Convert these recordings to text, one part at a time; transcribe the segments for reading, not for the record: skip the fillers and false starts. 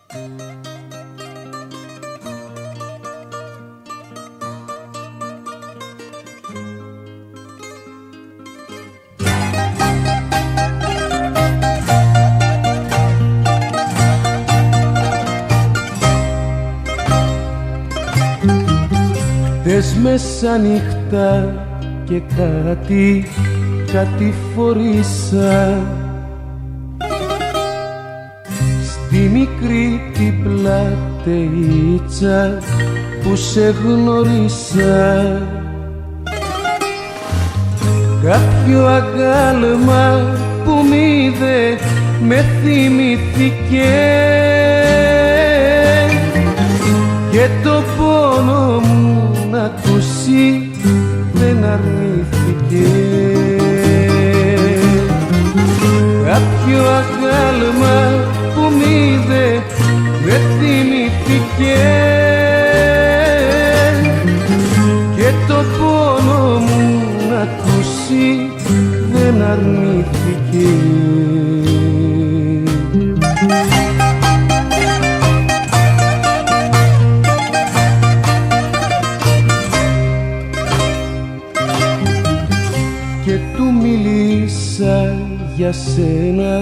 Χτες μεσάνυχτα και κάτι φορήσα στη μικρή την πλατεΐτσα που σε γνωρίσα. Κάποιο αγκάλμα που μ' είδε με θυμήθηκε και το πόνο μου να ακούσει δεν αρνήθηκε. Κάποιο αγάλμα που μ' είδε με θυμήθηκε και το πόνο μου να ακούσει δεν αρνήθηκε. Για σένα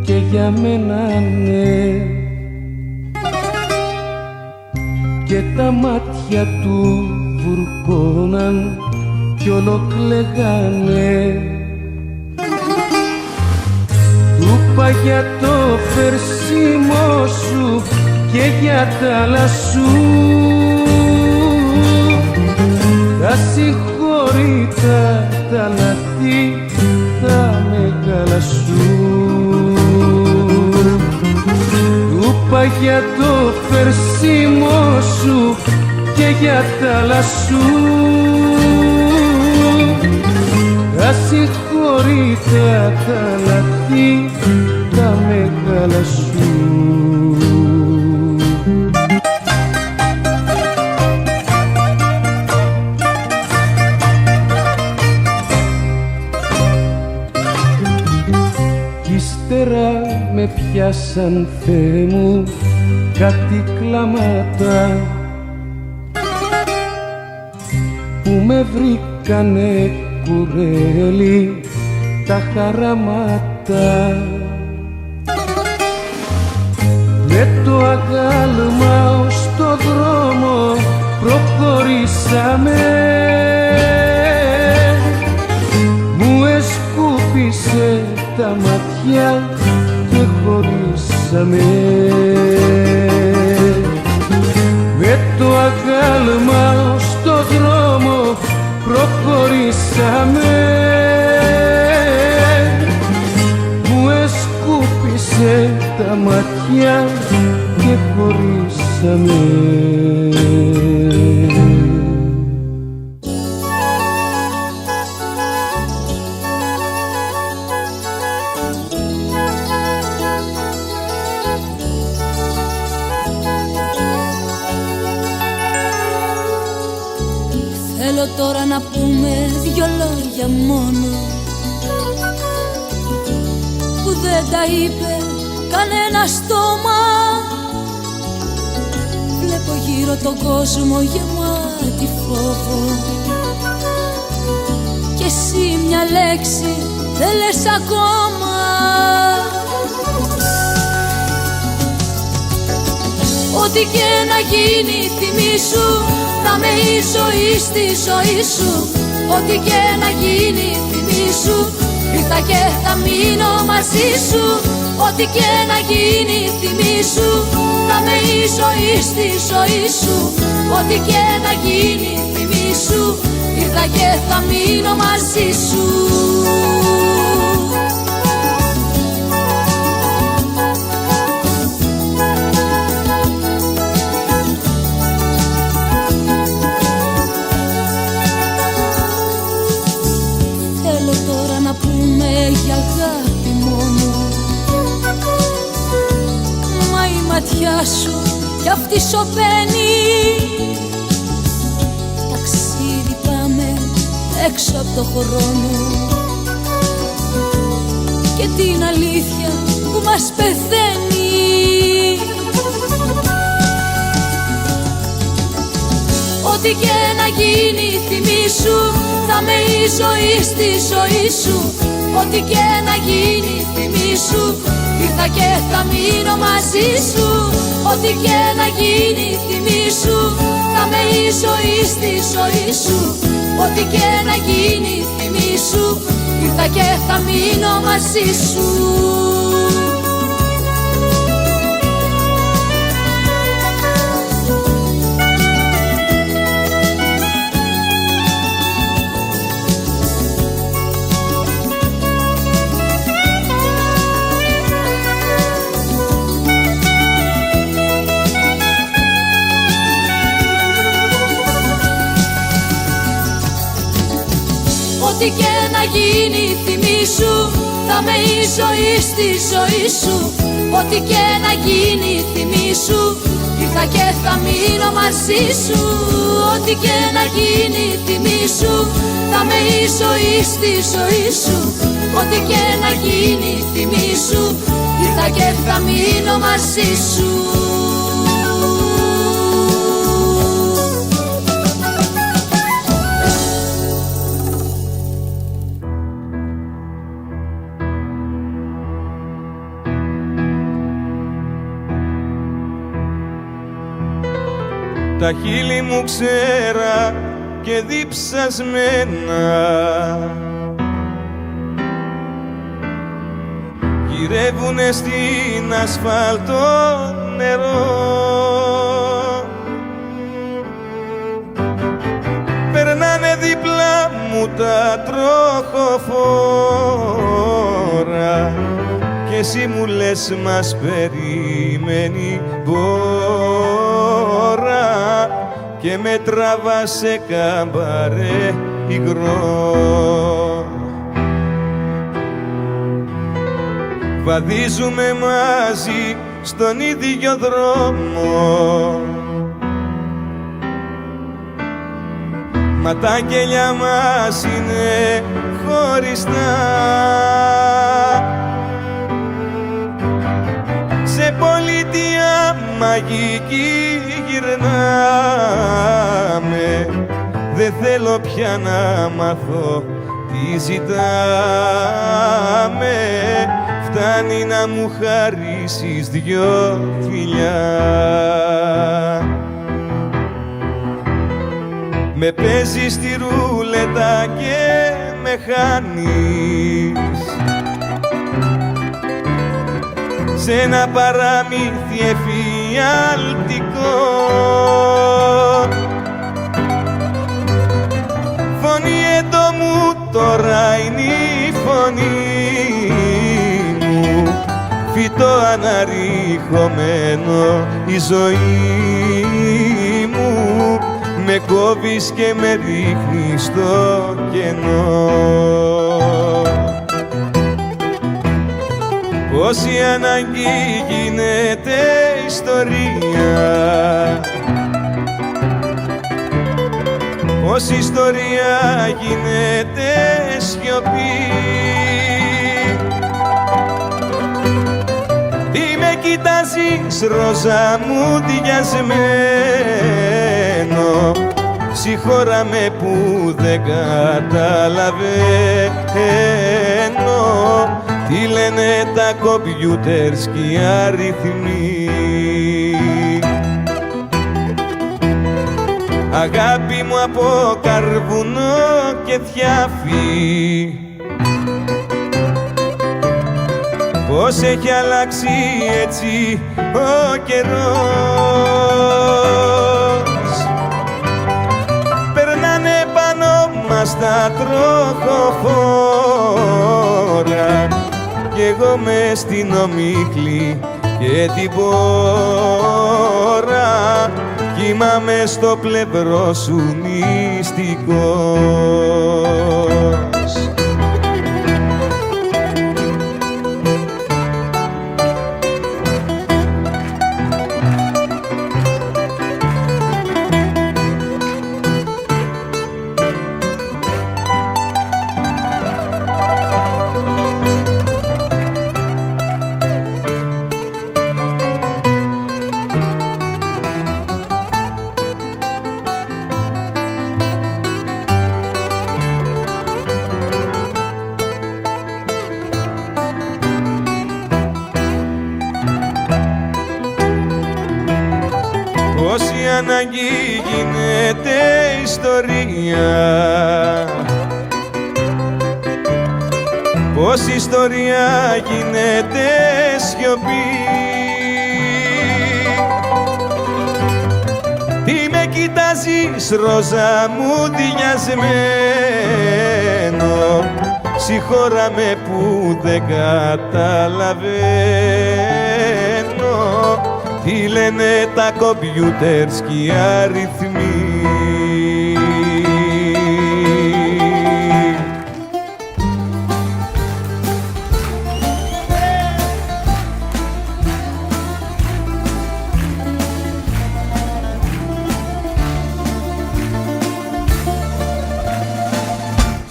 και για μένα ναι, και τα μάτια του βουρκώναν κι ολοκλεγάνε. Του είπα για το φερσίμο σου και για τα άλλα σου τα συγχωρητά τα λαθή τα μεγάλα σου. Του είπα για το φερσίμο σου και για τα άλλα σου τα συγχωρητά τα λαθή τα μεγάλα σου. Με πιάσαν, Θεέ μου, κάτι κλάματα που με βρήκανε κουρέλι τα χαραμάτα. Με το αγάλμα ως το δρόμο προχωρήσαμε, μου εσκούπισε τα ματιά και χωρίσαμε. Με το αγάλμα στο δρόμο προχωρήσαμε, μου εσκούπισε τα ματιά και χωρίσαμε. Τώρα να πούμε δυο λόγια μόνο που δεν τα είπε κανένα στόμα. Βλέπω γύρω τον κόσμο γεμάτη φόβο και εσύ μια λέξη δεν λες ακόμα. Ό,τι και να γίνει θυμήσου, θα με η ζωή στη ζωή σου. Ό,τι και να γίνει θυμήσου, ήρθα και θα μείνω μαζί σου. Ό,τι και να γίνει θυμήσου, θα με η ζωή στη ζωή σου. Ό,τι και να γίνει θυμήσου, ήρθα και θα μείνω μαζί σου. Για αγάπη μόνο, μα η ματιά σου κι αυτή σωπαίνει. Ταξίδι πάμε έξω από το χρόνο και την αλήθεια που μας πεθαίνει. Ό,τι και να γίνει θυμήσου, θα με η ζωή στη ζωή σου. Ό,τι και να γίνει θυμήσου, ήρθα και θα μείνω μαζί σου. Ό,τι και να γίνει θυμήσου, θα με η ζωή στη ζωή σου. Ό,τι και να γίνει θυμήσου, ήρθα και θα μείνω μαζί σου. Ό,τι και να γίνει θυμήσου, θα με η ζωή στη ζωή σου. Ό,τι και να γίνει θυμήσου, ήρθα και θα μείνω μαζί σου. Ό,τι και να γίνει θυμήσου, θα με η ζωή στη ζωή σου. Ό,τι και να γίνει θυμήσου, ήρθα και θα μείνω μαζί σου. Τα χείλη μου ξέρα και διψασμένα γυρεύουνε στην ασφάλτο νερό. Περνάνε δίπλα μου τα τροχοφόρα και εσύ μου λες μας περιμένει μπόρα και με τραβά σε καμπαρέ υγρό. Βαδίζουμε μαζί στον ίδιο δρόμο, μα τα κελιά μας είναι χωριστά. Σε πολιτεία μαγική γυρνάμε, δεν θέλω πια να μάθω τι ζητάμε. Φτάνει να μου χαρίσεις δυο φιλιά. Με παίζεις στη ρούλετα και με χάνεις σε ένα παραμύθι εφιάλτικο. Φωνή εντόμου τώρα είναι η φωνή μου, φυτό αναρριχωμένο η ζωή μου. Με κόβεις και με ρίχνεις στο κενό. Πόση ανάγκη γίνεται ιστορία, πόση ιστορία γίνεται σιωπή. Τι με κοιτάζεις ρόζα μου διασμένο, συγχώρα με που δεν καταλαβαίνω τι λένε τα κομπιούτερς και οι αριθμοί. Αγάπη μου από καρβουνό και θιάφι, πώς έχει αλλάξει έτσι ο καιρός. Περνάνε πάνω μας τα τροχοφόρα κι εγώ μες στην ομίχλη και την πόρα κοιμάμαι στο πλευρό σου μυστικός. πως η ανάγκη γίνεται ιστορία, πως η ιστορία γίνεται σιωπή. Τι με κοιτάζεις ρόζα μου διασμένο, συγχώρα με που δεν καταλαβαίνω τι λένε τα κομπιούτερς και οι αριθμοί.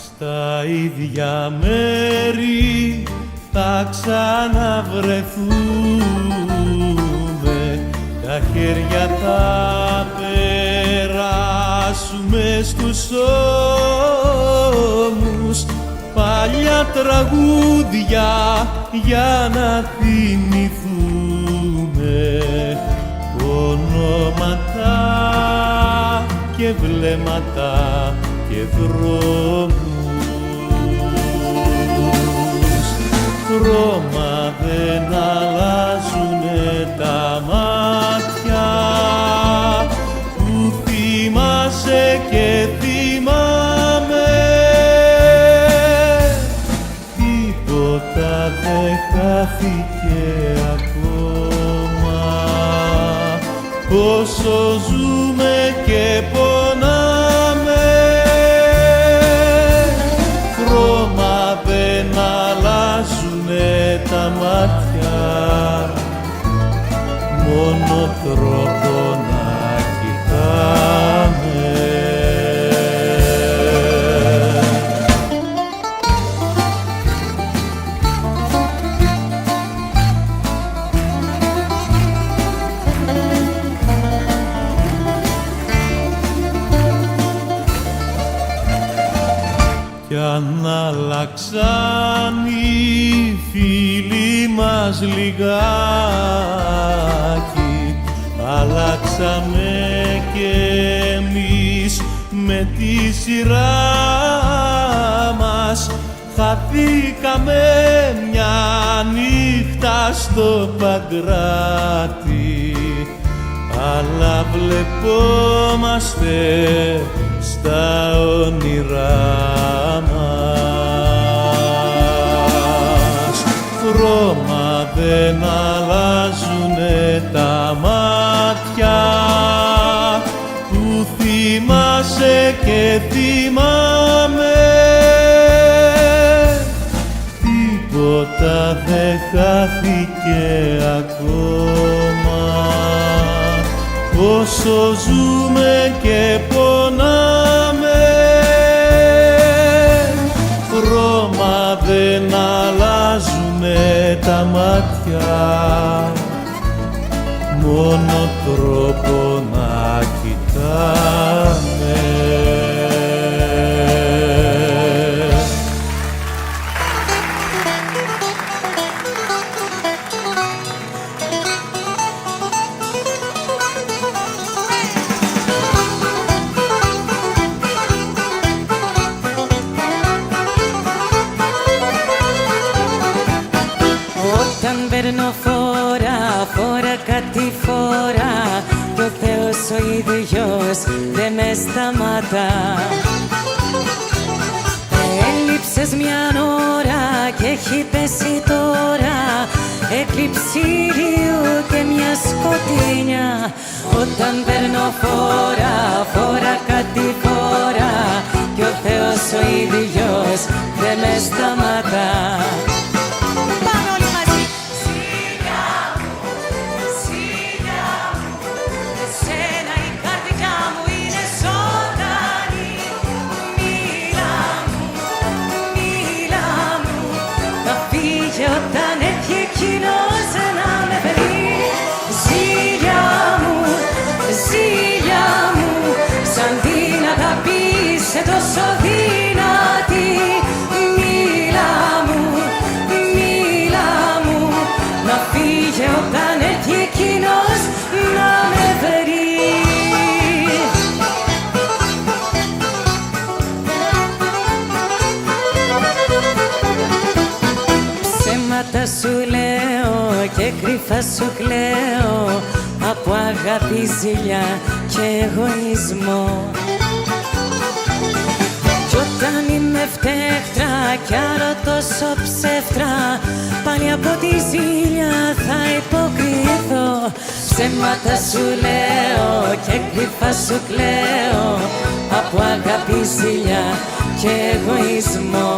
Στα ίδια μέρη θα ξαναβρεθούμε, τα χέρια θα περάσουμε στους ώμους, παλιά τραγούδια για να θυμηθούμε, ονόματα και βλέμματα και δρόμους. Χρώμα δεν αλλάζουνε τα μάτια που θυμάσαι και θυμάμαι. Τίποτα δεν χάθηκε ακόμα, όσο ζούμε και πονάμε. Χρώμα δεν αλλάζουνε τα μάτια, μόνο τρόπο να κοιτάμε. Κι αν αλλάξαν οι φίλοι μας λιγάκι, αλλάξαμε κι εμείς με τη σειρά μας. Χαθήκαμε μια νύχτα στο Παγκράτη, αλλά βλεπόμαστε στα όνειρά μας. Χρώμα δεν αλλάζουνε τα μάτια που θυμάσαι και θυμάμαι. Τίποτα δεν χάθηκε ακόμα, όσο ζούμε και πονάμε. Χρώμα δεν αλλάζουνε τα μάτια, μόνο τρόπο να κοιτάμε. Παίρνω φορά κάτι φορά κι ο Θεός ο ίδιος δεν με σταματά. Έλειψες μια ώρα και έχει πέσει τώρα εκλειψίριου και μια σκοτεινιά. Όταν παίρνω φορά κάτι φορά κι ο Θεός ο ίδιος δεν με σταματά. Όταν έρθει εκείνος να με βρει, ζήλια μου, σαν την αγάπη είσαι τόσο δυνατή. Μίλα θα σου κλαίω από αγάπη, ζήλια και εγωισμό. Κι όταν είμαι φταίχτρα κι άλλο τόσο ψεύτρα, πάλι από τη ζήλια θα υποκριθώ. Ψέματα σου λέω και κρυφά σου κλαίω από αγάπη, ζήλια και εγωισμό.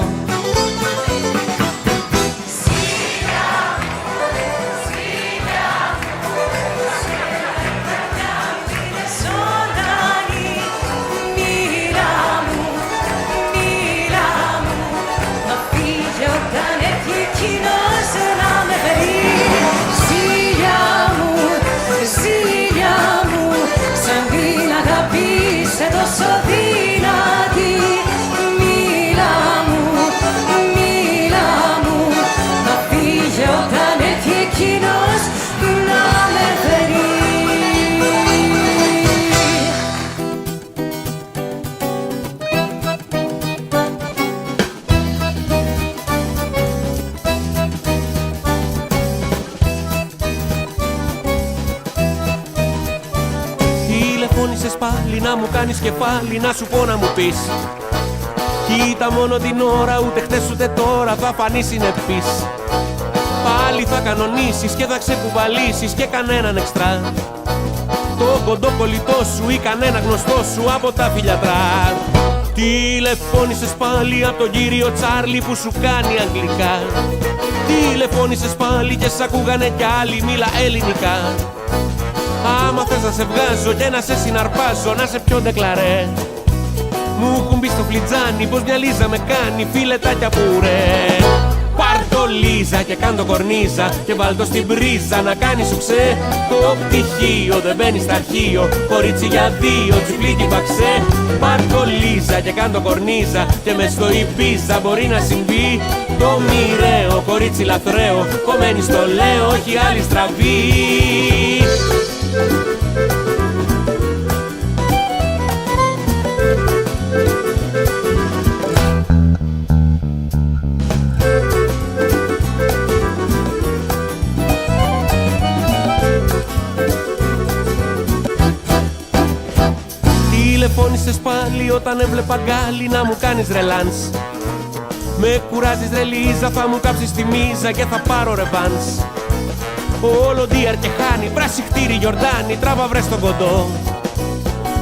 Τόσο δυνατή, μίλα μου, να φύγει όταν έρθει εκείνος να με φέρει. Τηλεφώνησες πάλι να μου κάνεις κεφάλι, να σου πω να μου πεις. Κοίτα μόνο την ώρα, ούτε χτες ούτε τώρα θα φανείς συνεπής. Πάλι θα κανονίσεις και θα ξεκουβαλήσεις και κανέναν εξτρά. Το κοντό κολλητό σου ή κανένα γνωστό σου από τα φιλιατρά. Τηλεφώνησες πάλι από τον κύριο Τσάρλι που σου κάνει αγγλικά. Τηλεφώνησες πάλι και σ' ακούγανε κι άλλοι, μίλα ελληνικά. Άμα θες να σε βγάζω και να σε συναρπάζω, να σε πιο ντεκλαρέ. Μου έχουν μπει στο φλιτζάνι πως μια Λίζα με κάνει φιλετάκια πουρέ. Πάρ' το Λίζα και κάν' το κορνίζα και βάλ' το στην πρίζα να κάνει σουξέ. Το πτυχίο δεν μπαίνει στα αρχείο, κορίτσι για δύο, τσιπλίκι μπαξέ. Πάρ' το Λίζα και κάν' το κορνίζα και μες στο Ιμπίζα μπορεί να συμβεί το μοιραίο, κορίτσι λαθραίο, κομμένη στο λέω, όχι άλλη στραβή. Τηλεφώνησες πάλι όταν έβλεπα γκάλι να μου κάνεις ρελάνς. Με κουράζεις ρε Λίζα, θα μου κάψεις τη μίζα και θα πάρω ρεβάνς. Όλο ντίαρ και χάνει, πράσι χτύρι Γιορτάνη, τράβα βρες τον κοντό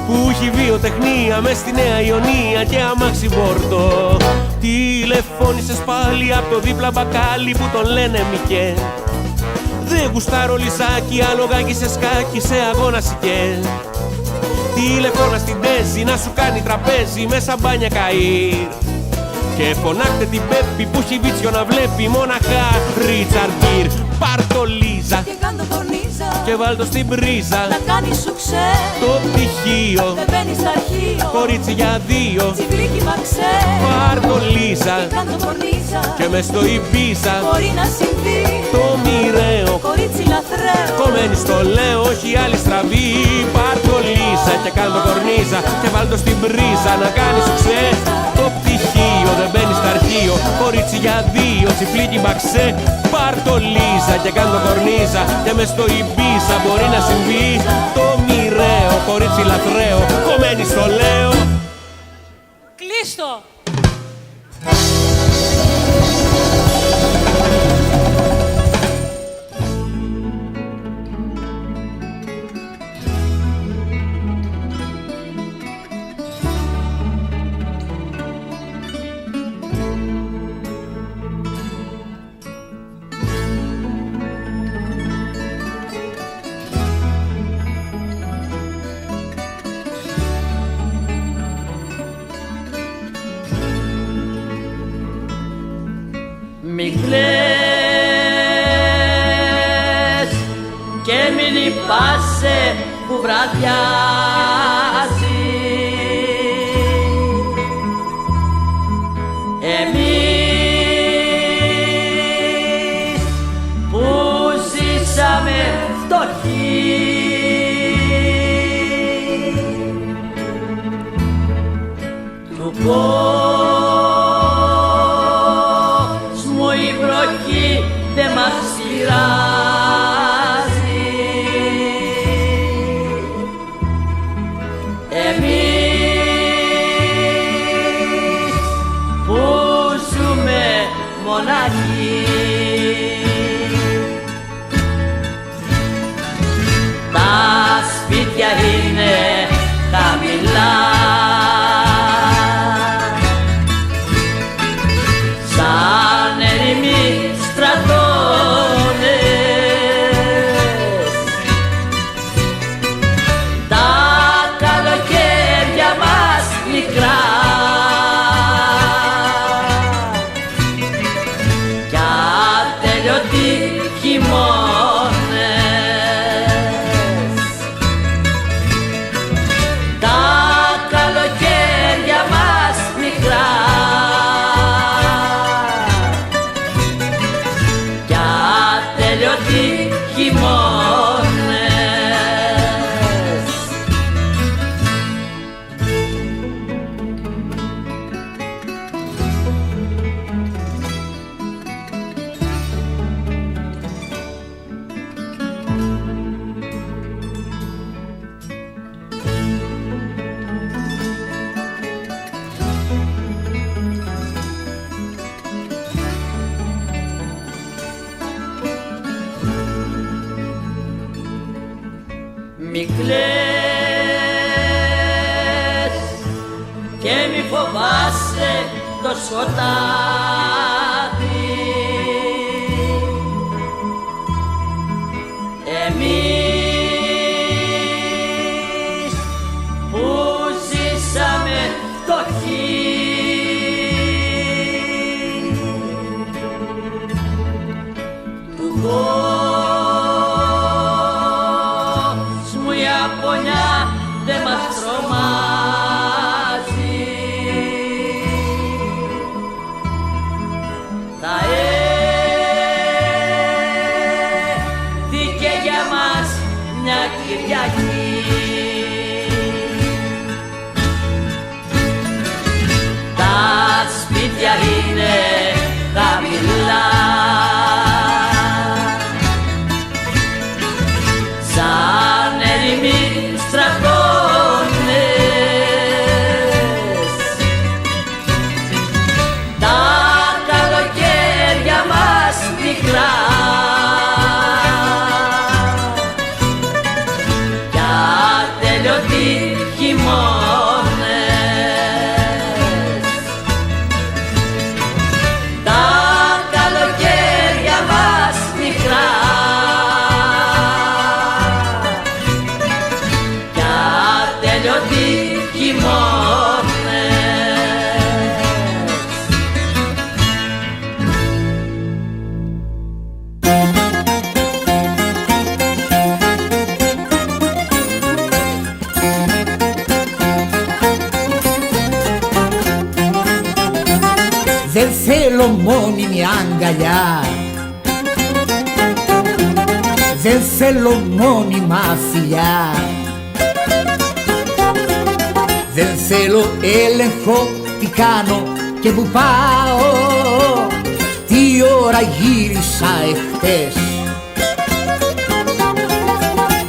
που έχει βιοτεχνία μες στη Νέα Ιωνία και αμάξι μπορτό. Τηλεφώνησες πάλι απ' το δίπλα μπακάλι που τον λένε Μικέ. Δεν γουστάρω Λιζάκι, αλογάκι σε σκάκι, σε αγώνα σικέ. Τηλεφώνα στην Τέζη να σου κάνει τραπέζι με σαμπάνια καΐρ. Και φωνάχτε την Πέπη που έχει βίτσιο να βλέπει μόναχα Ρίτσαρντ Γκίρ. Πάρ' το Λίζα Και κάν' το κορνίζα και βάλ' το στην πρίζα. να κάνει σουξέ. Το πτυχίο δεν μπαίνει στα αρχείο, κορίτσι για δύο, τσιπλίκι μπαξέ. πάρ' το Λίζα Και κάν' το κορνίζα και μες στο Ιμπίζα μπορεί να συμβεί το μοιραίο, κορίτσι λαθραίο, κομμένη στο λέω, όχι άλλη στραβή. Πάρ' το Λίζα και κάν' το κορνίζα και βάλ' το στην πρίζα να κάνει σουξέ. Το πτυχίο δεν μπαίνει στα αρχείο, κορίτσι για δύο, τσιπλίκι μπαξέ. Πάρ' το Λίζα και κάν' το κορνίζα και μες στο Ιμπίζα μπορεί να συμβεί το μοιραίο, κορίτσι λαθραίο, κομμένη στο λέω. κλείστο. Μη κλαις και μη λυπάσαι που βραδιάζει. Εμείς που ζήσαμε φτωχοί του κόσμου η βροχή δεν μας πειράζει. Μη κλαις και μη φοβάσαι το σκοτάδι. Εμείς που ζήσαμε φτωχοί του κόσμου η απονιά δεν μας τρομάζει. Θα έρθει για μας μια Κυριακή. Τα σπίτια είναι χαμηλά σαν έρημοι στρατώνες. Τα καλοκαίρια μας μικρά κι ατελειωτοί χειμώνες. Τα καλοκαίρια μας μικρά κι ατελειωτοί χειμώνες. Δεν θέλω μόνιμη αγκαλιά, δεν θέλω μόνιμα φιλιά, δεν θέλω έλεγχο τι κάνω και που πάω, τι ώρα γύρισα εχθές,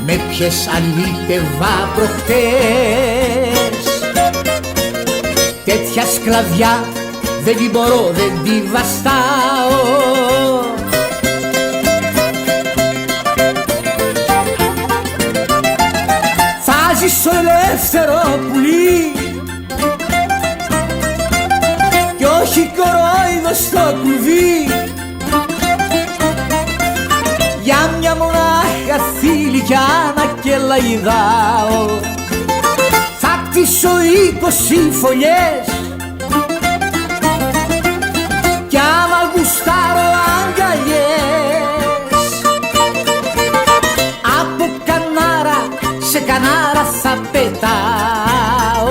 με ποιες αλήτευα προχτές. Τέτοια σκλαβιά δεν την μπορώ, δεν την βαστάω. Θα ζήσω ελεύθερο πουλί κι όχι κορόιδο στο κλουβί, για μια μονάχα θηλυκιά να κελαϊδάω. Θα κτίσω 20 φωλιές κι άμα γουστάρω αγκαλιές, από κανάρα σε κανάρα θα πετάω,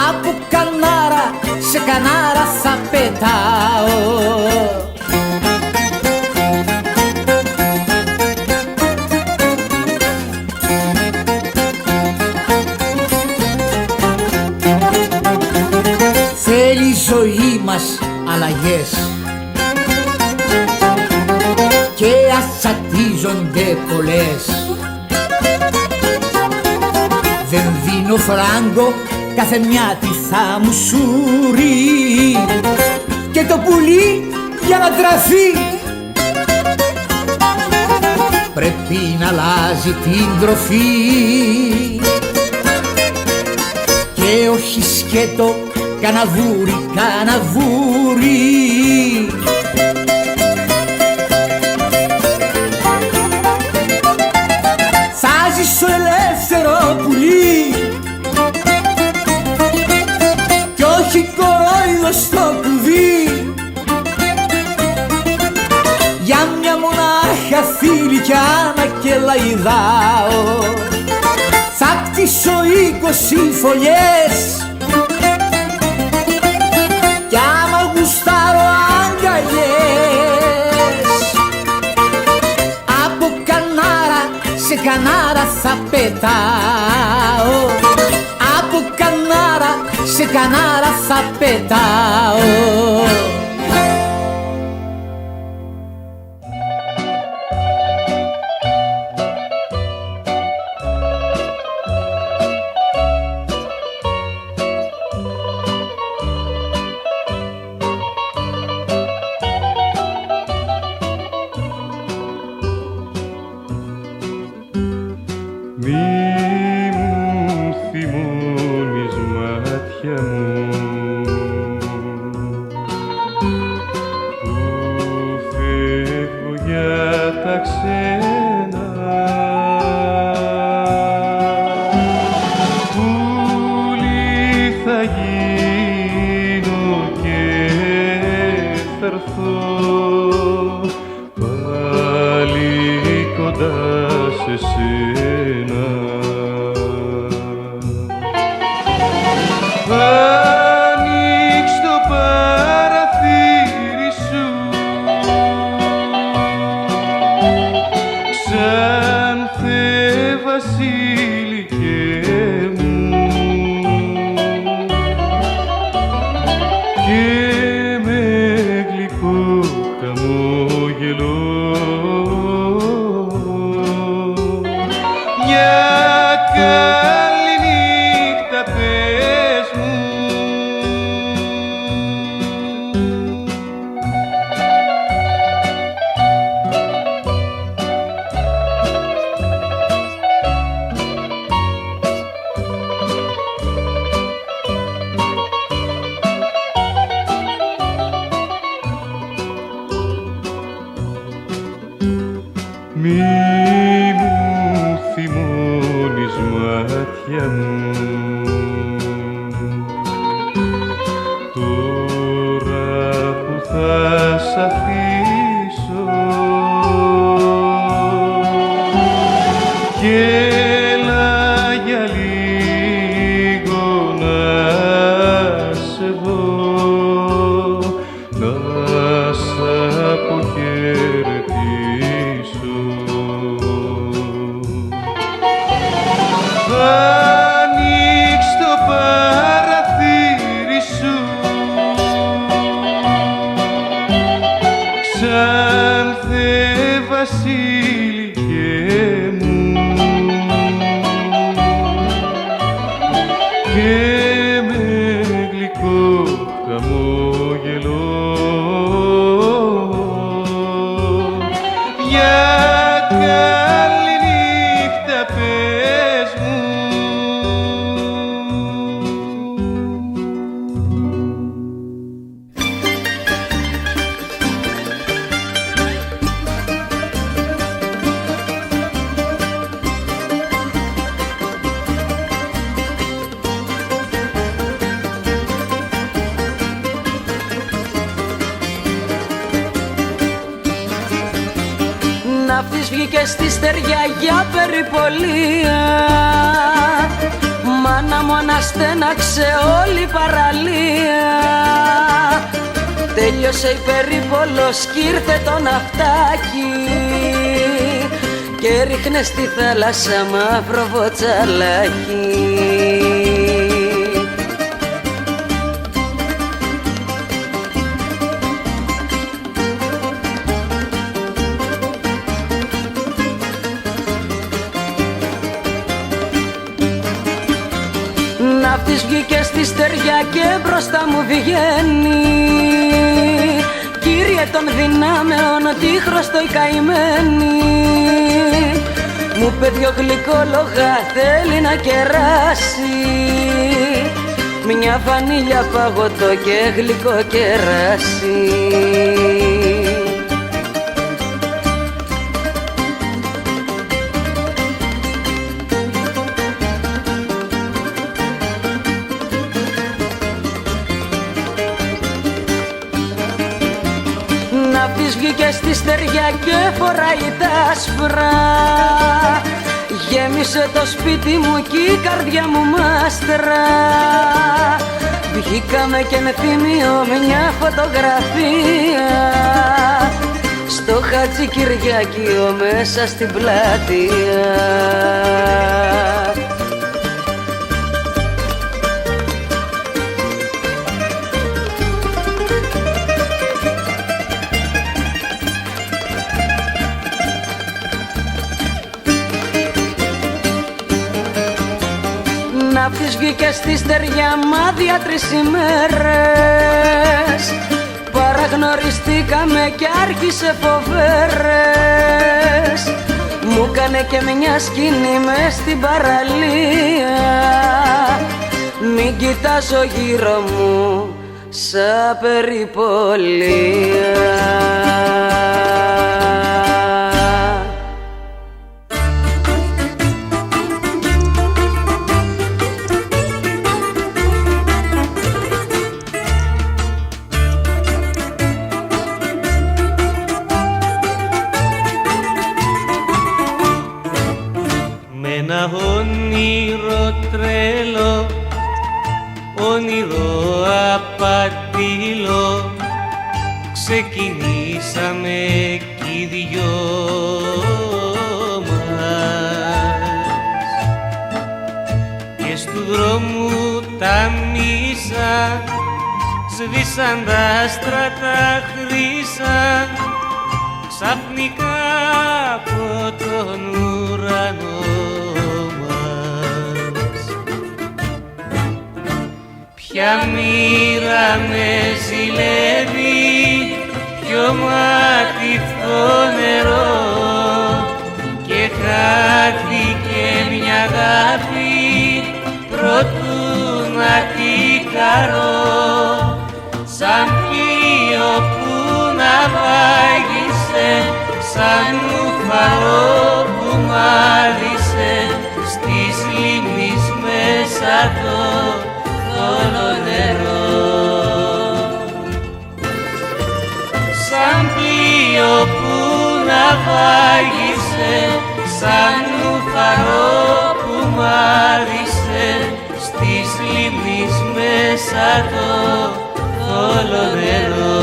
από κανάρα σε κανάρα θα πετάω. Θέλει η ζωή μας αλλαγές και ατσατίζονται πολλές. Δεν δίνω φράγκο, κάθε μια τι θα μου σουρεί και το πουλί για να τραφεί πρέπει να αλλάζει την τροφή και όχι σκέτο καναβούρι, καναβούρι. Θα ζήσω ελεύθερο πουλί κι όχι κορόιδο στο κλουβί, για μια μονάχα θηλυκιά να κελαϊδάω. Θα κτίσω 20 φωλιές κι άμα γουστάρω αγκαλιές, από κανάρα σε κανάρα θα πετάω, από κανάρα σε κανάρα θα πετάω. Μη μου θυμώνεις μάτια μου που φεύγω για τα ξένα. Πουλί θα γίνω και θα έρθω πάλι κοντά σε σένα. Ανοίξ' το παραθύρι σου σαν Θε Βασίλικε μου και με γλυκό χαμόγελο μια καλή νύχτα πες μου. Μη μου θυμώνεις μάτια μου τώρα που θα σ' αφήσω και έλα για λίγο να σε δω, να σ' αποχαιρετήσω. Ανοίξ' το παραθύρι σου σαν Θε Βασίλικε μου και με γλυκό χαμόγελο για καλή νύχτα πες μου. Ναύτης βγήκε στη στεριά για περιπολία, μάνα μου αναστέναξε όλη η παραλία. Τέλειωσε η περίπολος κι ήρθε το ναυτάκι και ρίχνε στη θάλασσα μαύρο βοτσαλάκι. Ναύτης βγήκε στη στεριά και μπροστά μου βγαίνει, Κύριε των δυνάμεων, τύχρωστο η καημένη. Μου είπε δυο γλυκόλογα θέλει να κεράσει, μια βανίλια παγωτό και γλυκό κεράσι. Ναύτης βγήκε στη στεριά και φοράει τα άσπρα, γέμισε το σπίτι μου κι η καρδιά μου μάστρα. Βγήκαμε και με θυμίο μια φωτογραφία στο Χατζικυριάκιο μέσα στην πλατεία. Ναύτης βγήκε στη στεριά μάδια 3 ημέρες, παραγνωριστήκαμε κι άρχισε φοβέρες. μου κάνε και μια σκηνή μες στην παραλία. Μην κοιτάζω γύρω μου σαν περιπολία. Ένα όνειρο τρέλο, όνειρο απατήλο, ξεκινήσαμε κι οι δυο μας. Και στου δρόμου τα μίσα, σβήσαν τα άστρα τα χρύσα, ξαφνικά από τον ουρανό. Ποια μοίρα με ζηλεύει, ποιο μάτιφτο νερό, και χάθηκε μια αγάπη προτού να τη χαρώ. Σαν πλοίο που ναυάγησε, σαν νουφαρό που μάλισε, στις λίμνης μέσα το θόλο νερό. Σαν πλοίο που ναυάγησε, σαν νουφαρό που μάλισε, στις λίμνης μέσα το θόλο νερό.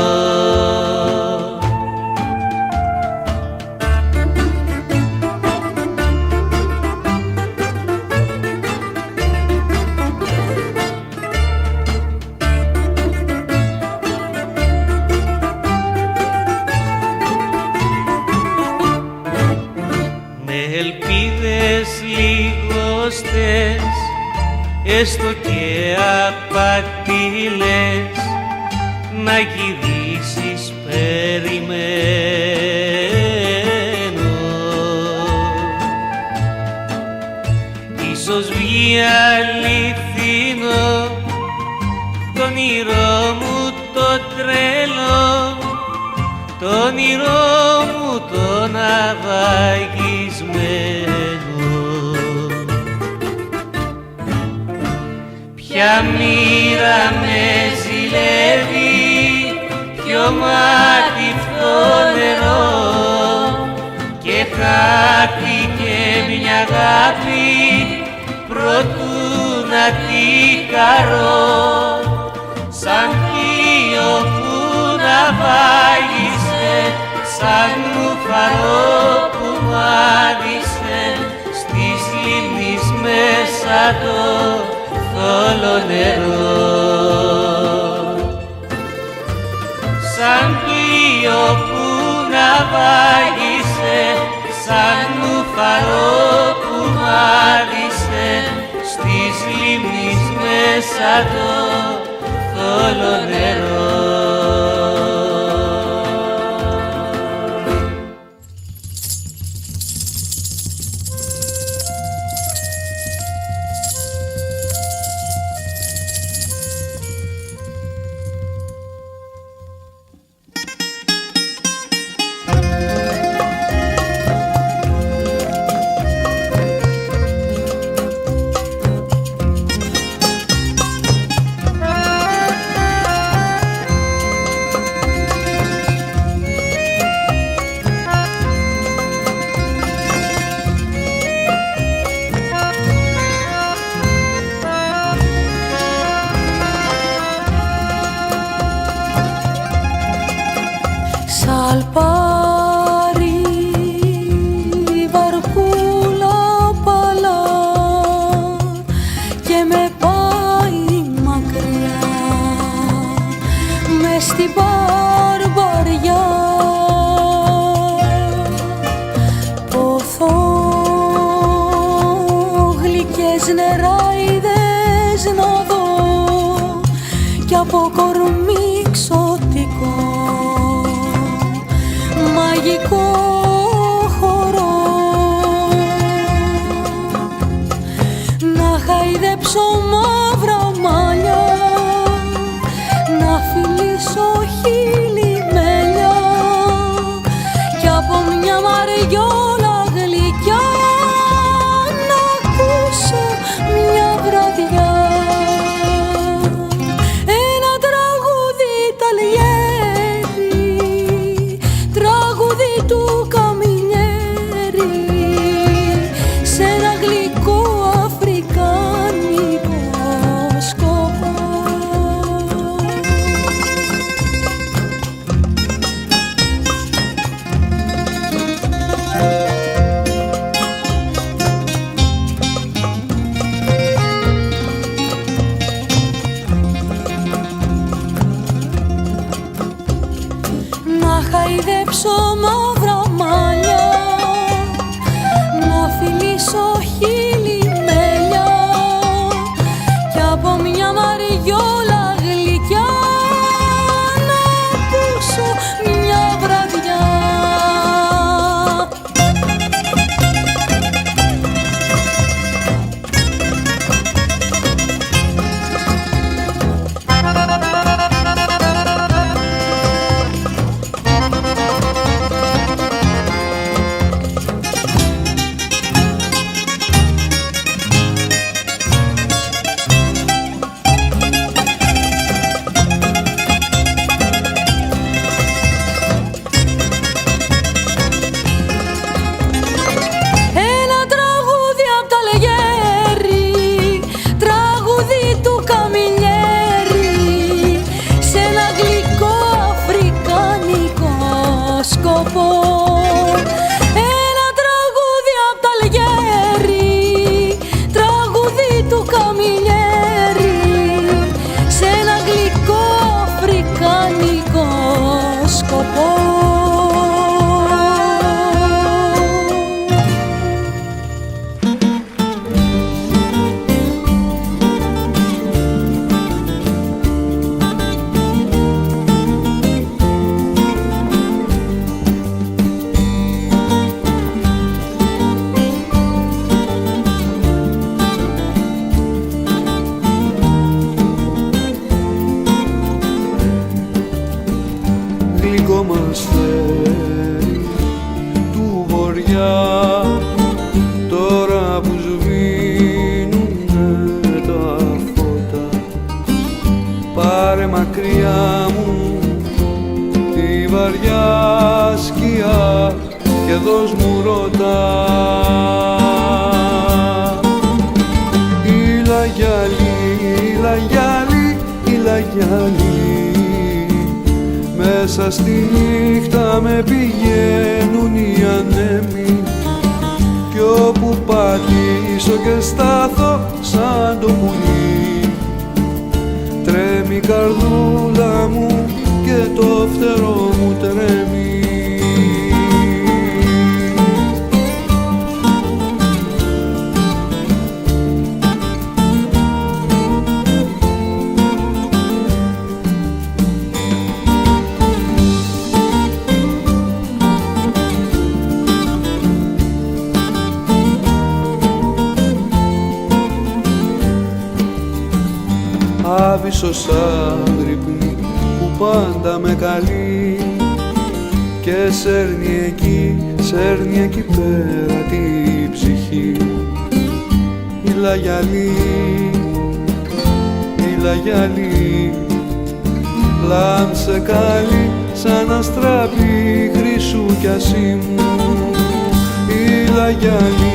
Έστω και απατήλες, να γυρίσεις περιμένω. Ίσως βγει αληθινό το όνειρό μου το τρέλο, το όνειρό μου το ναυαγισμένο. Ποια μοίρα με ζηλεύει, ποιο μάτιφτο νερό, και χάθηκε μια αγάπη προτού να τη χαρώ. Σαν πλοίο που ναυάγησε, σαν νουφαρό που μάλισε, στις λίμνης μέσα το θόλο νερό. Σαν πλοίο που ναυάγησε, σαν νουφαρό που μάλισε, στις λίμνης μέσα το θόλο νερό. Σαλπάρι βαρκούλα παλά και με πάει μακριά μες στην Μπαρμπαριά. Ποθώ γλυκές νεράιδες να δω κι από κορμί ξωτικό μαγικό χορό. χαϊδέψω μαύρα μαλλιά, να φιλήσω χείλη μέλια κι από μια μαριόλα γλυκιά να ακούσω μια βραδιά ένα τραγούδι ταλιέρι, τραγούδι του Καμινιέρη, σε ένα γλυκό αφρικάνικο σκοπό. Να χαϊδέψω μαύρα μαλλιά, να φιλήσω χείλη μέλια κι από μια μαριόλα γλυκιά να ακούσω μια βραδιά. Ένα τραγούδι απ' τα λεγέρι, τραγούδι του Καμινιέρη, σε ένα γλυκό αφρικάνικο σκοπό. Ένα τραγούδι απ' τα λεγέρι, τραγούδι του Καμινιέρη, σε ένα γλυκό αφρικάνικο σκοπό. Γλυκό μαστέρι του βορειά, τώρα που σβήνουνε τα φώτα, πάρε μακριά μου τη βαριά σκιά και δώσ' μου ρώτα. Ήλα γυάλι, ήλα γυάλι, μέσα στη νύχτα με πηγαίνουν οι ανέμοι κι όπου πατήσω και στάθω σαν το πουλί, τρέμει η καρδούλα μου και το φτερό μου τρέμει. Άβυσσος άγρυπνη που πάντα με καλεί και σέρνει εκεί πέρα τη ψυχή. Ήλα γυαλί, λάμψε καλή σαν αστραπή χρυσού κι ασήμου. Ήλα γυαλί,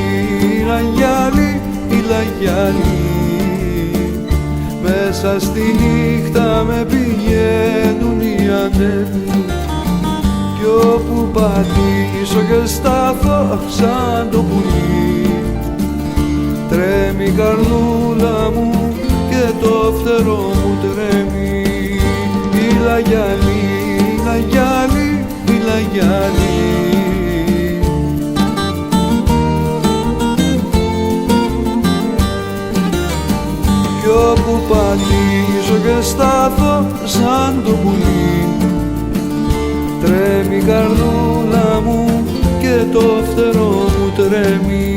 μέσα στη νύχτα με πηγαίνουν οι ανέμοι κι όπου πατήσω και στάθω σαν το πουλί, τρέμει η καρδούλα μου και το φτερό μου τρέμει. Ήλα γυαλί, κι όπου πατήσω και στάθω σαν το πουλί, τρέμει η καρδούλα μου και το φτερό μου τρέμει.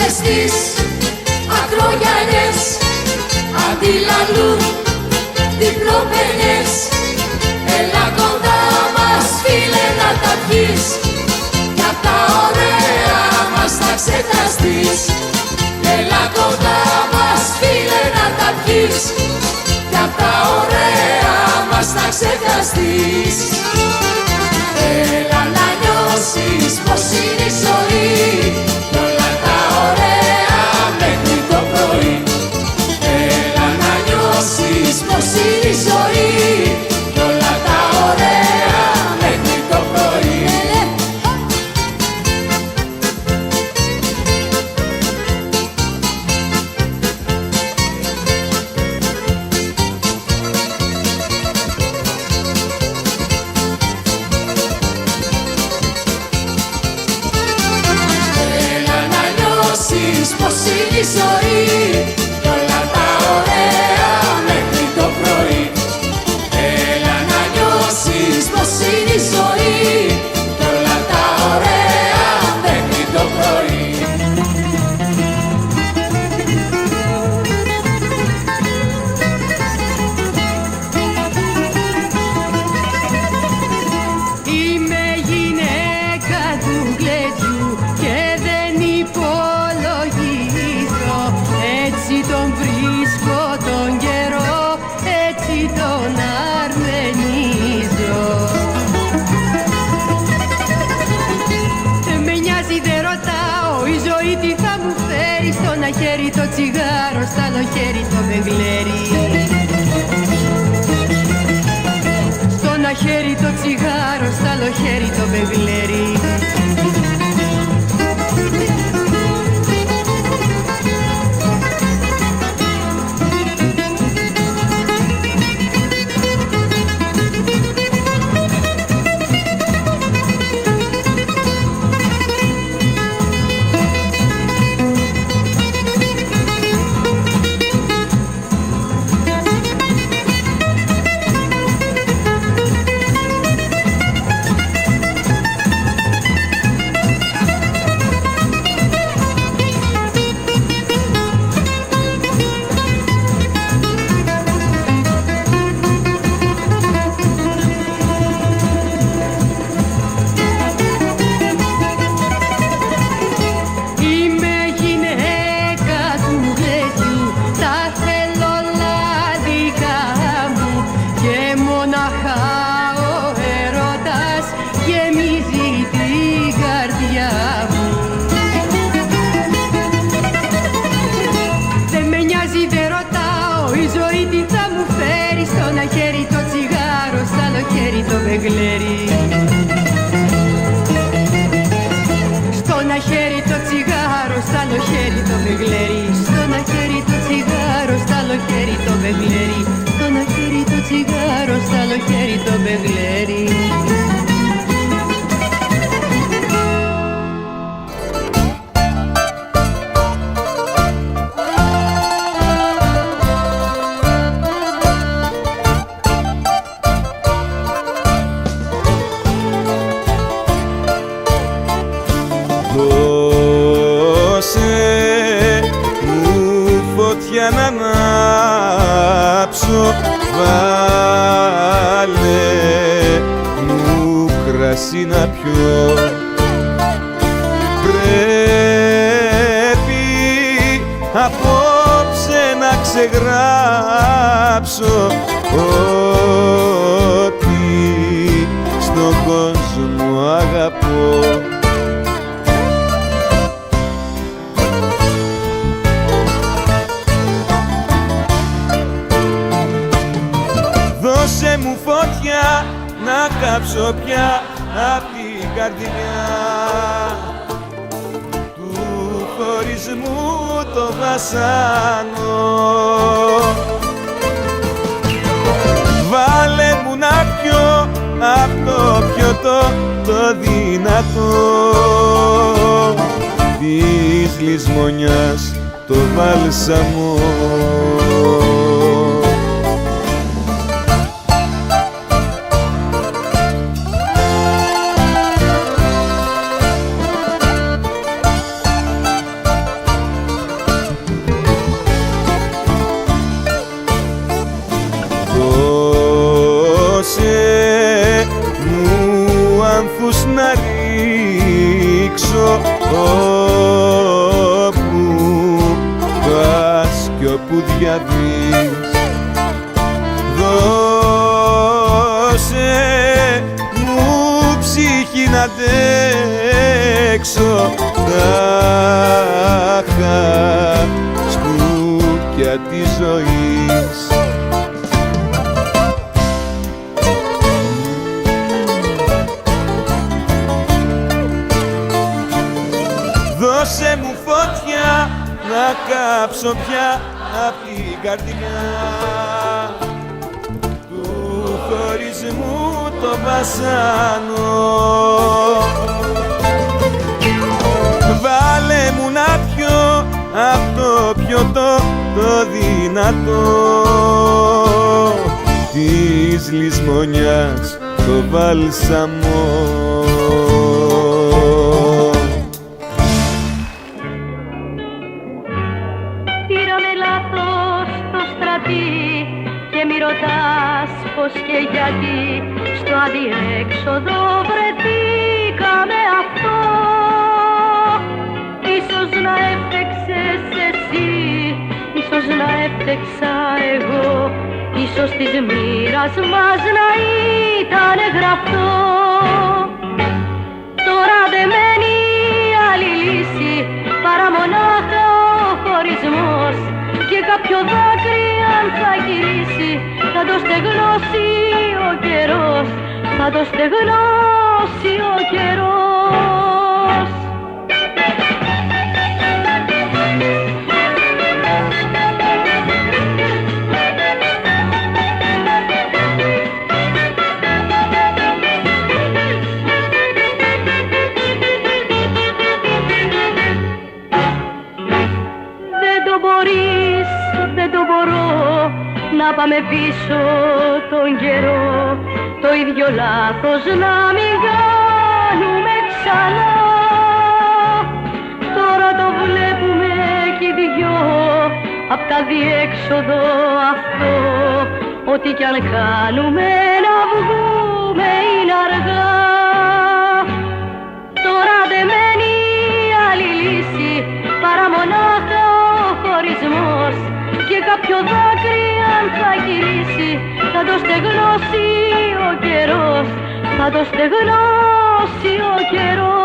Απόψε στις ακρογιαλιές αντιλαλούν διπλοπενιές. Έλα κοντά μας φίλε να τα πιείς κι απ' τα ωραία μας θα ξεχαστείς. Έλα κοντά μας φίλε να τα πιείς κι απ' τα ωραία μας θα ξεχαστείς. Έλα να νιώσεις πως είναι η ζωή κι όλα τα ωραία μέχρι το πρωί. Έλα να νιώσεις πως είναι η ζωή κι όλα τα ωραία μέχρι το πρωί. Πως είναι η ζωή κι όλα τα ωραία μέχρι το πρωί. Έλα να νιώσεις πως είναι η ζωή κι όλα τα ωραία μέχρι το πρωί. Είμαι γυναίκα του γλέντιου και δεν υπολογίζω. Έτσι τον βρίσκω τον καιρό, έτσι τον αρμενίζω. Δεν με νοιάζει, δεν ρωτάω η ζωή τι θα μου φέρει. Στο ένα χέρι το τσιγάρο, στο άλλο χέρι το μπεγλέρι. Στο ένα χέρι το τσιγάρο, στο άλλο χέρι το μπεγλέρι. Στο ένα χέρι το τσιγάρο, στο άλλο χέρι το μπεγλέρι. Στο ένα χέρι το τσιγάρο, στο άλλο χέρι το μπεγλέρι. Στο ένα χέρι το τσιγάρο, στο άλλο χέρι το μπεγλέρι. Για να ανάψω, βάλε μου κρασί να πιω. Πρέπει απόψε να ξεγράψω ότι στον κόσμο αγαπώ. Δώσε μου φωτιά να κάψω πια απ' την καρδιά του χωρισμού το βασάνο. Βάλε μου να πιω απ' το πιωτό το δυνατό της λησμονιάς το βάλσαμο. πια δεις. Δώσε μου ψυχή να αντέξω τάχα σκουπιά της ζωής. Δώσε μου φωτιά να κάψω πια απ' την καρδιά του χωρισμού το βασάνο. Βάλε μου να πιω απ' το πιωτό το δυνατό της λησμονιάς το βάλσαμο. Πως και γιατί στο αδιέξοδο βρεθήκαμε αυτό. Ίσως να έφτεξες εσύ, ίσως να έφτεξα εγώ, ίσως της μοίρας μας να ήταν γραφτό. Τώρα δεν μένει άλλη λύση παρά μονάχα ο χωρισμός και κάποιο δάκρυ αν θα γυρίσει θα το στεγνώσει ο καιρός, θα το στεγνώσει ο καιρός. Δεν το μπορείς, δεν το μπορώ να πάμε πίσω τον καιρό, το ίδιο λάθος να μην κάνουμε ξανά. Τώρα το βλέπουμε κι οι δυο απ' τα διέξοδο αυτό, ό,τι κι αν κάνουμε να βγούμε είναι αργά. Τώρα δεν μένει άλλη λύση παρά μονάχα ο χωρισμός και κάποιο δάκρυ αν θα γυρίσει θα το στεγνώσει ο καιρός, θα το στεγνώσει ο καιρός.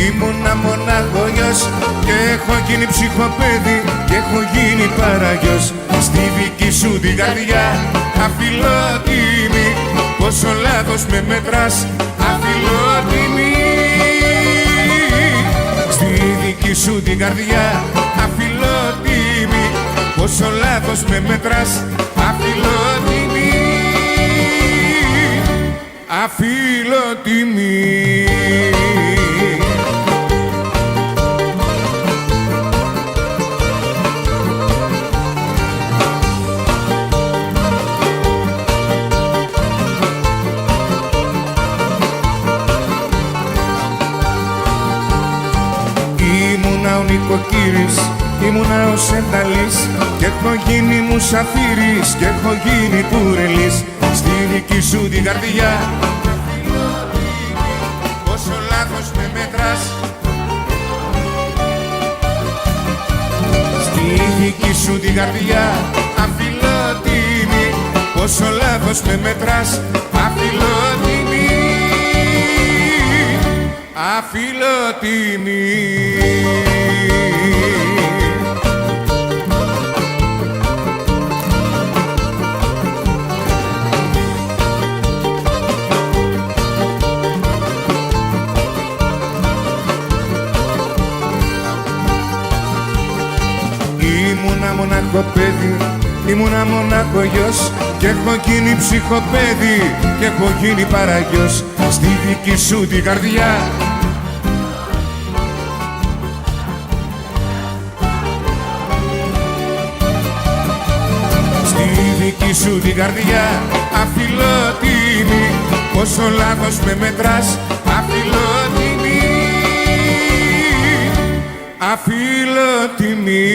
Ήμουνα μοναγωνιός και έχω γίνει ψυχοπαίδι και έχω γίνει παραγιός. Στη δική σου την καρδιά αφιλότιμη, πόσο λάθος με μετράς αφιλότιμη. Στη δική σου την καρδιά αφιλότιμη, πόσο λάθος με μετράς αφιλότιμη. Αφιλότιμη. Ήμουνα ο νοικοκύρης, ήμουνα ο Σενταλής και έχω γίνει μουσαφίρης και έχω γίνει κουρελής. Στη δική σου την καρδιά πόσο λάθος με μετράς. Στη δική σου την καρδιά αφιλότιμη, πόσο λάθος με μετράς αφιλότιμη. Αφιλότιμη. ψυχοπαίδι. Ήμουνα μονάχο γιος κι έχω γίνει ψυχοπαίδι κι έχω γίνει παραγιός στη δική σου την καρδιά. Στη δική σου την καρδιά αφιλότιμη, πόσο λάθος με μετράς αφιλότιμη, αφιλότιμη.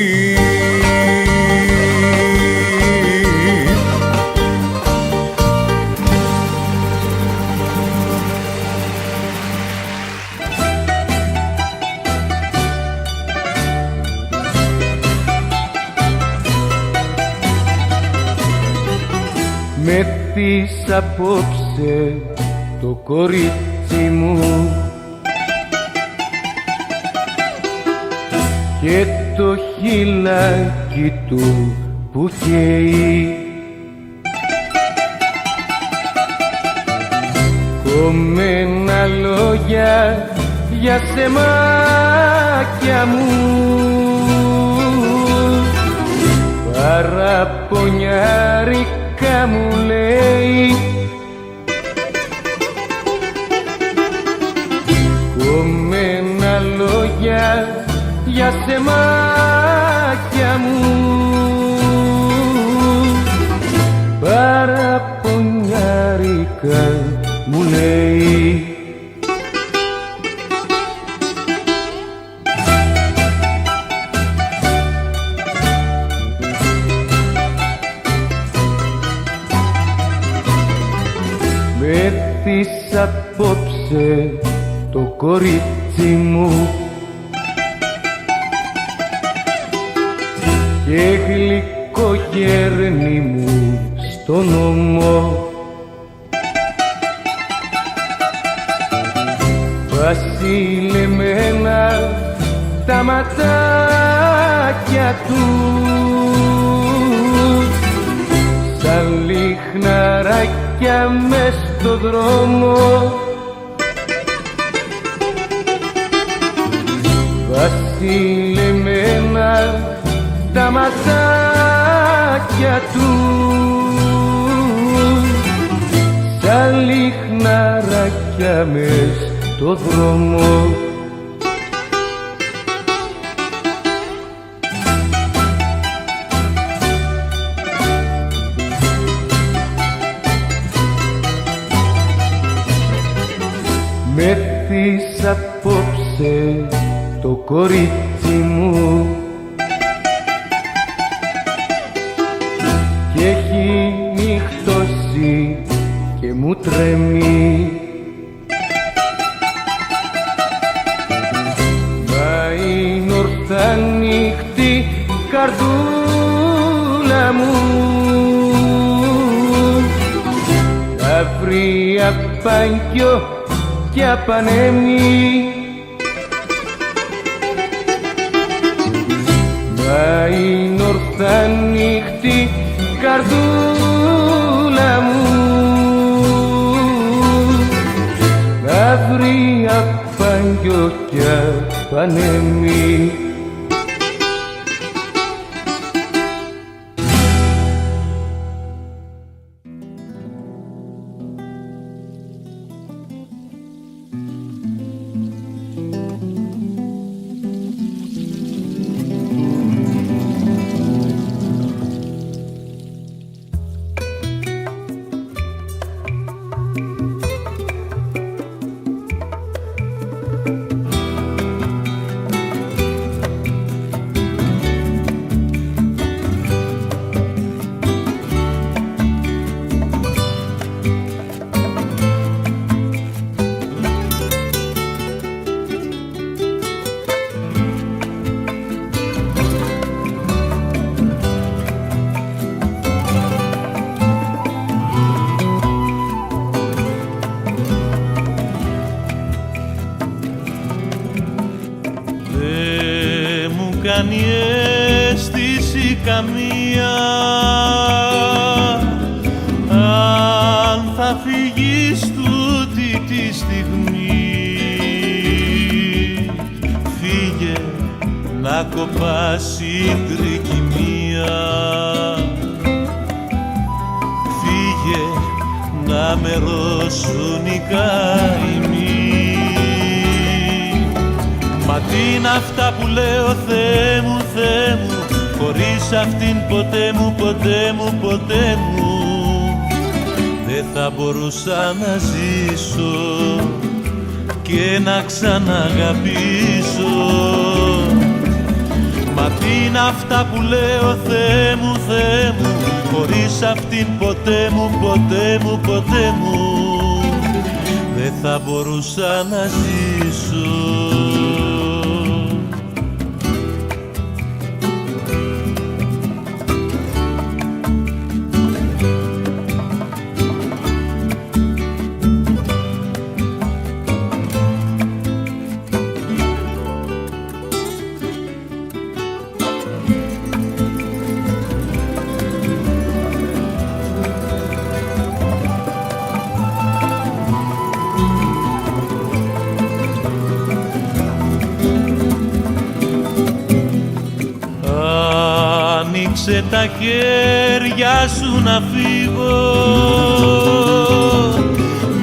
Με πεις απόψε το κορίτσι μου και το χειλάκι του που καίει, κομμένα λόγια για σεμάκια μου, παραπονιάρικα μου λέει, κομμένα λόγια για σεμάκια μου, παραπονιάρικα μου λέει. Με πεις απόψε το κορίτσι μου και γλυκό γέρνη μου στον ώμο, βασιλεμένα τα ματάκια του σαν λιχναράκια μες στο δρόμο, βασιλεμένα τα ματάκια του σαν λιχναράκια μες στο δρόμο. Με πεις απόψε το κορίτσι μου και έχει νυχτώσει και μου τρέμει, μα είναι ορθά νύχτη καρδούλα μου, αύριο απάνκιο κι απανέμει, μα είναι ορθά νύχτη καρδούλα μου, αύριο απάνκιο κι απανέμει. κάνει αίσθηση καμία αν θα φύγεις τούτη τη στιγμή. Φύγε να κοπάσει η τρικυμία. καμία. Φύγε να με ρώσουν οι καημοί. Μα τι είναι αυτά που λέω, Θεέ μου, Θεέ μου, χωρίς αυτήν ποτέ μου, ποτέ μου, ποτέ μου δεν θα μπορούσα να ζήσω και να ξαναγαπήσω. Μα τι είναι αυτά που λέω, Θεέ μου, Θεέ μου, χωρίς αυτήν ποτέ μου, ποτέ μου, ποτέ μου δεν θα μπορούσα να ζήσω. Άνοιξε τα χέρια σου να φύγω,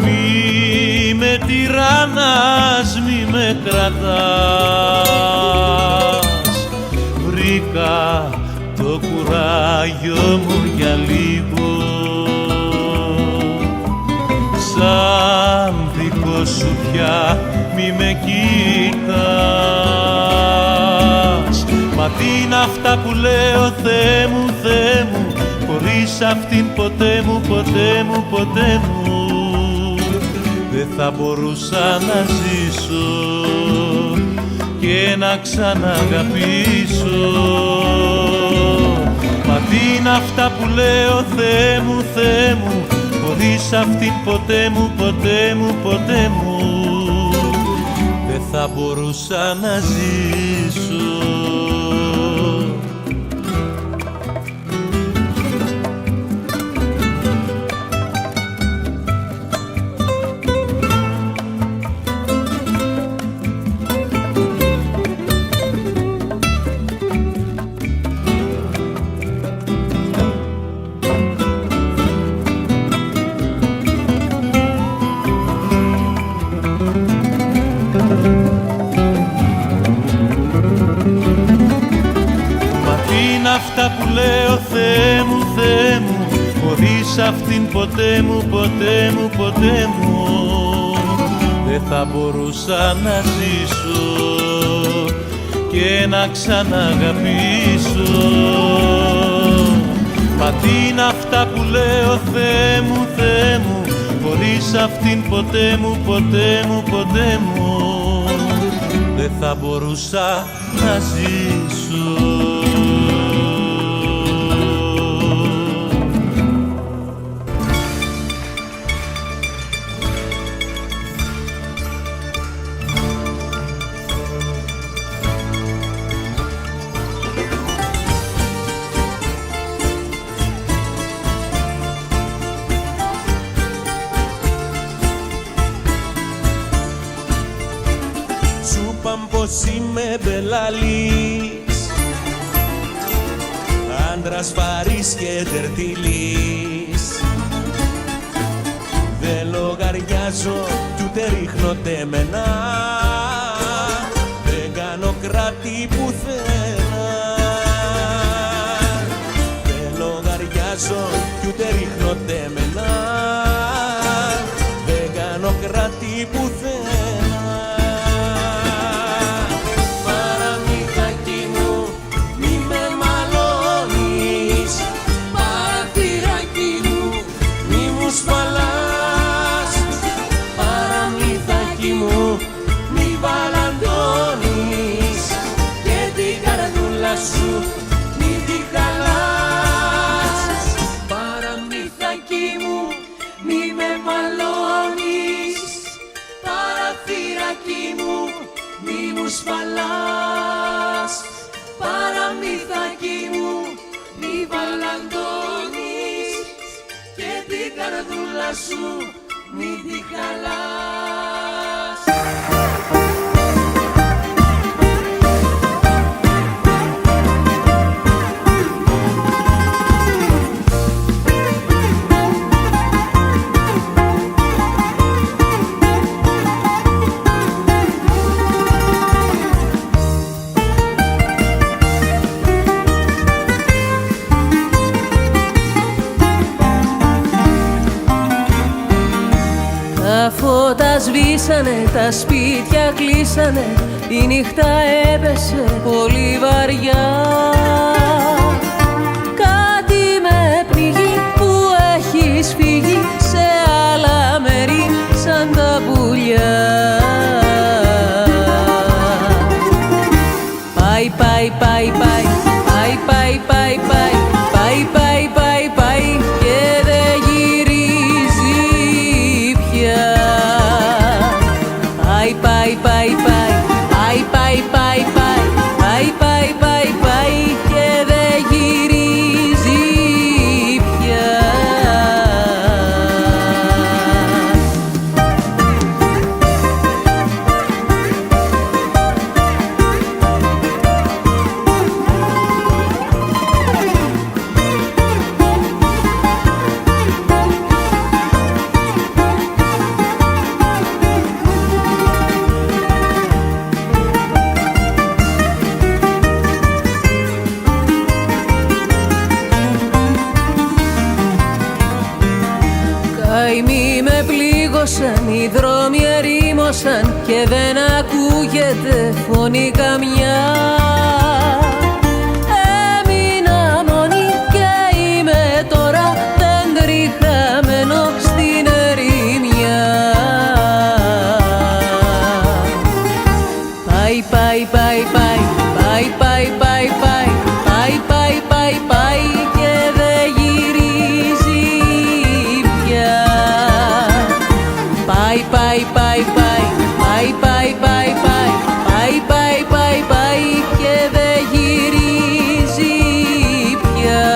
μη με τυραννάς, μη με κρατάς. Βρήκα το κουράγιο μου για λίγο, σαν δικό σου πια μη με κοιτάς. Μα τι είναι αυτά που λέω, Θεέ μου, Θεέ μου, χωρίς αυτήν ποτέ μου, ποτέ μου, ποτέ μου δεν θα μπορούσα να ζήσω και να ξαναγαπήσω. Μα τι είναι αυτά που λέω, Θεέ μου, Θεέ μου, χωρίς αυτήν ποτέ μου, ποτέ μου, ποτέ μου δεν θα μπορούσα να ζήσω. Αυτά που λέω, Θεέ μου, Θεέ μου, χωρίς αυτήν ποτέ μου, ποτέ μου, ποτέ μου δεν θα μπορούσα να ζήσω και να ξαναγαπήσω. Μα τι είναι αυτά που λέω, Θεέ μου, Θεέ μου, χωρίς αυτήν ποτέ μου, ποτέ μου, ποτέ μου δεν θα μπορούσα να ζήσω. Πως είμαι μπελαλής, άντρας βαρύς και τερτιλής. Δεν λογαριάζω κι ούτε ρίχνω τέμενα, δεν κάνω κράτη πουθενά. Δεν λογαριάζω κι ούτε ρίχνω τέμενα, δεν κάνω κράτη πουθενά. Σφαλάς, παραμυθάκι μου, μη βαλαντώνεις και την καρδούλα σου μη τη χαλάς. κλείσανε, τα σπίτια κλείσανε, η νύχτα έπεσε πολύ βαριά. Κάτι με πνιγεί που έχεις φύγει σε άλλα μέρη σαν τα πουλιά. Πάει, πάει, πάει, πάει, πάει, πάει, πάει, πάει, πάει, πάει, πάει, πάει και δεν γυρίζει πια. Πάει, πάει, πάει, πάει, πάει, πάει, πάει, πάει, πάει, πάει, πάει, πάει και δεν γυρίζει πια. Καημοί με πλήγωσαν, οι δρόμοι ερήμωσαν και δεν ακούγεται φωνή καμιά. Έμεινα μόνη και είμαι τώρα δέντρι χαμένο στην ερημιά. Πάει, πάει, πάει, πάει, πάει, πάει, πάει, πάει, πάει, πάει, πάει, πάει και δεν γυρίζει πια. Πάει, πάει, πάει, πάει, πάει, πάει, πάει, πάει, πάει, πάει, πάει, πάει και δεν γυρίζει πια.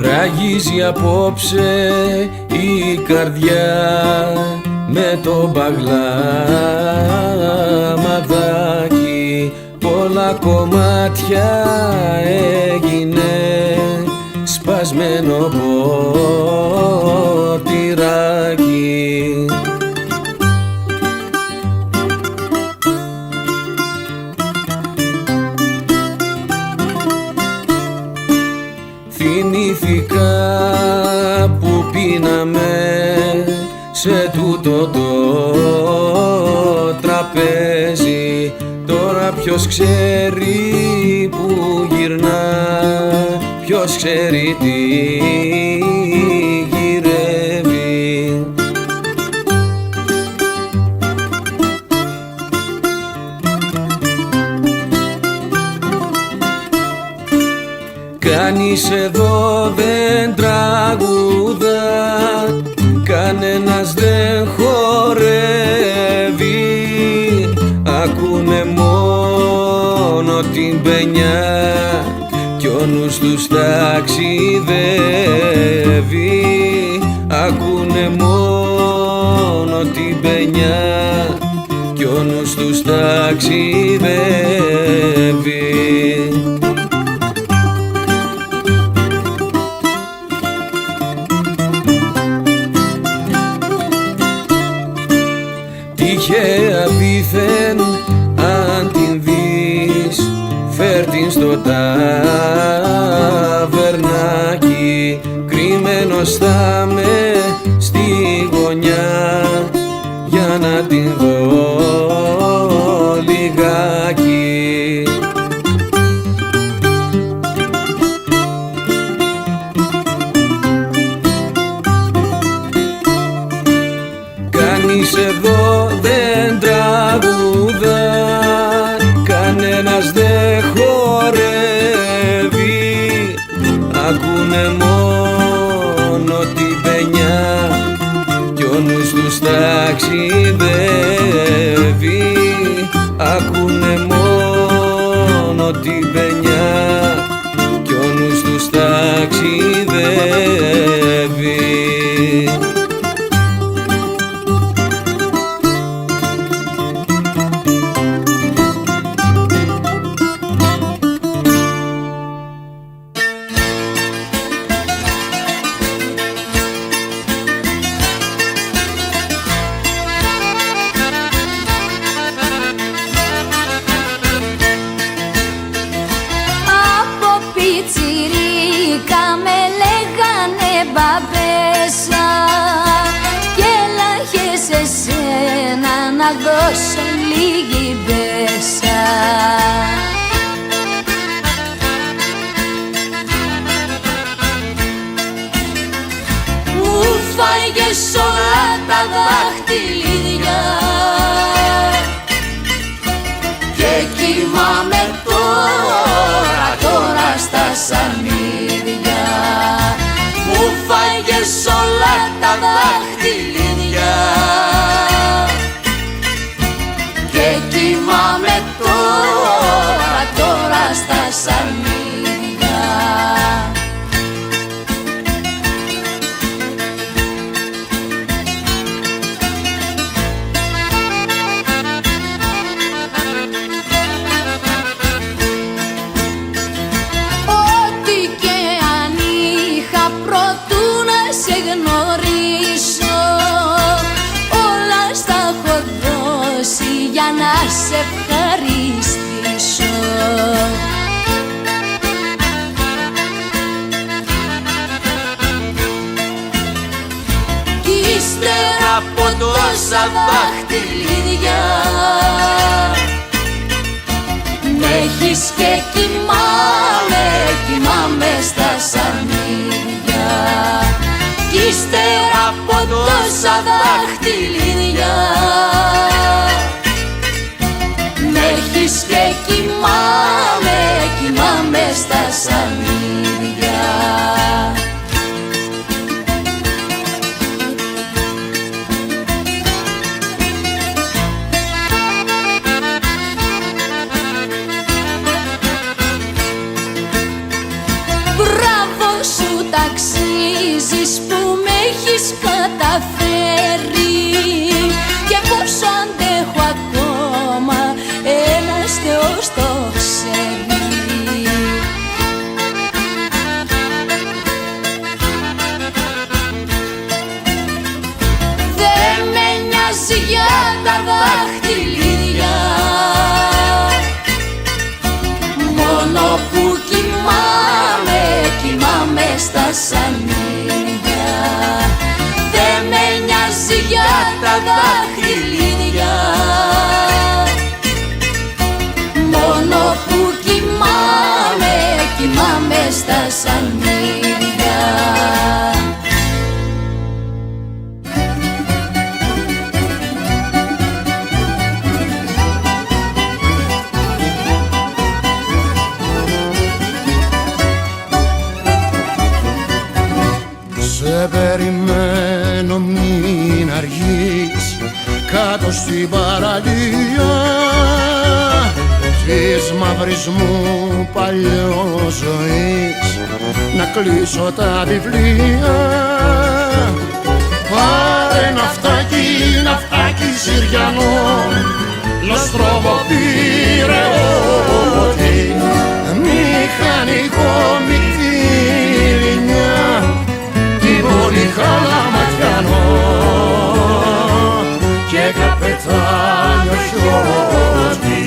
Ραγίζει απόψε η καρδιά με το μπαγλαμαδάκι. Πολλά κομμάτια έγινε σπασμένο ποτηράκι. Θυμήθηκα που πίναμε σε τούτο το τραπέζι. Τώρα ποιος ξέρει που γυρνά, ποιος ξέρει τι γυρεύει. Κανείς εδώ δεν τραγουδά, κανένας δεν χορεύει. Ακούνε μόνο την παινιά κι ο νους τους ταξιδεύει. Ακούνε μόνο την παινιά κι ο νους τους ταξιδεύει. Τυχαία δήθεν αν την δεις, φέρ' την στο ταβερνάκι. Κρυμμένος θα με στη γωνιά για να την δω λιγάκι. Κανείς εδώ δεν τραγουδά, κανένας δεν χορεύει. Ακούνε μόνο την παινιά κι ο νους τους ταξιδεύει. Ακούνε μόνο την παινιά κι ο νους τους ταξιδεύει. τραπέζα και έλαχε σε σένα να δώσω λίγη μπέσα. Μου φάγες όλα τα δάχτυλίδια και κοιμάμαι τώρα στα σανίδια. Μου φάγες όλα τα δάχτυλίδια και κοιμάμαι τώρα στα σανίδια. Ό,τι και αν είχα προτού να σε γνωρίσω, όλα στα έχω δώσει για να σε ευχαριστήσω. Κι ύστερα από τόσα δάχτυλίδια μ' έχεις και κοιμάμαι στα σανίδια. Κι ύστερα από τόσα δάχτυλίδια μ' έχεις και κοιμάμαι στα σανίδια. Μπράβο σου ταξίζεις που με έχεις καταφέρει και πόσο αντέχω ακόμα ένας Θεός το ξέρει. Δεν με νοιάζει για τα δάχτυλίδια, μόνο που κοιμάμαι στα σανίδια. Δεν με νοιάζει για τα δάχτυλίδια, μόνο που κοιμάμαι στα σανίδια. Σε περιμένω μην αργείς κάτω στην παραλία της μαύρης μου παλιόζωης να κλείσω τα βιβλία. Πάρε ναυτάκι Συριανό, λοστρόβο πυρεώτη, μηχανικό μυτήρινια, πολύ χαλαματιανό και καπετάνιο χιώτη.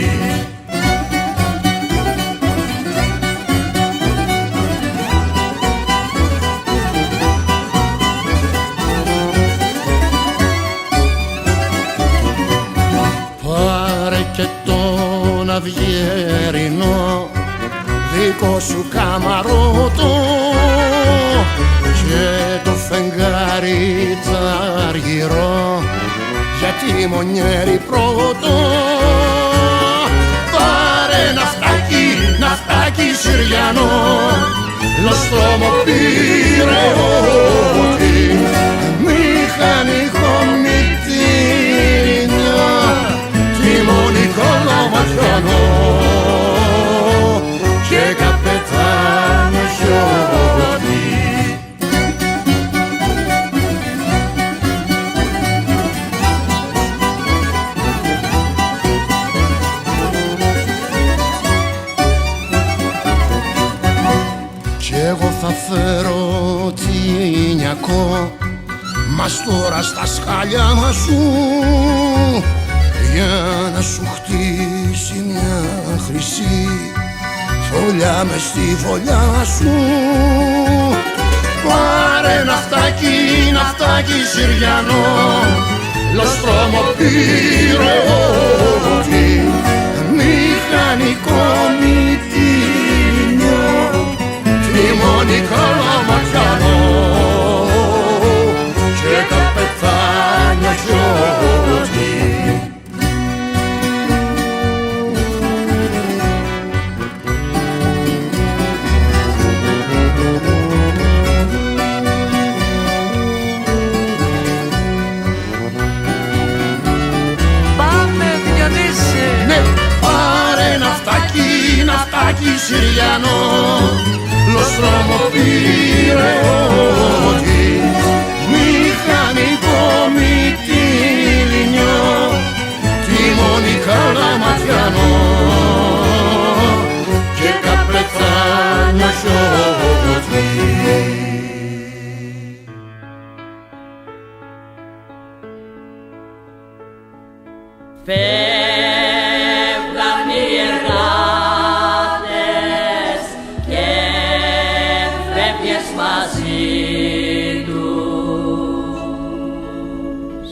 Πάρε και τον αυγερινό δικό σου καμαρότο και το φεγγάρι τσαργυρό για τη μονιέρη πρώτο. Πάρε ναυτάκι Συριανό, λοστρόμο πυρεώτη, μηχανικό μυτήρινια, τιμονικό λαματιανό και καπετάνιο χιώτη. Εγώ θα φέρω τινιακό μαστούρα στα σκάλια σου για να σου χτίσει μια χρυσή φωλιά μες στη φωλιά σου. Πάρε ναυτάκι ναυτάκι Συριανό, λοστρόμο πήρε ό,τι μηχανικό μυτίνιο, τιμόνι καλαματιανό και καπετάνιο χιώτη. Ναυτάκι Συριανό, λοστρόμο πήρε ό,τι μηχανικό μυτίνιο, τιμόνι καλαματιανό και καπετάνιο χιώτη. Φεύγαν οι εργάτες και φεύγες μαζί τους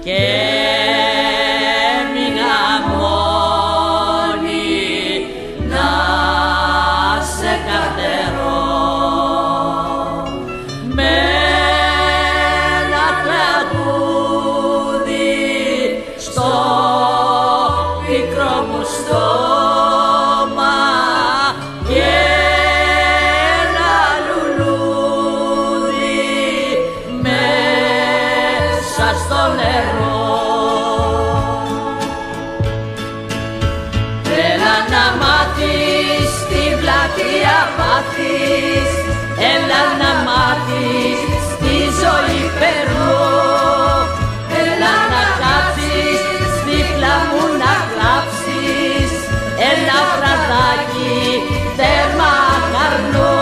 και έμεινα μόνη να σε καρτερώ με ένα τραγούδι στο πικρό μου στόμα και ένα λουλούδι μέσα στο νερό. Έλα να μάθεις την πλατεία πάθεις, έλα να μάθεις τη ζωή περνώ, έλα να κάτσεις δίπλα μου να κλάψεις ένα βραδάκι τέρμα καρνό,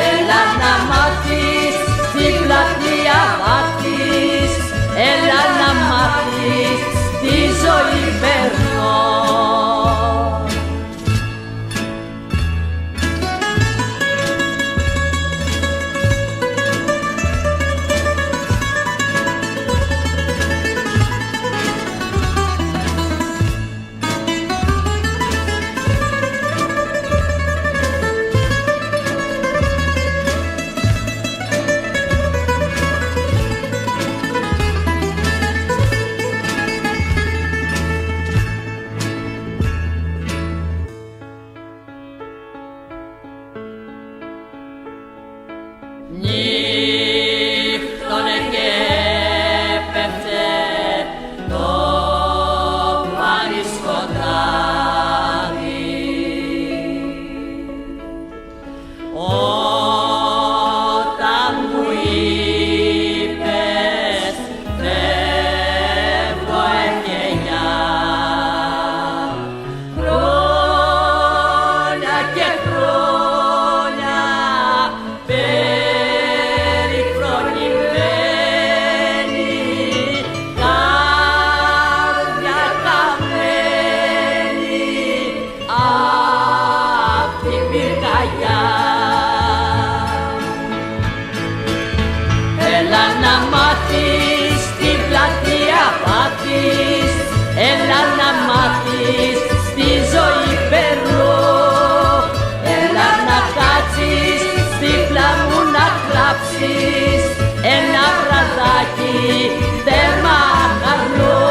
έλα να μάθεις την πλατεία πάθεις, έλα να μάθεις τη ζωή περνώ. Νύχτωνε και πέφτε το πανισκοτάδι, όταν μου είπες φεύγω εγγενιά, χρόνια και χρόνια έλα να μάθεις την πλατεία πάθεις, έλα να μάθεις στη ζωή περνώ, έλα να κάτσεις δίπλα μου να κλάψεις ένα βραδάκι τέρμα καρνό,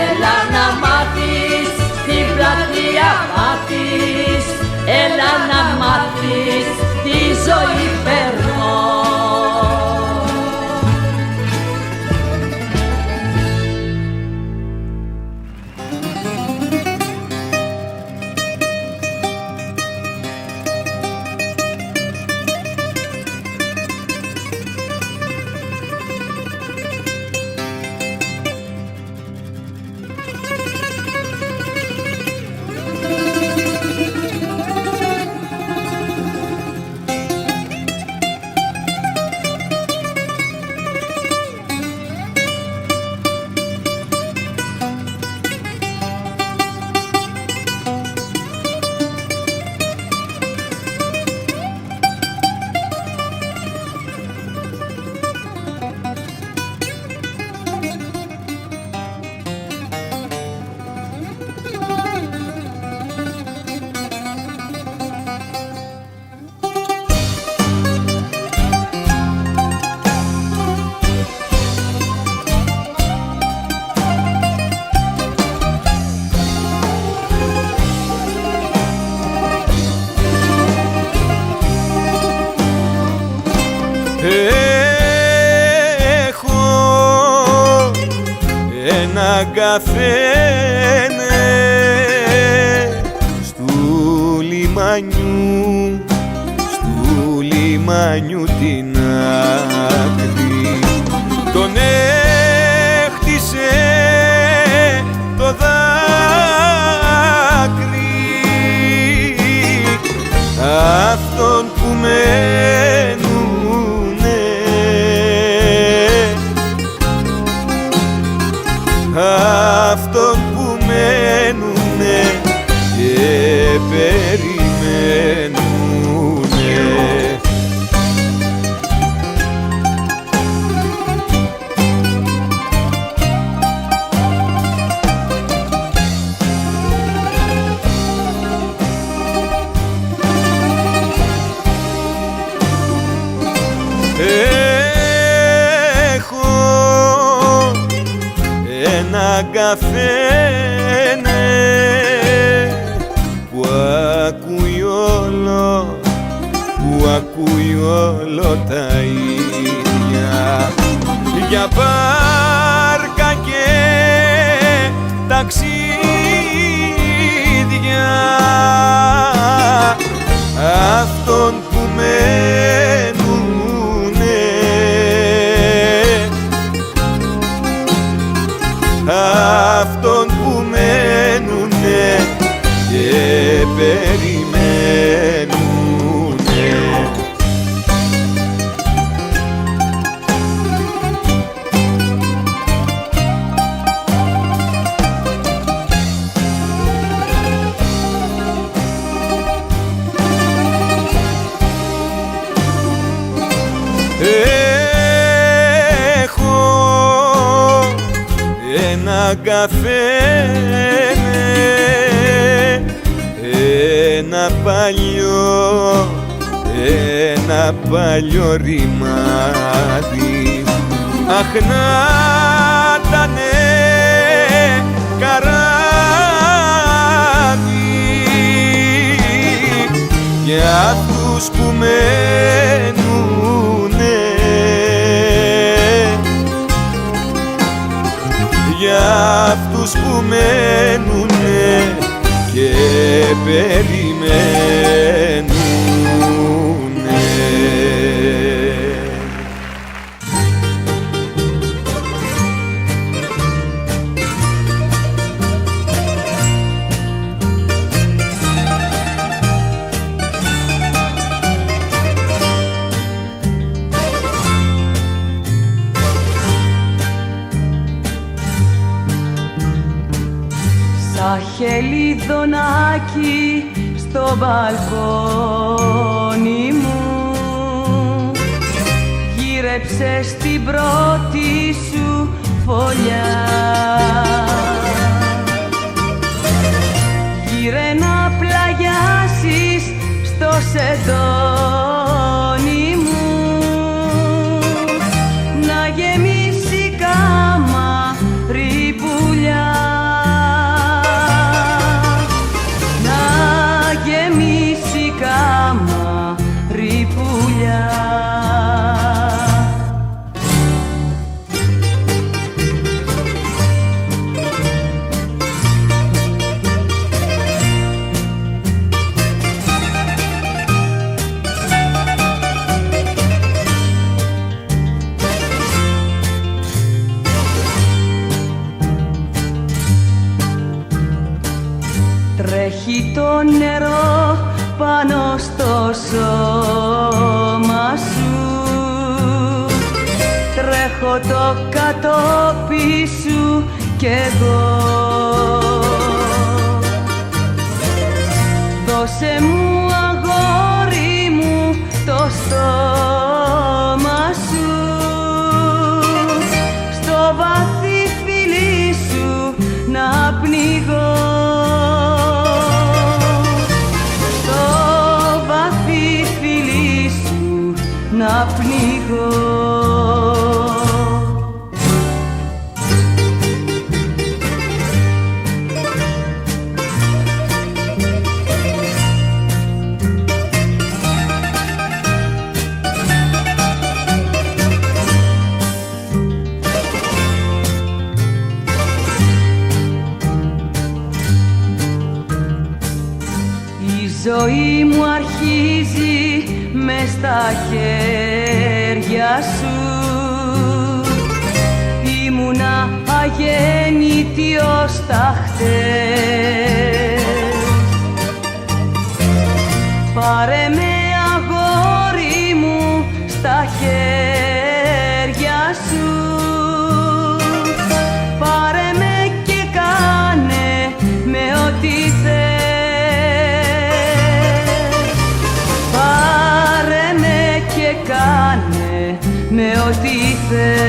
έλα να μάθεις την πλατεία πάθεις, έλα να μάθεις τη ζωή περνώ. Έχω ένα καφένε στου λιμάνιου την άκρη. Τον έχτισε το δάκρυ αυτόν που μένουνε, αυτόν που μένουνε και περιμένουνε. Έχω ένα καφένε που ακούει όλο τα ίδια για πάρκα και ταξίδια αυτόν που μένουνε, αυτόν που μένουνε και περιμένουνε. Έχω ένα καφένε, ένα παλιό ρημάδι. Αχ, να ήτανε καράβι για αυτούς που μένουνε, για αυτούς που μένουνε και περιμένουνε. Σαν χελιδονάκι στο μπαλκόνι μου γύρεψες την πρώτη σου φωλιά. Γύρε να πλαγιάσεις στο σεντόνι μου, να γεμίσει καμαρή πουλιά, να γεμίσει καμαρή πουλιά. Τρέχει το νερό πάνω στο σώμα σου, τρέχω το κατόπι σου κι εγώ. Δώσε μου αγόρι μου το στόμα σου, στο βαθύ φιλί σου να πνιγώ. Να πνιγώ. ζωή μου αρχίζει μες στα χέρια σου. Ήμουνα αγέννητη ως τα χτες. Πάρε με αγόρι μου στα χέρια σου. Πάρε με και κάνε με ό,τι θες. Πάρε με και κάνε με ό,τι θες.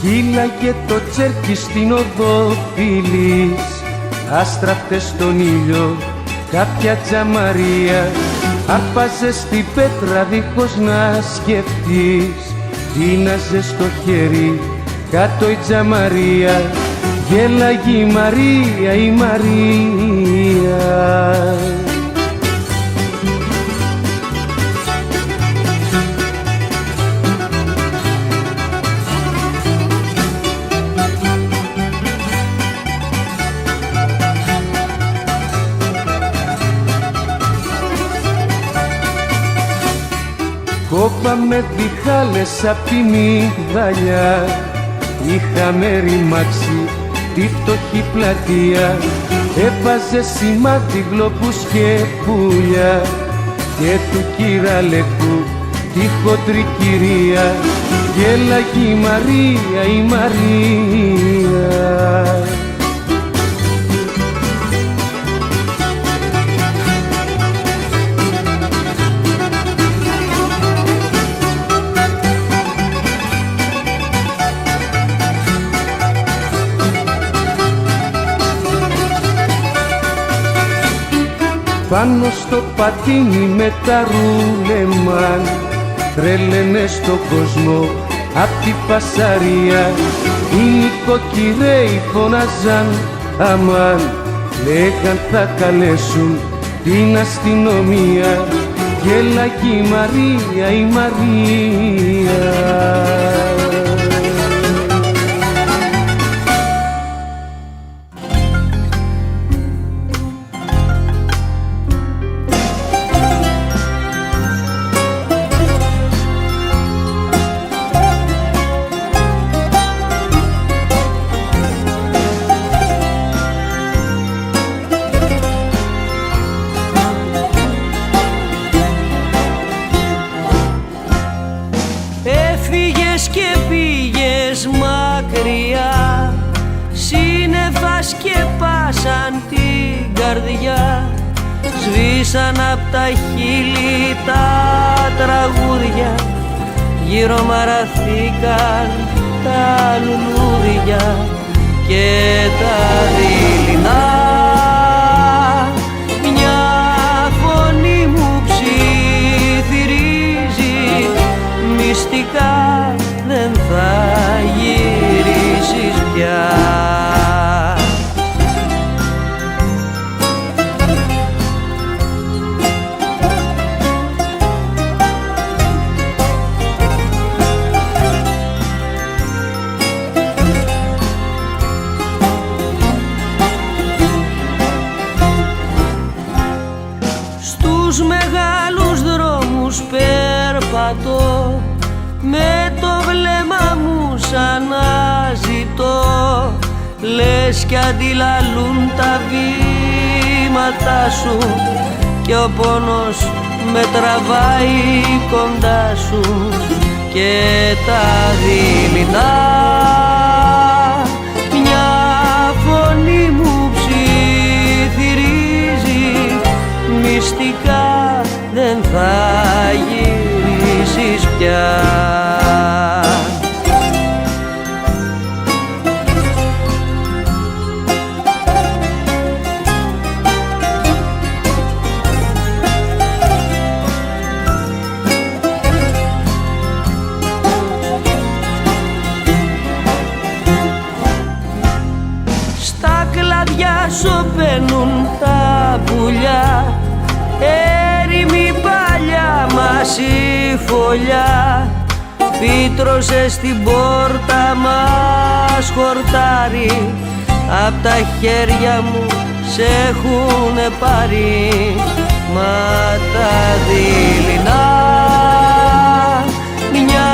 Κύλαγε το τσέρκι στην οδό φύλης, άστραφτε στον ήλιο κάποια τζαμαρία. Άρπαζε στην πέτρα δίχως να σκεφτείς, τίναζε στο χέρι κάτω η τζαμαρία. Γέλαγε η Μαρία, η Μαρία. Κόπαμε διχάλες απ' τη μυγδαλιά, είχαμε ρημάξει τη φτωχή πλατεία. Έβαζε σημάδι γλοπούς και πουλιά και του κυραλεκού τη χοντρή κυρία. Γέλαγε η Μαρία, η Μαρία. Πάνω στο πατίνι με τα ρούλεμαν, τρέλαινε στον κόσμο απ' τη φασαρία. Οι νοικοκυρέοι φωνάζαν αμάν, λέγαν θα καλέσουν την αστυνομία. Γέλαγε η Μαρία, η Μαρία. Σβήσαν απ' τα χείλη τα τραγούδια, γύρω μαραθήκαν τα λουλούδια και τα δειλινά. Μια φωνή μου ψιθυρίζει, μυστικά δεν θα γυρίσεις πια. Περπατώ με το βλέμμα μου σαν να ζητώ, λες κι αντιλαλούν τα βήματα σου και ο πόνος με τραβάει κοντά σου και τα δειλινά. Μια φωνή μου ψιθυρίζει, μυστικά δεν θα γυρίσεις πια. σωπαίνουν τα πουλιά, έρημη παλιά μας η φωλιά, φύτρωσε στην πόρτα μας χορτάρι, απ' τα χέρια μου σε έχουνε πάρει, μα τα δειλινά μια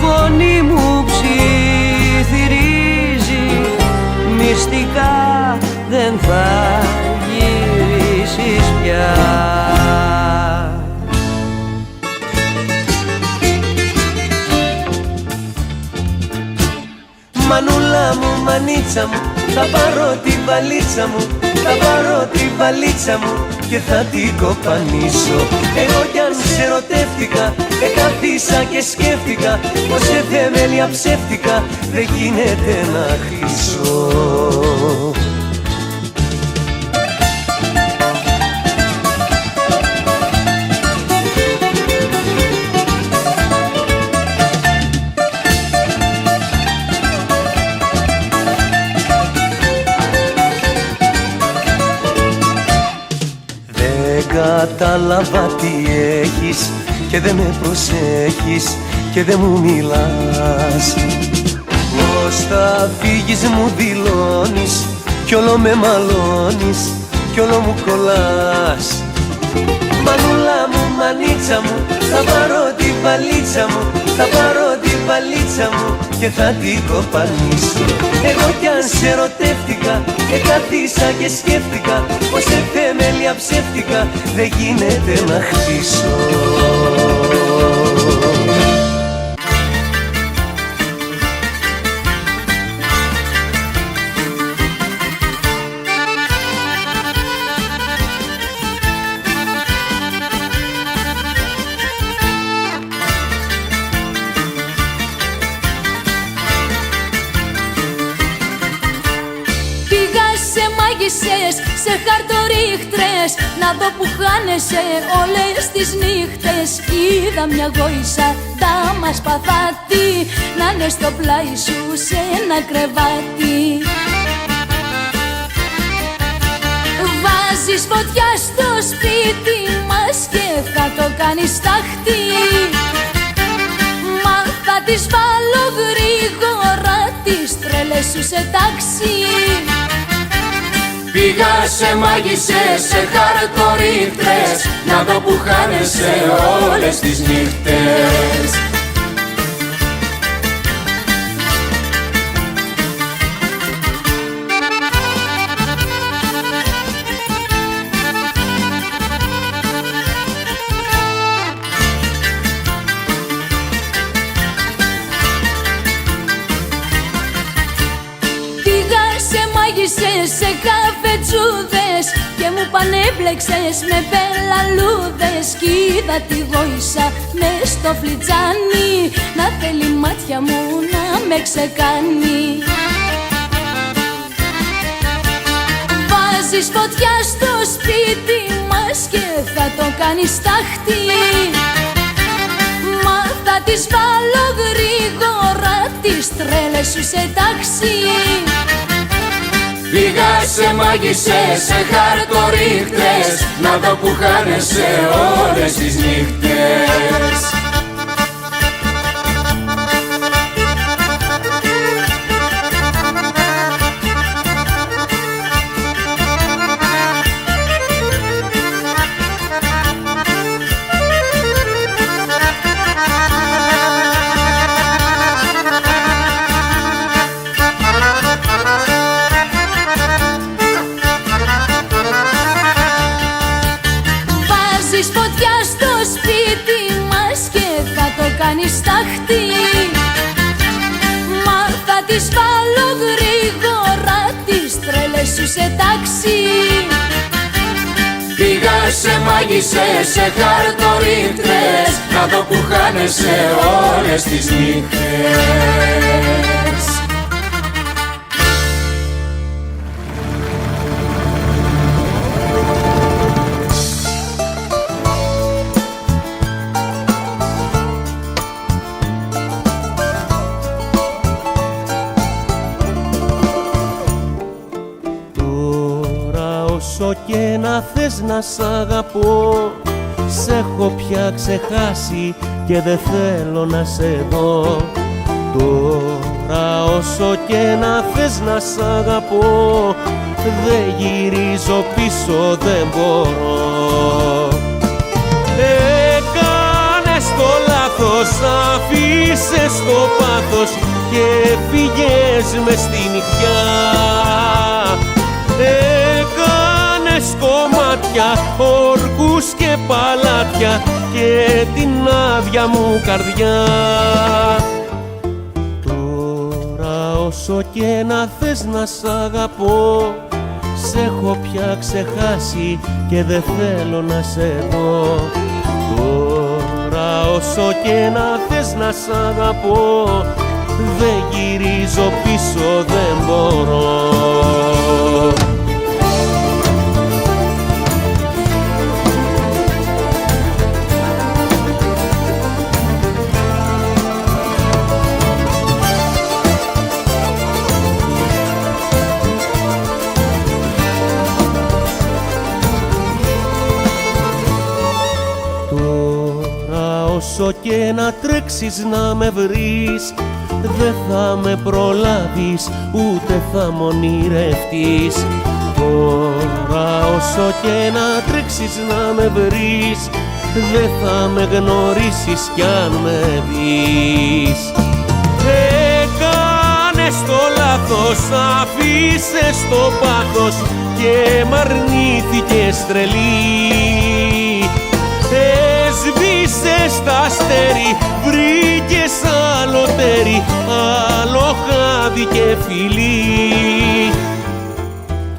φωνή μου ψιθυρίζει, μυστικά δεν θα γυρίσεις πια. Μανούλα μου, μανίτσα μου, θα πάρω τη βαλίτσα μου, θα πάρω τη βαλίτσα μου και θα την κοπανίσω. Εγώ κι αν σε ερωτεύτηκα, καθίσα και σκέφτηκα πως σε θεμέλια ψεύτικα δεν γίνεται να χτίσω. Κατάλαβα τι έχεις και δεν με προσέχεις και δεν μου μιλάς. Πώς θα φύγεις μου δηλώνεις κι όλο με μαλώνεις κι όλο μου κολλάς. Μανούλα μου, μανίτσα μου, θα πάρω τη βαλίτσα μου, θα πάρω τη βαλίτσα μου και θα την κοπανίσω. Εγώ κι αν σε ερωτεύτηκα, καθίσα και σκέφτηκα πως σε θεμέλια ψεύτικα δεν γίνεται να χτίσω. Σε χαρτορίχτρες να δω που χάνεσαι όλες τις νύχτες. Είδα μια γόησα τα μας παθάτη να είναι στο πλάι σου σε ένα κρεβάτι. Βάζεις φωτιά στο σπίτι μας και θα το κάνεις τάχτη. Μα θα τις βάλω γρήγορα τις τρέλες σου σε τάξη. Πήγα σε μάγισσες, σε χαρτορίχτρες να δω που χάνεσαι όλες τις νύχτες. Σε καφετσούδες και μου πανέπλεξες με πελαλούδες. Κι είδα τη γόησα μες στο φλιτζάνι να θέλει μάτια μου να με ξεκάνει. Βάζεις φωτιά στο σπίτι μας και θα το κάνεις τάχτη. Μα θα τις βάλω γρήγορα τις τρέλες σου σε τάξη. Πήγα σε μάγισσες, σε χαρτορίχτρες να δω που χάνεσαι όλες τις νύχτες. Μα θα τις βάλω γρήγορα τις τρέλες σου σε τάξη. Πήγα σε μάγισσες, σε χαρτορίχτρες να δω που χάνεσαι όλες τις νύχτες. όσο και να θες να σ' αγαπώ, σ' έχω πια ξεχάσει και δεν θέλω να σε δω. Τώρα όσο και να θες να σ' αγαπώ, δεν γυρίζω πίσω, δεν μπορώ. Έκανες το λάθος, αφήσες το πάθος και φύγες μες στη νυχτιά. Έκανες κομμάτια, όρκους και παλάτια και την άδεια μου καρδιά. Τώρα όσο και να θες να σ' αγαπώ, σ' έχω πια ξεχάσει και δεν θέλω να σε δω. Τώρα όσο και να θες να σ' αγαπώ, δεν γυρίζω πίσω, δεν μπορώ. Όσο και να τρέξεις να με βρεις, δεν θα με προλάβεις, ούτε θα μ' ονειρευτείς. Τώρα όσο και να τρέξεις να με βρεις, δεν θα με γνωρίσεις κι αν με δεις. Έκανες το λάθος, αφήσες το πάθος και μ' αρνήθηκες τρελή. Έσβησες τα αστέρι, βρήκες άλλο τέρι, άλλο χάδι και φιλί.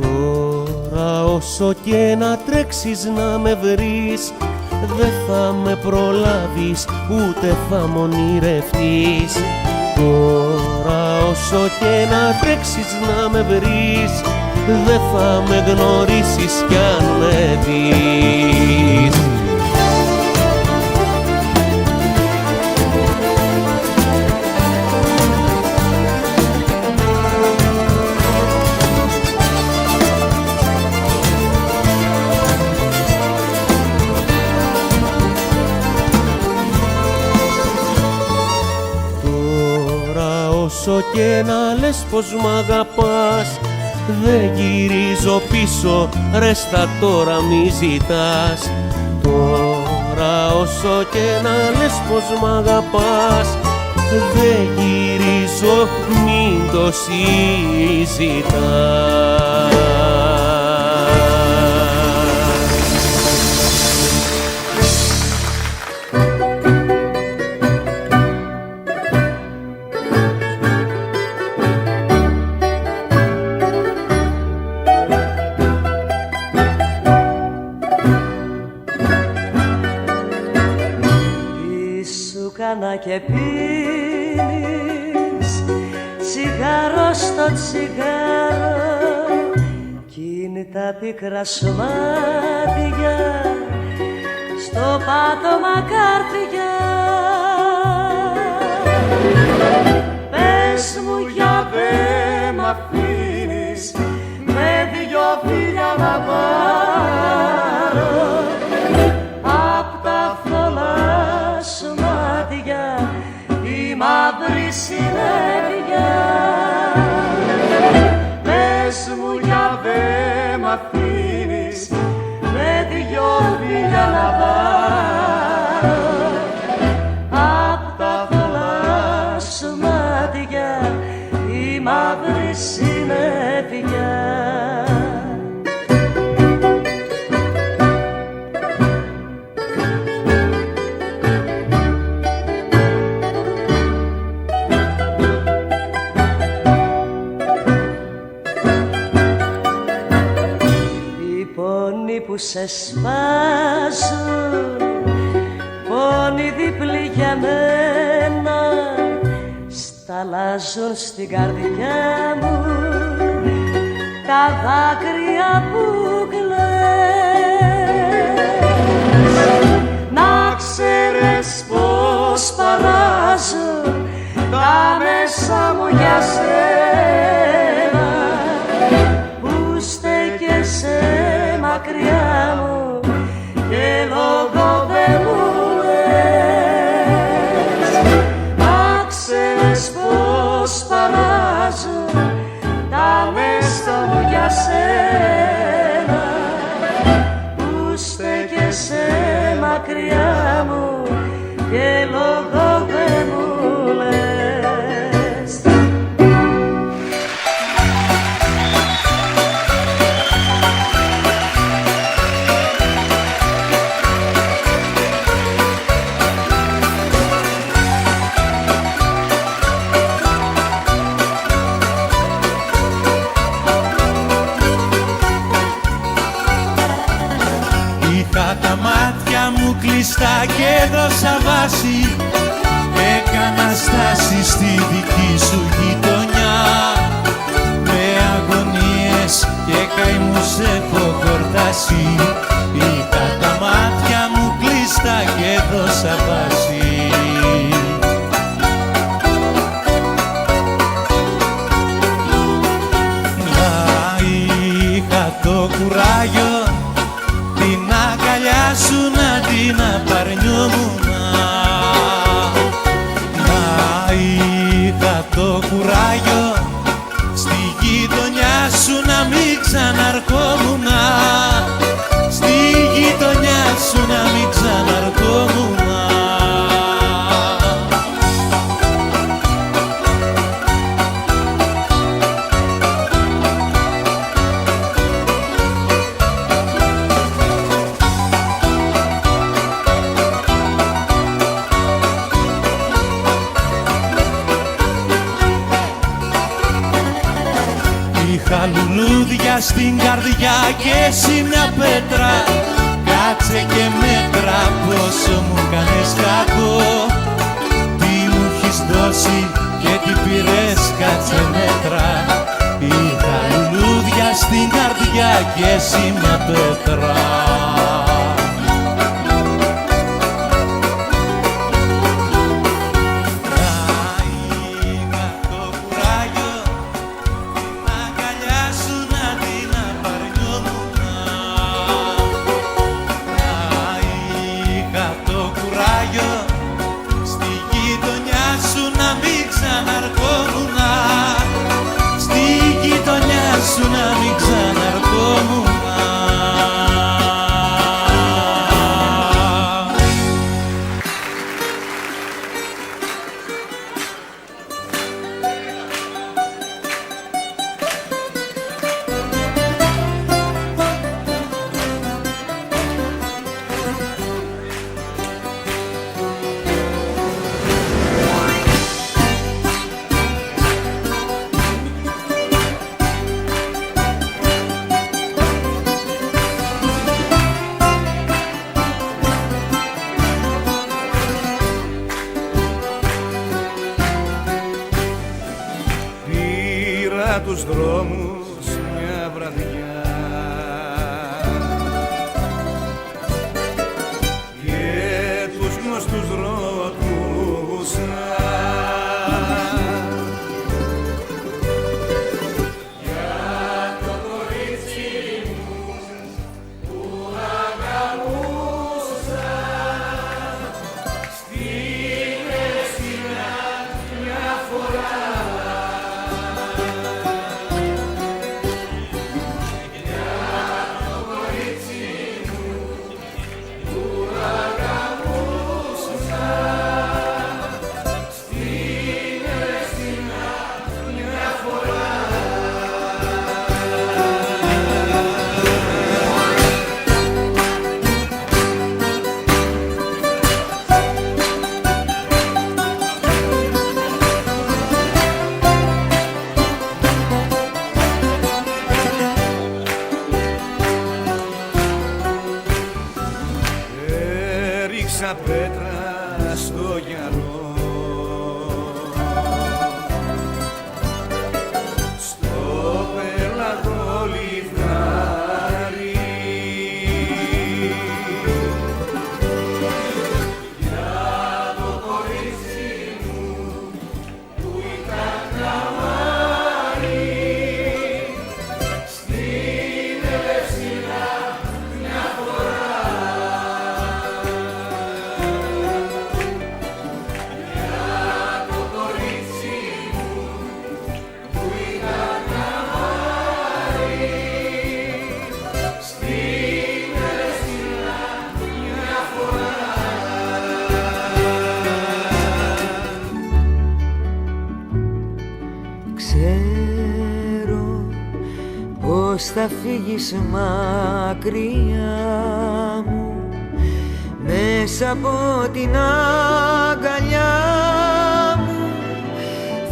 Τώρα όσο και να τρέξεις να με βρεις, δεν θα με προλάβεις, ούτε θα μ' ονειρευτείς. Τώρα όσο και να τρέξεις να με βρεις, δεν θα με γνωρίσεις κι αν με δεις. Όσο και να λες πως μ' αγαπάς, δεν γυρίζω πίσω, ρέστα τώρα μη ζητάς. Τώρα όσο και να λες πως μ' αγαπάς, δεν γυρίζω, μην το συζητάς. Και πίνεις τσιγάρο στο τσιγάρο κι είναι τα πικρά σου μάτια στο πάτωμα καρδιά. Πες μου γιατί μ' αφήνεις με δυο φίλια να πάρω απ' τα θολά σου μάτια η μαύρη συννεφιά. Πες μου για δε μ' αφήνεις με δυο φίλια να πάρω απ' τα θολά σου μάτια η μαύρη συννεφιά. Που σε σπάζουν, πόνοι διπλοί για μένα, σταλάζουν στην καρδιά μου τα δάκρυα που κλαις. Να ξέρεις πως παράζουν τα μέσα μου για σένα, που στέκεσαι σένα που στέκεσαι μακριά μου και λόγο δεν μου λες. Τα μάτια μου κλειστά και έδωσα βάση. Έκανα στάση στη δική σου γειτονιά. Με αγωνίες και καημούς έχω χορτάσει. Είχα τα μάτια μου κλειστά και έδωσα βάση. Να είχα το κουράγιο την αγκαλιά σου να την απαρνιόμουνα. Να είχα το κουράγιο στη γειτονιά σου να μην ξαναρκόμουνα. Στη γειτονιά σου να μην ξαναρκόμουνα. Είχα λουλούδια στην καρδιά και εσύ μια πέτρα. Κάτσε και μέτρα πόσο μου κάνες κακό. Τι μου έχεις δώσει και τι πήρες, κάτσε μέτρα. Είχα λουλούδια στην καρδιά και εσύ μια πέτρα. Σου να μην ξαναρκόμουν. Τους δρόμους μια βραδιά και τους γνωστούς ρωτούσα για το κορίτσι μου που αγαπούσα. Στην Ελευσίνα μια φορά έριξα πέτρα στο γυαλό, στο πέλαγο λιβάρι. Για το κορίτσι μου που ήταν καμάρι, στην Ελευσίνα μια φορά. πως θα φύγεις μακριά μου, μέσα από την αγκαλιά μου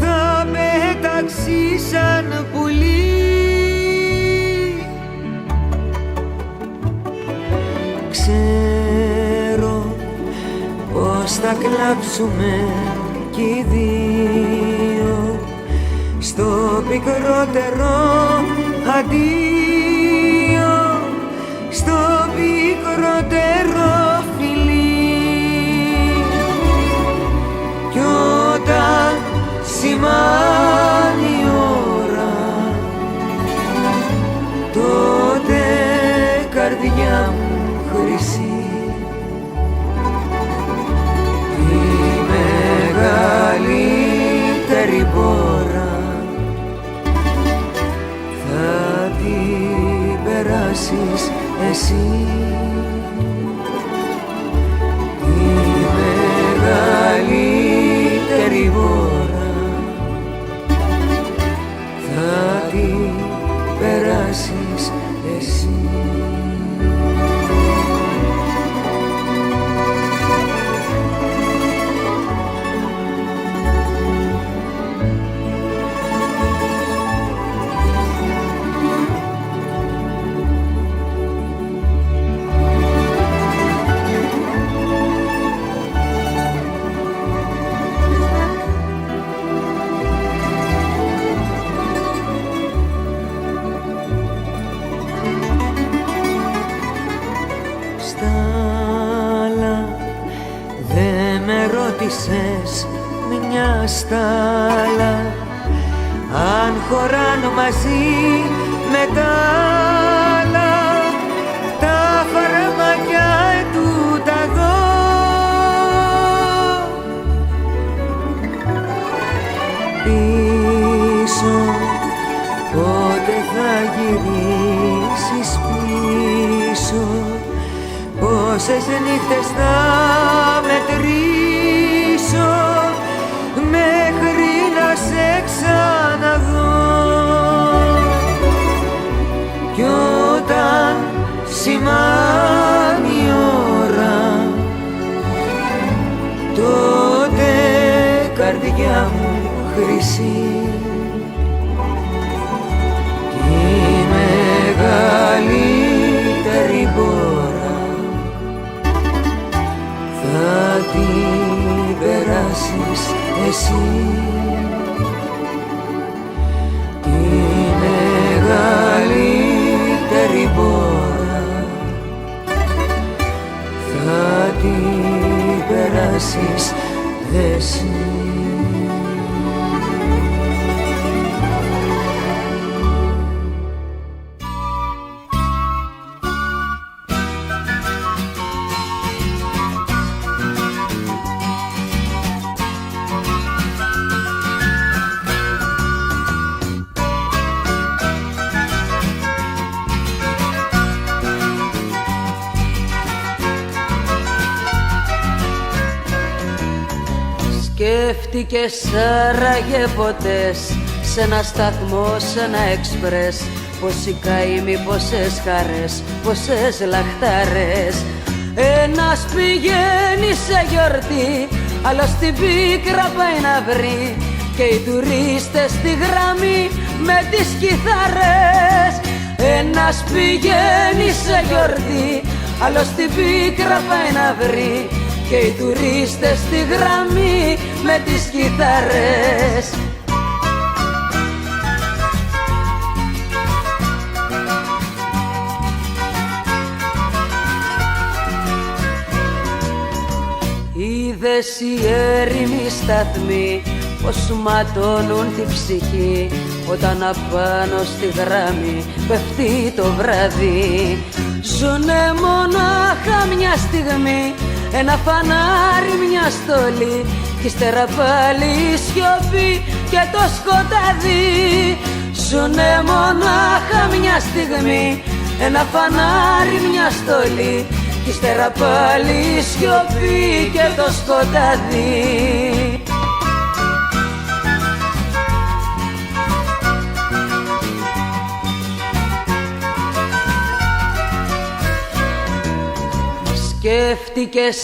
θα πέταξεις σαν πουλί. Ξέρω πως θα κλάψουμε κι οι δύο στο πικρότερο αντίο, στο πικρότερο φιλί. Κι όταν σημάνει η ώρα, τότε καρδιά μου χρυσή, τη μεγαλύτερη πόρα θα την περάσεις εσύ. Τη μεγαλύτερη πόρα θα την περάσεις εσύ. Μια στάλα αν χωράνω μαζί με τα άλλα τα φαρμακιά του ταγό. Πίσω πότε θα γυρίσεις πίσω, πόσες νύχτες θα μετρήσω μέχρι να σε ξαναδώ. Κι όταν σημάνει η ώρα, τότε καρδιά μου χρυσή, τη μεγαλύτερη πόρα θα την περάσεις εσύ. Τη μεγαλύτερη πόρα θα την περάσεις εσύ. Σκέφτηκες άραγε ποτέ σε ένα σταθμό, σε ένα εξπρές, πόσοι καημοί, πόσες χαρές, πόσες λαχτάρες. Ένας πηγαίνει σε γιορτή, άλλος στην πίκρα πάει να βρει, και οι τουρίστες στη γραμμή με τις κιθάρες. Ένας πηγαίνει σε γιορτή, άλλος στην πίκρα πάει να βρει, και οι τουρίστες στη γραμμή με τις κιθάρες. Είδες οι έρημοι σταθμοί πως ματώνουν τη ψυχή, όταν απάνω στη γραμμή πέφτει το βράδυ. Ζουνε μονάχα μια στιγμή, ένα φανάρι, μια στολή, κι ύστερα πάλι η σιωπή και το σκοτάδι. Ζουνε μονάχα μια στιγμή, ένα φανάρι, μια στολή, κι ύστερα πάλι η σιωπή και το σκοτάδι. Σκέφτηκες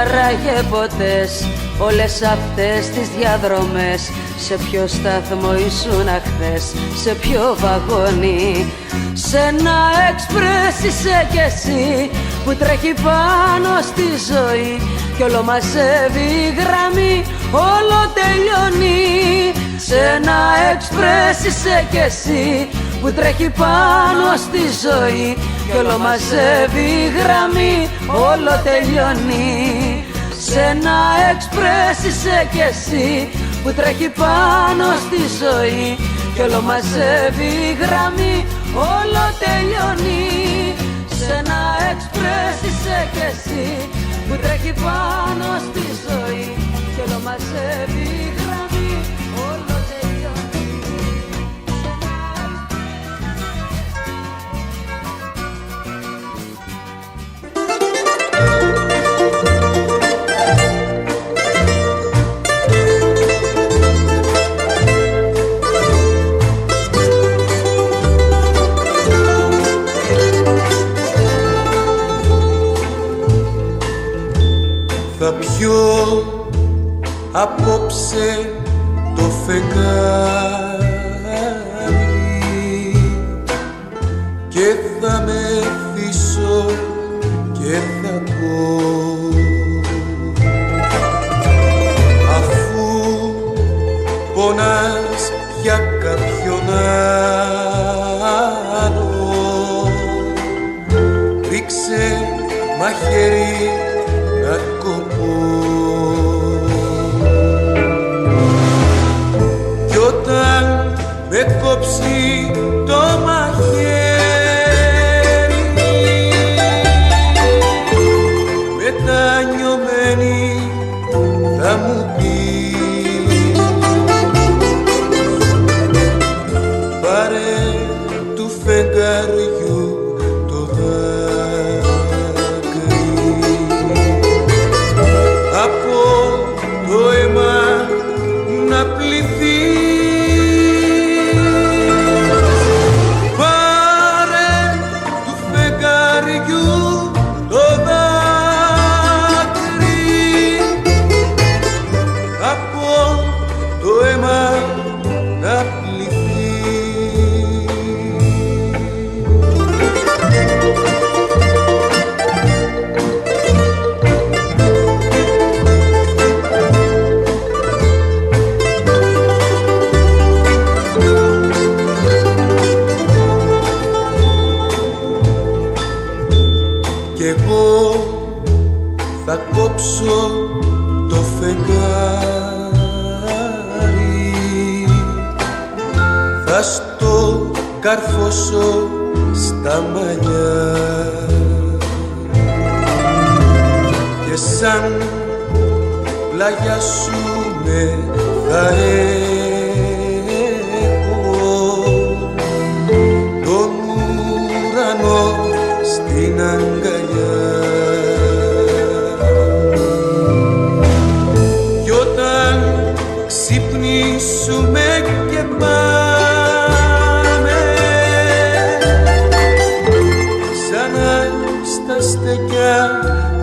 άραγε ποτές όλες αυτές τις διαδρομές? Σε ποιο σταθμό ήσουν χθες, σε ποιο βαγόνι? Σε ένα εξπρές είσαι κι εσύ που τρέχει πάνω στη ζωή κι όλο μαζεύει η γραμμή, όλο τελειώνει. Σε ένα εξπρές είσαι κι εσύ που τρέχει πάνω στη ζωή κι όλο μαζεύει η γραμμή, όλο τελειώνει. Σε ένα εξπρές είσαι κι εσύ που τρέχει πάνω στη ζωή κι όλο μαζεύει η γραμμή, όλο τελειώνει. Σε ένα εξπρές είσαι κι εσύ που τρέχει πάνω στη ζωή κι όλο μαζεύει η γραμμή, όλο τελειώνει. Θα πιω απόψε το φεγγάρι και θα μεθύσω και θα πω, αφού πονάς για κάποιον άλλο, ρίξε μαχαίρι να κοπώ. Κι όταν με κόψει το μαχαίρι, μετανιωμένη θα μου πει, πάρε του φεγγαριού το δάκρυ από το αίμα να πληθεί. Πάρε του φεγγαριού το δάκρυ από το αίμα να πληθεί. Κι εγώ θα κόψω το φεγγάρι, θα στο καρφώσω στα μαλλιά και σαν πλαγιάσουνε θα έχω τον ουρανό στην αγκαλιά. Κι όταν ξυπνήσουμε και πάμε ξανά στα στεκιά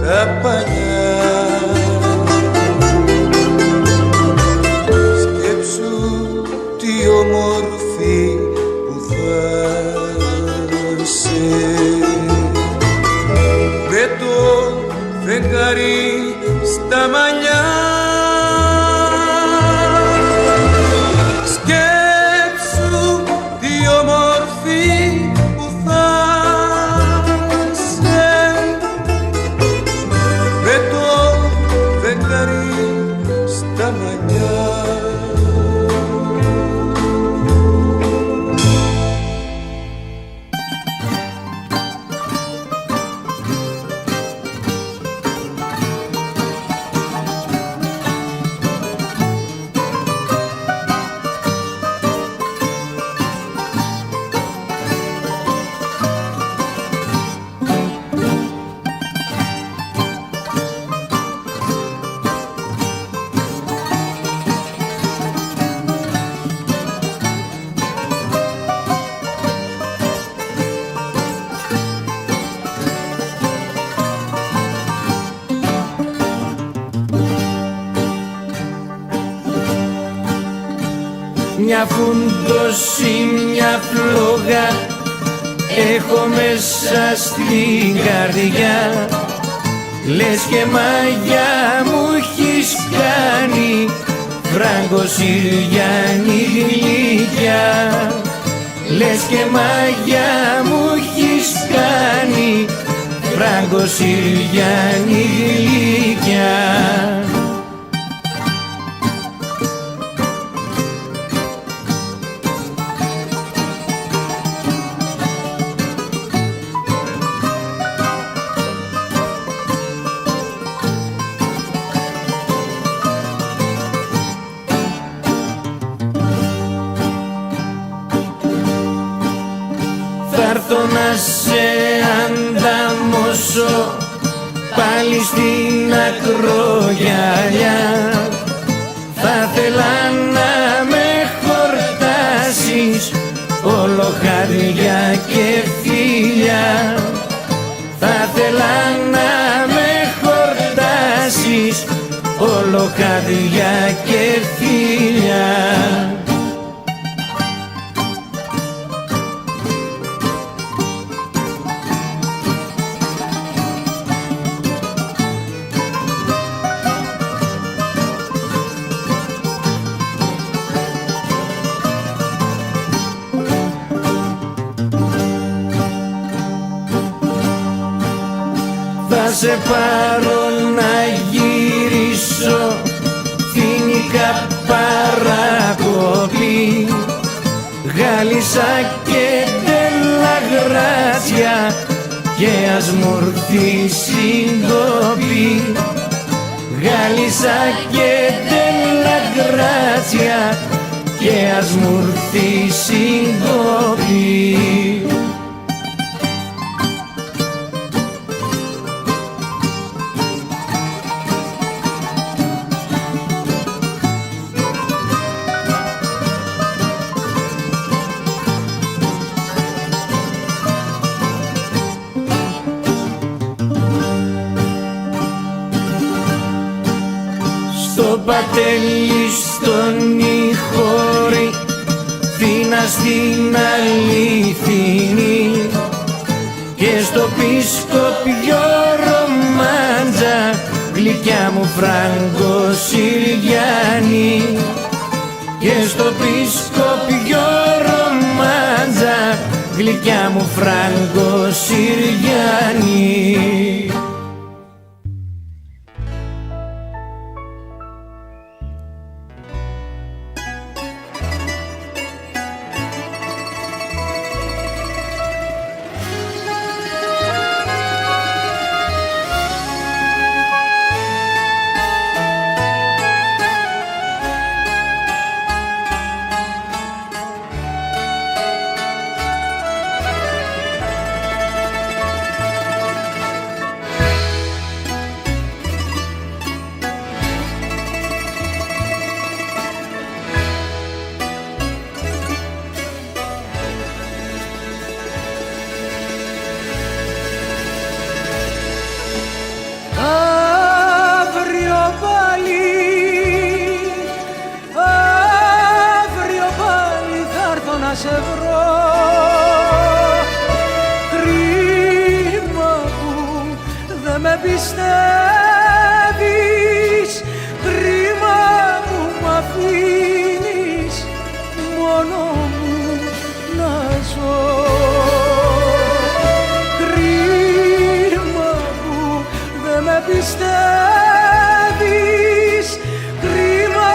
τα παλιά, σκέψου τι όμορφη που θα είσαι. μια φούντωση, μια φλόγα έχω μέσα στην καρδιά. Λες και μαγιά μου έχεις κάνει, Φράγκο Συριανή γλυκιά. Λες και μαγιά μου έχεις κάνει, Φράγκο Συριανή γλυκιά. Θα'ρθω να σε ανταμώσω πάλι στην ακρογιαλιά. Θα θέλα να με χορτάσεις όλο χάδια και φιλιά. Θα θέλα να με χορτάσεις όλο χάδια και φιλιά. Θα σε πάρω να γυρίσω φοινικά παρακοπή, Γάλισσα και Ντέλα Γράτσια και ας μου έρθει συγκοπή. Γάλισσα και Ντέλα Γράτσια και ας μου έρθει συγκοπή. Στο πατέλι, στον Ιχώρη, Θήνα στην Αληθινή και στο Πισκοπιό ρομάντζα, γλυκιά μου Φράγκο Συριανή. Και στο Πισκοπιό ρομάντζα, γλυκιά μου Φράγκο Συριανή. να σε βρω. Κρίμα που δεν με πιστεύεις, κρίμα που μ' αφήνεις μόνο μου να ζω. Κρίμα που δεν με πιστεύεις, κρίμα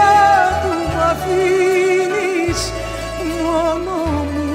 που μ' αφήνεις μόνο μου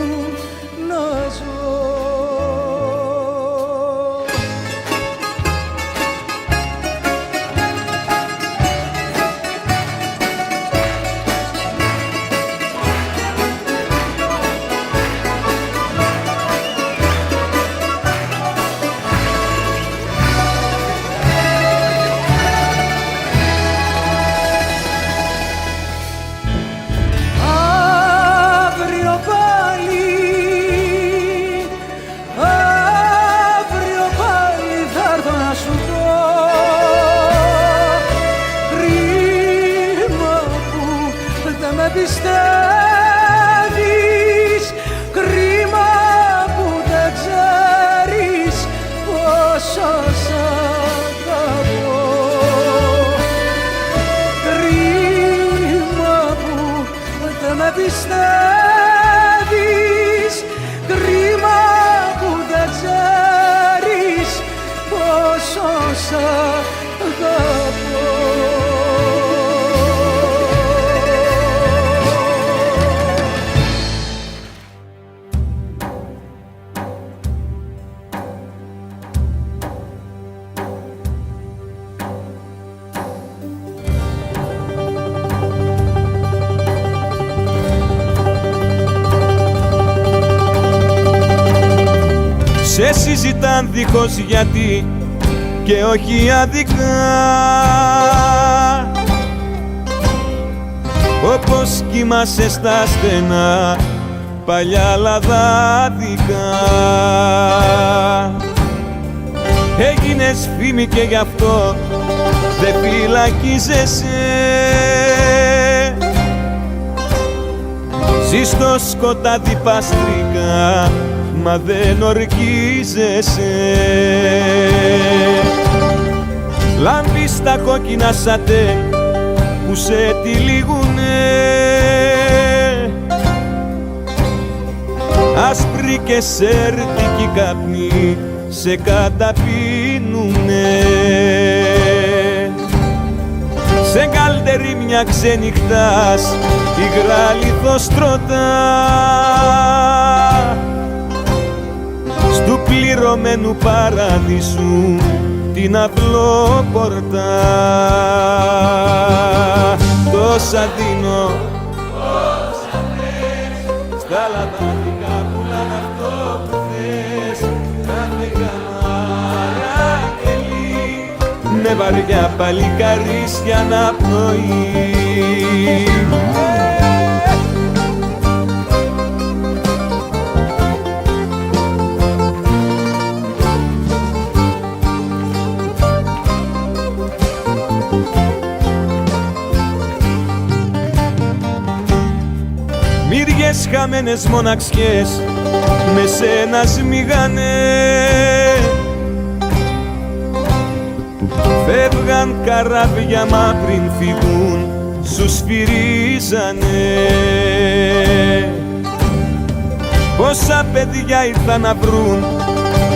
αγαπώ. Σε συζητάν δίχως γιατί και όχι αδικά, όπως κοιμάσαι στα στενά παλιά λαδάδικα. Έγινες φήμη και γι' αυτό δεν φυλακίζεσαι. Ζεις στο σκοτάδι παστρικά μα δεν ορκίζεσαι. Λάμπεις τα κόκκινα σατέ που σε τυλίγουνε, άσπροι και σέρτικοι καπνοί σε καταπίνουνε. Σε καλτερί μια ξενυχτάς υγρά λιθοστρωτά, στου πληρωμένου παράδεισου την απλόπορτα. Τόσα δίνω, όσα θες, στα λαδάδικα πουλάν αυτό που θες. Κάθε καμάρα κελί με βαριά παλικαρίσια να πνοεί. Μύριες χαμένες μοναξιές με σένα σμίγανε, φεύγαν καράβια μα πριν φύγουν σου σφυρίζανε. Πόσα παιδιά ήρθαν να βρουν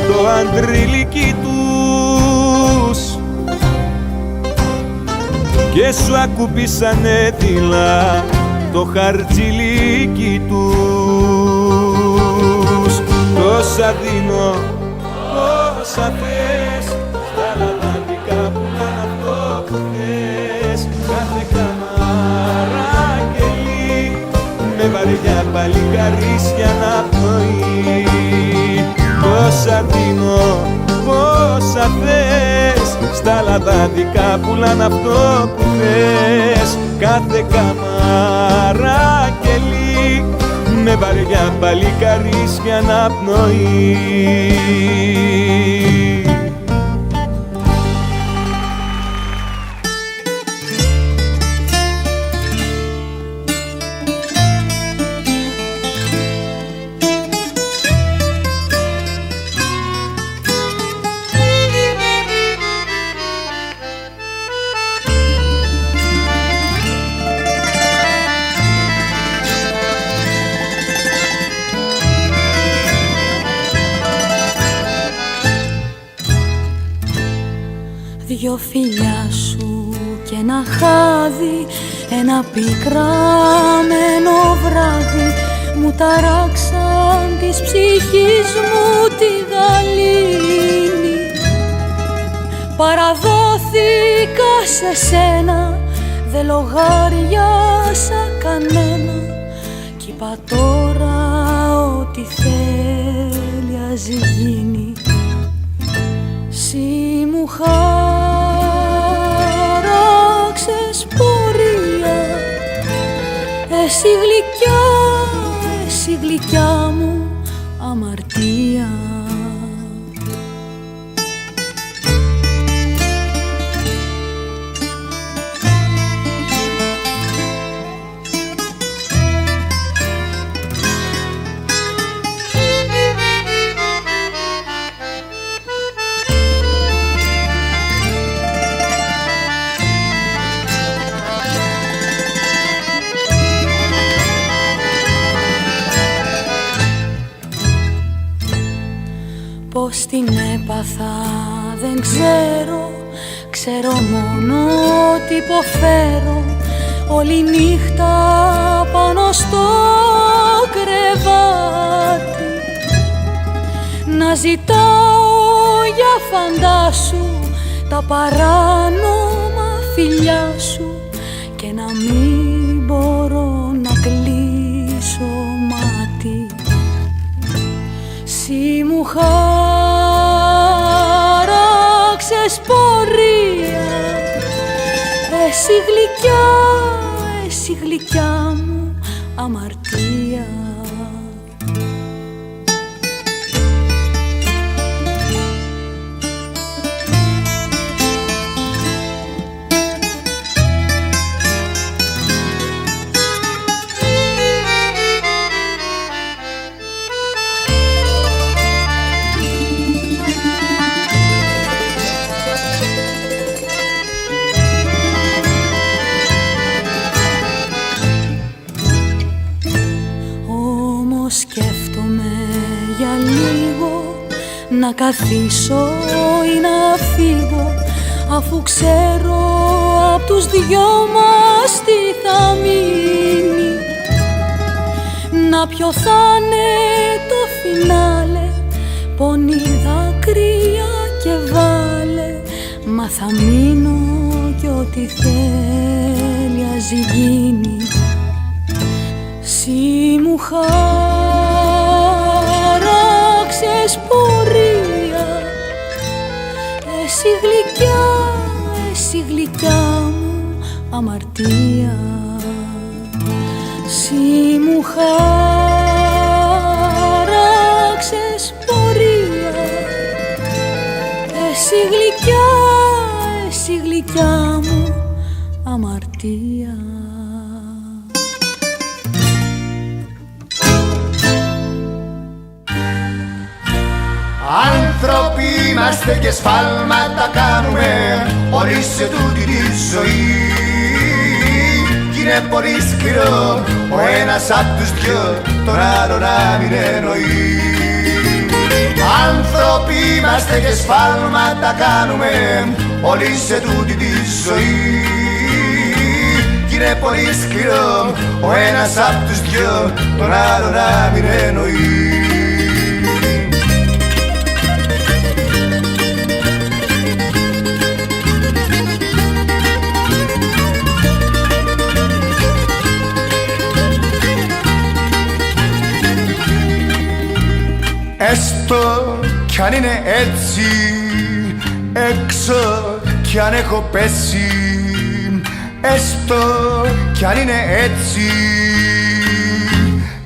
το αντριλίκι τους και σου ακουμπήσανε δειλά το χαρτζιλίκι τους. Τόσα δίνω, όσα θες, στα λαδάδικα πουλάν αυτό που θες. Κάθε καμάρα κελί με βαριά παλικαρίσια να πνοεί. Τόσα δίνω, όσα θες, στα λαδάδικα πουλάν αυτό που θες. Κάθε καμάρα κελί με βαριά παλικαρίσια να πνοεί. Δυο φιλιά σου και ένα χάδι, ένα πικραμένο βράδυ μου ταράξαν της ψυχής μου τη γαλήνη. Παραδόθηκα σε σένα, δε λογάριασα κανένα κι είπα τώρα ό,τι θέλει ας γίνει. Συ μου χάραξες πορεία, εσύ γλυκιά μου αμαρτία. Πώς την έπαθα δεν ξέρω, Ξέρω μόνο ότι υποφέρω όλη νύχτα πάνω στο κρεβάτι, να ζητάω για φαντάσου τα παράνομα φιλιά σου και να μην μπορώ να κλείσω μάτι. Συ μου χάραξες πορεία, εσύ γλυκιά, εσύ γλυκιά μου αμαρτία. Να καθίσω ή να φύγω, αφού ξέρω απ' τους δυο μας τι θα μείνει. Να ποιο θα είναι το φινάλε, πονεί δάκρυα και βάλε, μα θα μείνω κι ό,τι θέλει ας γίνει. Συ μου χάραξες πορεία, εσύ γλυκιά, εσύ γλυκιά μου αμαρτία. Συ μου χάραξες πορεία, εσύ γλυκιά, εσύ γλυκιά μου αμαρτία. Άνθρωποι είμαστε και σφάλματα κάνουμε όλη σε τούτη τη ζωή. Κι είναι πολύ σκληρό ο ένας απ' τους δυο τον άλλο να μην εννοεί. Άνθρωποι είμαστε και σφάλματα κάνουμε όλη σε τούτη τη ζωή. Κι είναι πολύ σκληρό ο ένας απ' τους δυο τον άλλο να μην εννοεί. Έστω κι αν είναι έτσι, έξω κι αν έχω πέσει, έστω κι αν είναι έτσι,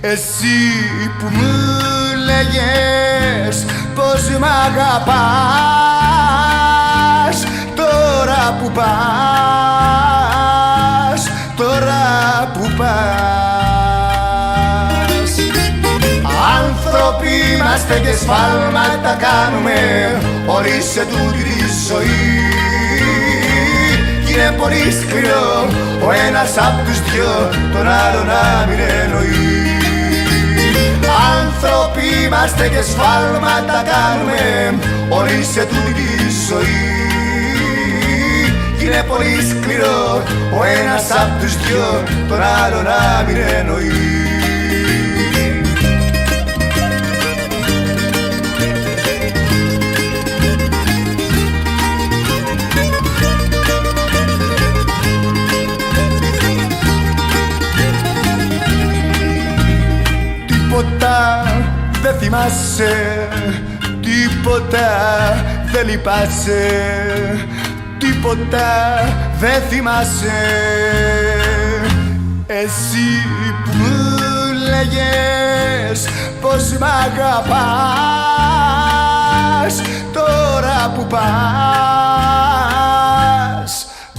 εσύ που μου λέγες πως μ' αγαπάς, τώρα που πας, τώρα που πας. Άνθρωποι είμαστε και σφάλματα κάνουμε όλοι σε τούτη τη ζωή. Κι είναι πολύ σκληρό ο ένας απ' τους δυο τον άλλο να μην εννοεί. Άνθρωποι είμαστε και σφάλματα κάνουμε όλοι σε τούτη τη ζωή. Κι είναι πολύ σκληρό ο ένας απ' τους δυο τον άλλο να μην εννοεί. Τίποτα δεν θυμάσαι, τίποτα δεν λυπάσαι, τίποτα δεν θυμάσαι. Εσύ που μου λέγες πως μ' αγαπάς, τώρα που πας,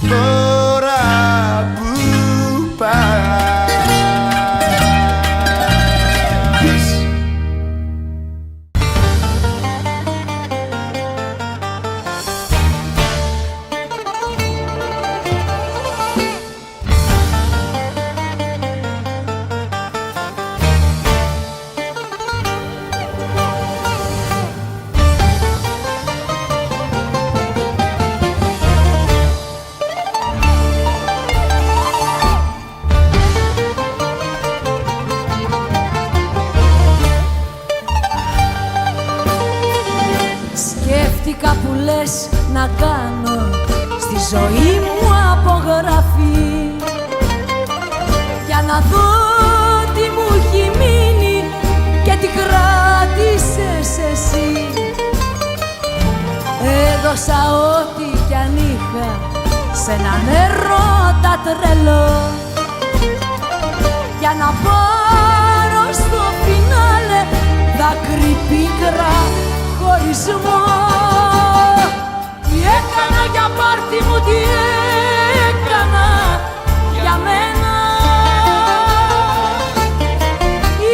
τώρα που πας. λες να κάνω στη ζωή μου απογραφή, για να δω τι μου έχει μείνει και τι κράτησες εσύ. Έδωσα ό,τι κι αν είχα σ' έναν έρωτα τρελό, για να πάρω στο φινάλε δάκρυ πίκρα χωρισμό. Τι έκανα για πάρτι μου, τι έκανα για μένα.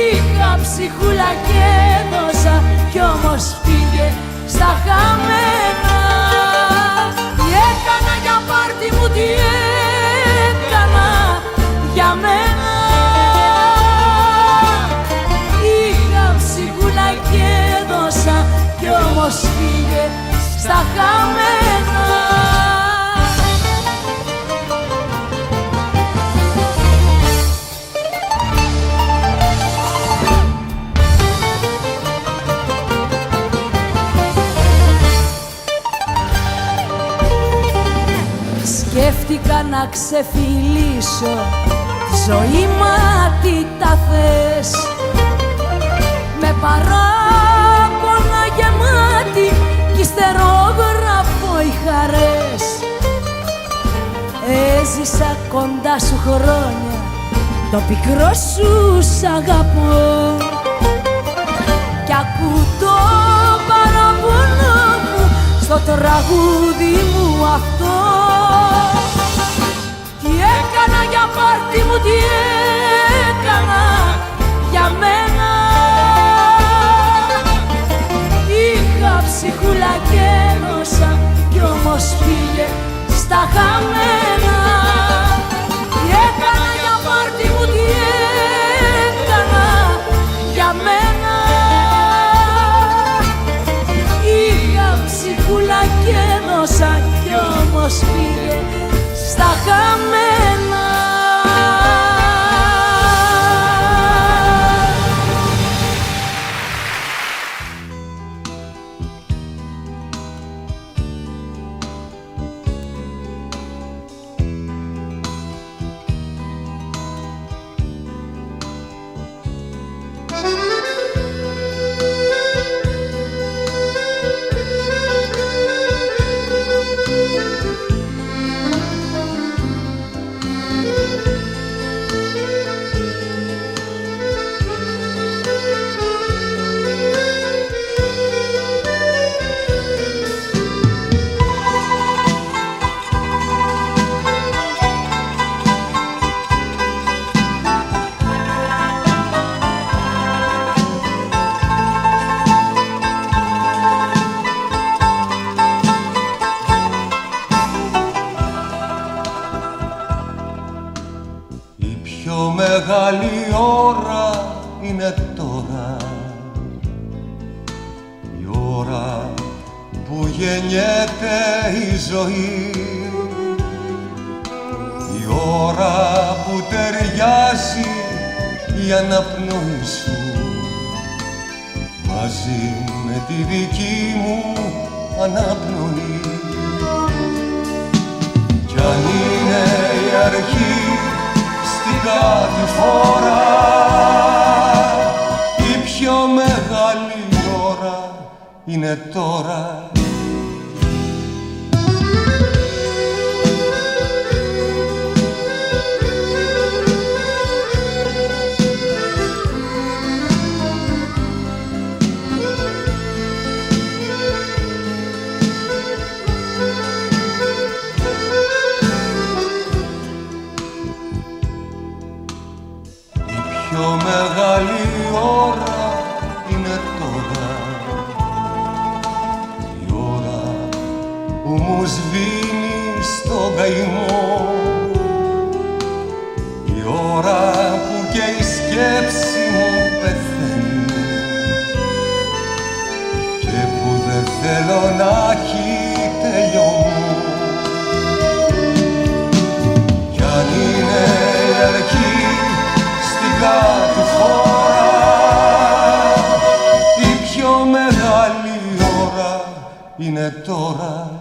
Είχα ψυχούλα και έδωσα κι όμως πήγε στα χαμένα. Τι έκανα για πάρτι μου, τι έκανα για μένα. Είχα ψυχούλα και έδωσα κι όμως πήγε στα χαμένα. Σκέφτηκα να ξεφυλίσω τη ζωή, μα τι τα θες, με παράπονα γεμάτη κι ιστερόγραφο οι χαρές. Έζησα κοντά σου χρόνια, το πικρό σου σ' αγαπώ, κι ακού το παραπονό μου στο τραγούδι μου αυτό. Τι έκανα για πάρτι μου, τι έκανα για μένα. Είχα ψυχούλα και έδωσα κι όμως πήγε στα χαμένα. Τι έκανα για πάρτι μου, τι έκανα για μένα. Είχα ψυχούλα και έδωσα κι όμως πήγε στα χαμένα. Μεγάλη ώρα είναι τώρα, η ώρα που γεννιέται η ζωή, η ώρα που ταιριάζει η αναπνοή σου μαζί με τη δική μου αναπνοή. Κι αν είναι η αρχή κάθε φορά, η πιο μεγάλη ώρα είναι τώρα. Πιο μεγάλη ώρα είναι τώρα, η ώρα που μου σβήνει στον καημό, η ώρα που και η σκέψη μου πεθαίνει και που δεν θέλω να έχει τελειωμό. Κι αν είναι η αρχή κάθε φορά, η πιο μεγάλη ώρα είναι τώρα.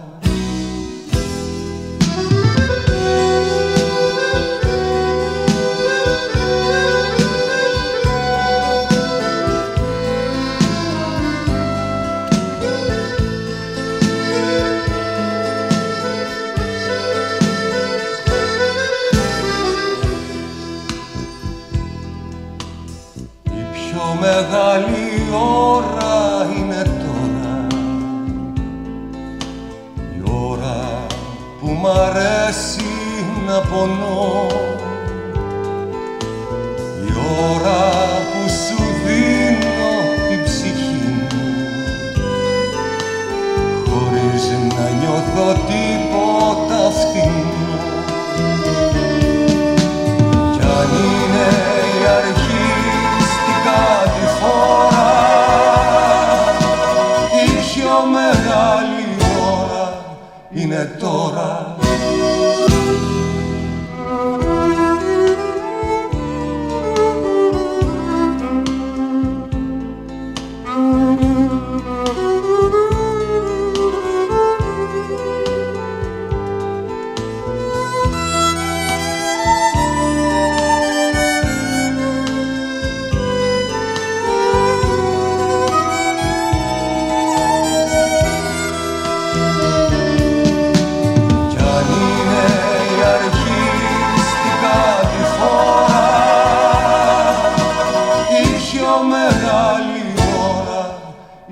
Μεγάλη ώρα είναι τώρα, η ώρα που μ' αρέσει να πονώ, η ώρα που σου δίνω την ψυχή μου χωρίς να νιώθω τίποτα φτηνό. Κι αν είναι η αρχή κάτι φορά, η πιο μεγάλη ώρα είναι τώρα.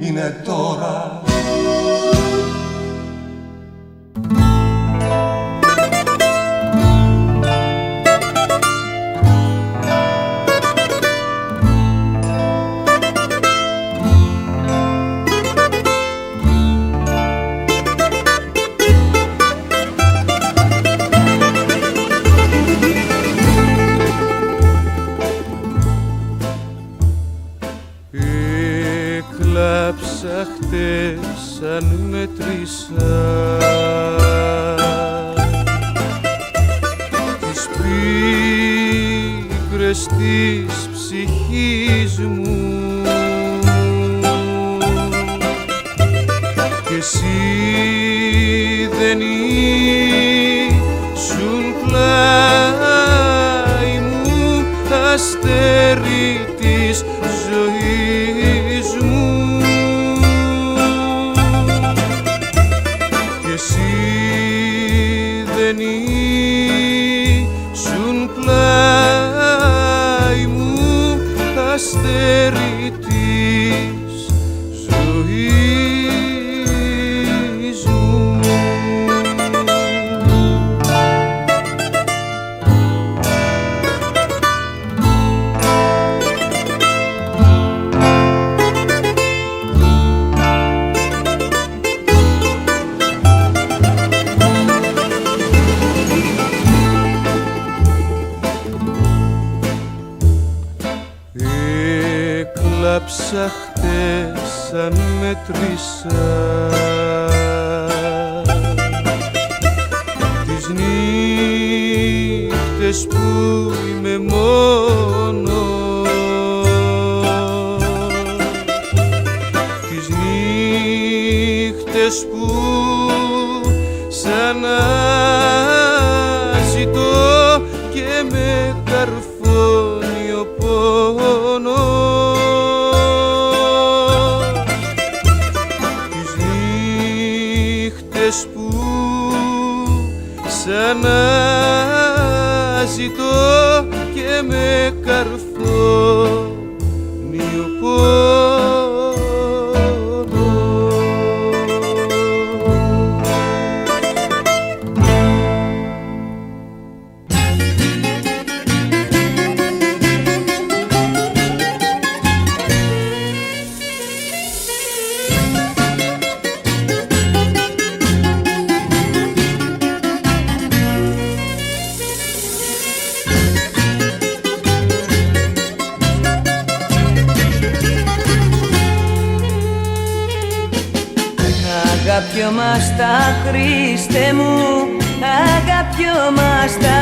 Είναι τώρα. Έκλαψα χτες αν μέτρησα τις πίκρες της ψυχής μου κι εσύ δεν ήσουν πλάι μου αστέρι της ζωής μου κι εσύ δεν ήσουν πλάι μου αστέρι της ζωής μου. Έκλαψα χτες αν μέτρησα τις νύχτες που είμαι μόνος, τις νύχτες που σαν αναζητώ και με καρφώνει ο πόνος. Που σαν αναζητώ και με καρφώνει ο Αγαπιόμαστα Χριστέ μου, αγαπιόμαστα.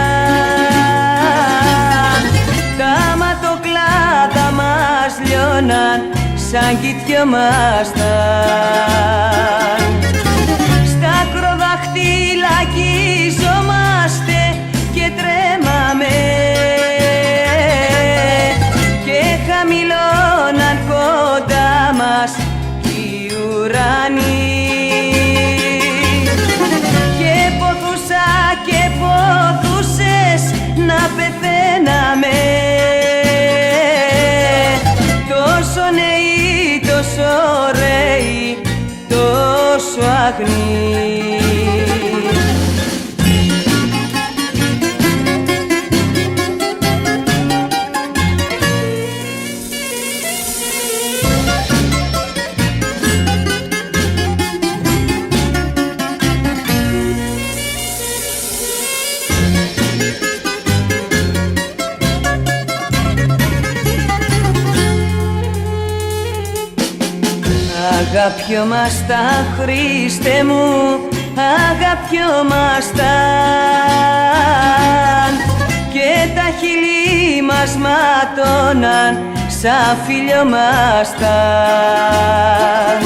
Τα ματοκλάτα μας λιώναν σαν κοιτιόμασταν. ωραίοι, τόσο αγνοί. Αγαπιόμαστα, Χριστέ μου, αγαπιόμασταν και τα χείλη μας ματώναν σαν φιλιόμασταν.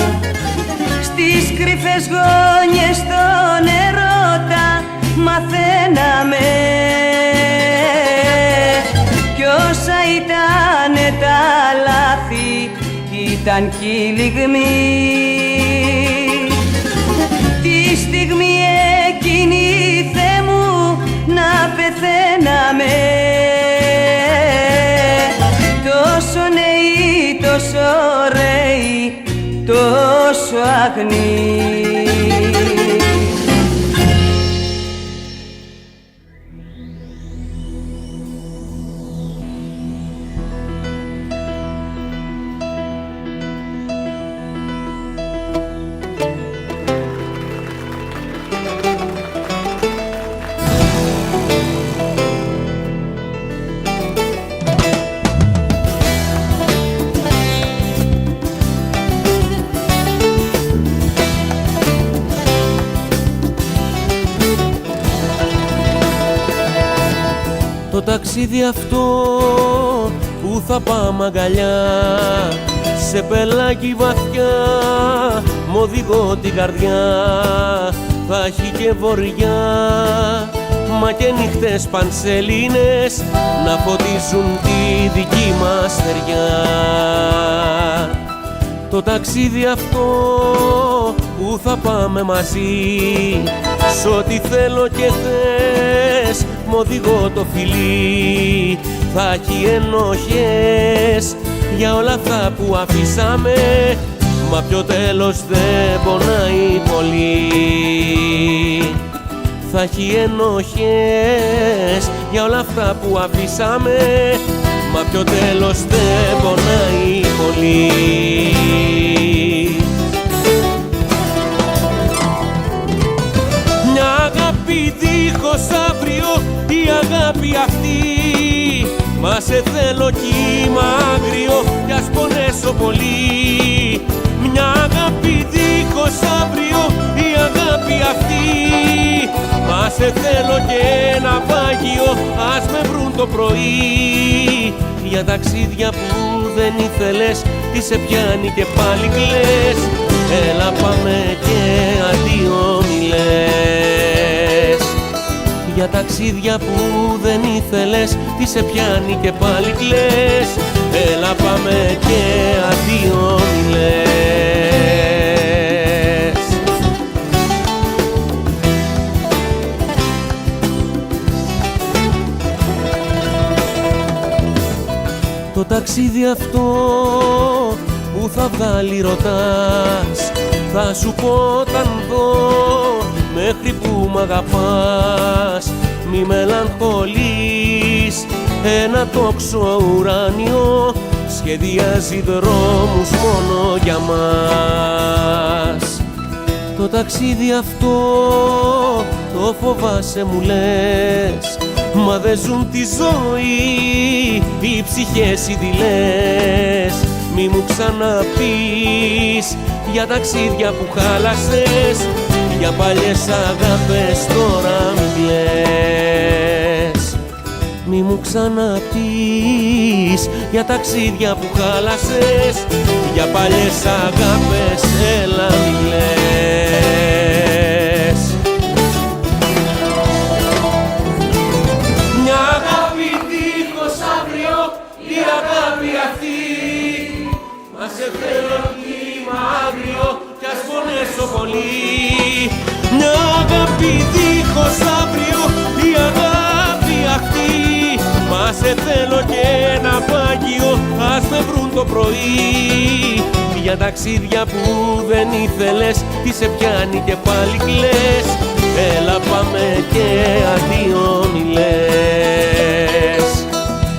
Στις κρυφές γωνιές των ερώτα μαθαίναμε κι όσα ήτανε τα λάθη ήταν κι η λιγμή. Τη στιγμή εκείνη, Θεέ μου, να πεθαίναμε τόσο νέοι, τόσο ωραίοι, τόσο αγνοί. Το ταξίδι αυτό που θα πάμε αγκαλιά σε πελάκι βαθιά μ' οδηγώ την καρδιά, θα έχει και βορειά μα και νύχτες πανσελίνες να φωτίζουν τη δική μας στεριά. Το ταξίδι αυτό που θα πάμε μαζί σ' ό,τι θέλω και θες μ' οδηγώ το φιλί, θα έχει ενοχές για όλα αυτά που αφήσαμε μα πιο τέλος δεν πονάει πολύ. Θα έχει ενοχές για όλα αυτά που αφήσαμε μα πιο τέλος δεν πονάει πολύ. Μια αγάπη δίχως αύριο, η αγάπη αυτή μα σε θέλω κύμα άγριο κι ας πονέσω πολύ. Μια αγάπη δίχως αύριο, η αγάπη αυτή μα σε θέλω και ένα πάγιο ας με βρουν το πρωί. Για ταξίδια που δεν ήθελες τι σε πιάνει και πάλι κλαις, έλα πάμε και αντίο μη λες. Για ταξίδια που δεν ήθελες τι σε πιάνει και πάλι κλαις, έλα πάμε και αντίο μη λες. Το ταξίδι αυτό που θα βγάλει ρωτάς, θα σου πω όταν δω μέχρι που μ' αγαπάς. Μη μελαγχολείς, ένα τόξο ουράνιο σχεδιάζει δρόμους μόνο για μας. Το ταξίδι αυτό το φοβάσαι μου λες, μα δεν ζουν τη ζωή οι ψυχές οι δειλές. Μη μου ξαναπείς για ταξίδια που χάλασες, για παλιές αγάπες τώρα μην κλαις. Μη μου ξαναπείς για ταξίδια που χάλασες, για παλιές αγάπες έλα μην κλαις. Μια αγάπη δίχως αύριο, η αγάπη αυτή μα σε θέλω κύμα άγριο κι ας πονέσω πολύ. Μια αγάπη δίχως αύριο, η αγάπη αυτή μα Μα σε θέλω και ένα πάγιο, ας με βρουν το πρωί. Για ταξίδια που δεν ήθελες, τι σε πιάνει και πάλι κλαις. Έλα πάμε και αντίο μη λες.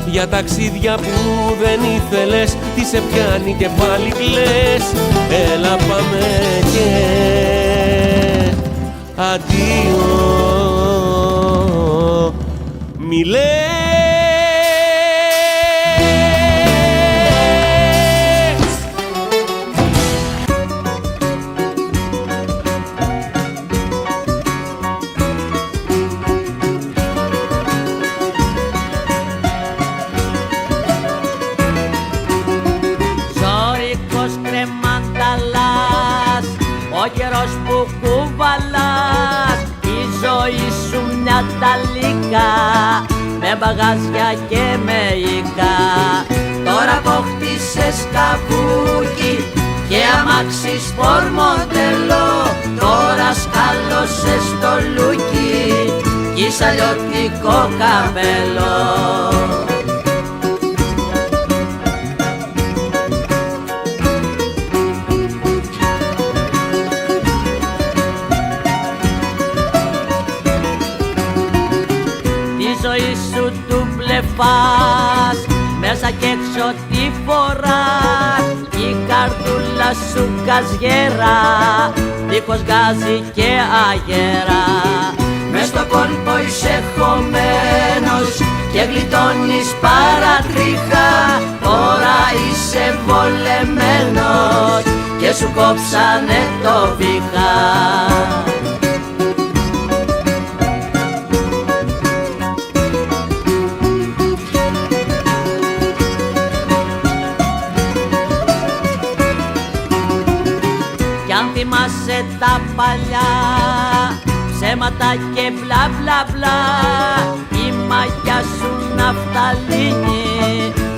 Για ταξίδια που δεν ήθελες, τι σε πιάνει και πάλι κλαις. Έλα πάμε και αντίο μη λες. Ζώρικος κρεμανταλάς, ο καιρός που κουβαλάς, η ζωή σου μια ταλίκα, με μπαγάζια και με οίκα. Τώρα αποκτήσες καβούκι και αμάξι σπορ μοντέλο, τώρα σκάλωσες το λούκι κι είσαι αλλιώτικο καπέλο. Μέσα κι έξω τι φοράς, η καρδούλα σου καζιέρα, δίχως γκάζι και αγέρα. Μες στο κόλπο είσαι χωμένος και γλιτώνεις παρατρίχα, τώρα είσαι βολεμένος και σου κόψανε το βήχα. Θυμάσαι τα παλιά ψέματα και μπλα μπλα μπλα, η μαγιά σου ναυταλίνη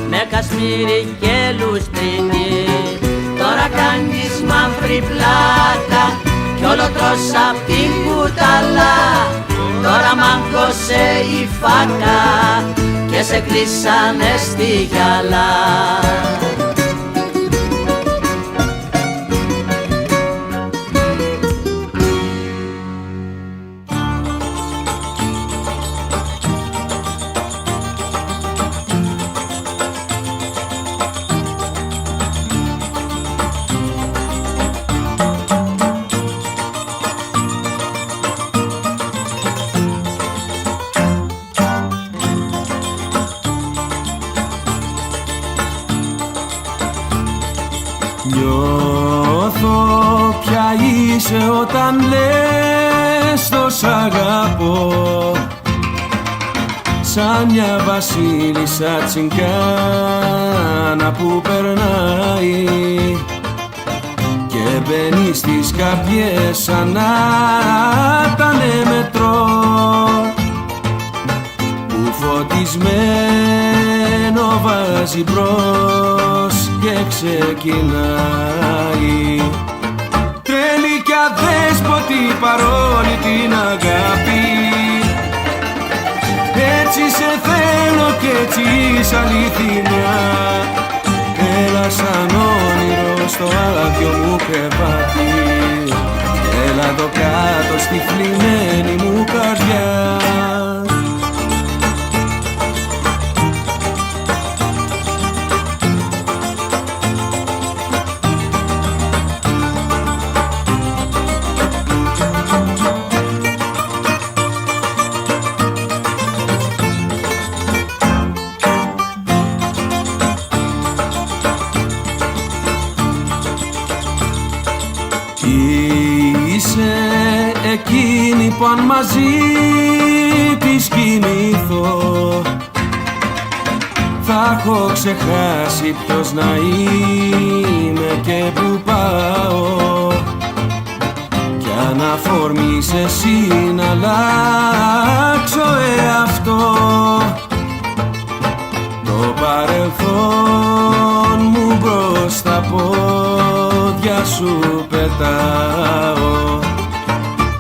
με κασμίρι και λουστρίνη. Τώρα κάνεις μαύρη πλάκα κι όλο τρως απ' την κουταλά. Τώρα μάγκωσε η φάκα και σε κλείσανε στη γυαλά. Νιώθω ποια είσαι όταν λες το σ' αγαπώ, σαν μια βασίλισσα τσιγκάνα που περνάει και μπαίνει στις καρδιές σαν να ήτανε μετρό, που φωτισμένο βάζει μπρος και ξεκινάει. Τρέλη κι αδέσποτη παρόλη την αγάπη, έτσι σε θέλω κι έτσι είσαι αληθινά. Έλα σαν όνειρο στο άδειο μου κρεβάτι, έλα εδώ κάτω στη θλιμμένη μου καρδιά. Είσαι εκείνη που αν μαζί της κοιμηθώ θα έχω ξεχάσει ποιος να είμαι και που πάω, κι αν αφορμείς εσύ να αλλάξω εαυτό, το παρελθόν μου μπρος στα πόδια σου πετάω.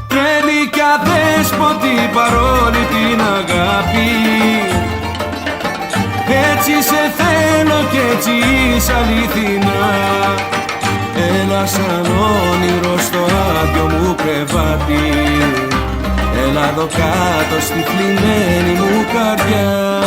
Τρέλη κι αδέσποτη παρόλη την αγάπη, κι έτσι είσαι αληθινά. Έλα σαν όνειρο στο άδειο μου κρεβάτι, έλα εδώ κάτω στη θλιμμένη μου καρδιά.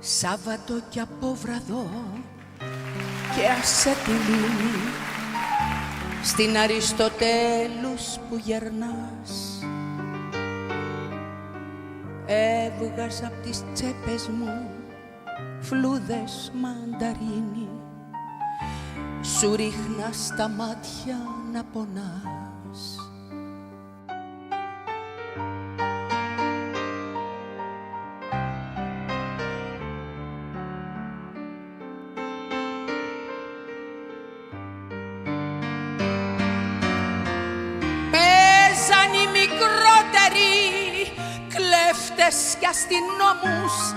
Σάββατο κι απόβραδο και άσε τη λίμνη στην Αριστοτέλους που γερνάς. Έβγαζα απ' τις τσέπες μου φλούδες μανταρίνι, σου ρίχνα στα μάτια να πονάς. Και αστυνόμους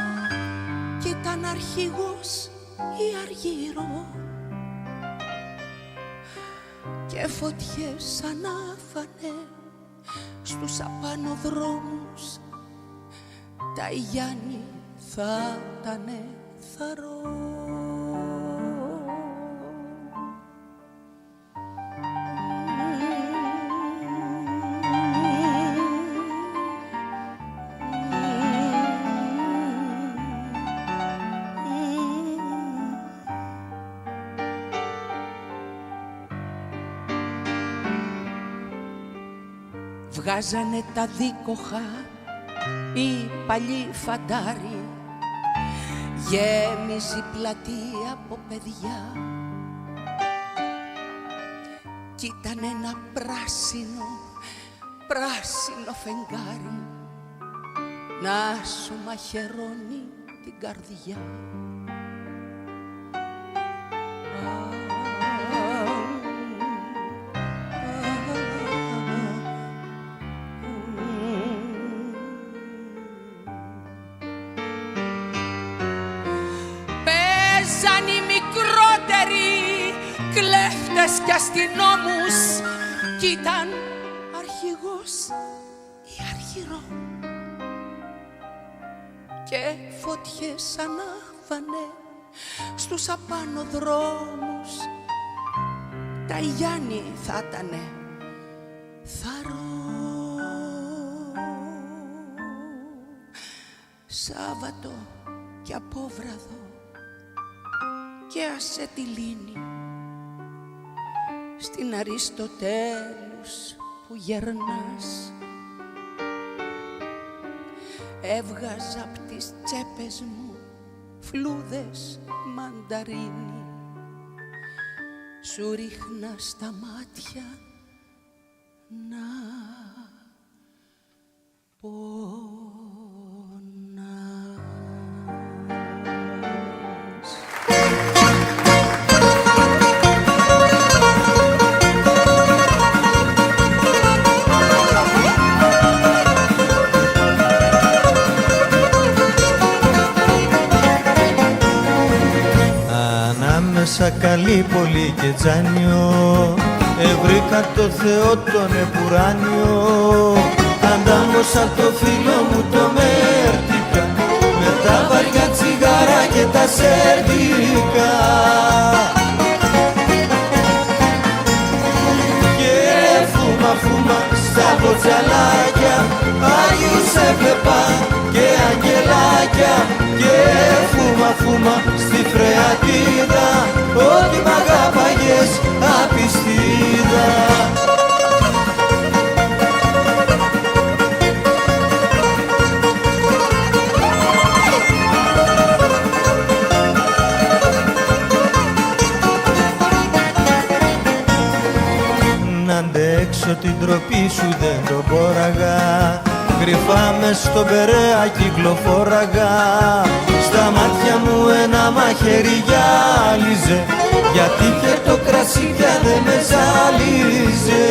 κι ήταν αρχηγός ή αργύρο και φωτιές ανάφανε στους απανοδρόμους. Τα Γιάννη θα ήτανε θαρό. Βγάζανε τα δίκοχα οι παλιοί φαντάροι, γέμιζε πλατεία από παιδιά κι ήταν ένα πράσινο φεγγάρι να σου μαχαιρώνει την καρδιά. Και αστυνόμους κι ήταν αρχηγός ή αργυρό και φωτιές ανάβανε στους απανοδρόμους. Τα Γιάννη θα ήτανε θαρό. Σάββατο και απόβραδο και άσε τη λύνη στην Αριστοτέλους που γερνάς. Έβγαζα απ' τις τσέπες μου φλούδες μανταρίνι, σου ρίχνα στα μάτια να Καλύπολη και Τζάνιο, βρήκα το Θεό τον επουράνιο. Αντάμωσα το φίλο μου το Μέρτικα, με τα βαριά τσιγάρα και τα σερβίκα. Και φούμα στα μποτσαλάκια, Άγιους έβλεπα και αγγελάκια. Και φούμα στη φρεατίδα, ότι μ' αγάπαγες παγιές απιστίδα. Να αντέξω την τροπή σου δεν το μπόραγα, κρυφά μες στον Περαία κυκλοφόραγα. Στα μάτια μου ένα μαχαίρι γυάλιζε, γιατί και το κρασί πια δεν με ζάλιζε.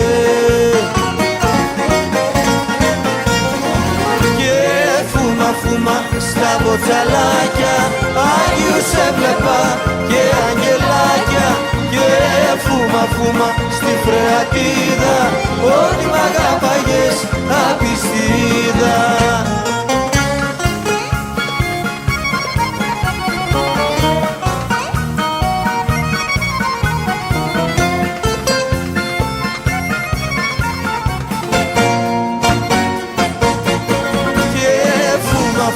Και φούμα φούμα στα μποτσαλάκια, Άγιους έβλεπα και αγγελάκια. Και φούμα φούμα στη Φρεατίδα, ότι μ' αγάπαγες απιστίδα.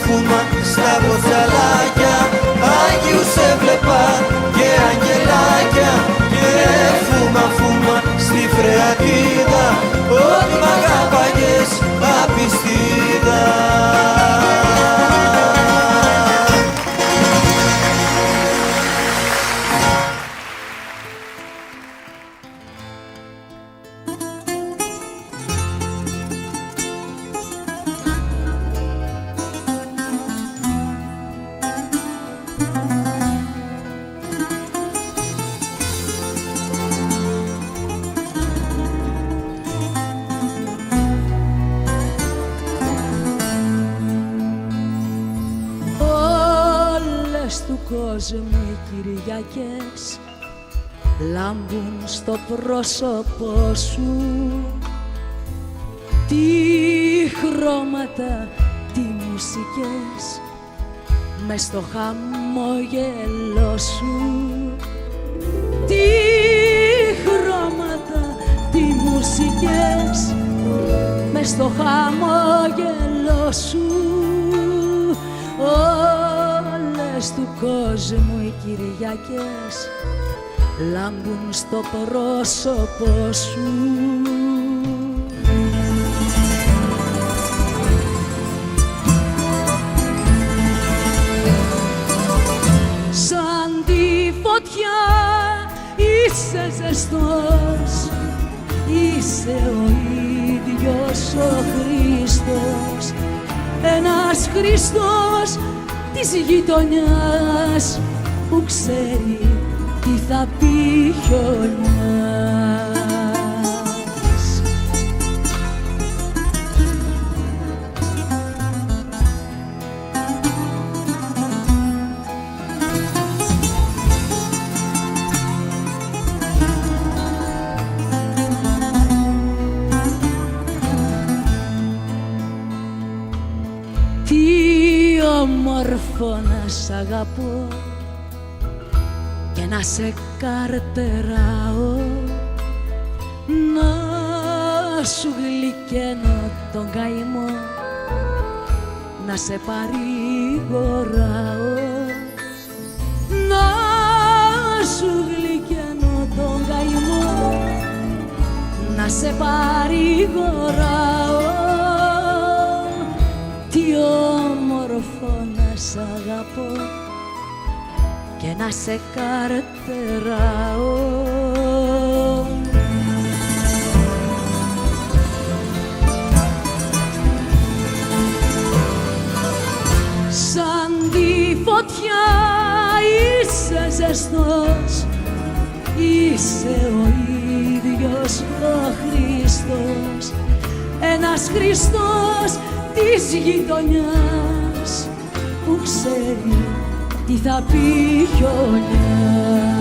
Φούμα στα μποτσαλάκια, Άγιους έβλεπα και αγγελάκια. Και φούμα φούμα στη Φρεατίδα, ότι μ' αγάπαγες απιστίδα. Κόσμου οι Κυριακές λάμπουν στο πρόσωπό σου, τι χρώματα, τι μουσικές μες στο χαμόγελό σου, τι χρώματα, τι μουσικές μες στο χαμόγελό σου. Του κόσμου οι Κυριακές λάμπουν στο πρόσωπό σου. Σαν τη φωτιά είσαι ζεστός, είσαι ο ίδιος ο Χριστός, ένας Χριστός της γειτονιάς που ξέρει τι θα πει χιονιάς. Όμορφο να σ' αγαπώ και να σε καρτεράω, να σου γλυκαίνω τον καημό, να σε παρηγοράω, να σου γλυκαίνω τον καημό, να σε παρηγοράω. Τι όμορφο να σ' αγαπώ και να σε καρτεράω. Σαν τη φωτιά είσαι ζεστός, είσαι ο ίδιος ο Χριστός, ένας Χριστός της γειτονιάς που ξέρει τι θα πει χιονιάς.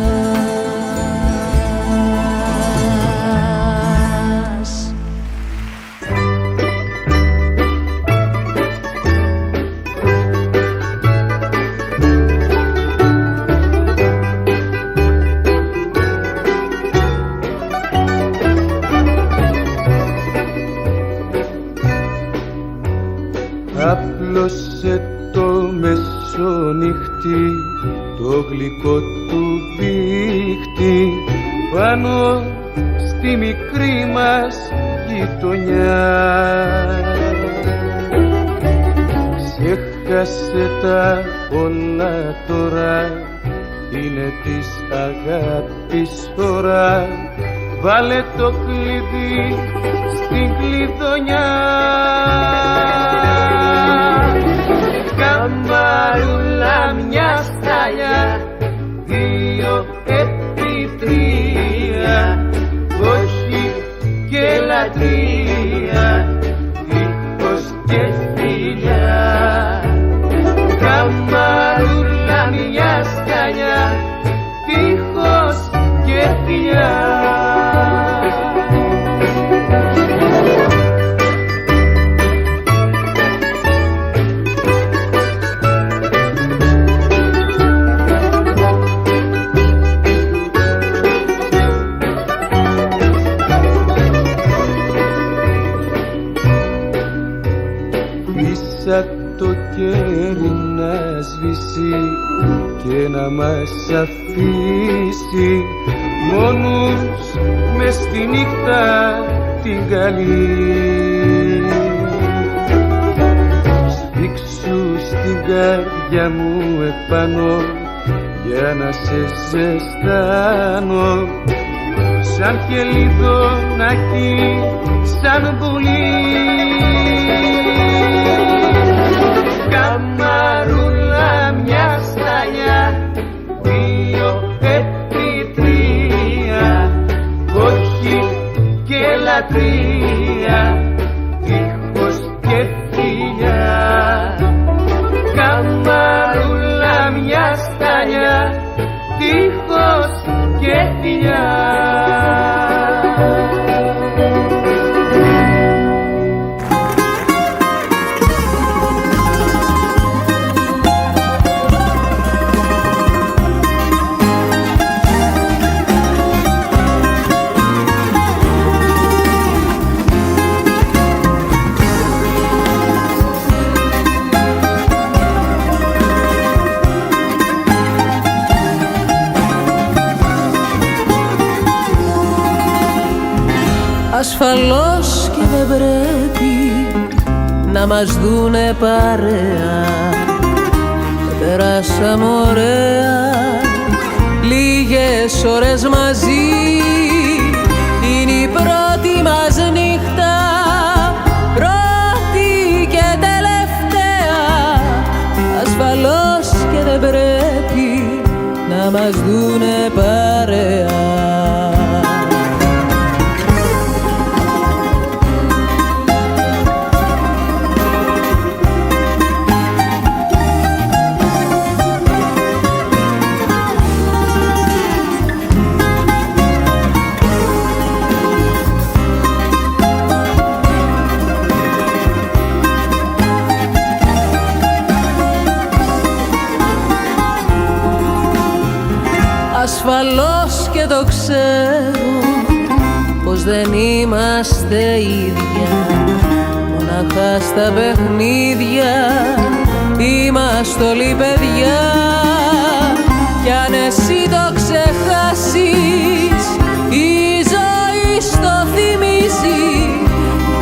Άπλωσε το μεσονύχτη το γλυκό του δίχτυ πάνω στη μικρή μας γειτονιά. Ξέχασε τα όλα τώρα, είναι της αγάπης ώρα. Βάλε το κλειδί στην κλειδονιά. Καμπαρούλα μια σταλιά, 2 επί 3, όχι και λατρεία, δίχως και φιλιά. Καμπαρούλα μια σταλιά, δίχως και φιλιά. Το κέρι να σβήσει και να μας αφήσει μόνους μες στη νύχτα την καλή. Σφίξου στην καρδιά μου επάνω για να σε ζεστάνω, σαν χελιδονάκι, σαν πουλί. Καμαρούλα μια σταλιά, 2 επί 3, όχι και λατρεία, δίχως και φιλιά. Καμαρούλα μια σταλιά, δίχως και φιλιά. Ασφαλώς και δεν πρέπει να μας δούνε παρέα. Περάσαμε ωραία λίγες ώρες μαζί. Είναι η πρώτη μας νύχτα, πρώτη και τελευταία. Ασφαλώς και δεν πρέπει να μας δούνε παρέα. Ασφαλώς και το ξέρω πως δεν είμαστε ίδια, μοναχά στα παιχνίδια είμαστε όλοι παιδιά. Κι αν εσύ το ξεχάσεις, η ζωή στο θυμίζει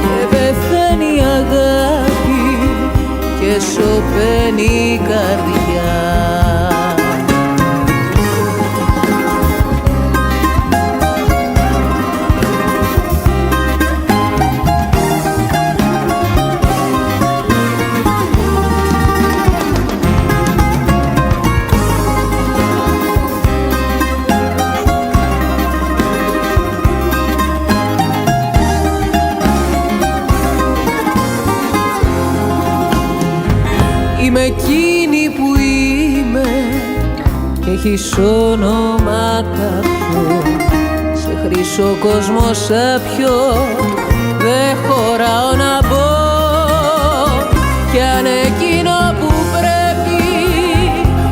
και πεθαίνει η αγάπη και σωπαίνει η καρδιά. Είμαι εκείνη που είμαι και έχεις όνομα κάποιο. Σε χρυσό κόσμο σάπιο δεν χωράω να μπω. Κι αν εκείνο που πρέπει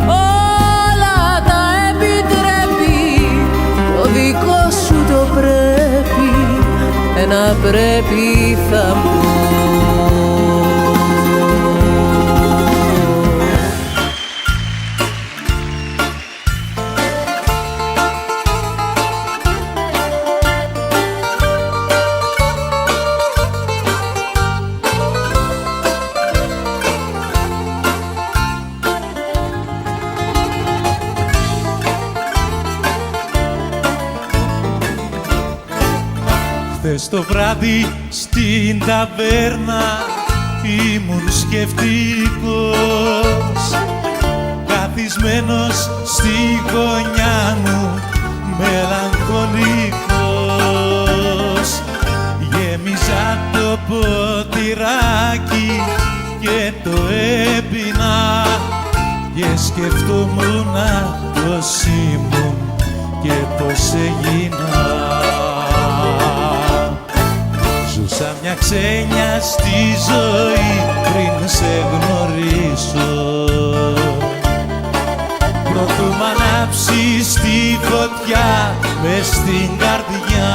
όλα τα επιτρέπει, το δικό σου το πρέπει, ένα πρέπει θα πω. Χθες το βράδυ στην ταβέρνα ήμουν σκεφτικός, καθισμένος στη γωνιά μου μελαγχολικός. Γέμιζα το ποτηράκι και το έπινα και σκεφτόμουνα πως ήμουν και πως έγινα. Ζούσα μια ξένια στη ζωή πριν σε γνωρίσω, προτού μ' ανάψεις τη φωτιά μες στην καρδιά.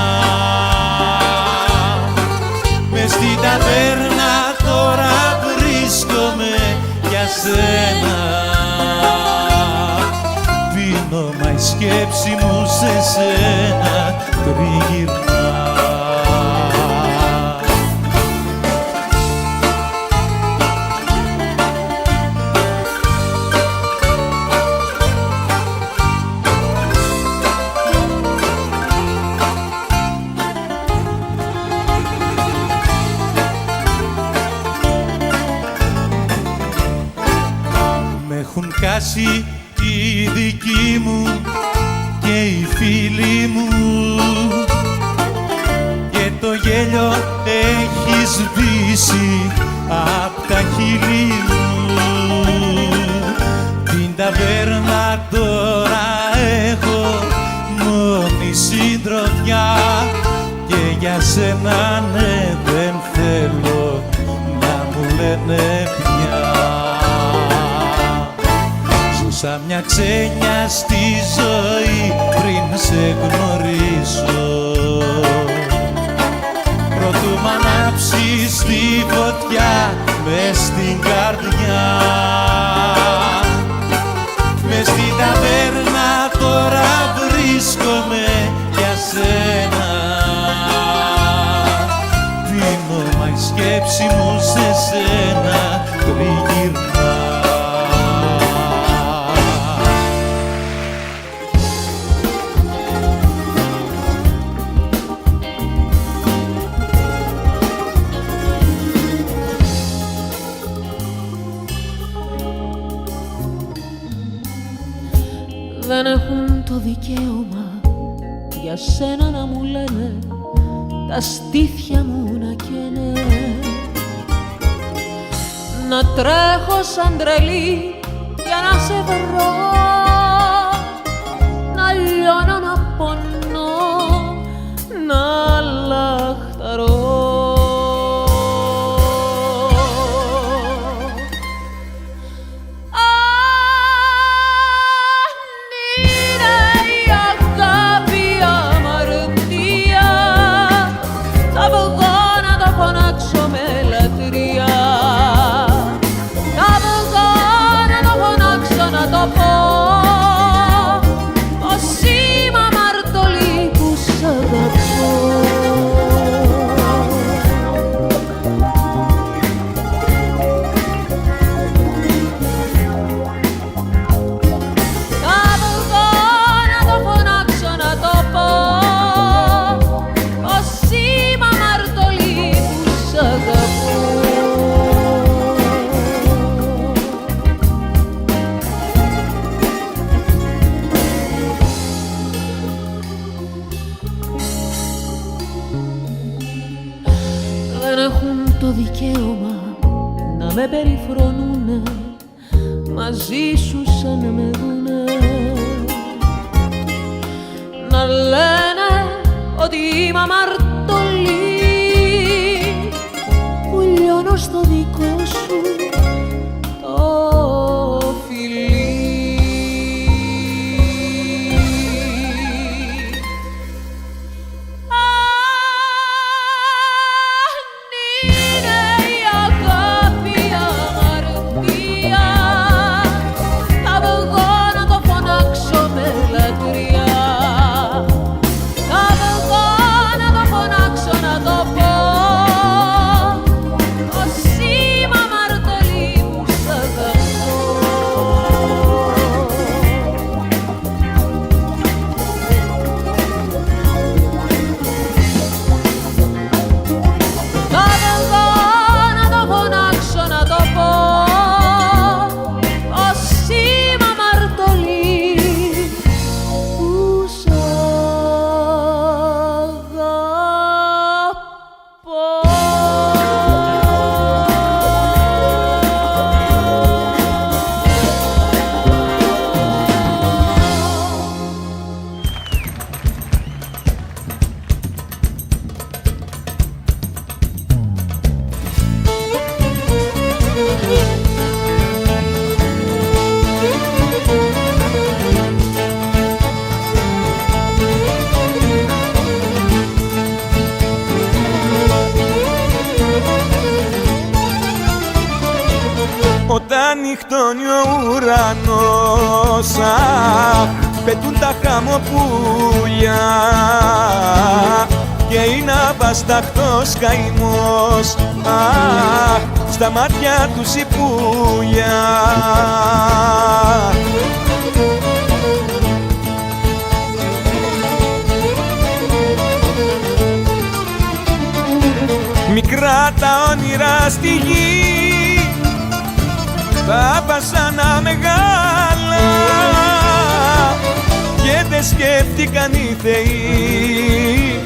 Μες στην ταβέρνα τώρα βρίσκομαι για σένα, πίνω μα η σκέψη μου σε σένα τριγυρνά. Έχουν κάσει οι δικοί μου και οι φίλοι μου και το γέλιο έχει σβήσει απ' τα χείλη μου. Την ταβέρνα τώρα έχω μόνη συντροφιά και για σένα ναι δεν θέλω να μου λένε πια. Ζούσα μια ξένια στη ζωή πριν σε γνωρίσω, προτού μ' ανάψεις τη φωτιά μες στην καρδιά. Μες στην ταβέρνα τώρα βρίσκομαι για σένα, πίνω μα η σκέψη μου σε σένα τριγυρνά. Δεν έχουν το δικαίωμα για σένα να μου λένε, τα στήθια μου να καίνε, να τρέχω σαν τρελή για να σε βρω, να λιώνω, να πονώ, να λαχταρώ. Με περιφρονούνε μαζί σου σαν με δούνε, να λένε ότι είμαι αμαρτωλή που λιώνω στο δικό σου το φιλί. Σήμα μαρτωλή ανοιχτώνει ο ουρανός, πετούν τα χαμοπούλια και είναι αβασταχτός καημός, στα μάτια τους η πουλιά. Μικρά τα όνειρα στη γη, τα βασάνα μεγάλα και δεν σκέφτηκαν οι θεοί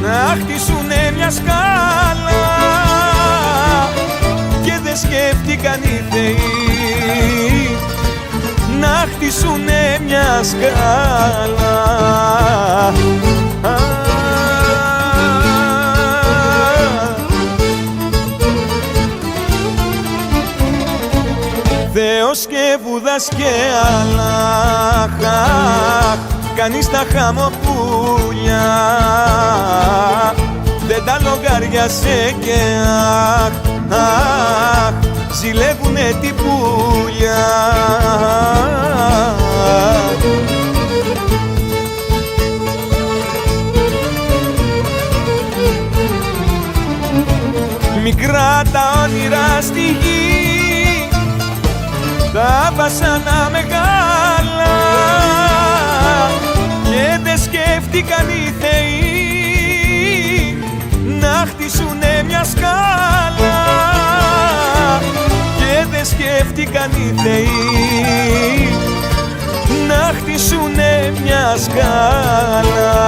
να χτίσουνε μια σκάλα, και δεν σκέφτηκαν οι θεοί να χτίσουνε μια σκάλα. Θεός και Βούδας και Αλλάχ, κανείς τα χαμοπούλια δεν τα λογαριάσε και ζηλεύουνε την πουλιά. Μικρά τα όνειρα στη γη, τα βασάνα μεγάλα και δεν σκέφτηκαν οι θεοί να χτίσουνε μια σκάλα, και δεν σκέφτηκαν οι θεοί να χτίσουνε μια σκάλα.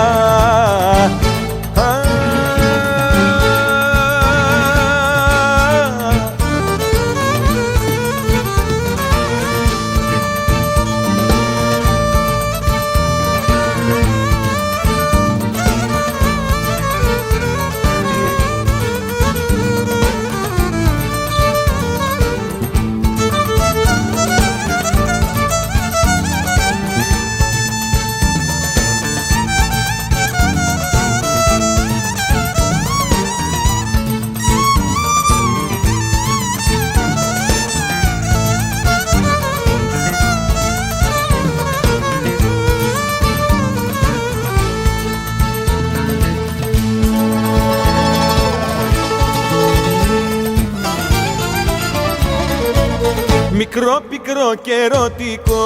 Μικρό πικρό και ερωτικό,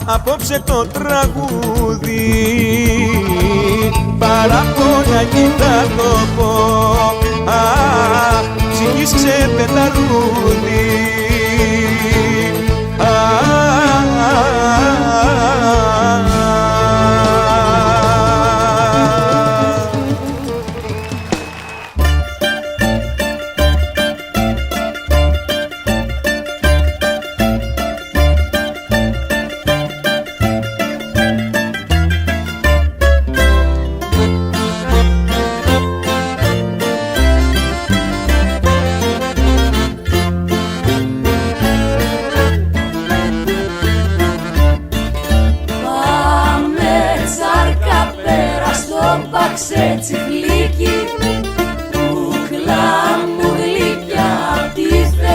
απόψε το τραγούδι, παράπονα κι θα το πω, ψυχής ξεπεταρούδι.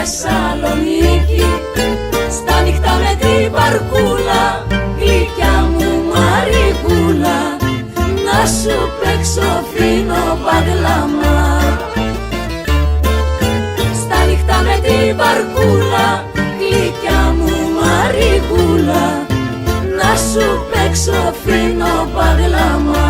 Θεσσαλονίκη, στα νύχτα με την μπαρκούλα, γλυκιά μου Μαρικούλα, να σου παίξω φίνο παγλαμά. Στα νύχτα με την μπαρκούλα, γλυκιά μου Μαρικούλα, να σου παίξω φίνο παγλαμά.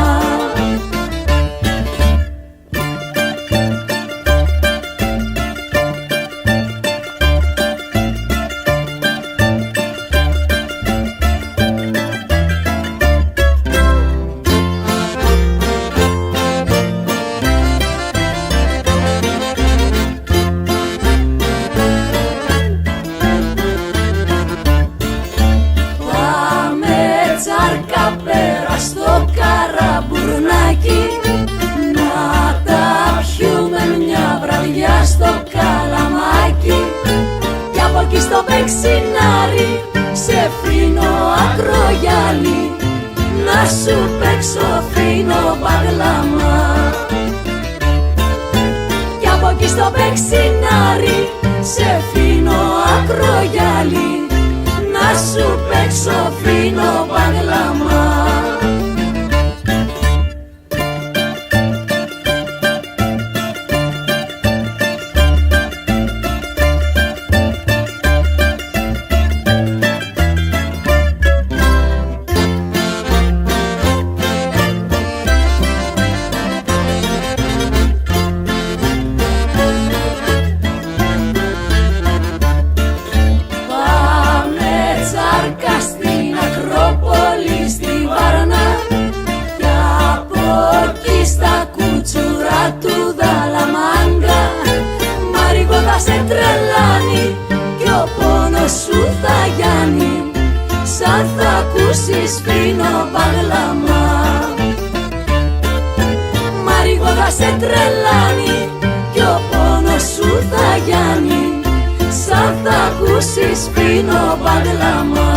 Στο πεξινάρι σε φίνο ακρογιάλι, να σου παίξω φίνο παγλαμά. Κι από εκεί στο πεξινάρι σε φίνο ακρογιάλι, να σου παίξω φίνο παγλαμά. Σαν θα ακούσεις φίνο παγλαμά. Μαρίγωδα σε τρελάνει κι ο πόνος σου θα γιάνει, σαν θα ακούσεις φίνο παγλαμά.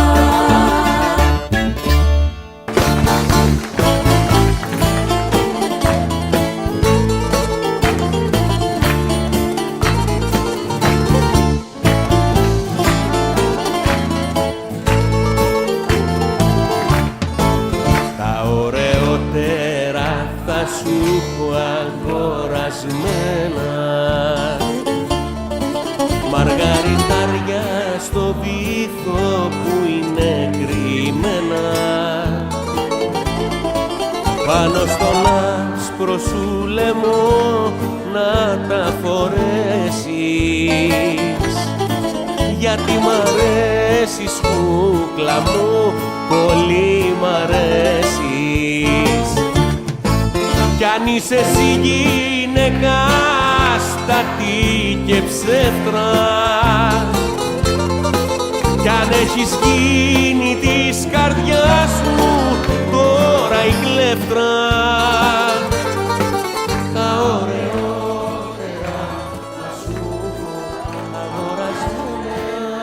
Μαργαριτάρια στο βυθό που είναι κρυμμένα, πάνω στον άσπρο σου λαιμό να τα φορέσεις, γιατί μ' αρέσεις κούκλα μου, πολύ μ' αρέσεις. Κι αν είσαι εσύ γυναίκα στατή και ψεύτρα, κι αν έχεις γίνει της καρδιάς μου τώρα η κλέφτρα, τα ωραιότερα θα σου αγορασμένα,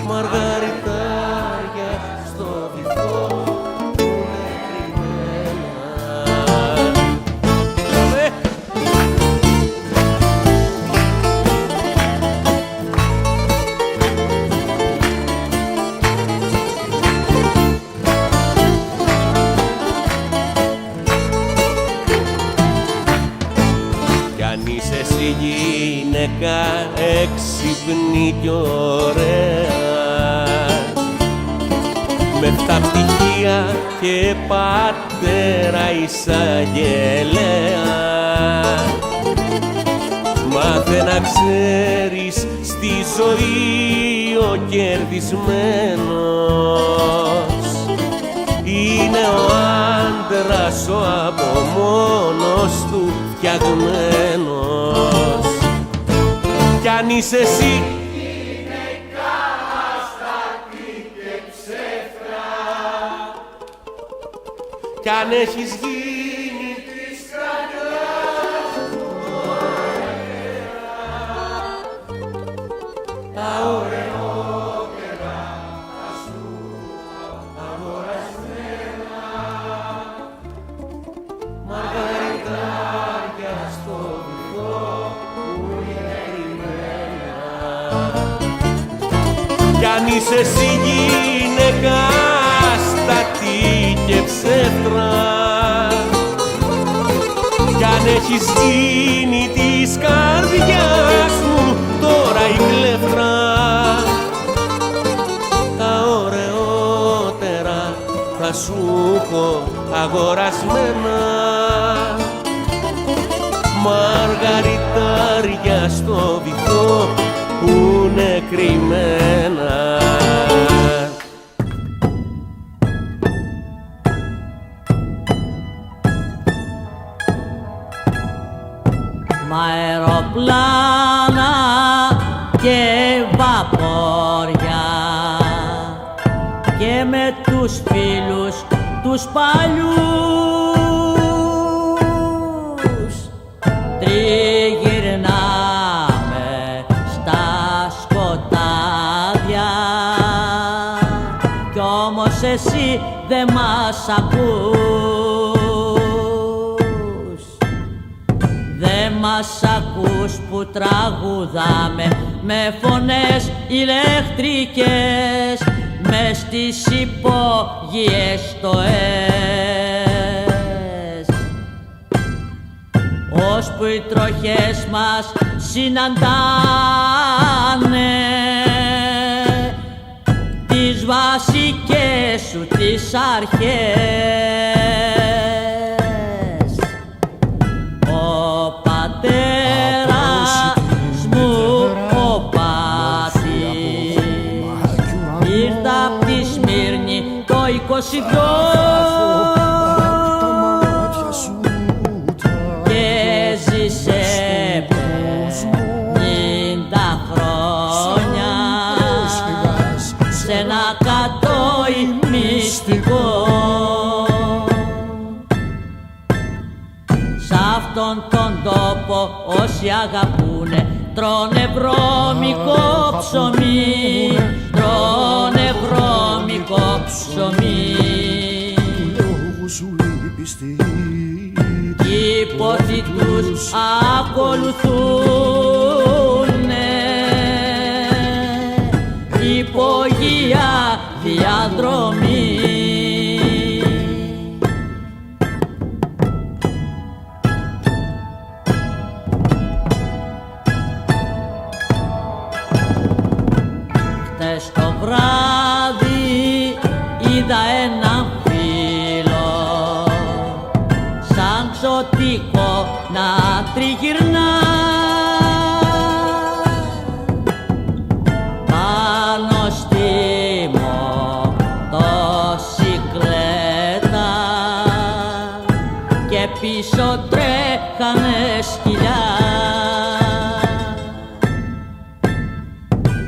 μαργαριτάρια στο βυθό που είναι κρυμμένα. Εσύ γυναίκα έξυπνη κι ωραία, με 7 πτυχία και πατέρα εισαγγελέα, μάθε να ξέρεις στη ζωή ο κερδισμένος είναι ο άντρας ο από μόνος του φτιαγμένος. Κι αν είσαι εσύ γυναίκα αστατή και ψεύτρα, κι αν έχεις γίνει της καρδιάς μου ωραία, τα ωραιότερα θα σου αγορασμένα, μαργαριτάρια στο βυθό που είναι κρυμμένα. Κι αν είσαι εσύ γυναίκα στατή και ψεύτρα, κι αν έχεις γίνει της καρδιάς μου τώρα η κλέφτρα, τα ωραιότερα θα σου έχω αγορασμένα, μαργαριτάρια στο βυθό που είναι κρυμμένα. Μ' αεροπλάνα και βαπόρια και με τους φίλους τους παλιούς τριγυρνάμε στα σκοτάδια, κι όμως εσύ δε μας ακούς. Δε μας ακούς που τραγουδάμε με φωνές ηλεκτρικές μες στις υπόγειες στοές, ώσπου οι τροχές μας συναντάνε τις βασικές σου τις αρχές. Ο πατέρας μου ο Πάτης ήρθε απ' τη Σμύρνη το 22 και ζήσε 50 χρόνια σε ένα κατόι μυστικό. Σ' αυτόν τον τόπο όσοι αγαπούνε τρώνε βρώμικο ψωμί, τρώνε βρώμικο ψωμί. Κι οι πόθοι τους ακολουθούνε υπογεία διαδρομή. Χτες το βράδυ είδα έναν φίλο σαν ξωτικό να τριγυρνά πάνω στη μοτοσικλέτα και πίσω τρέχανε σκυλιά.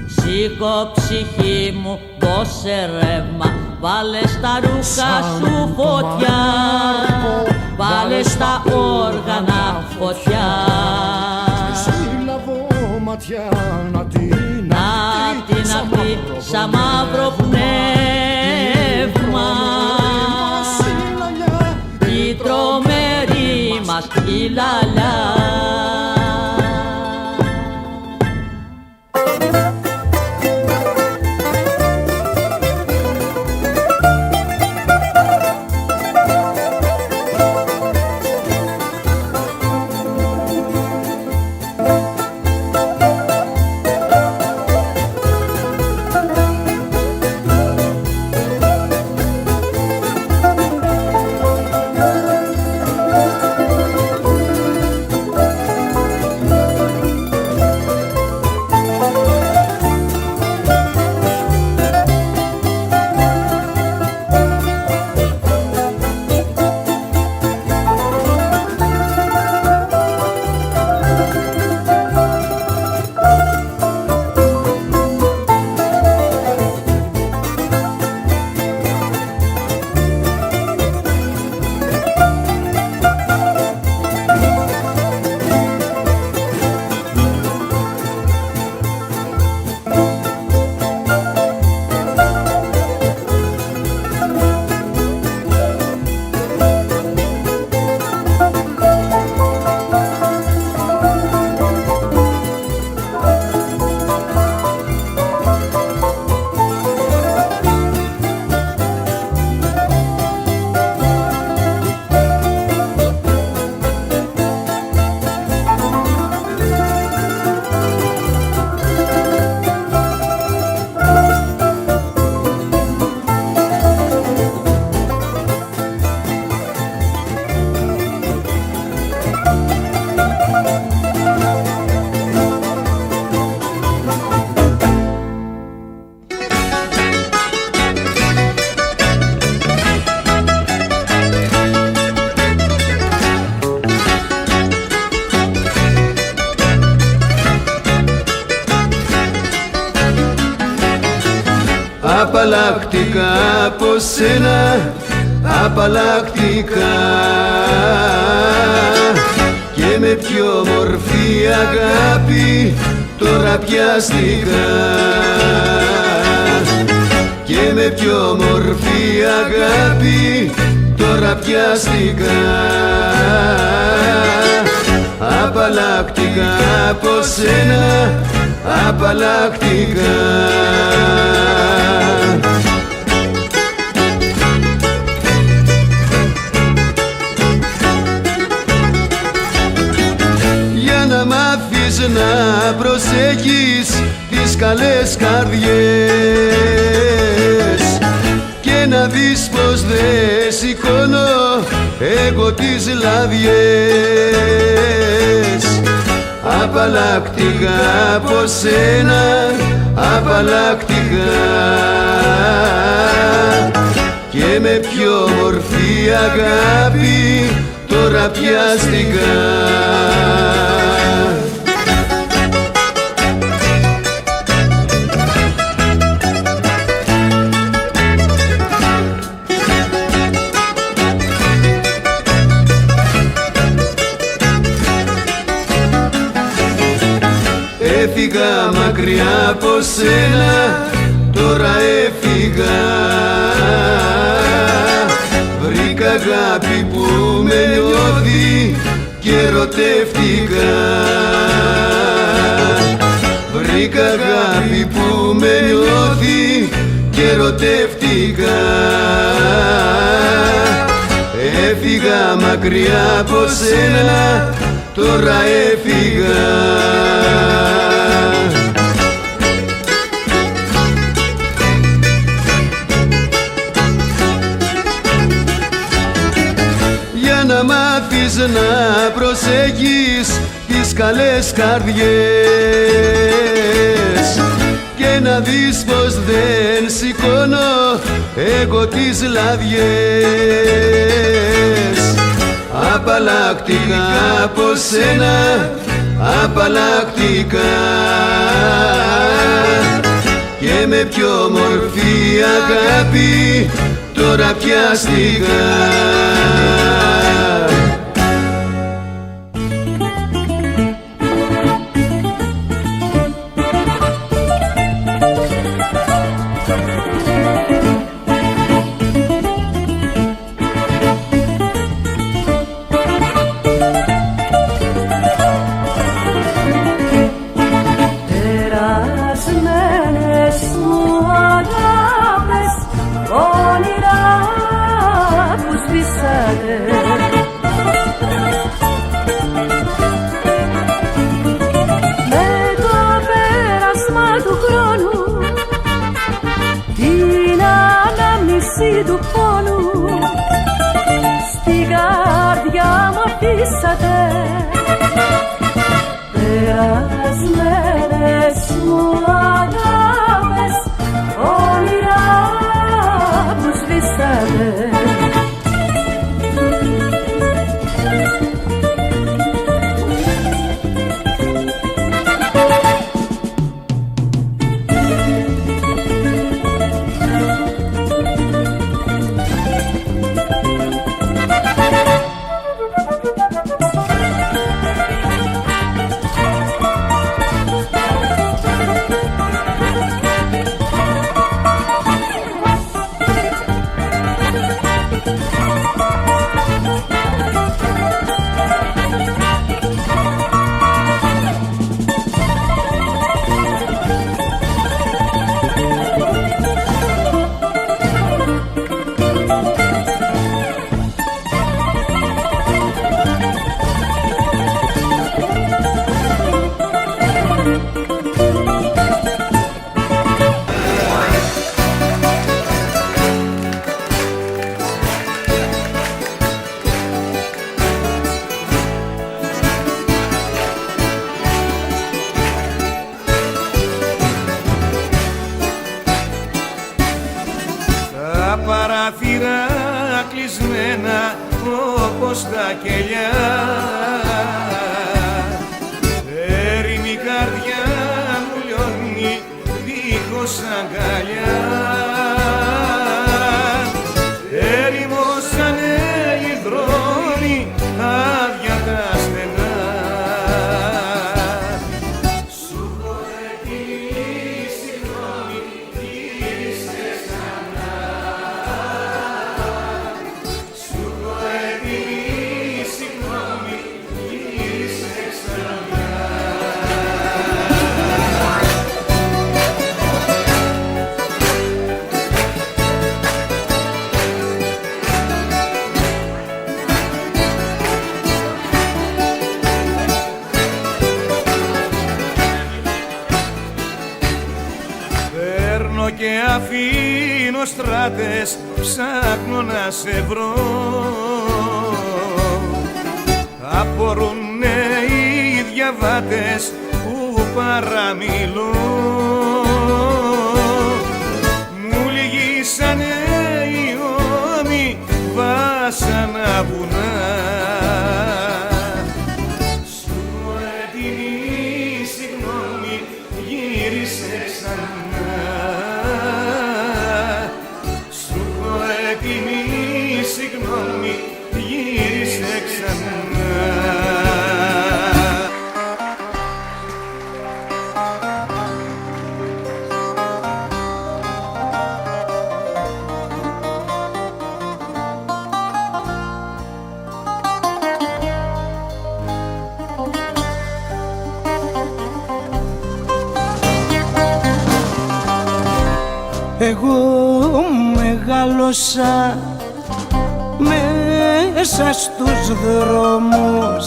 Σήκω ψυχή μου, δώσε ρεύμα, βάλε στα ρούχα σου φωτιά, βάλε στα όργανα φωτιά. Να την αχτεί σαν μαύρο πνεύμα η τρομερή μας η λαλιά. Απαλλακτικά από σένα, απαλλακτικά, και με πιο μορφή αγάπη τώρα πιαστικά, και με πιο μορφή αγάπη τώρα πιαστικά. απαλλακτικά από σένα, απαλλακτικά. Για να μάθεις να προσέχεις τις καλές καρδιές και να δεις πως δεν σηκώνω εγώ τις λαδιές. Απαλλακτικά από σένα, απαλλακτικά, και με πιο μορφή αγάπη τώρα πιαστικά. Έφυγα μακριά από σένα, τώρα έφυγα. Βρήκα αγάπη που με νιώθει και ερωτεύτηκα. Βρήκα αγάπη που με νιώθει και ερωτεύτηκα. Έφυγα μακριά από σένα, τώρα έφυγα. Για να μάθεις να προσέχεις τις καλές καρδιές και να δεις πως δεν σηκώνω εγώ τις λαδιές. Απαλλακτικά από σένα, απαλλακτικά, και με πιο μορφή αγάπη τώρα πιαστικά. του πόνου στην καρδιά μου αφήσατε. Περασμένες μου αγάπες, όνειρα που σβήσατε. Παράθυρα κλεισμένα όπως τα κελιά, έρημη καρδιά μου λιώνει δίχως αγκαλιά. Έρημωσανε οι δρόμοι άδεια τα στενά. Σου έχω ετοιμήσει γνώμη, γύρισε ξανά. Σου έχω ετοιμήσει και αφήνω στράτες, ψάχνω να σε βρω. Απορρούνε οι διαβάτες που παραμιλώ. Μου λυγίσανε οι ώμοι βάσανα βουνά. Σου έτοιμη συγγνώμη γύρισε ξανά. Σου έτοιμη συγγνώμη γύρισε ξανά. Εγώ μεγάλωσα μέσα στους δρόμους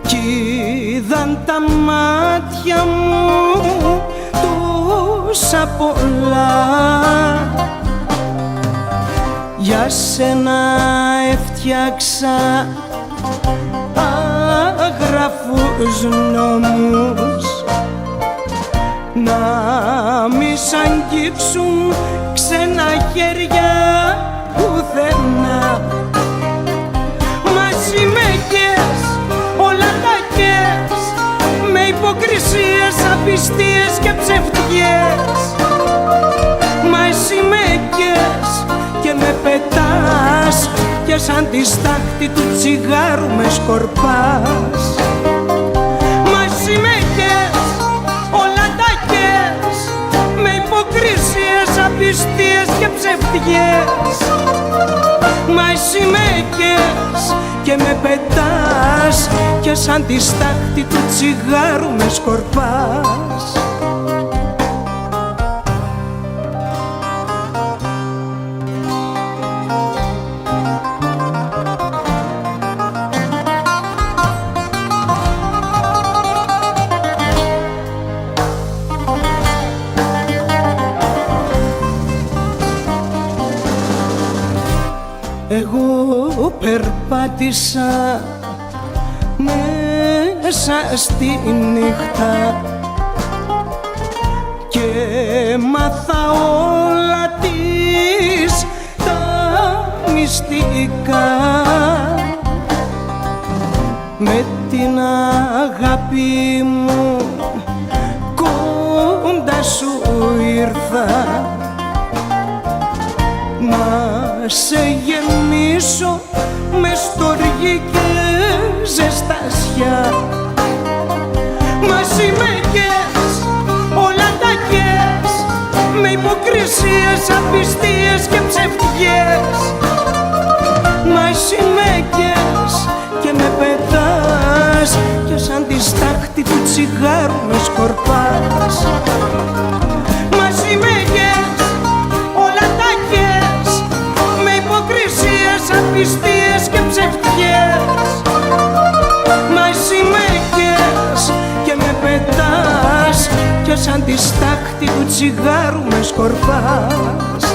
κι είδαν τα μάτια μου τόσα πολλά. Για σένα έφτιαξα άγραφους νόμους να μη σ' αγγίξουν ξένα χέρια πουθενά. Μαζί με κες, όλα τα κες, με υποκρισίες, απιστίες και ψευτιές. Μα εσύ με κες και με πετάς και σαν τη στάχτη του τσιγάρου με σκορπάς. Μαζί με κες, όλα τα κες, με υποκρισίες, απιστίες και ψευτιές. Μα εσύ με κες και με πετάς και σαν τη στάχτη του τσιγάρου με σκορπάς. Εγώ περπάτησα μέσα στη νύχτα και μάθα όλα της τα μυστικά. Με την αγάπη μου κοντά σου ήρθα να σε γεμίσω με στοργή και ζεστασιά. Μαζί με κες, όλα τα κες, με υποκρισίες, απιστίες και ψευτιές. Μαζί με κες και με πετάς και σαν τη στάχτη του τσιγάρου με σκορπάς. Μαζί με κες, όλα τα κες, με υποκρισίες, απιστίες και ψευτιές. Μαζί με κες και με πετάς και σαν τη στάχτη του τσιγάρου με σκορπάς.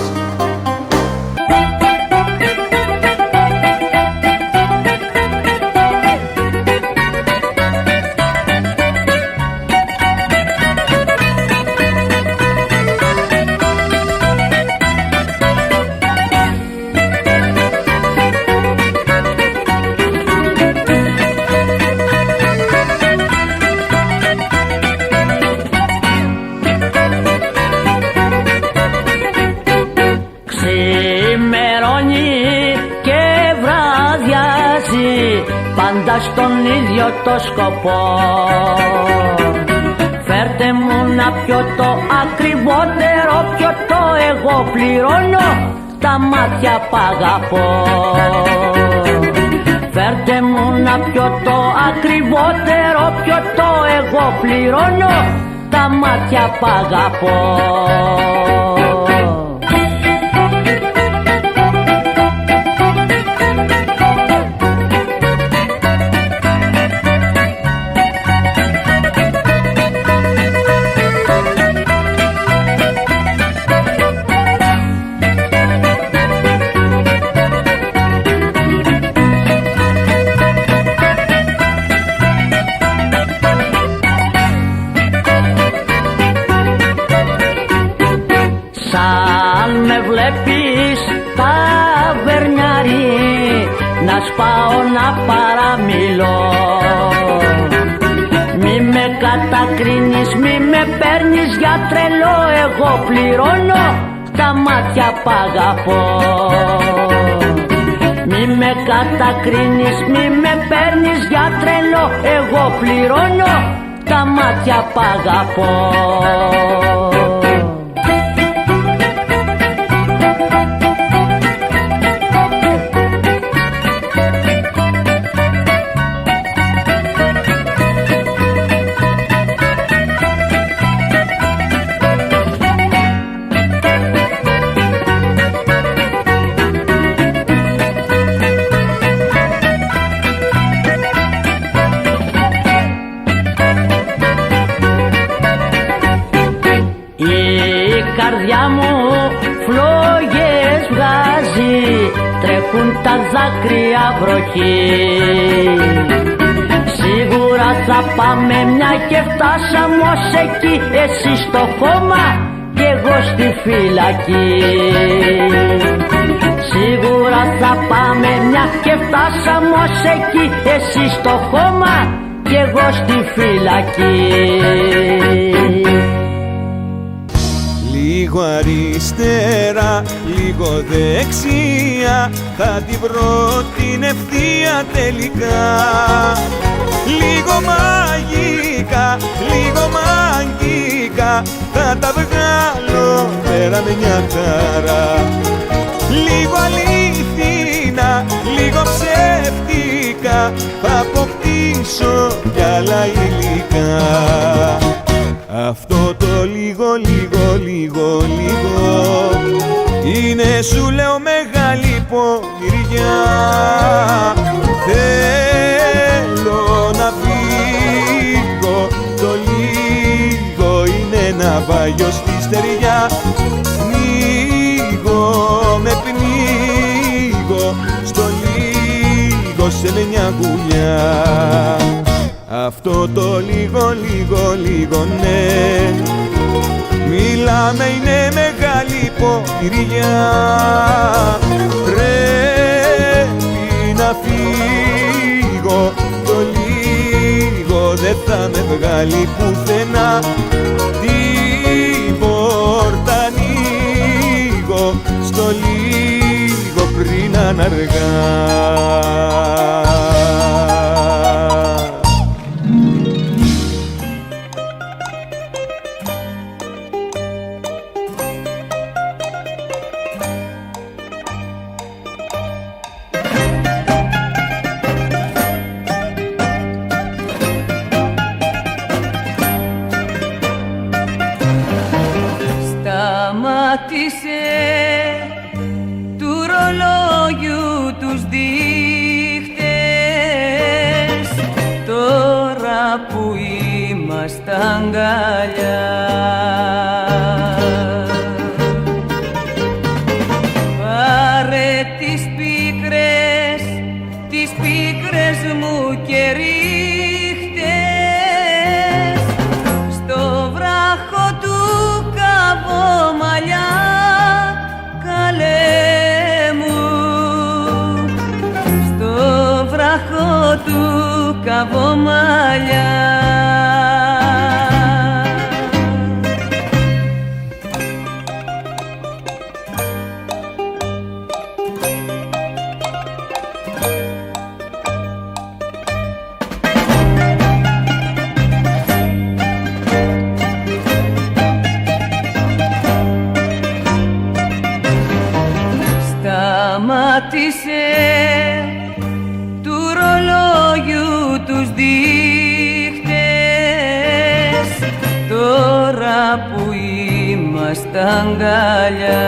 Πάντα στον ίδιο το σκοπό. Φέρτε μου να πιω το ακριβότερο πιωτό, εγώ πληρώνω, τα μάτια π' αγαπώ. Φέρτε μου να πιω το ακριβότερο πιωτό, εγώ πληρώνω, τα μάτια π' αγαπώ. πάω να παραμιλώ. Μη με κατακρίνεις, μη με παίρνεις για τρελό. Εγώ πληρώνω, τα μάτια π' αγαπώ. Μη με κατακρίνεις, μη με παίρνεις για τρελό. Εγώ πληρώνω, τα μάτια π' αγαπώ. Τρέχουν τα δάκρυα βροχή. Σίγουρα θα πάμε μια και φτάσαμε ως εκεί. Εσύ στο χώμα και εγώ στη φυλακή. Σίγουρα θα πάμε μια και φτάσαμε ως εκεί. Εσύ στο χώμα και εγώ στη φυλακή. Λίγο αριστερά, λίγο δεξιά, θα τη βρω την ευθεία τελικά. Λίγο μαγικά, λίγο μαγικά, θα τα βγάλω πέρα με μια χαρά. Λίγο αλήθινα, λίγο ψεύτικα, θα αποκτήσω κι άλλα υλικά. Αυτό το λίγο, λίγο, λίγο, λίγο είναι, σου λέω, μεγάλη πονηριά. Θέλω να φύγω, το λίγο είναι ένα βάγιο στη στεριά. Πνίγω, με πνίγω, στο λίγο σε μια γουλιά. Αυτό το λίγο, λίγο, λίγο, ναι, μιλάμε, είναι μεγάλη πονηριά. Πρέπει να φύγω, το λίγο δεν θα με βγάλει πουθενά. Την πόρτα ανοίγω, στο λίγο πριν είναι αργά. Του ρολόγιου τους δείχτες, τώρα που είμαστε αγκαλιά. Πάρε τις πίκρες μου και ρίχτες στο βράχο του Καβομαλιά. Του Καβομαλιά. Σταμάτησε τους δείχτες, τώρα που είμαστε αγκαλιά.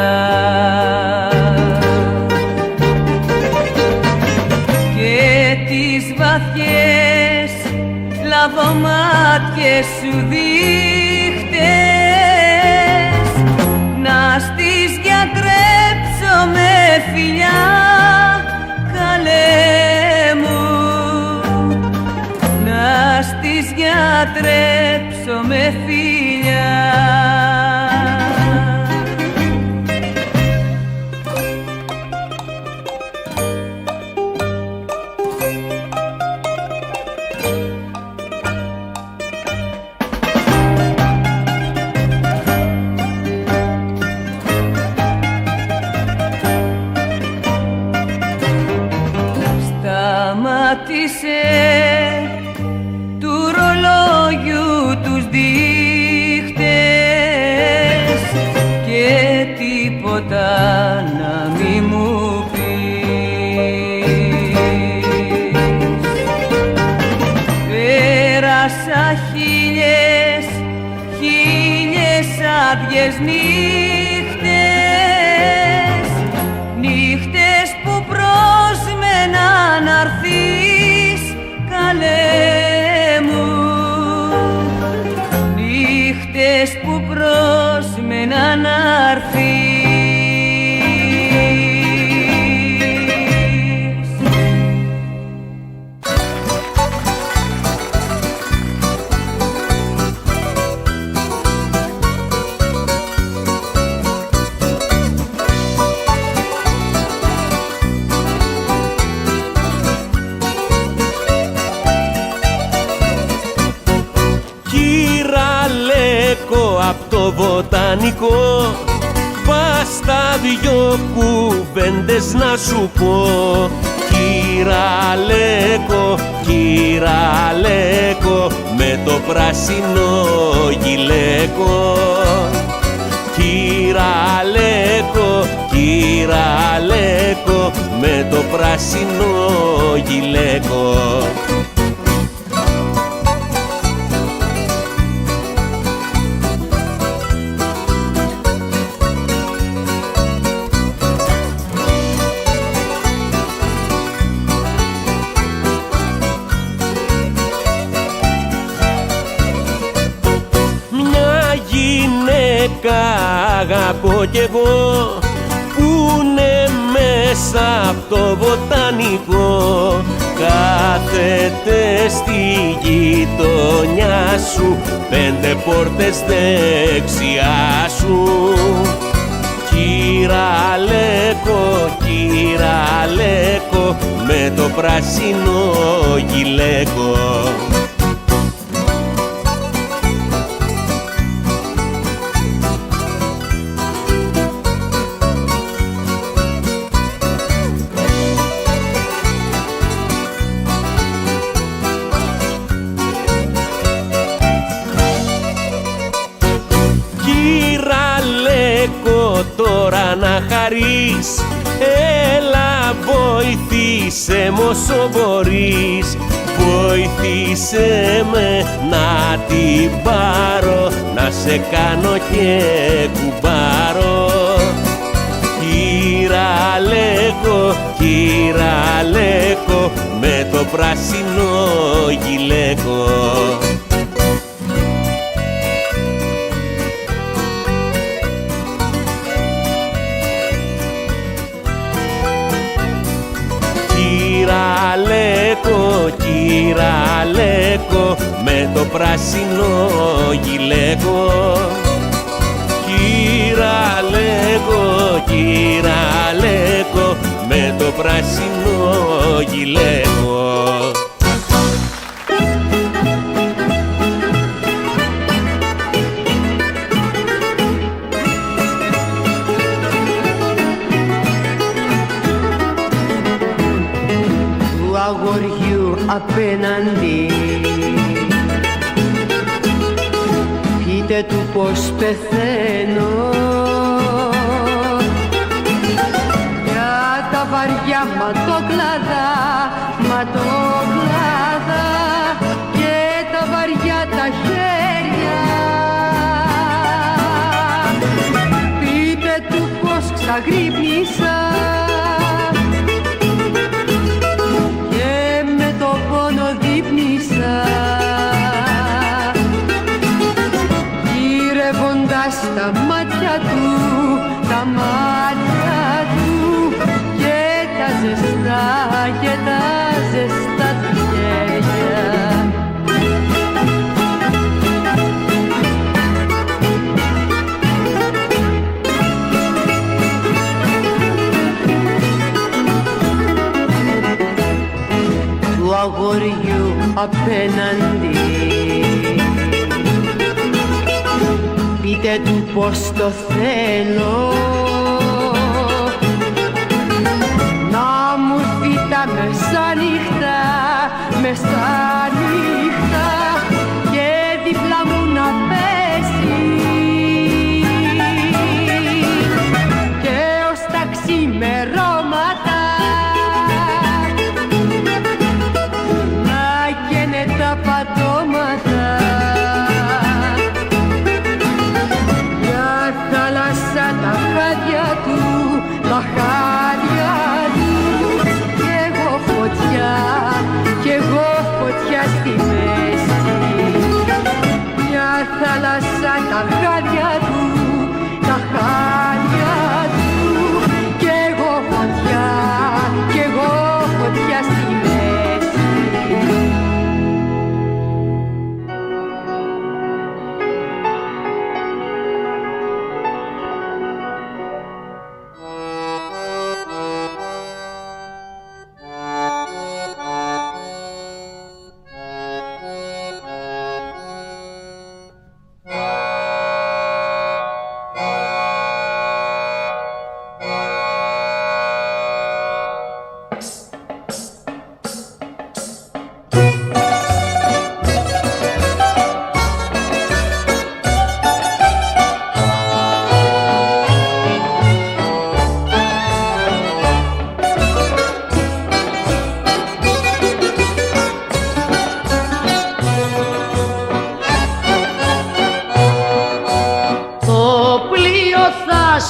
Και τις βαθιές λαβομάτιες σου δείχτες, να στις γιατρέψω με φιλιά, καλέ μου, να στις γιατρέψω με φιλιά. άδειες νύχτες, νύχτες που πρόσμενα να'ρθείς καλέ μου, νύχτες που πρόσμενα να'ρθείς. Απ' το βοτανικό πας τα δυο κουβέντες να σου πω. Κυραλέκο, κυραλέκο, με το πράσινο γυλαίκο. Κυραλέκο, κυραλέκο, με το πράσινο γυλαίκο. Αγαπώ κι εγώ πούνε μέσα απ' το βοτανικό, κάθεται στη γειτονιά σου, 5 πόρτες δεξιά σου. Κυραλέκο, κυραλέκο, με το πράσινο γυλαίκο. Τώρα να χαρείς, έλα βοηθήσε μ' όσο μπορείς. Βοηθήσε με να την πάρω, να σε κάνω και κουμπάρο. Κυραλέκο, κυραλέκο, με το πράσινο γυλαίκο. Κυραλέκο, κυραλέκο, με το πράσινο γυλαίκο. Κυραλέκο, κυραλέκο, με το πράσινο γυλαίκο. Αγοριού απέναντι, πείτε του πως πεθαίνω για τα βαριά ματόκλαδα, ματόκλαδα και τα βαριά τα χέρια. Πείτε του πως ξαγρύπνησα τα μάτια του, τα μάτια του και τα ζεστά και τα ζεστά του χέρια. Του αγοριού απέναντι, πείτε του πως το θέλω, να μου δει τα μεσάνυχτα, μεσάνυχτα και δίπλα μου να πέσει και ως τα ξημερώματα να καίνε τα πατώματα. Για μέση. Μια θάλασσα τα χάδια του, τα χάδια του, κι εγώ φωτιά στη μέση.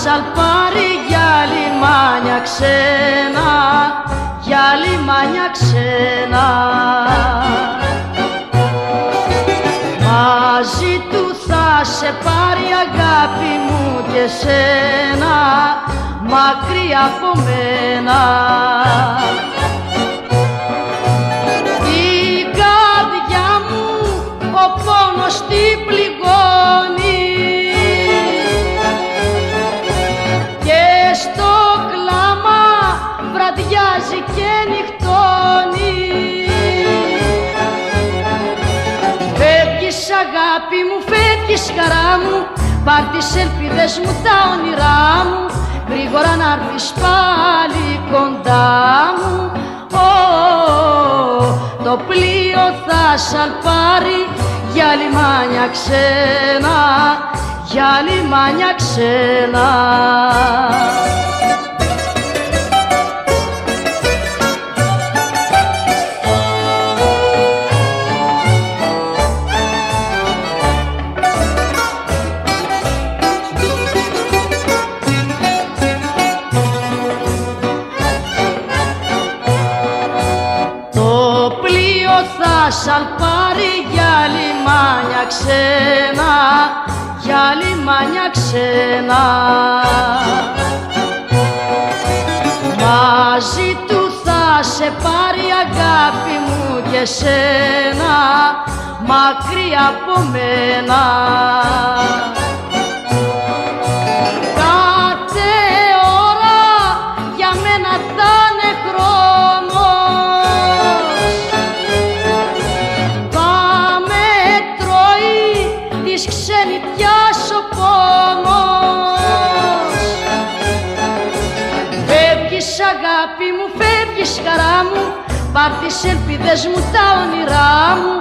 Σαλπάρι για λιμάνια ξένα, για λιμάνια ξένα. Μαζί του θα σε πάρει αγάπη μου και σένα, μακριά από μένα. Η καρδιά μου ο πόνος την πληγώνει, στο κλάμα βραδιάζει και νυχτώνει. Φεύγεις αγάπη μου, φεύγεις χαρά μου, πάρ' τις ελπίδες μου, τα όνειρά μου, γρήγορα να έρθεις πάλι κοντά μου. Το πλοίο θα σαλπάρει για λιμάνια ξένα, για λιμάνια ξένα. Το πλοίο θα σαλπάρει για λιμάνια ξένα, για λιμάνια ξένα. Μαζί του θα σε πάρει αγάπη μου και σένα, μακριά από μένα. Κάθε ώρα για μένα θα είναι χρόνος, θα με τρώει της ξενιτιάς ο πόνος. Φεύγεις αγάπη μου, φεύγεις χαρά μου, πάρ' τις ελπίδες μου, τα όνειρά μου,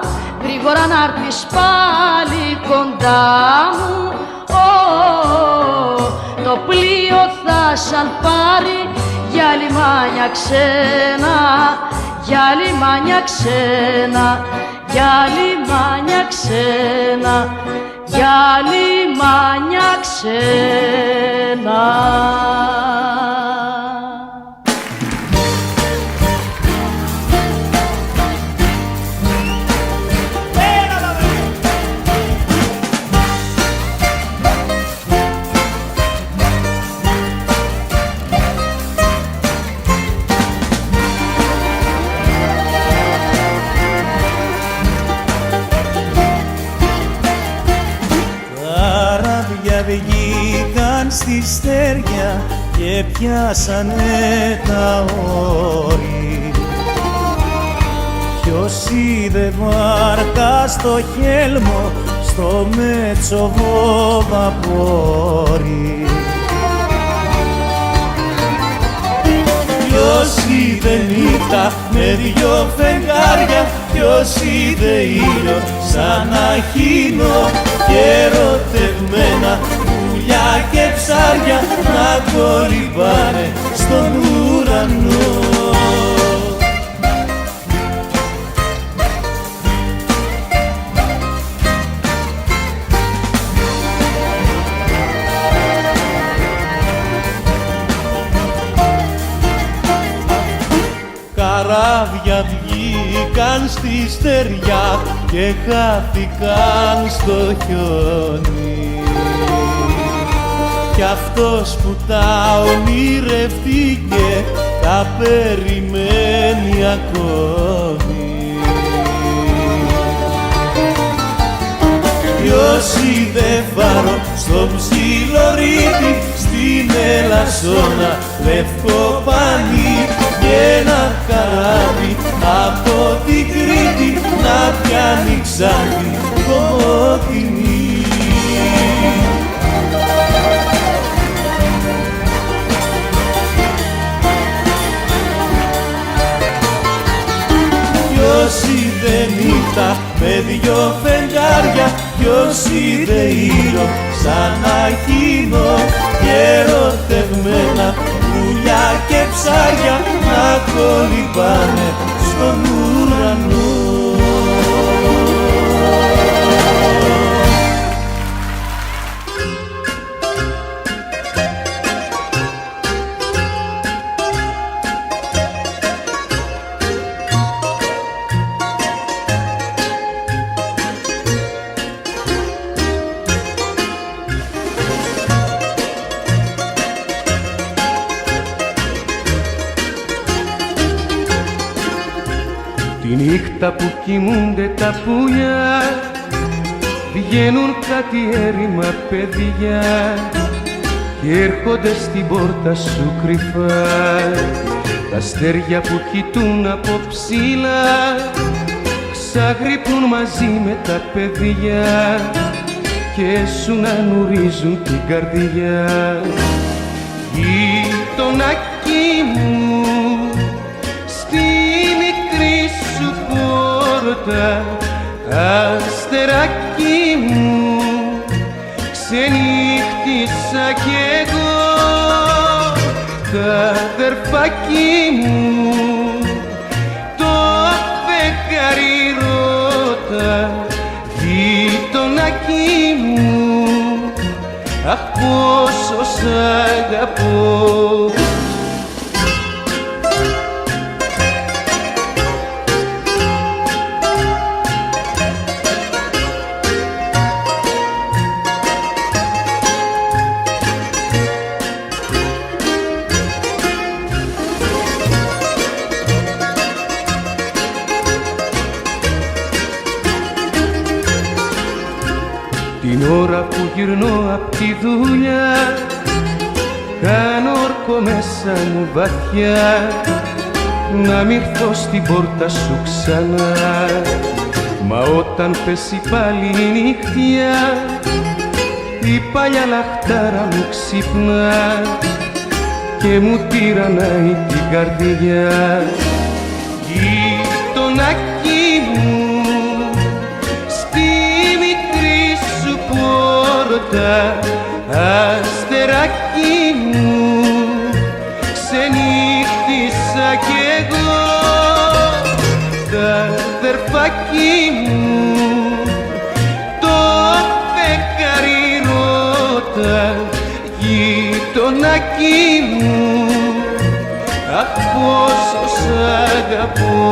γρήγορα να έρθεις πάλι κοντά μου. Το πλοίο θα σαλπάρει για λιμάνια ξένα, για λιμάνια ξένα, για λιμάνια ξένα, για λιμάνια ξένα. Βγήκαν στη στέρια και πιάσανε τα όρη. Ποιος είδε βάρκα στο χέλμο, στο μέτσοβο βαπόρι. Ποιος είδε νύχτα με δυο φεγγάρια, ποιος είδε ήλιο σαν αχίνο και ερωτευμένα πουλιά και ψάρια να κολυμπάνε στον ουρανό. Καράβια βγήκαν μπήκαν στη στεριά και χάθηκαν στο χιόνι. Κι αυτός που τα ονειρευτήκε τα περιμένει ακόμη. Λιώσει δε φάρο στο ψιλορίτη, στην Ελασσόνα λευκό πανί, και ένα καράβι από την Κρήτη να πιάνει Ξάνθη κομμωτινή. Ποιος είδε νύχτα με δυο φεγγάρια, ποιος είδε ήλιο σαν αχίνο, και ερωτευμένα πουλιά και ψάρια να κολυμπάνε στον ουρανό. Τη νύχτα που κοιμούνται τα πουλιά, βγαίνουν κάτι έρημα παιδιά και έρχονται στην πόρτα σου κρυφά. Τα αστέρια που κοιτούν από ψηλά ξαγρυπνούν μαζί με τα παιδιά και σου να νουρίζουν την καρδιά. Γειτονάκι μου, στη μικρή σου πόρτα, αστεράκι μου, ξενύχτησα κι εγώ. Τα αδερφάκι μου, το φεγγάρι ρώτα, γειτονάκι μου, αχ πόσο σ' αγαπώ. Την ώρα που γυρνώ απ' τη δουλειά, κάνω όρκο μέσα μου βαθιά να μ' ήρθω στην πόρτα σου ξανά. Μα όταν πέσει πάλι η νύχτια, η παλιά λαχτάρα μου ξυπνά και μου τυραννάει την καρδιά. Γειτονάκι μου, αστεράκι μου, ξενύχτησα κι εγώ. Τα αδερφάκι μου, το φεγγάρι ρώτα, γειτονάκι μου, αχ πόσο σ' αγαπώ.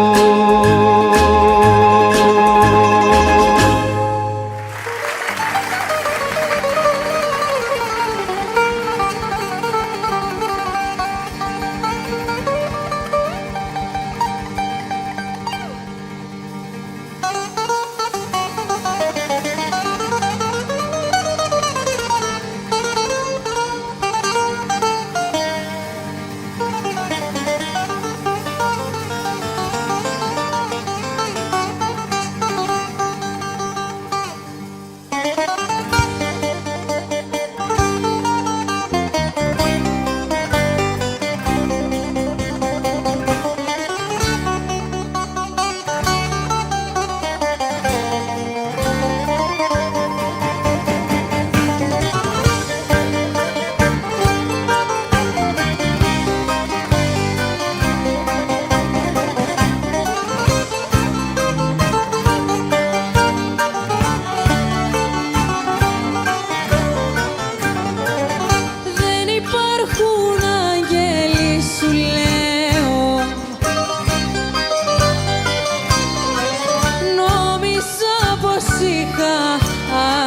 είχα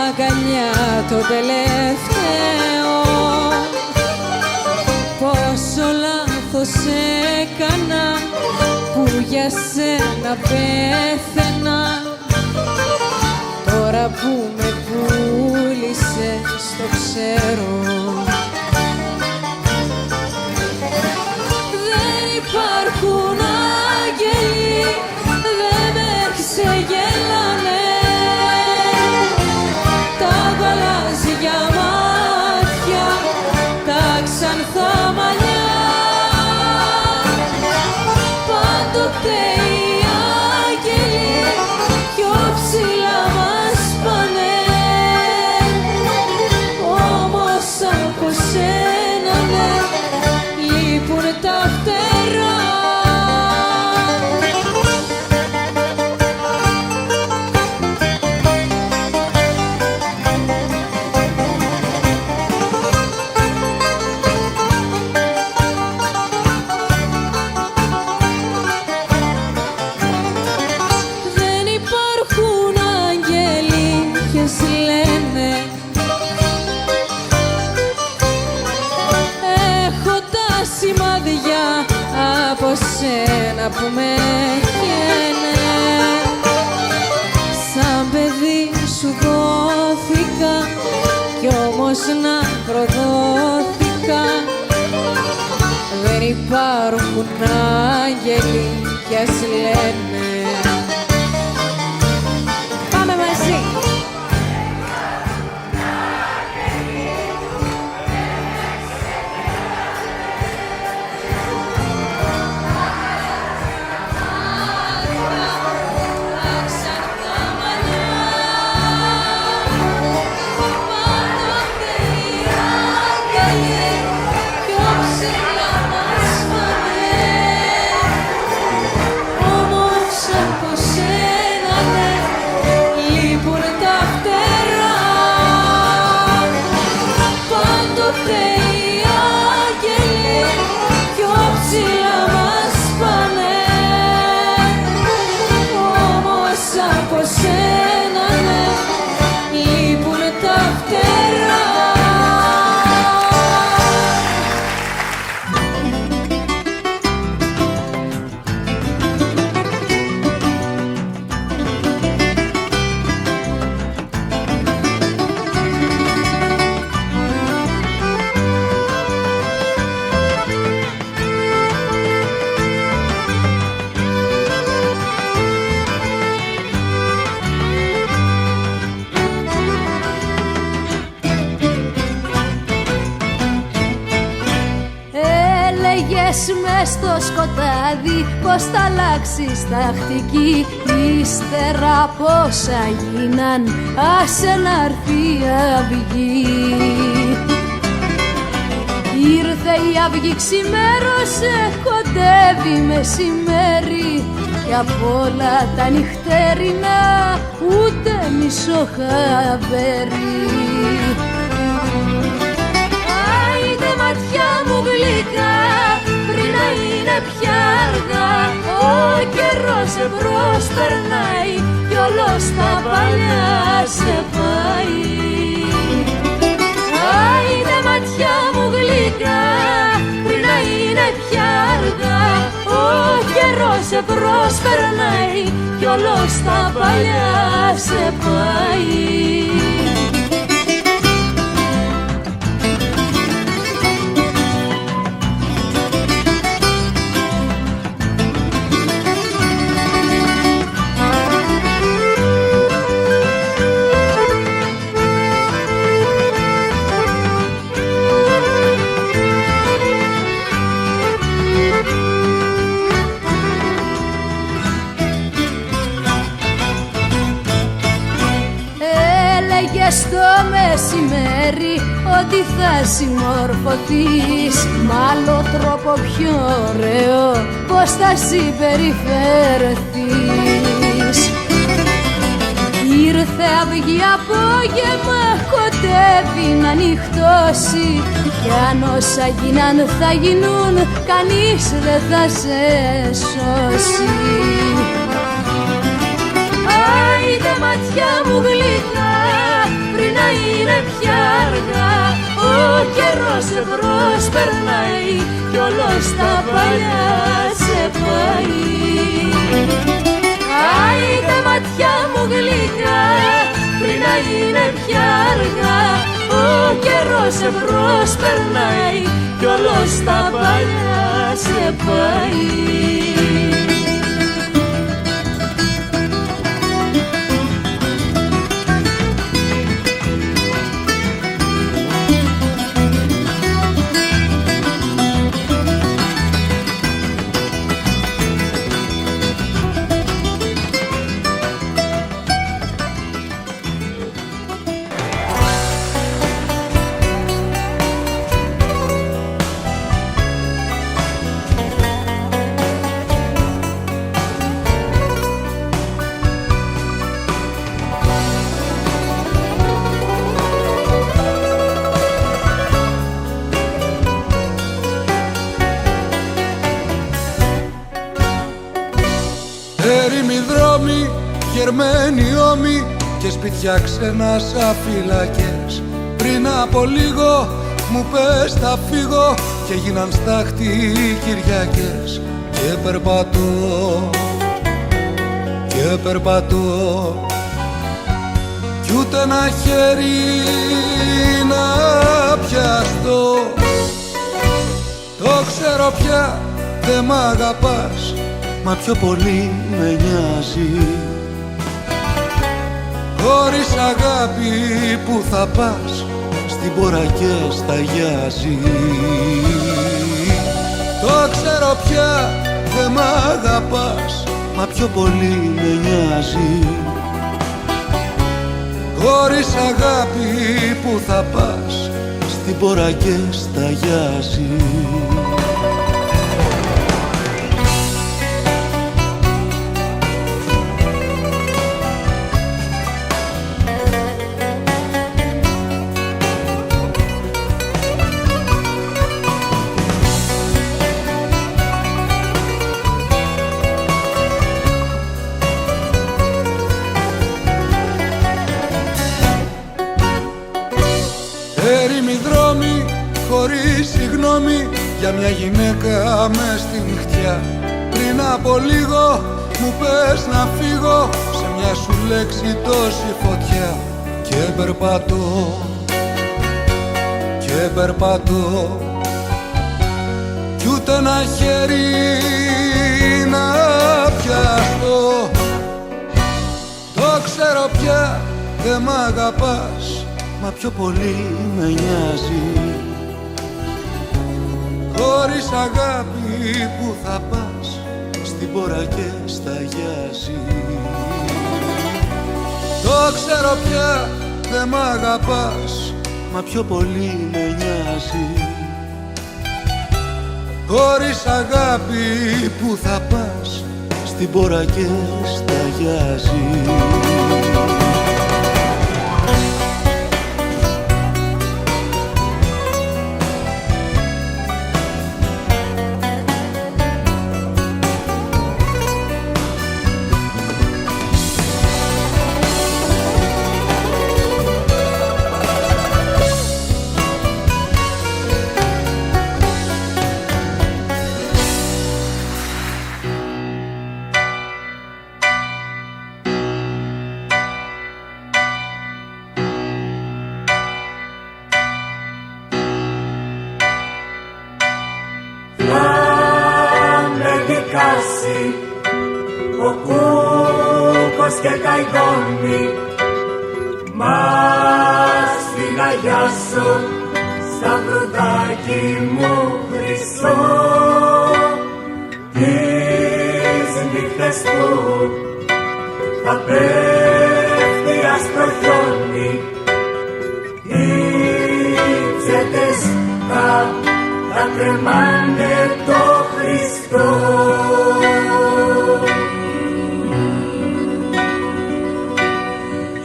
αγκαλιά το τελευταίο. Πόσο λάθος έκανα που για σένα πέθαινα. Τώρα που με πούλησες το ξέρω. Δεν υπάρχουν άγγελοι, δεν με ξεγελάνε τα γαλάζια μάτια, τα ξανθά μαλλιά. Πάντοτε οι άγγελοι πιο ψηλά μας πάνε, όμως από σένα ναι, λείπουν τα φτερά. Δεν υπάρχουν άγγελοι, ποιες λένε. Έχω τα σημάδια από σένα που με καίνε. Σαν παιδί σου δόθηκα κι όμως να προδόθηκα. Δεν υπάρχουν άγγελοι, ποιες λένε. Πάμε μαζί! Όμως από σένα ναι, λείπουν τα φτερά. Πάντοτε οι άγγελοι πιο ψηλά μας πάνε, όμως από σένα ναι, λείπουν τα φτερά. Έλεγες μες στο σκοτάδι πως θα αλλάξεις τακτική. Ύστερα πόσα γίναν, άσε να'ρθεί η αυγή. Ήρθε η αυγή, ξημέρωσε, κοντεύει μεσημέρι κι απ' όλα τα νυχτέρινα ούτε μισό χαβέρι. Άιντε ματιά μου γλυκά, πριν να είναι πια αργά. Ο καιρός εμπρός περνάει κι όλος τα παλιά σε πάει. Άιντε ματιά μου γλυκά, πριν να είναι πια αργά. Ο καιρός εμπρός περνάει κι όλος τα παλιά σε πάει. Στο μεσημέρι ότι θα συμμορφωθείς μ' άλλο τρόπο πιο ωραίο, πως θα συμπεριφερθείς. Ήρθε αυγή απόγευμα, κοντεύει να νυχτώσει κι αν όσα γίναν θα γίνουν, κανείς δεν θα σε σώσει. Άιντε ματιά μου σε προσπερνάει κι όλος τα παλιά σε πάει. Άιντε ματιά μου γλυκά, πριν να είναι πια αργά, ο καιρός σε προσπερνάει κι όλος τα παλιά σε πάει. Έρημοι δρόμοι, γερμένοι ώμοι και σπίτια ξένα σαν φυλακές. Πριν από λίγο μου πες θα φύγω και γίναν στάχτη Κυριακές. Και περπατώ, και περπατώ κι ούτε ένα χέρι να πιαστώ. Το ξέρω πια δεν μ' αγαπάς, μα πιο πολύ με νοιάζει. Χωρίς αγάπη που θα πας, στην πόρα και σταγιάζει. Το ξέρω πια δεν μ' αγαπάς, μα πιο πολύ με νοιάζει. Χωρίς αγάπη που θα πας, στην πόρα και σταγιάζει. Έρημοι δρόμοι χωρίς συγγνώμη για μια γυναίκα μες στη νυχτιά. Πριν από λίγο μου πες να φύγω, σε μια σου λέξη τόση φωτιά. Και περπατώ, και περπατώ κι ούτε ένα χέρι να πιαστώ. Το ξέρω πια δεν μ' αγαπάς, μα πιο πολύ με νοιάζει. Χωρίς αγάπη που θα πας, στην πόρα και σταγιάζει. Το ξέρω πια δεν μ' αγαπάς, μα πιο πολύ με νοιάζει. Χωρίς αγάπη που θα πας, στην πόρα και σταγιάζει. Ο κούκος και καηδόνι, μας την αγιάσω στα βρουδάκι μου χρυσό. Τις νύχτες που θα πέφτει άσπρο χιόνι, οι ψέτες θα κρεμάνε το Χριστό.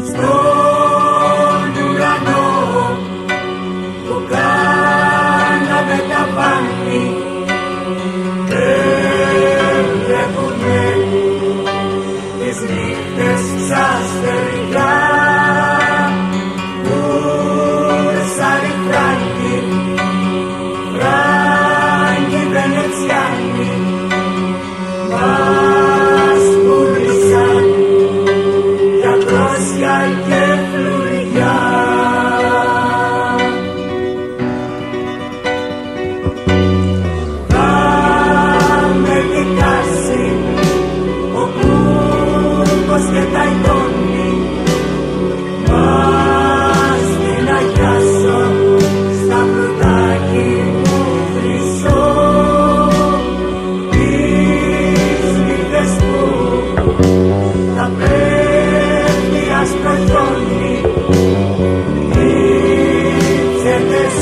Στον ουρανό που κάναμε ταβάνι, βλέπουνε τις νύχτες σαν στεριά. και φλουριά. Θα με δικάσει ο κούκος και τα εικόνι, μας την αγιάσω στα φρουτάκι μου χρυσό. Τις νύχτες που θα πέφτει άσπρο χιόνι, οι ψεύτες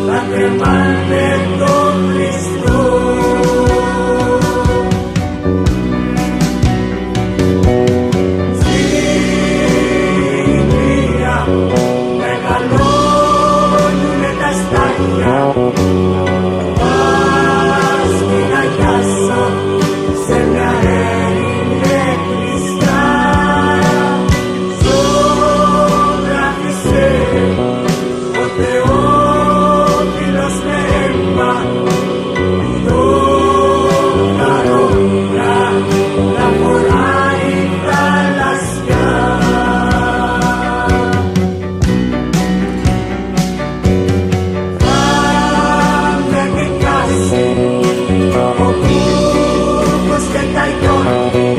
θα κρεμάνε το Χριστό. Μεγαλώνουνε τα στάχια, μας την αγιάσω σε μια έρημη εκκλησιά. Ζωγράφισε ο Θεόφιλος με αίμα, το καρόνα να φοράει θαλασσιά. Με δικάσει ο κούκος και τα εικόνι,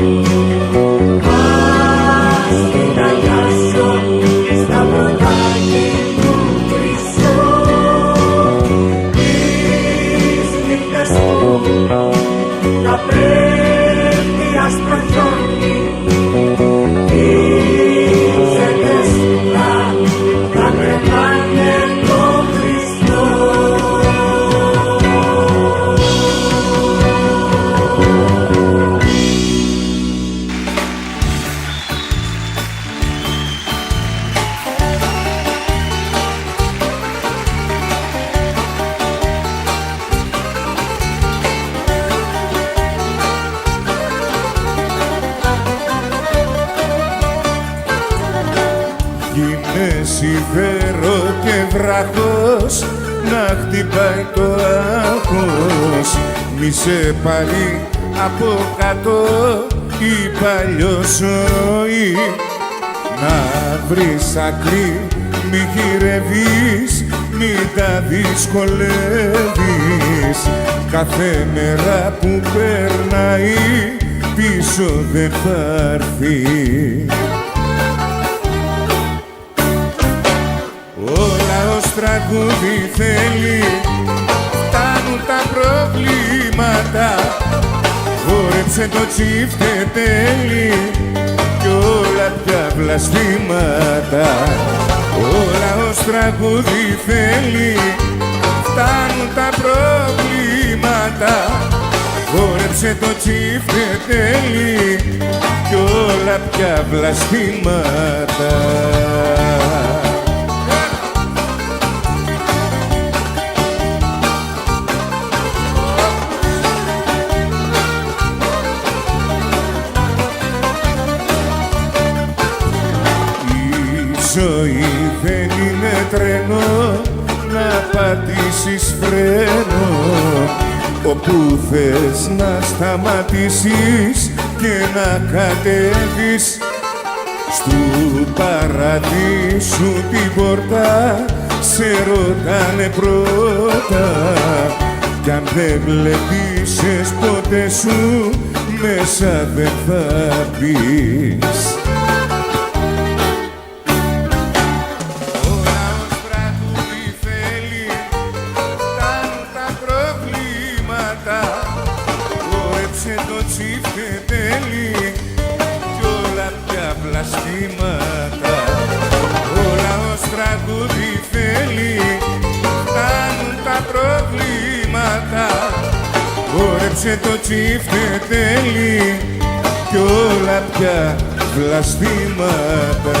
μας την αγιάσω στα ποτάκι του χρυσό. Τις νύχτες που θα πέφτει άσπρο χιόνι, οι ψεύτες θα κρεμάνε το Χριστό. Είναι σιδέρο και βράχος να χτυπάει το άγχος. Μη σε πάρει από κάτω η παλιοσοή. Να βρεις άκρη, μη γυρεύεις, μη τα δυσκολεύεις. Κάθε μέρα που περνάει πίσω δεν θα έρθει. Όλα ως τραγούδι θέλει, φτάνουν τα προβλήματα. Χόρεψε το τσιφτετέλι κι όλα πια βλαστήματα. Όλα ως τραγούδι θέλει, φτάνουν τα προβλήματα. Χόρεψε το τσιφτετέλι κι όλα πια βλαστήματα. Η ζωή δεν είναι τρένο να πατήσεις φρένο. Όπου θες να σταματήσεις και να κατέβεις, στου παραδείσου την πόρτα σε ρωτάνε πρώτα. Κι αν δεν γλεντήσεις ποτέ σου μέσα δεν θα μπεις. Όλα ως τραγούδι θέλει, φτάνουν τα προβλήματα. Χόρεψε το τσιφτετέλι κι όλα πια βλαστήματα.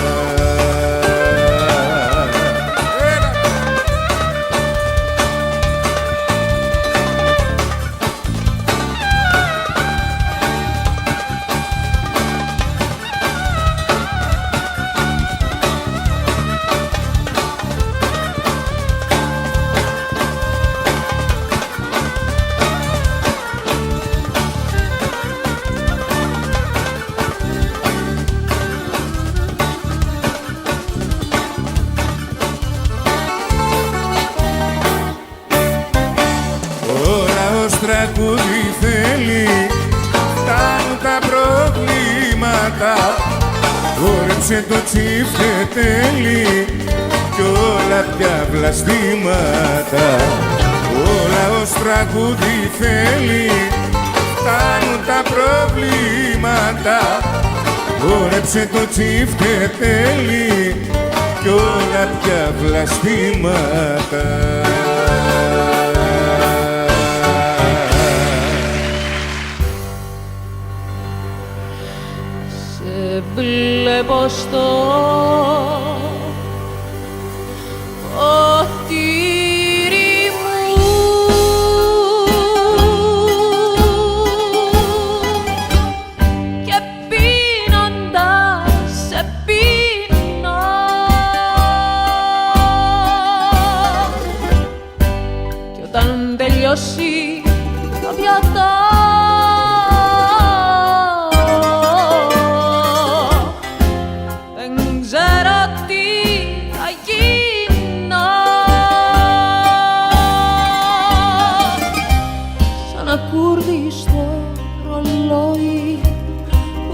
τραγούδι θέλει, φτάνουν τα προβλήματα. Χόρεψε το τσιφτετέλι κι όλα πια βλαστήματα. Ο λαός τραγούδι θέλει, φτάνουν τα προβλήματα. Χόρεψε το τσιφτετέλι κι όλα πια βλαστήματα. Σε βλέπω στο ποτήρι μου και πίνοντας σε πίνω κι όταν τελειώσει το πιατό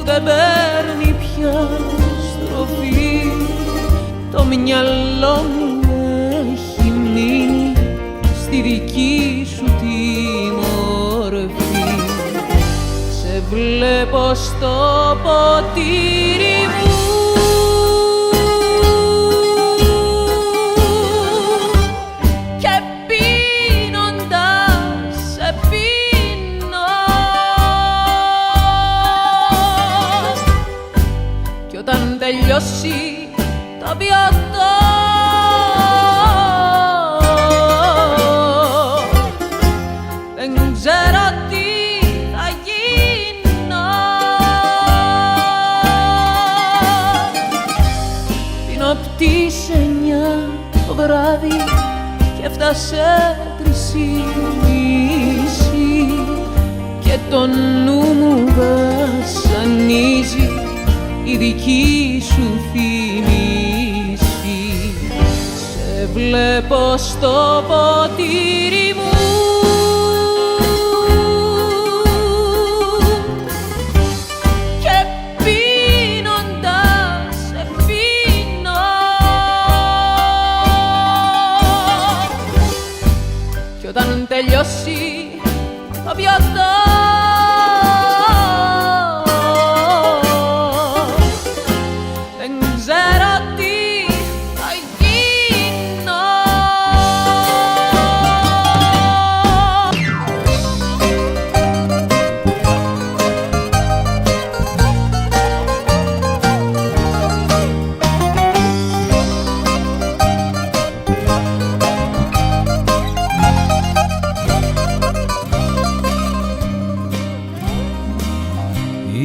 δεν παίρνει πια στροφή, το μυαλό μου έχει μείνει στη δική σου τη μορφή. Σε βλέπω στο ποτήρι μου και πίνοντας σε πίνω κι όταν τελειώσει το πιατό δεν ξέρω τι θα γίνω. Πίνω απ' τις 9 το βράδυ και έφτασε 3:30 και το νου μου βασανίζει η δική σου θύμηση. Σε βλέπω στο ποτήρι μου και πίνοντας σε πίνω κι όταν τελειώσει το πιατό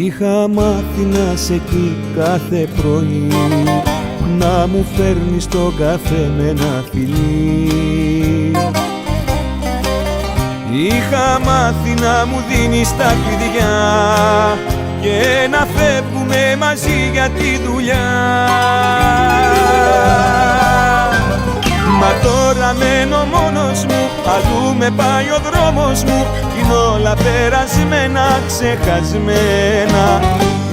Είχα μάθει να σε εκεί κάθε πρωί, να μου φέρνεις το καφέ με ένα φιλί. Είχα μάθει να μου δίνεις τα κλειδιά και να φεύγουμε μαζί για τη δουλειά. Μα τώρα μένω μόνος μου, αλλού με πάει ο δρόμος μου, είναι όλα περασμένα, ξεχασμένα.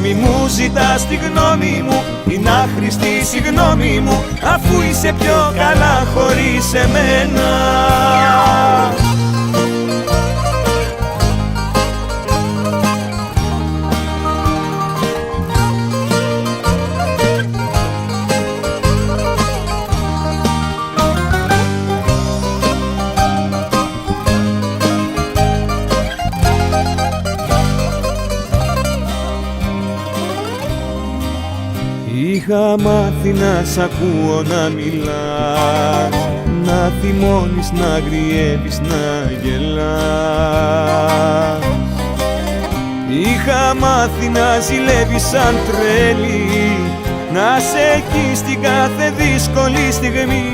Μη μου ζητάς τη γνώμη μου, την άχρηστη συγγνώμη μου, αφού είσαι πιο καλά χωρίς εμένα. Είχα μάθει να σ' ακούω να μιλάς, να θυμώνεις, να αγριεύεις, να γελάς. Είχα μάθει να ζηλεύεις σαν τρέλη, να σε εκεί στην κάθε δύσκολη στιγμή.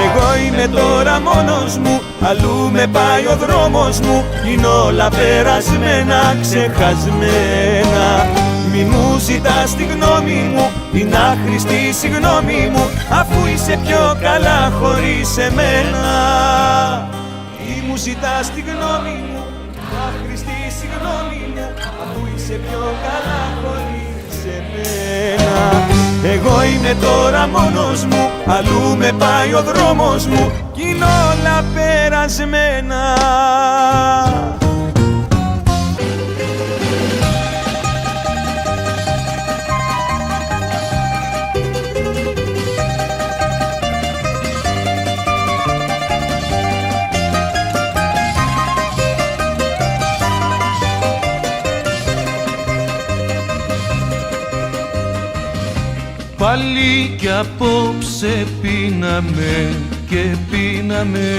Εγώ είμαι τώρα μόνος μου, αλλού με πάει ο δρόμος μου, είναι όλα περασμένα, ξεχασμένα. Μη μου ζητάς τη γνώμη μου, την άχρηστη συγγνώμη μου, αφού είσαι πιο καλά χωρίς εμένα. Τι μου ζητάς τη γνώμη μου, άχρηστη συγγνώμη μου, αφού είσαι πιο καλά χωρίς εμένα. Εγώ είμαι τώρα μόνος μου, αλλού με πάει ο δρόμος μου κι είναι όλα περασμένα. Πάλι κι απόψε πίναμε και πίναμε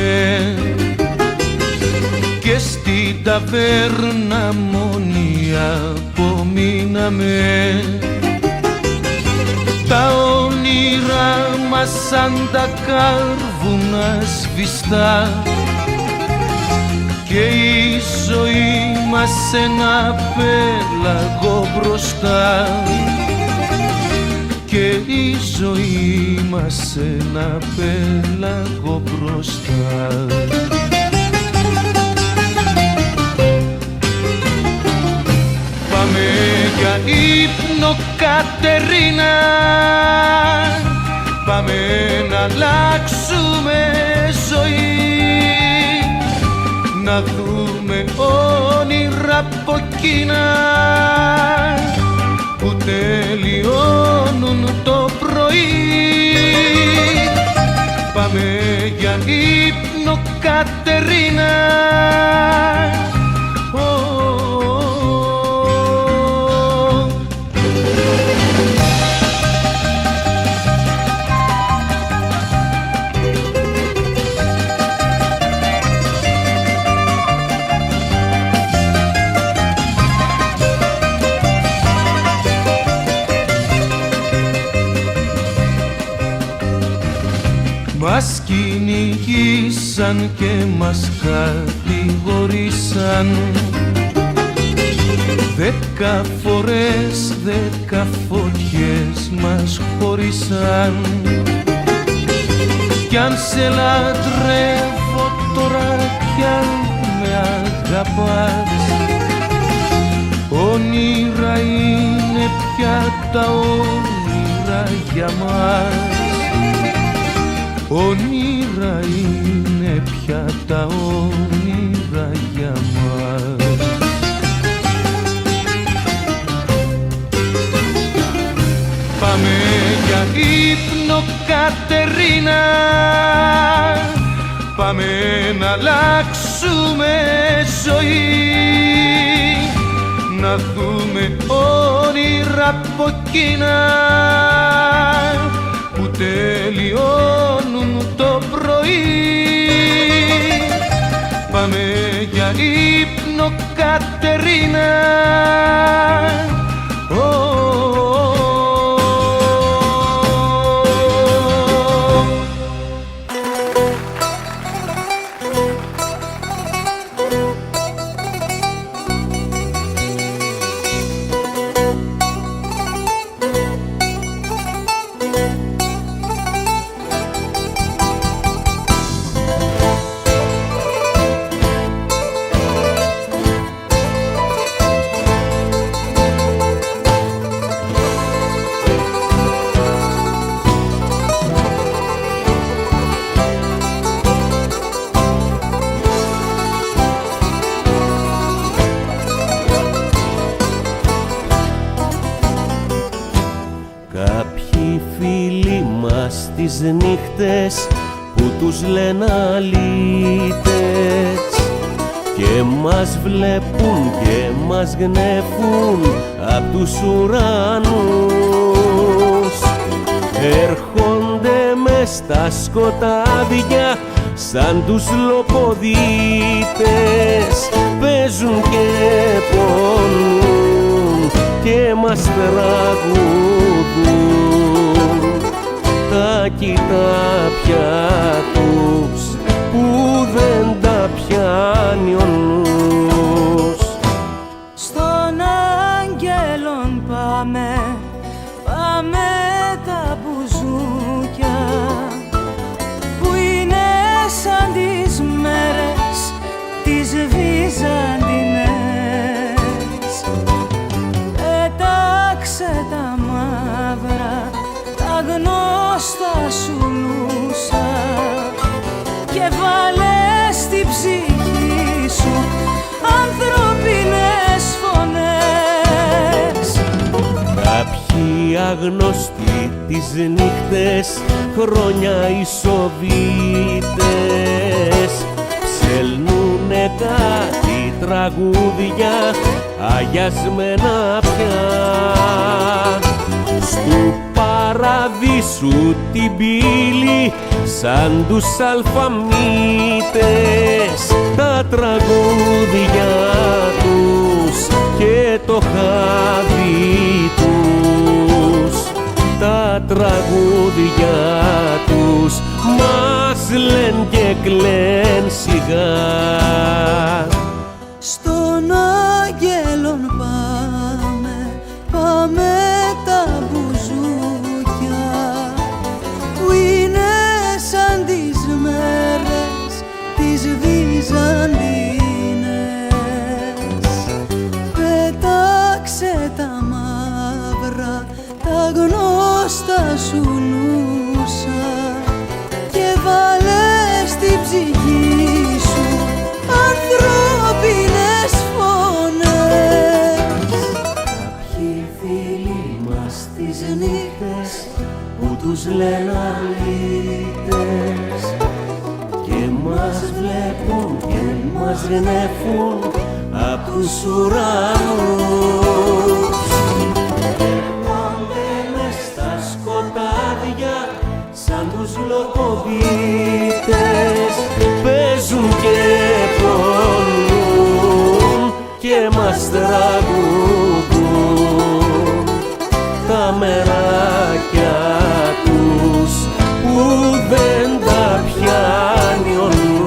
και στην ταβέρνα μόνοι απομείναμε. Τα όνειρά μας σαν τα κάρβουνα σβηστά και η ζωή μας ένα πέλαγο μπροστά και η ζωή μας ένα πέλαγο μπροστά. Πάμε για ύπνο Κατερίνα, πάμε να αλλάξουμε ζωή, να δούμε όνειρα από εκείνα που τελειώνουν το πρωί. Πάμε για ύπνο Κατερίνα. Μας κυνηγήσαν και μας κατηγορήσαν 10 φορές 10 φωτιές μας χωρίσαν. Κι αν σε λατρεύω τώρα κι αν με αγαπάς, όνειρα είναι πια τα όνειρα για μας. Όνειρα είναι πια τα όνειρα για μας. Πάμε για ύπνο Κατερίνα, πάμε να αλλάξουμε ζωή, να δούμε όνειρα από εκείνα που τελειώνουν το πρωί. Πάμε για ύπνο Κατερίνα. Κάποιοι φίλοι μας τις νύχτες που τους λένε αλήτες και μας βλέπουν και μας γνέφουν απ' τους ουρανούς, έρχονται μες στα σκοτάδια σαν τους λοποδίτες, παίζουν και πονούν και μας τραγουδούν τα κοιτάπια τους που δεν τα πιάνει ο νους. Στον άγγελον πάμε, πάμε βυζαντινές. Πέταξε τα μαύρα, τα γνώστα σου λούσα και βάλε στην ψυχή σου ανθρώπινες φωνές. Κάποιοι αγνωστοί τις νύχτες, χρόνια οι Σοβίτες, ψελνούνε κάτι τραγούδια αγιασμένα πια. Στου παραδείσου την πύλη, σαν τους αλφαμίτες, τα τραγούδια τους και το χάδι τους, τα τραγούδια τους μας λένε και κλαίν σιγά. Στον άγγελον πάμε, πάμε τα μπουζούκια που είναι σαν τις μέρες τις βυζαντινές. Πέταξε τα μαύρα, τα γνώστα σου λούσα και βάλε στην ψυχή σου ανθρώπινες φωνές. Κάποιοι φίλοι μας τις νύχτες που τους λένε αλήτες και μας βλέπουν και μας γνέφουν απ' τους ουρανούς. Έρχονται μες στα σκοτάδια σαν τους λοκοβίτες, παίζουν και πονούν και μας τραγουδούν τα μεράκια τους που δεν τα πιάνει ο νους.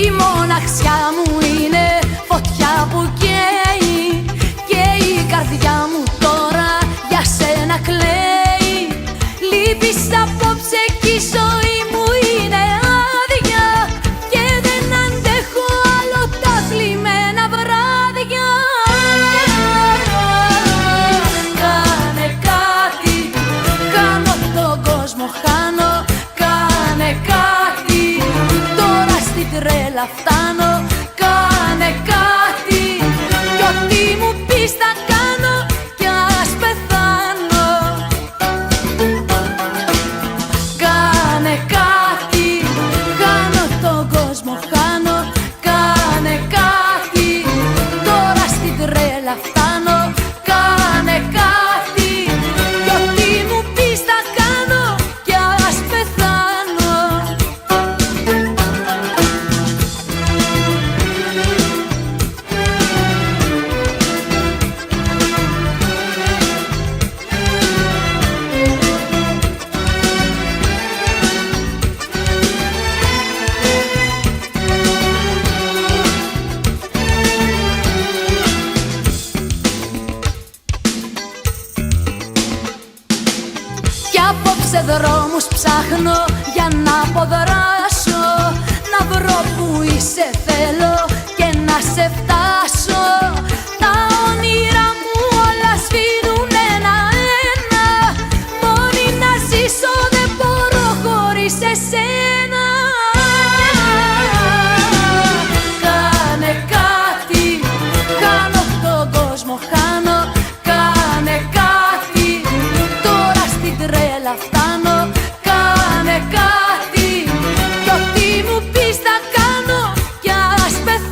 Η μοναξιά μου είναι φωτιά που καίει και η καρδιά μου τώρα για σένα κλαίει. Λείπεις απόψε κι η ζωή μου είναι άδεια και δεν αντέχω άλλο τα θλιμμένα βράδια. Κάνε κάτι, κάνω τον κόσμο χάνω. Κάνε κάτι, τώρα στην τρέλα φτάνω. Κάνε κάτι κι ό,τι μου πεις θα κάνω κι ας πεθάνω. Κάνε κάτι, κάνω τον κόσμο χάνω. Κάνε κάτι, τώρα στην τρέλα φτάνω. Κάνε κάτι κι ό,τι μου πεις θα κάνω κι ας πεθάνω. Κι απόψε δρόμους ψάχνω για να αποδράσω, να βρω που είσαι θέλω και να σε φτάσω. Τα όνειρα μου όλα σφύρουν ένα-ένα, μόνη να ζήσω δεν μπορώ χωρίς εσένα. Κάνε κάτι, κάνω τον κόσμο χάνω. Κάνε κάτι, τώρα στην τρέλα φτάνω. Κάνε κάτι κι ό,τι μου πεις θα κάνω κι ας πεθάνω.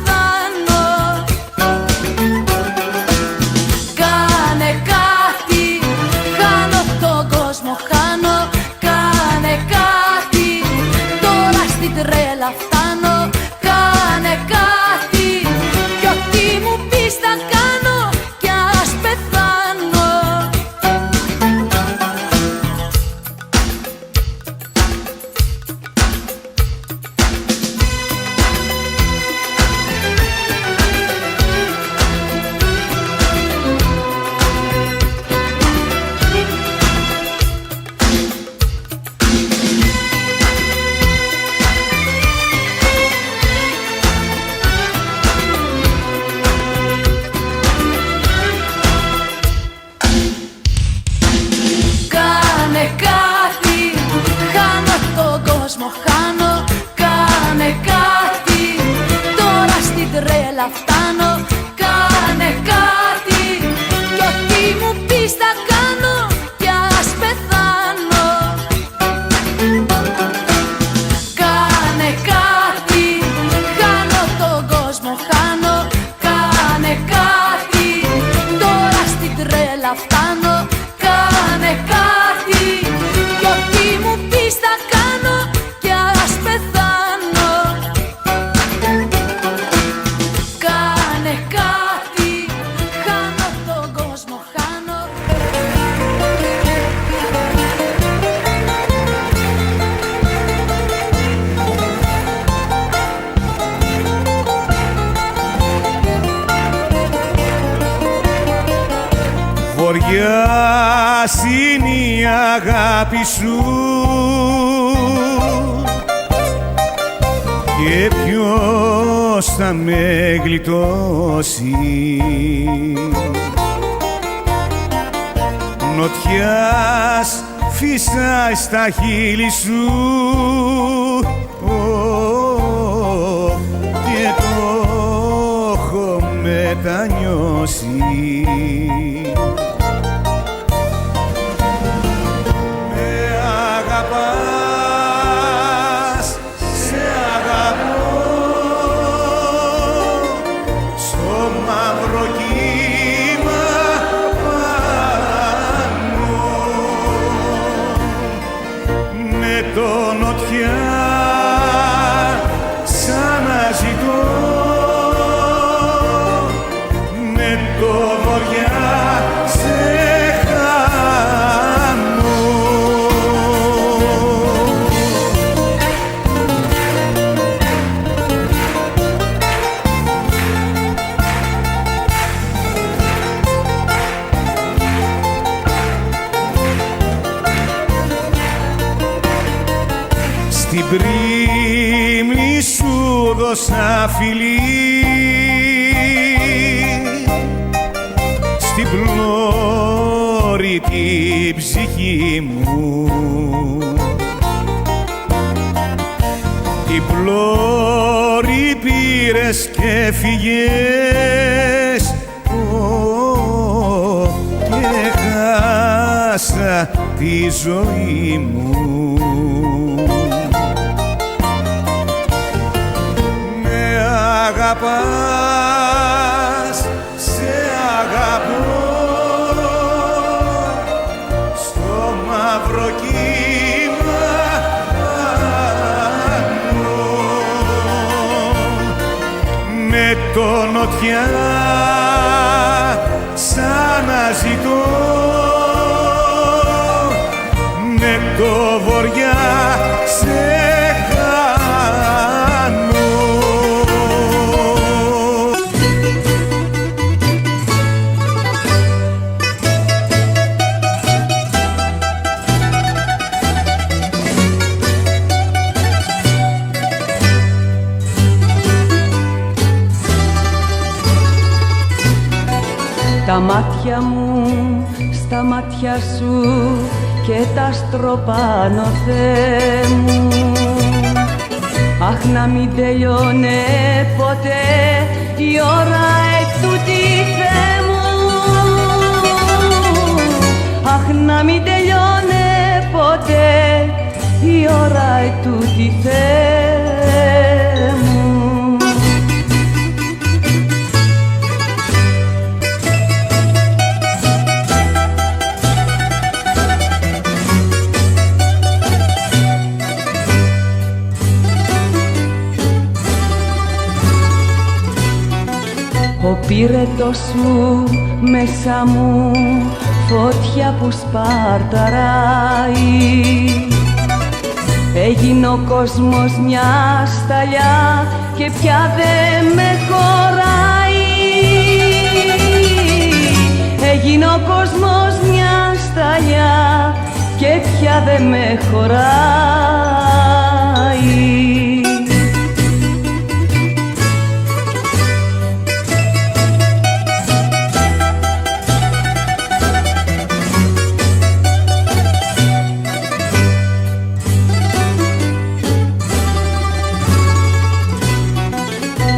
βοριάς είναι η αγάπη σου και ποιος θα με γλιτώσει. Νοτιάς φυσάει στα χείλη σου και το έχω μετανιώσει. Με αγαπάς, σε αγαπώ, στο μαύρο κύμα πάνω, με το νοτιά σαν να ζητώ, με το βοριά σε χάνω. Στην πρίμνη σου δώσα φιλί, στην πλώρη την ψυχή μου, την πλώρη πήρες και φυγες, και χάσα τη ζωή μου. Αγαπάς, σε αγαπώ, στο μαύρο κύμα πάνω, με το νοτιά σαν να ζητώ, με το βοριά σε χάνω. Τα μάτια μου στα μάτια σου και τα στροπάνω, Θεέ μου. Αχ, να μην τελειώνε ποτέ η ώρα ετούτη, Θεέ μου. Αχ, να μην τελειώνε ποτέ η ώρα ετούτη, Θεέ μου. Ο πύρετος σου μέσα μου φωτιά που σπαρταράει, έγινε ο κόσμος μια σταλιά και πια δεν με χωράει. Έγινε ο κόσμος μια σταλιά και πια δεν με χωράει.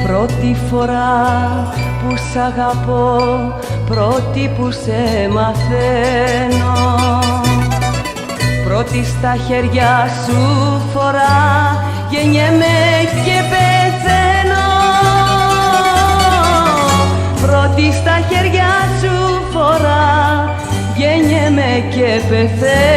Πρώτη φορά που σ' αγαπώ, πρώτη που σε μαθαίνω, πρώτη στα χέρια σου φορά, γεννιέμαι και πεθαίνω. Πρώτη στα χέρια σου φορά, γεννιέμαι και πεθαίνω.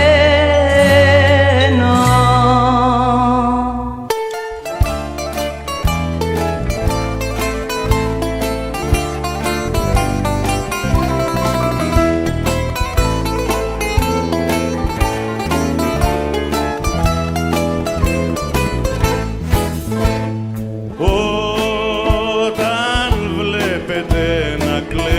Όταν βλέπετε να κλαίω,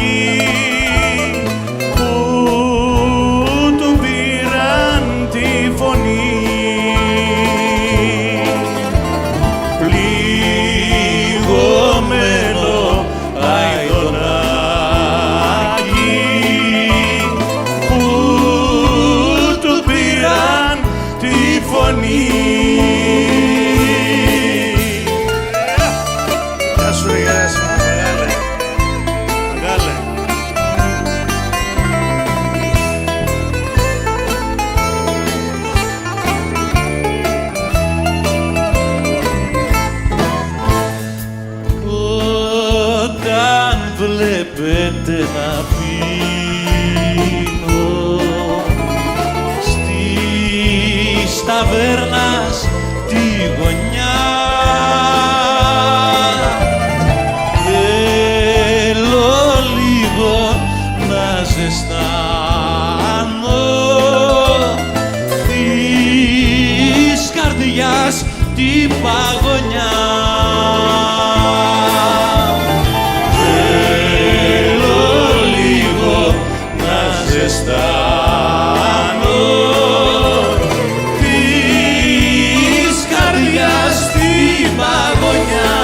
εκεί που του πήραν τη φωνή. Πληγωμένο αηδονάκι που του πήραν τη φωνή. Γεια σου, γεια σου, μεγάλε. Μεγάλε. Όταν βλέπετε να πίνω στις ταβέρνας τη γωνιά, θέλω λίγο να ζεστάνω της καρδιάς την παγωνιά. Θέλω λίγο να ζεστάνω της καρδιάς την παγωνιά.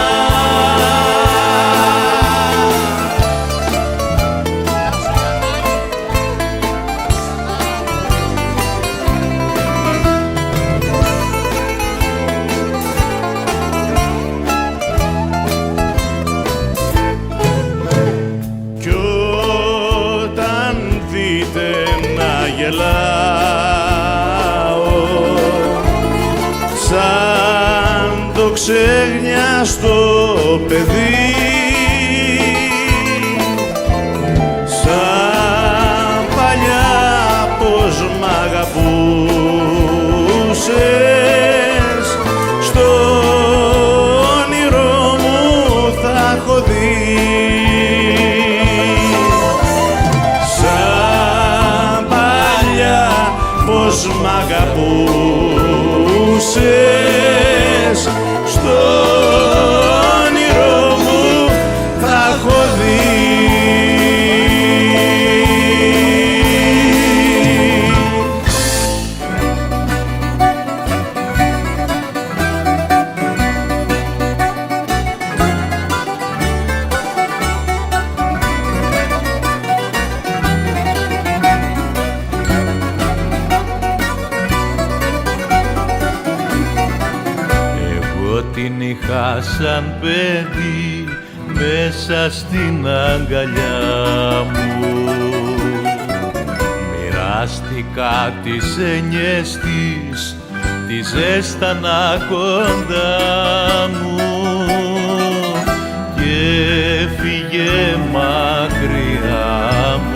Κι όταν δείτε να γελάω σαν το ξεγνιάστο παιδί, σαν παλιά πως μ' αγαπούσες, στο όνειρό μου θα έχω δει. Σαν παλιά πως μ' αγαπούσες, στο όνειρό μου θα έχω δει. Εγώ την είχα σαν παιδί μέσα στην αγκαλιά μου, μοιράστηκα τις εννιές της, τη ζέστανα κοντά μου και φύγε μακριά μου.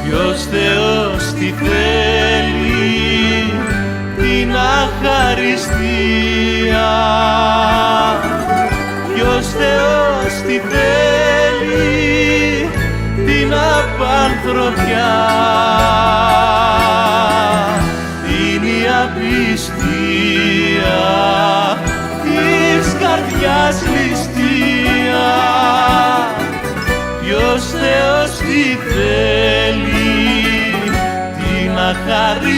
Ποιος Θεός τι θέλει, την αχαριστία. Ποιος Θεός τι θέλει, την απανθρωπιά. Είναι η απιστία της καρδιάς ληστεία. Ποιος Θεός τι θέλει, την αχαριστία.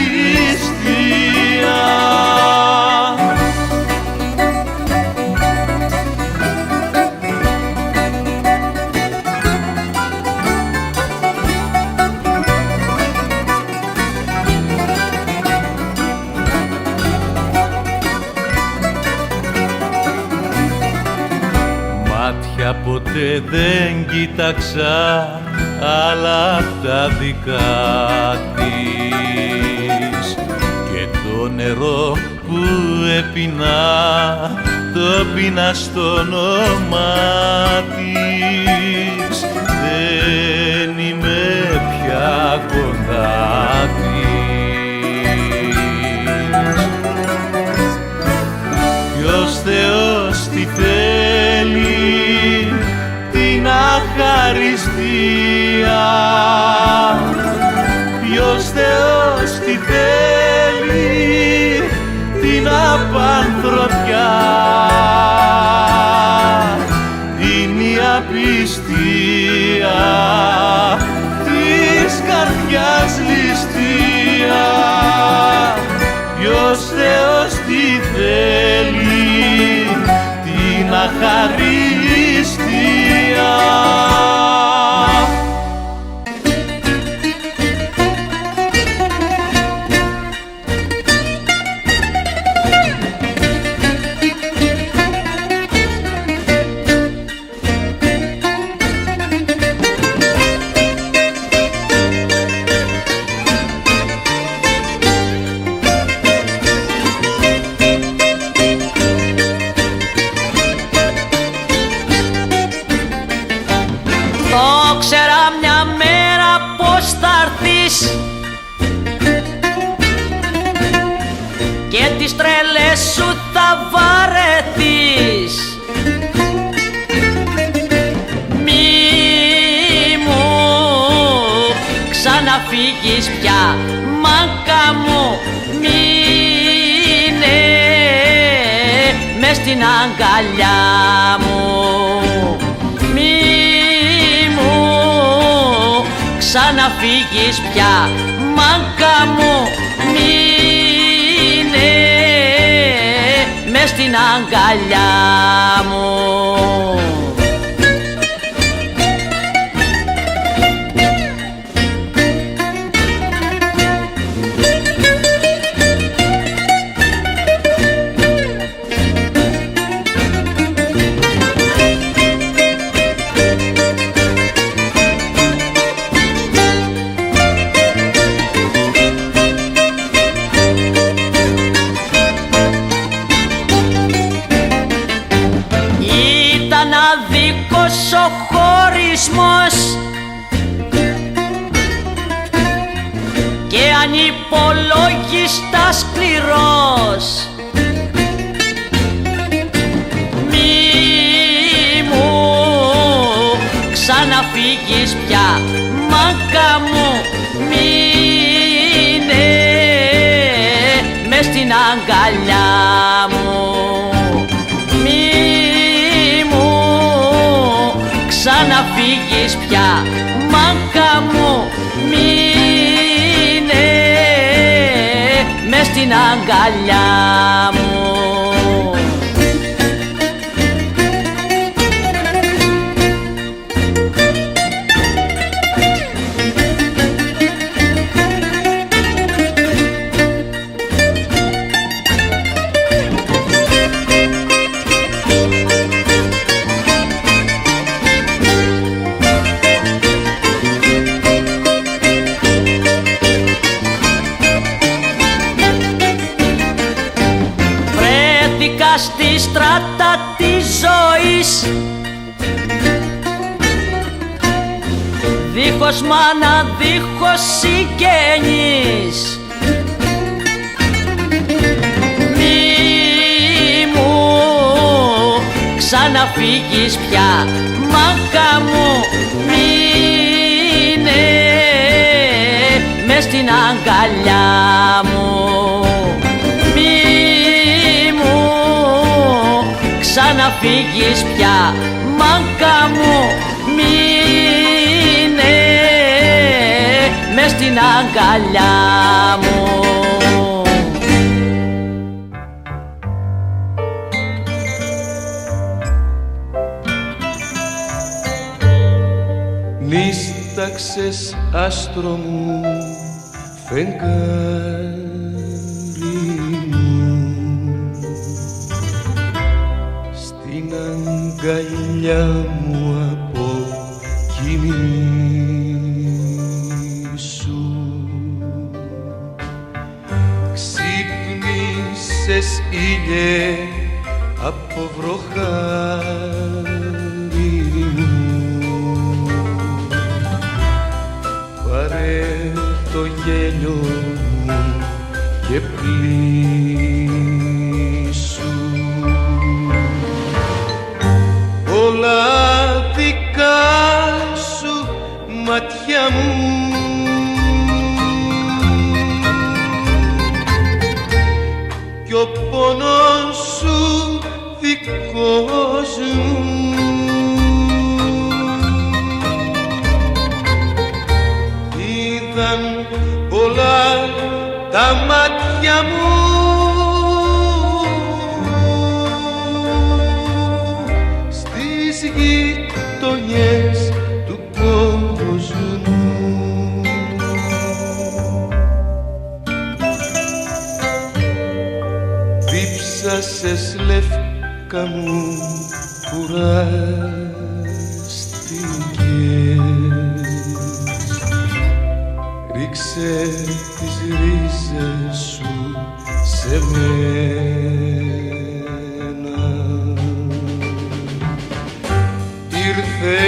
Μάτια ποτέ δεν κοίταξα, αλλά τα δικά της, και το νερό που έπινα το πίνα στο όνομά της. Δεν είμαι πια κοντά της. Ποιος Θεός τι θέλει, την αχαριστία. Ποιος Θεός τι θέλει, την απανθρωπιά. αχαρίστια. Και τις τρέλες σου θα βαρεθείς. Μη μου ξαναφύγεις πια, μάκα μου, μείνε μες στην αγκαλιά μου. Μη μου ξαναφύγεις πια, μάκα μου, μείνε μες στην αγκαλιά μου. Ο χωρισμός και ανυπολόγιστα σκληρός. Μη μου ξαναφύγεις πια, μάκα μου, μείνε μες στην αγκαλιά μου. Ξαναφύγεις πια, μάκα μου, μείνε μες στην αγκαλιά μου. Στη στράτα της ζωής, δίχως μάνα, δίχως συγγενείς. Μη μου ξαναφύγεις πια, μάκα μου, μείνε μες στην αγκαλιά μου. Ξαναφύγεις πια, μάκα μου, μείνε μες στην αγκαλιά μου. Νύσταξες άστρο μου, φεγγάρι στην αγκαλιά μου αποκοιμήσου. Ξύπνησες ήλιε από βροχάρι μου, πάρε το γέλιο μου και πλήσου. Όλα δικά σου μάτια μου κι ο πόνος σου δικός μου. Είδαν όλα τα μάτια μου γειτονιές του κόσμου. Δίψασες λεύκα μου κουράστηκες, ρίξε τις ρίζες σου σε μένα. Ήρθε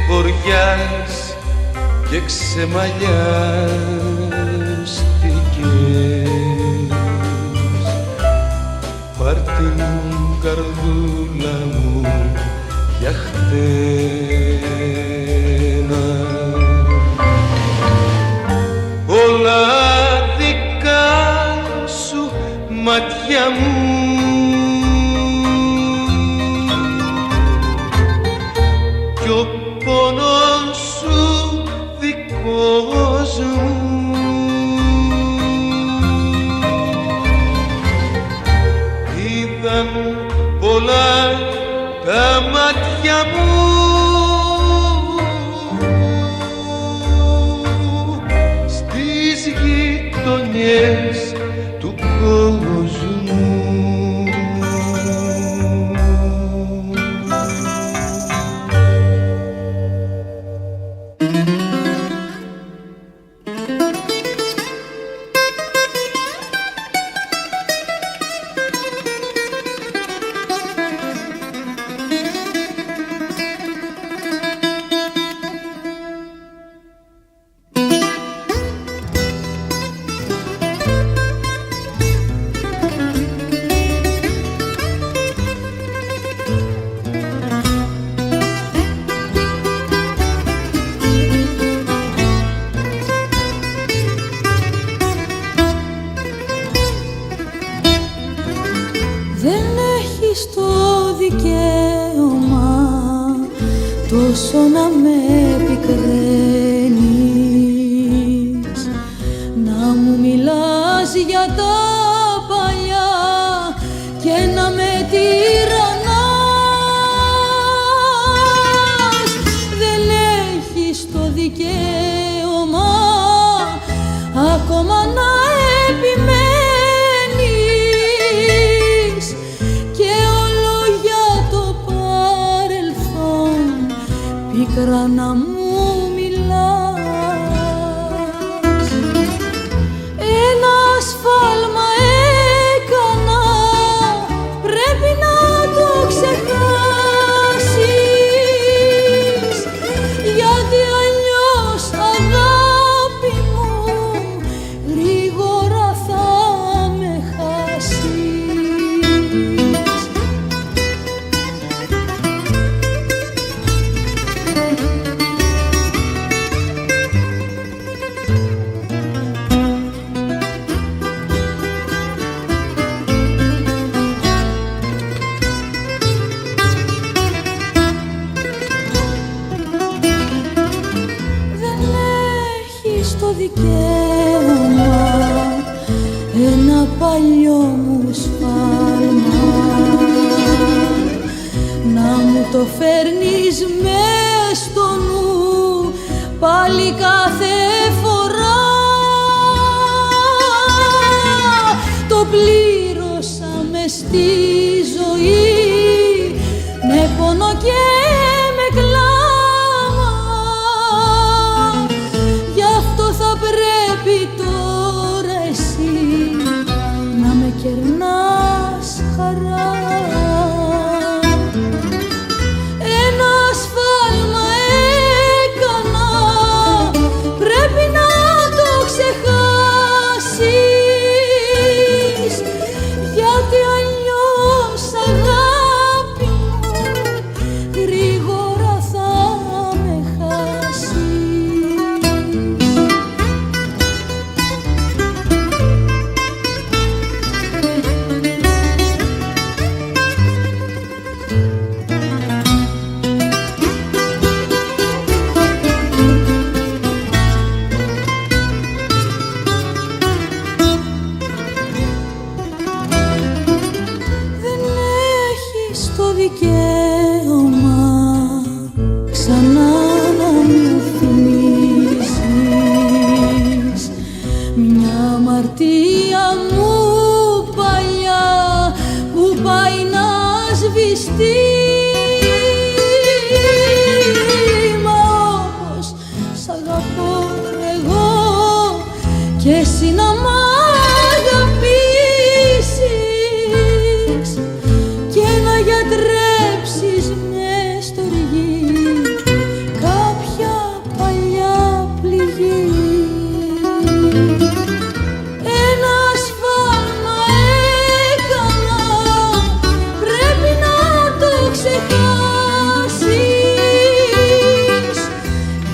βοριάς και ξεμαλιάστηκες, πάρ' την καρδούλα μου για χτένα. Όλα δικά σου μάτια μου, κι ο πόνος σου δικός μου. Είδαν πολλά τα μάτια μου στις γειτονιές του κόσμου. τόσο να με πικραίνεις, να μου μιλάς για τα παλιά και να με τυραννάς. Δεν έχεις το δικαίωμα ακόμα να επιμένεις και όλο για το παρελθόν πίκρα να μου μιλάς. Ένα σφάλμα έκανα, πρέπει να το ξεχάσεις, γιατί αλλιώς αγάπη μου γρήγορα θα με χάσεις. Δεν έχεις το δικαίωμα ένα παλιό μου σφάλμα να μου το φέρνεις μες στο νου πάλι κάθε φορά. Το πλήρωσα μες στη ζωή με πόνο και με κλάμα, γι' αυτό θα πρέπει τώρα εσύ να με κερνάς χαρά. Ένα σφάλμα έκανα, πρέπει να το ξεχάσεις, γιατί αλλιώς αγάπη μου γρήγορα θα με χάσεις. Δεν έχεις το δικαίωμα ξανά να μου θυμίσεις μια αμαρτία μου παλιά που πάει να σβηστεί. Μα όπως σ' αγαπώ εγώ και εσύ να μ' αγαπήσεις και να γιατρέψεις με στοργή κάποια παλιά πληγή. Ένα σφάλμα έκανα, πρέπει να το ξεχάσεις,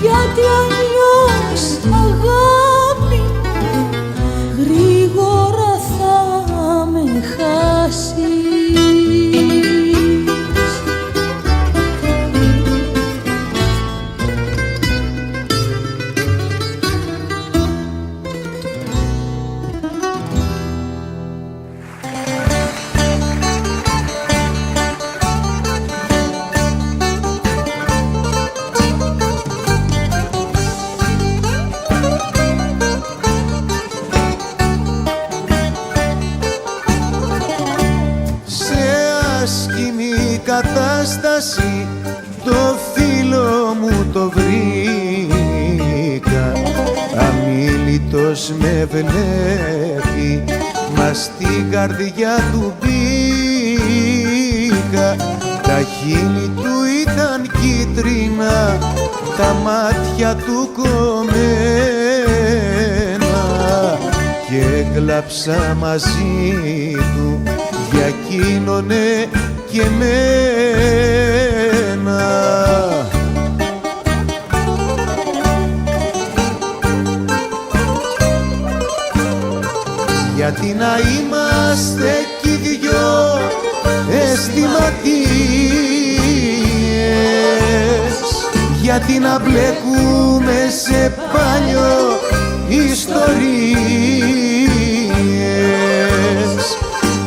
γιατί αλλιώς αγάπη μου γρήγορα θα με χάσεις. Κατάσταση το φίλο μου το βρήκα, αμίλητος με βλέπει, μα στην καρδιά του μπήκα. Τα χείλη του ήταν κίτρινα, τα μάτια του κομμένα και έκλαψα μαζί του για εκείνονε και εμένα. Γιατί να είμαστε κι οι δυο αισθηματίες, γιατί να μπλεκούμε σε παλιό ιστορίες,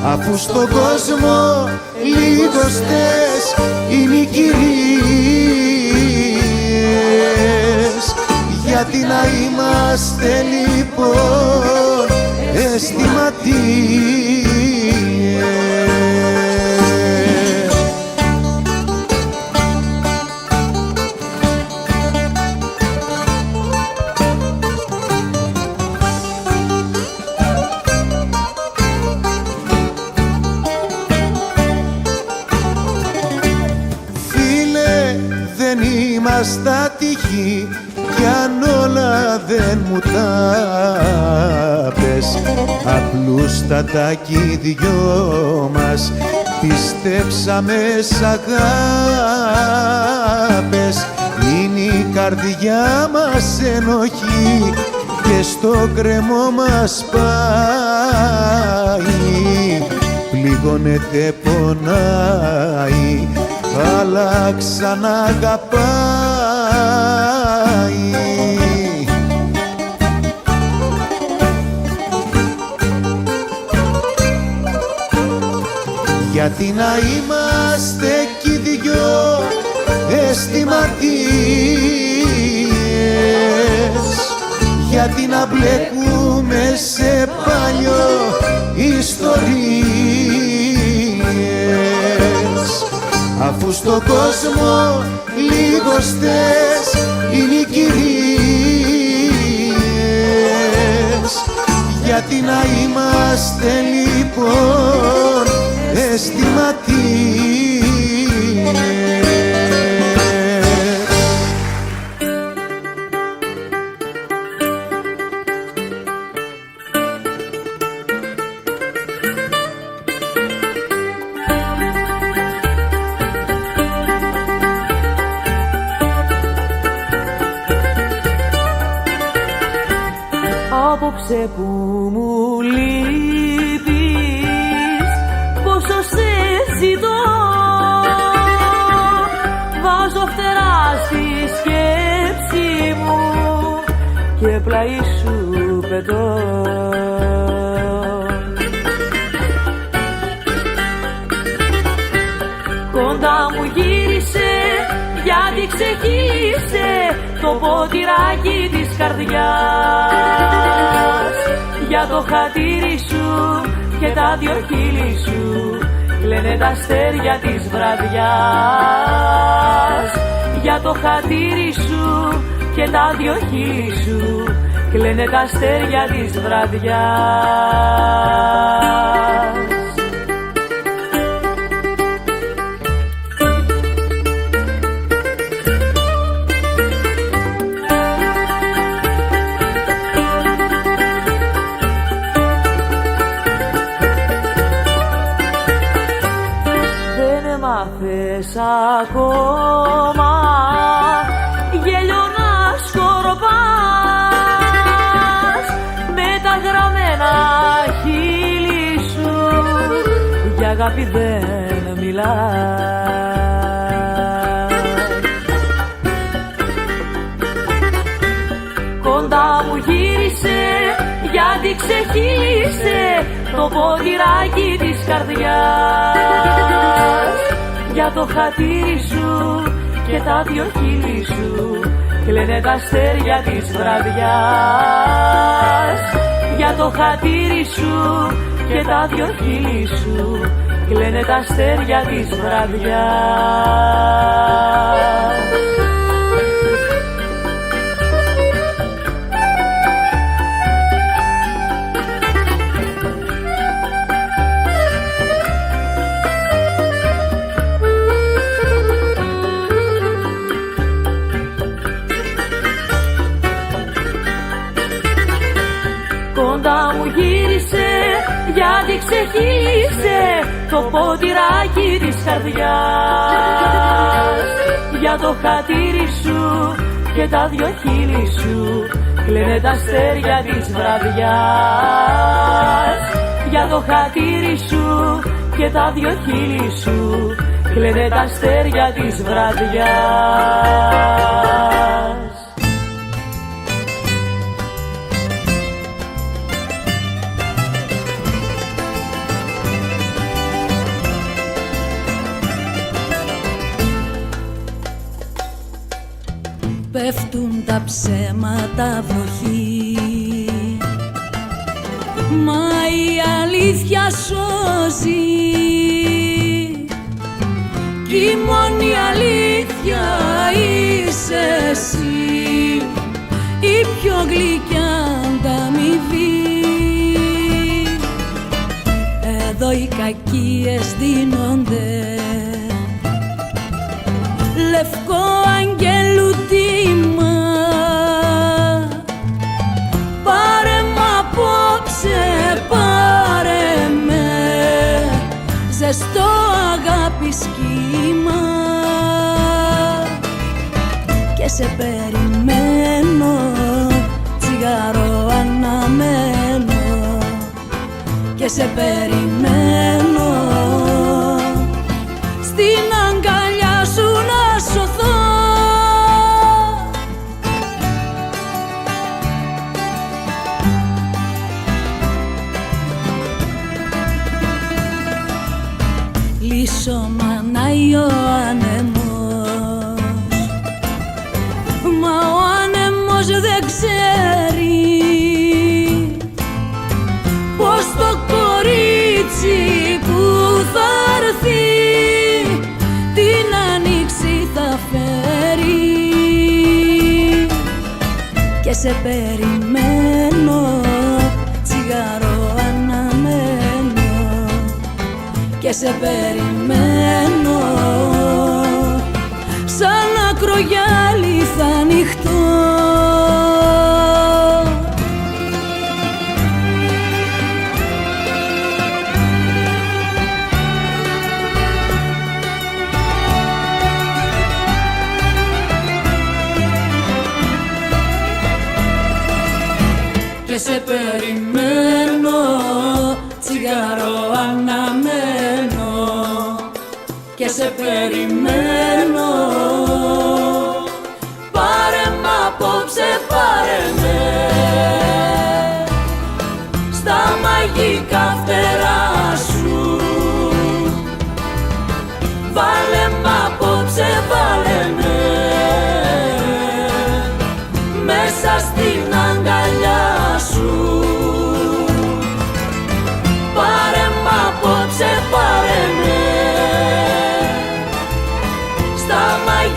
αφού στον κόσμο λίγωστες είναι οι κυρίες. Γιατί να είμαστε λοιπόν αισθηματίες. Στα τυχή κι αν όλα δεν μου τα πες, απλούστατα κι οι δυο μας πιστέψαμε σ' αγάπες. Είναι η καρδιά μας ενοχή και στο κρεμό μας πάει, πληγώνεται, πονάει, αλλά ξαναγαπάει. Γιατί να είμαστε κι οι δυο αισθηματίες, γιατί να μπλεκούμε σε παλιό ιστορίες, αφού στον κόσμο λίγωστες είναι οι κυρίες. Γιατί να είμαστε λοιπόν αισθηματίες. Απόψε που μου λείπεις, πόσο σε ζητώ, βάζω φτερά στη σκέψη μου και πλάι σου πετώ. Κοντά μου γύρισε γιατί ξεχύλισε το ποτηράκι της καρδιάς. Για το χατήρι σου και τα δυο χείλη σου κλαίνε τα αστέρια της βραδιάς. Για το χατήρι σου και τα δυο χείλη σου κλαίνε τα αστέρια της βραδιάς. Μάθες ακόμα γέλιο να σκορπάς με τα γραμμένα χείλη σου, για αγάπη δεν μιλάς. Κοντά μου γύρισε γιατί ξεχύλισε το ποτηράκι της καρδιάς. Για το χατήρι σου και τα δυο χείλη σου κλαίνε τα αστέρια της βραδιάς. Για το χατήρι σου και τα δυο χείλη σου κλαίνε τα αστέρια της βραδιάς. Κοντά μου γύρισε γιατί ξεχύλισε το ποτηράκι της καρδιάς. Για το χατήρι σου και τα δυο χείλη σου κλαίνε τα αστέρια της βραδιάς. Για το χατήρι σου και τα δυο χείλη σου κλαίνε τα αστέρια της βραδιάς. Πέφτουν τα ψέματα βροχή, μα η αλήθεια σώζει. Κι η μόνη αλήθεια είσαι εσύ, η πιο γλυκιά ανταμοιβή. Εδώ οι κακίες δίνονται λευκό αγγέλου τίμα. Πάρε μ' απόψε, πάρε με, ζεστό αγάπη σχήμα. Και σε περιμένω, τσιγάρο αναμένω. Και σε περιμένω, στην αγκαλιά σου να σωθώ. Λύσω μανάει ο άνεμος, μα ο άνεμος δεν ξέρει πως το κορίτσι που θα έρθει την άνοιξη θα φέρει. Και σε περιμένω, τσιγάρο αναμένω. Και σε περιμένω, σαν ακρογιάλι θα ανοιχτώ. Και σε περιμένω, τσιγάρο αναμένω. Και σε περιμένω, πάρε μ' απόψε, πάρε με, στα μαγικά φτερά σου. Βάλε μ' απόψε, βάλε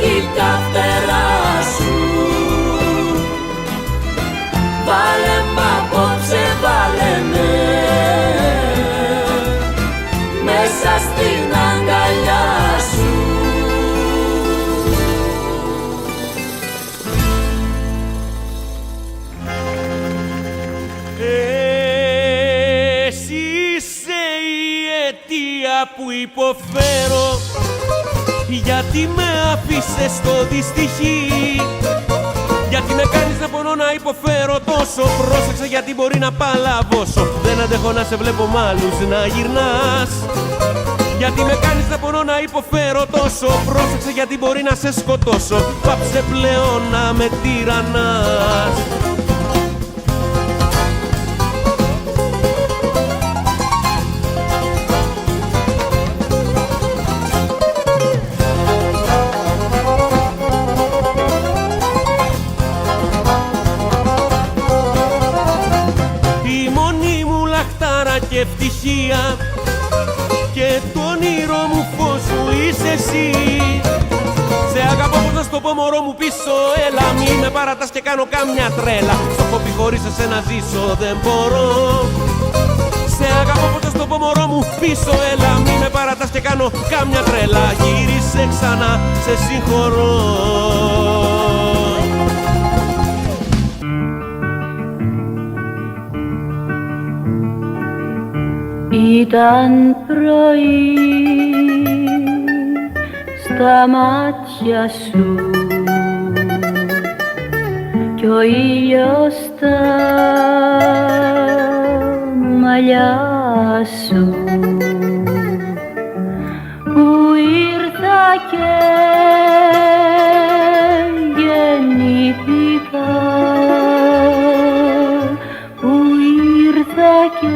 μαγικά φτερά σου. Βάλε μ' απόψε, βάλε με μέσα στην αγκαλιά σου. Εσύ είσαι η αιτία που υποφέρω, γιατί με άφησες στο δυστυχή. Γιατί με κάνεις να πονώ να υποφέρω τόσο. Πρόσεξε γιατί μπορεί να παλαβώσω. Δεν αντέχω να σε βλέπω μ' άλλους να γυρνάς. Γιατί με κάνεις να πονώ να υποφέρω τόσο. Πρόσεξε γιατί μπορεί να σε σκοτώσω. Πάψε πλέον να με τυραννάς. Και ευτυχία και το όνειρό μου φως μου είσαι εσύ. Σε αγαπώ, πως να στο πω μωρό μου πίσω. Έλα μη με παρατάς και κάνω κάμια τρέλα. Στο κόπι χωρίς εσένα ζήσω δεν μπορώ. Σε αγαπώ, πως να στο πω μωρό μου πίσω. Έλα μη με παρατάς και κάνω κάμια τρέλα. Γύρισε ξανά, σε συγχωρώ. Ήταν πρωί στα μάτια σου κι ο ήλιος στα μαλλιά σου που ήρθα και γεννήθηκα, που ήρθα και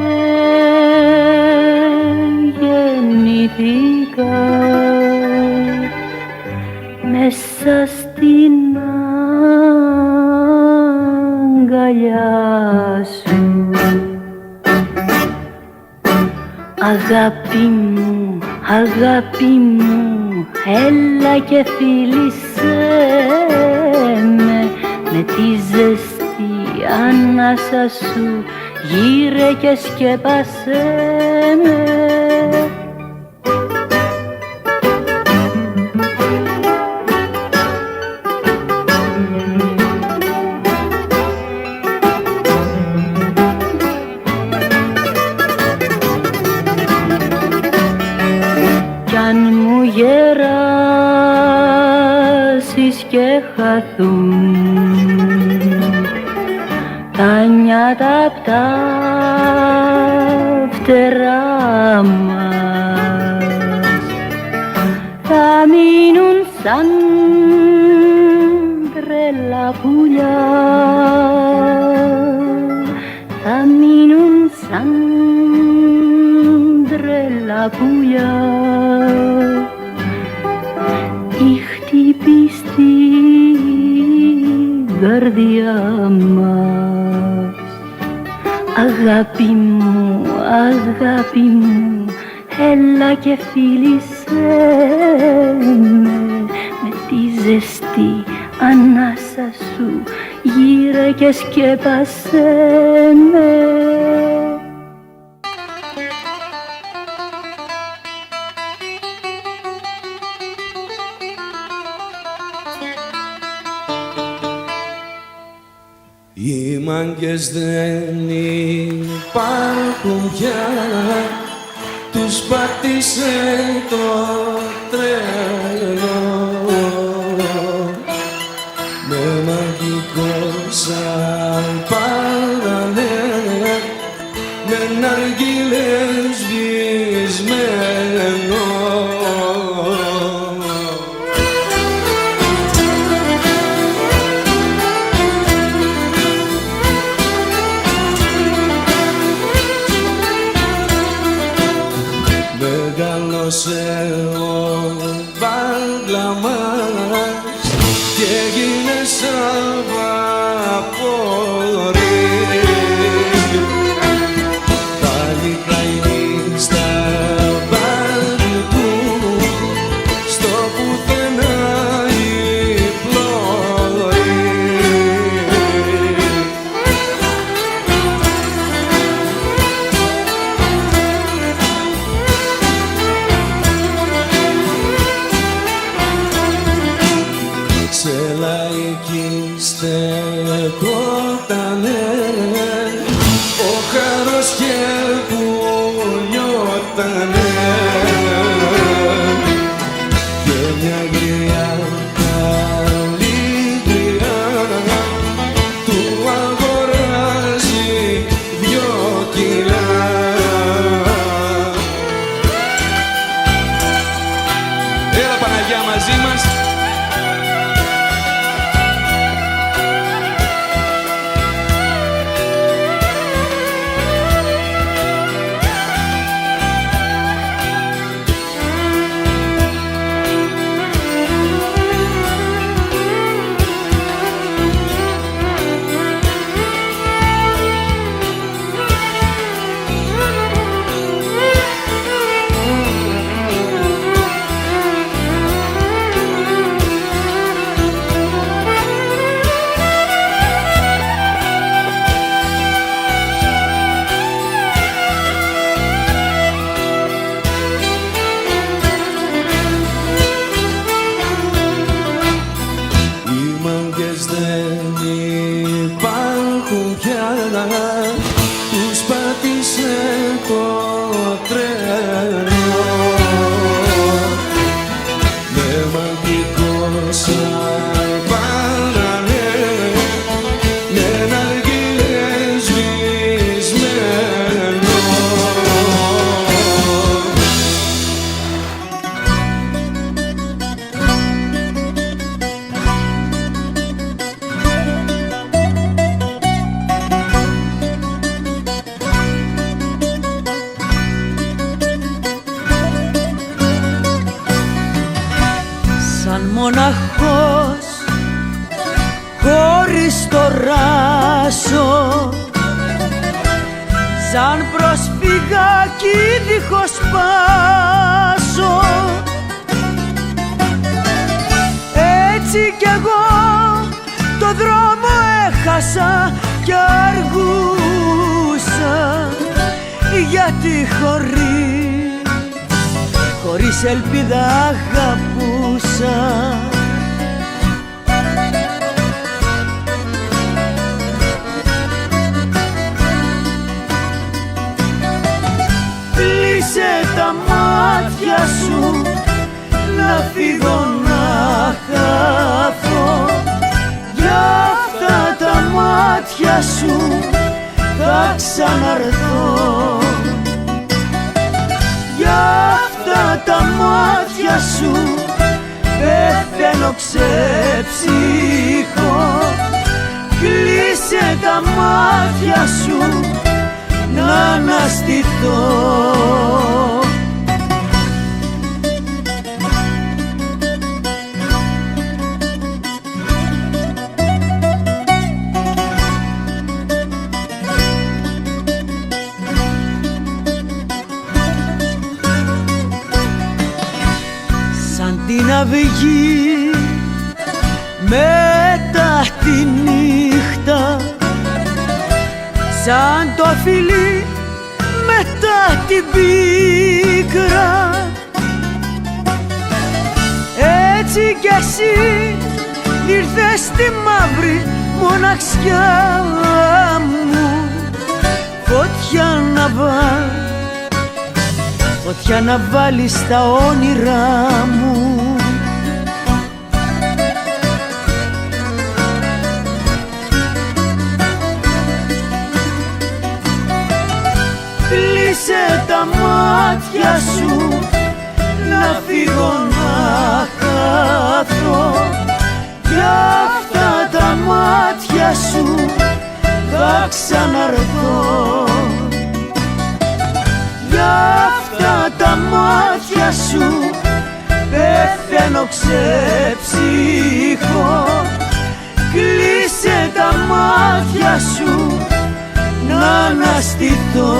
γεννήθηκα μέσα στην αγκαλιά σου. Αγάπη μου, αγάπη μου, έλα και φίλησέ με τη ζεστή ανάσα σου, γύρε και σκέπασέ με. Και χαθούν τα νιάτα απ' τα φτερά μας, θα μείνουν σαν τρελά πουλιά, θα μείνουν σαν τρελά πουλιά. Καρδιά μας, αγάπη μου, αγάπη μου, έλα και φίλησέ με τη ζεστή ανάσα σου, γύρε και σκέπασέ με. Οι μάγκες δεν υπάρχουν πια, τους πάτησε το τρένο με μαγικό σαμπάνανε, με ναργίλες σβησμένο. Μεγάλωσε ο μπάγκλα μας και έγινε σαν βαπόρι. Πάλι καημή στα μπάγκλ του, στο πουθενά η Παναγιά μαζί μας. Τους πάτησε το τρένο με μαγικό σαλπάνανε με ναργίλες σβησμένο. Μοναχός χωρίς το ράσο, σαν προσφυγάκι δίχως πάσο, έτσι κι εγώ το δρόμο έχασα κι αργούσα, γιατί χωρίς ελπίδα αγαπούσα. Κλείσε τα μάτια σου να φύγω να χαθώ, για αυτά τα μάτια σου θα ξαναρθώ, για αυτά τα μάτια σου πεθαίνω ξεψύχω. Κλείσε τα μάτια σου να αναστηθώ. Την αυγή μετά τη νύχτα, σαν το φιλί μετά την πίκρα, έτσι κι εσύ ήρθες στη μαύρη μοναξιά μου, φωτιά να βάλεις στα όνειρά μου. Κλείσε τα μάτια σου να φύγω να χαθώ, για αυτά τα μάτια σου θα ξαναρθώ, για αυτά τα μάτια σου πεθαίνω ξεψύχω. Κλείσε τα μάτια σου να αναστηθώ.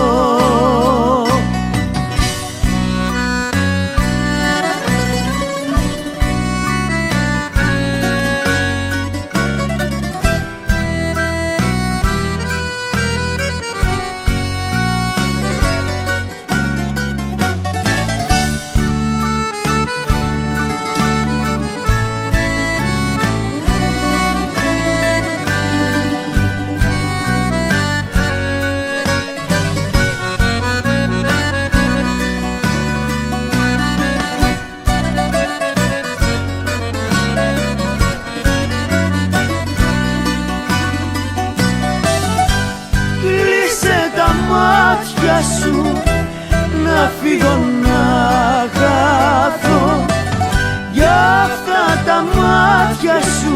τα μάτια σου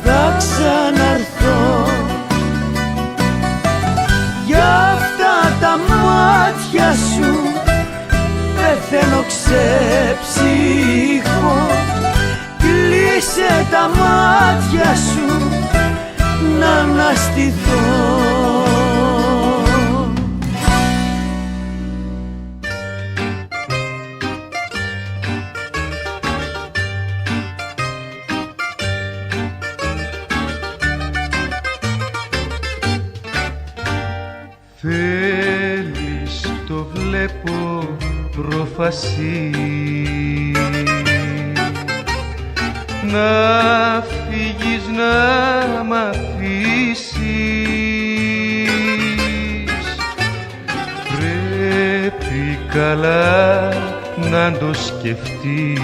θα ξαναρθώ. Για αυτά τα μάτια σου πεθαίνω ξεψύχω. Κλείσε τα μάτια σου να αναστηθώ. Θέλεις, το βλέπω, πρόφαση να φύγεις, να μ' αφήσεις. Πρέπει καλά να το σκεφτείς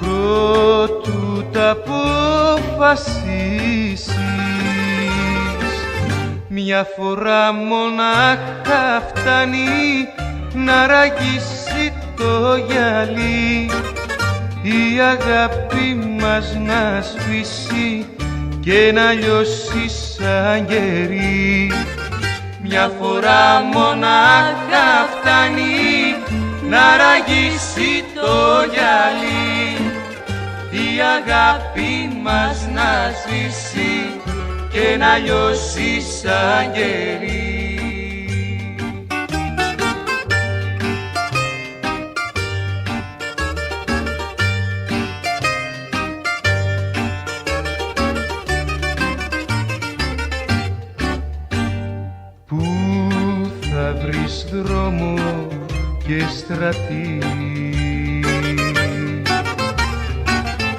πρότου τα αποφασίσεις. Μια φορά μονάχα φτάνει να ραγίσει το γυαλί, η αγάπη μας να σβήσει και να λιώσει σαν γερί. Μια φορά μονάχα φτάνει να ραγίσει το γυαλί, η αγάπη μας να σβήσει και να λιώσει σαν γερί. Πού θα βρεις δρόμο και στρατή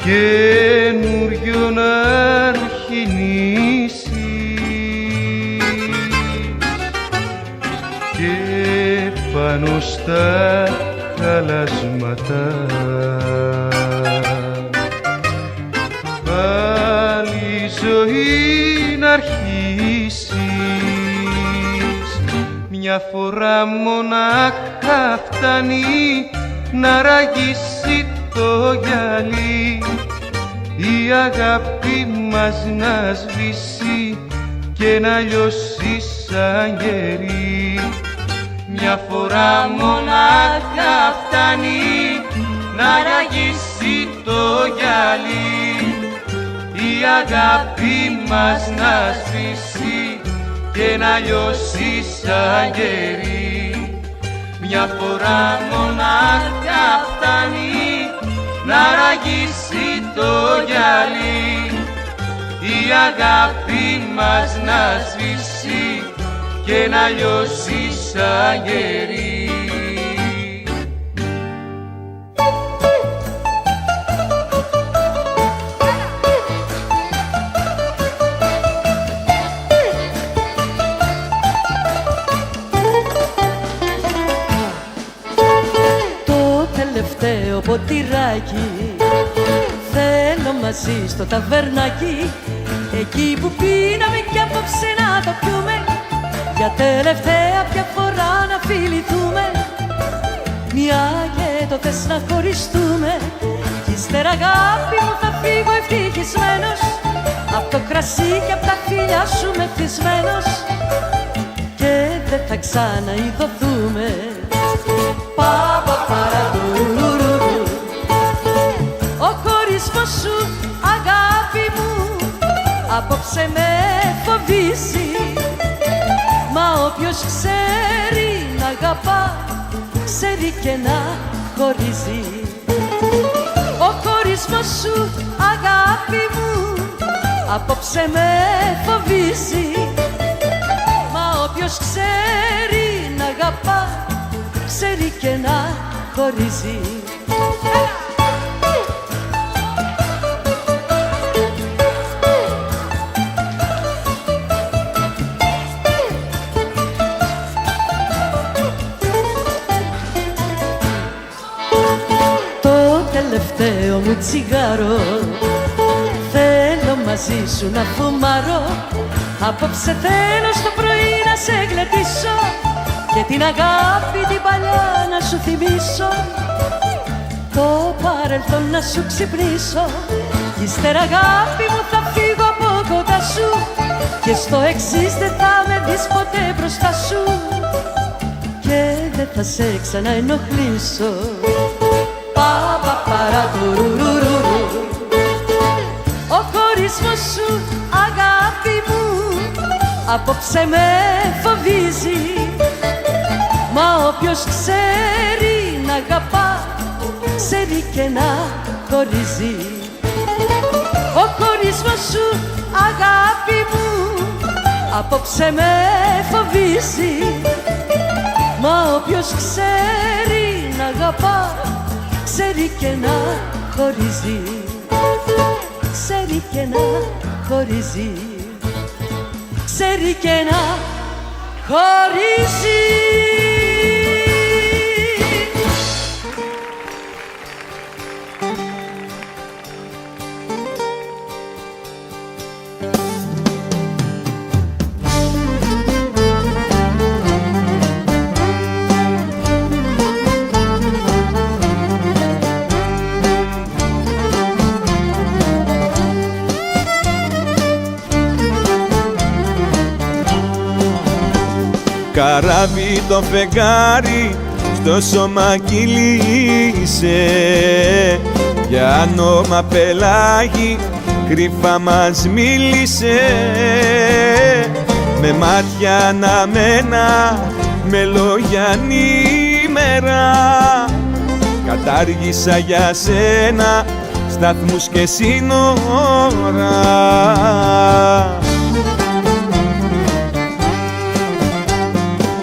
καινούριο να αρχινήσεις και πάνω στα χαλάσματα πάλι ζωή να αρχίσεις. Μια φορά μονάχα φτάνει να ραγίσει το γυαλί, η αγάπη μας να σβήσει και να λιώσει σαν γερί. Μια φορά μονάχα φτάνει να ραγίσει το γυαλί, η αγάπη μας να σβήσει και να λιώσει σαν γερί. Μια φορά μονάχα φτάνει να ραγίσει το γυαλί, η αγάπη μας να σβήσει και να λιώσει σαν γερί. Τελευταίο ποτηράκι θέλω μαζί στο ταβερνάκι, εκεί που πίναμε κι απόψε να το πιούμε, για τελευταία πια φορά να φιληθούμε. Μια και το θες να χωριστούμε, κι ύστερα αγάπη μου θα φύγω ευτυχισμένος, απ' το κρασί και απ' τα φιλιά σου μεθυσμένος, και δεν θα ξαναειδωθούμε. Ο χωρισμός σου, αγάπη μου, απόψε με φοβίζει, μα όποιος ξέρει να αγαπά, ξέρει και να χωρίζει. Ο χωρισμός σου, αγάπη μου, απόψε με φοβίζει, μα όποιος ξέρει να αγαπά, ξέρει και να χωρίζει. Το τελευταίο μου τσιγάρο θέλω μαζί σου να φουμάρω, απόψε θέλω στο πρωί να σε γλεντήσω και την αγάπη την παλιά να σου θυμίσω. έρθω να σου ξυπνήσω κι ύστερα αγάπη μου θα φύγω από κοντά σου και στο εξής δεν θα με δεις ποτέ μπροστά σου και δεν θα σε ξαναενοχλήσω. Παπαπαρατουρουρουρου. Ο χωρισμός σου αγάπη μου απόψε με φοβίζει, μα όποιος ξέρει να αγαπά ξέρει και να χωρίζει. Ο χωρισμός σου αγάπη μου απόψε με φοβίζει, μα όποιος ξέρει να αγαπά ξέρει και να χωρίζει, ξέρει και να χωρίζει, ξέρει και να χωρίζει. Καράβι το φεγγάρι στο σώμα κυλήσε, για όνομα πελάγι κρυφά μας μίλησε, με μάτια αναμένα, με λόγια ανήμερα, κατάργησα για σένα σταθμούς και σύνορα.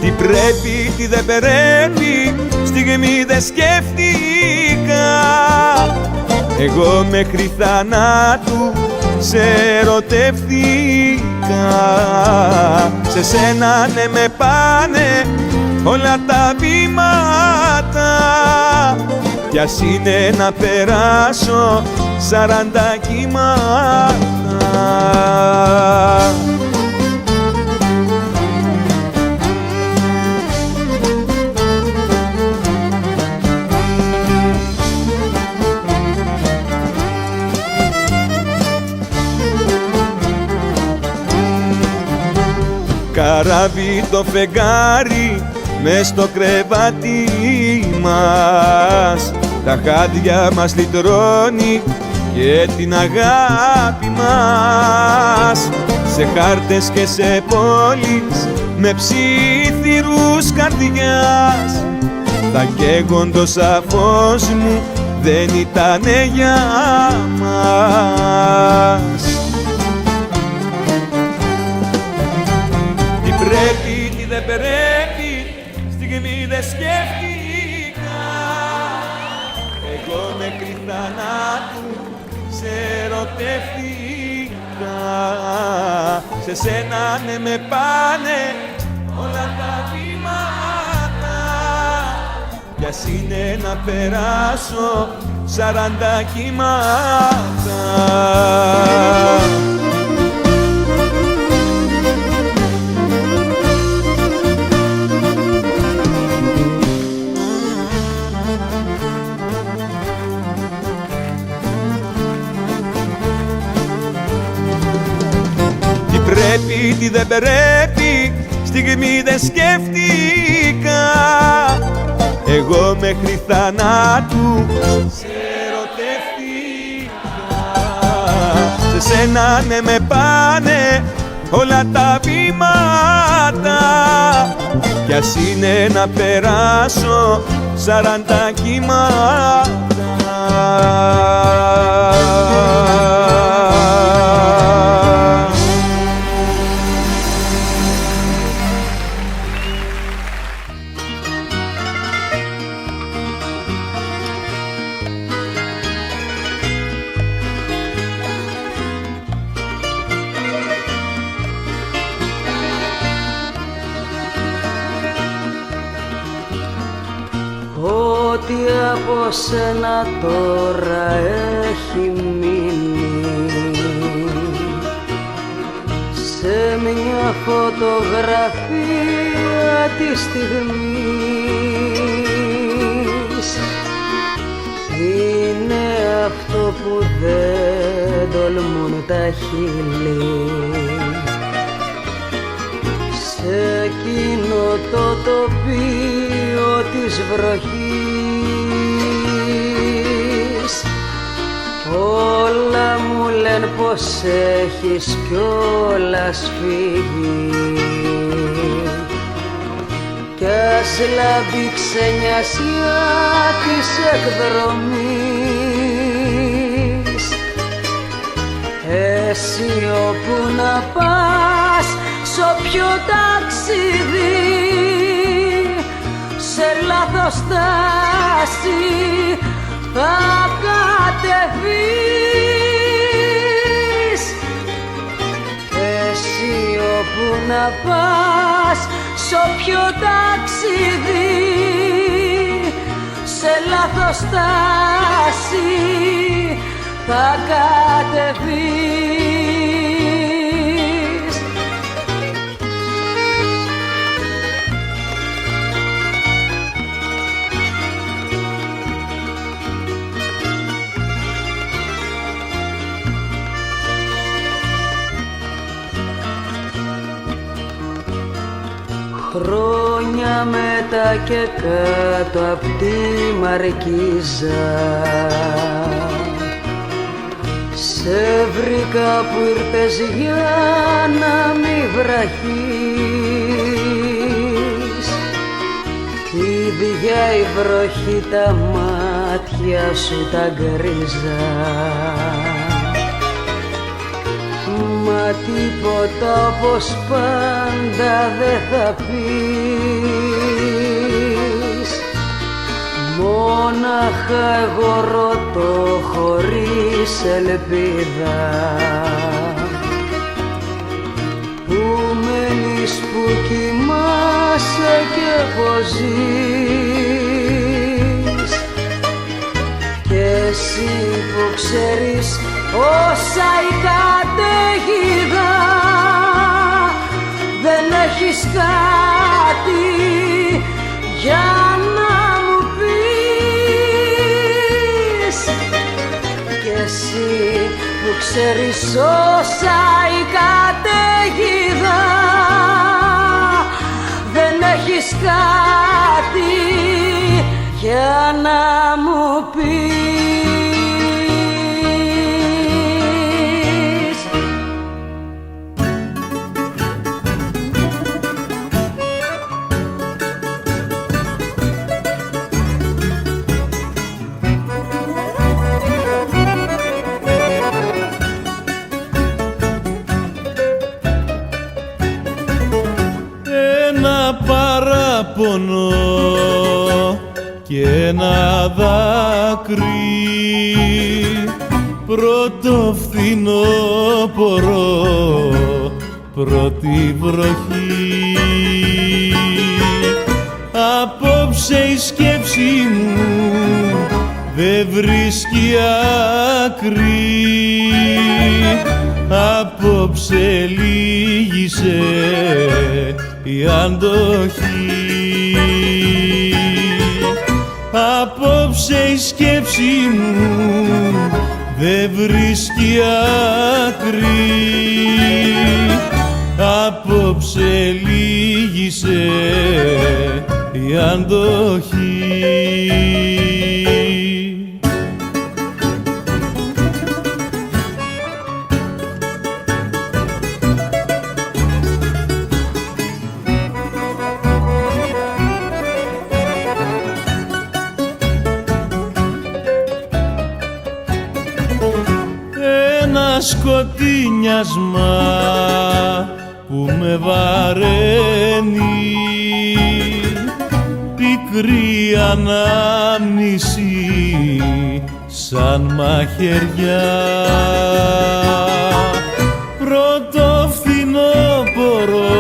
Τι πρέπει, τι δεν πρέπει, στιγμή δεν σκέφτηκα. Εγώ μέχρι θανάτου σε ερωτεύτηκα. Σε σένα ναι με πάνε όλα τα βήματα, κι ας είναι να περάσω 40 κύματα. Καράβι το φεγγάρι μες στο κρεβάτι μας, τα χάδια μας λυτρώνει και την αγάπη μας, σε χάρτες και σε πόλεις με ψήθυρους καρδιάς. Τα καίγοντος αφός μου δεν ήτανε για μας. Πρέπει, τι δεν πρέπει, στιγμή δεν σκέφτηκα. Εγώ μέχρι θανάτου σε ερωτεύτηκα. Σε σένα ναι με πάνε όλα τα βήματα, κι ας είναι να περάσω 40 κύματα. Πρέπει, τι δεν πρέπει, στιγμή δεν σκέφτηκα. Εγώ μέχρι θανάτου σε ερωτεύτηκα. Σε σένα ναι με πάνε όλα τα βήματα, κι ας είναι να περάσω 40 κύματα. Ό,τι από σένα τώρα έχει μείνει σε μια φωτογραφία της στιγμής, είναι αυτό που δεν τολμούν τα χείλη, σε εκείνο το τοπίο της βροχής. Όλα μου λένε πως έχεις κιόλας φύγει κι ας λάμπει ξενιασιά της εκδρομής. Εσύ όπου να πας, σ' όποιο ταξίδι, σε λάθος στάση θα κατεβείς. Εσύ όπου να πας, σ' όποιο ταξίδι, σε λάθος στάση θα κατεβείς. Χρόνια μετά και κάτω απ' τη Μαρκίζα σε βρήκα που ήρθες για να μη βραχείς. Ίδια η βροχή τα μάτια σου τα γκρίζα, μα τίποτα όπως πάντα δεν θα πεις. Μόναχα εγώ ρωτώ χωρίς ελπίδα, που μένεις, που κοιμάσαι και πως ζεις. Κι εσύ που ξέρεις όσα η καταιγίδα, δεν έχεις κάτι για να μου πεις. Κι εσύ που ξέρεις όσα η καταιγίδα, δεν έχεις κάτι για να μου πεις. Παράπονο και ένα δάκρυ, πρώτο φθινόπωρο, πρώτη βροχή. Απόψε η σκέψη μου δεν βρίσκει άκρη, απόψε λύγησε η αντοχή. Απόψε η σκέψη μου δεν βρίσκει άκρη, απόψε λύγησε η αντοχή. Σκοτεινιάσμα που με βαραίνει, πικρή ανάμνηση σαν μαχαιριά. Πρώτο φθινόπωρο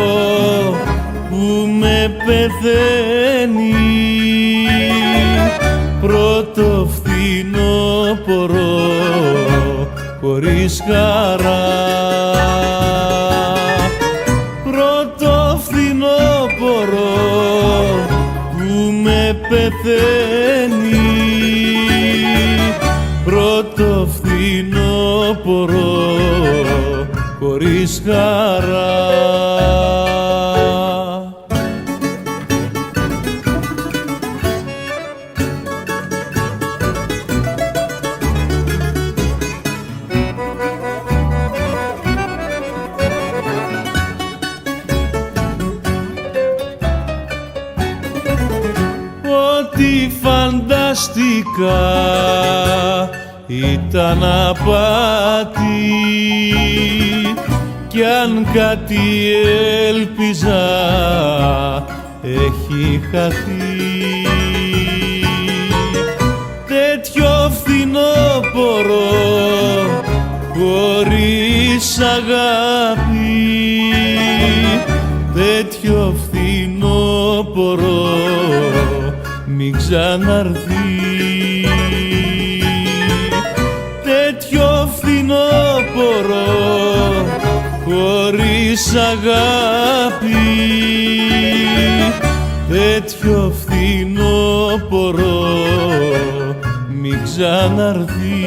που με πεθαίνει, πρώτο φθινόπωρο χωρίς χαρά. Πρώτο φθινόπωρο που με πεθαίνει, πρώτο φθινόπωρο χωρίς χαρά. Ό,τι φανταστικά ήταν απάτη κι αν κάτι έλπιζα έχει χαθεί. Τέτοιο φθινόπωρο χωρίς αγάπη, τέτοιο φθινόπωρο μην ξαναρθεί. Τέτοιο φθινόπωρο χωρίς αγάπη, τέτοιο φθινόπωρο μην ξαναρθεί.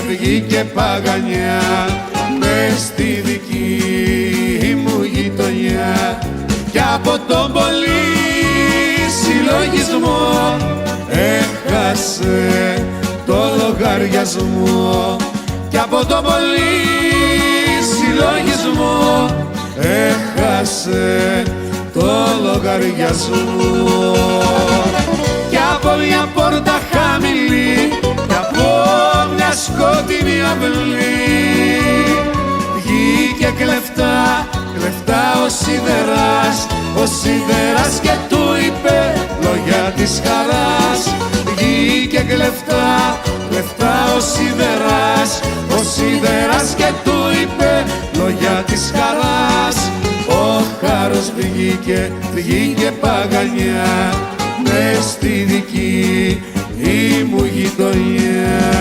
Βγήκε παγανιά μες στη δική μου γειτονιά κι από τον πολύ συλλογισμό έχασε το λογαριασμό κι από τον πολύ συλλογισμό έχασε το λογαριασμό κι από μια πόρτα χαμηλή κι από μια σκότεινη αυλή βγήκε κλεφτά, κλεφτά ο σίδερας και του είπε λόγια της χαράς. Βγήκε κλεφτά, κλεφτά ο σίδερας και του είπε λόγια της χαράς. Ο χάρος βγήκε παγανιά μες στη δική μου γειτονιά.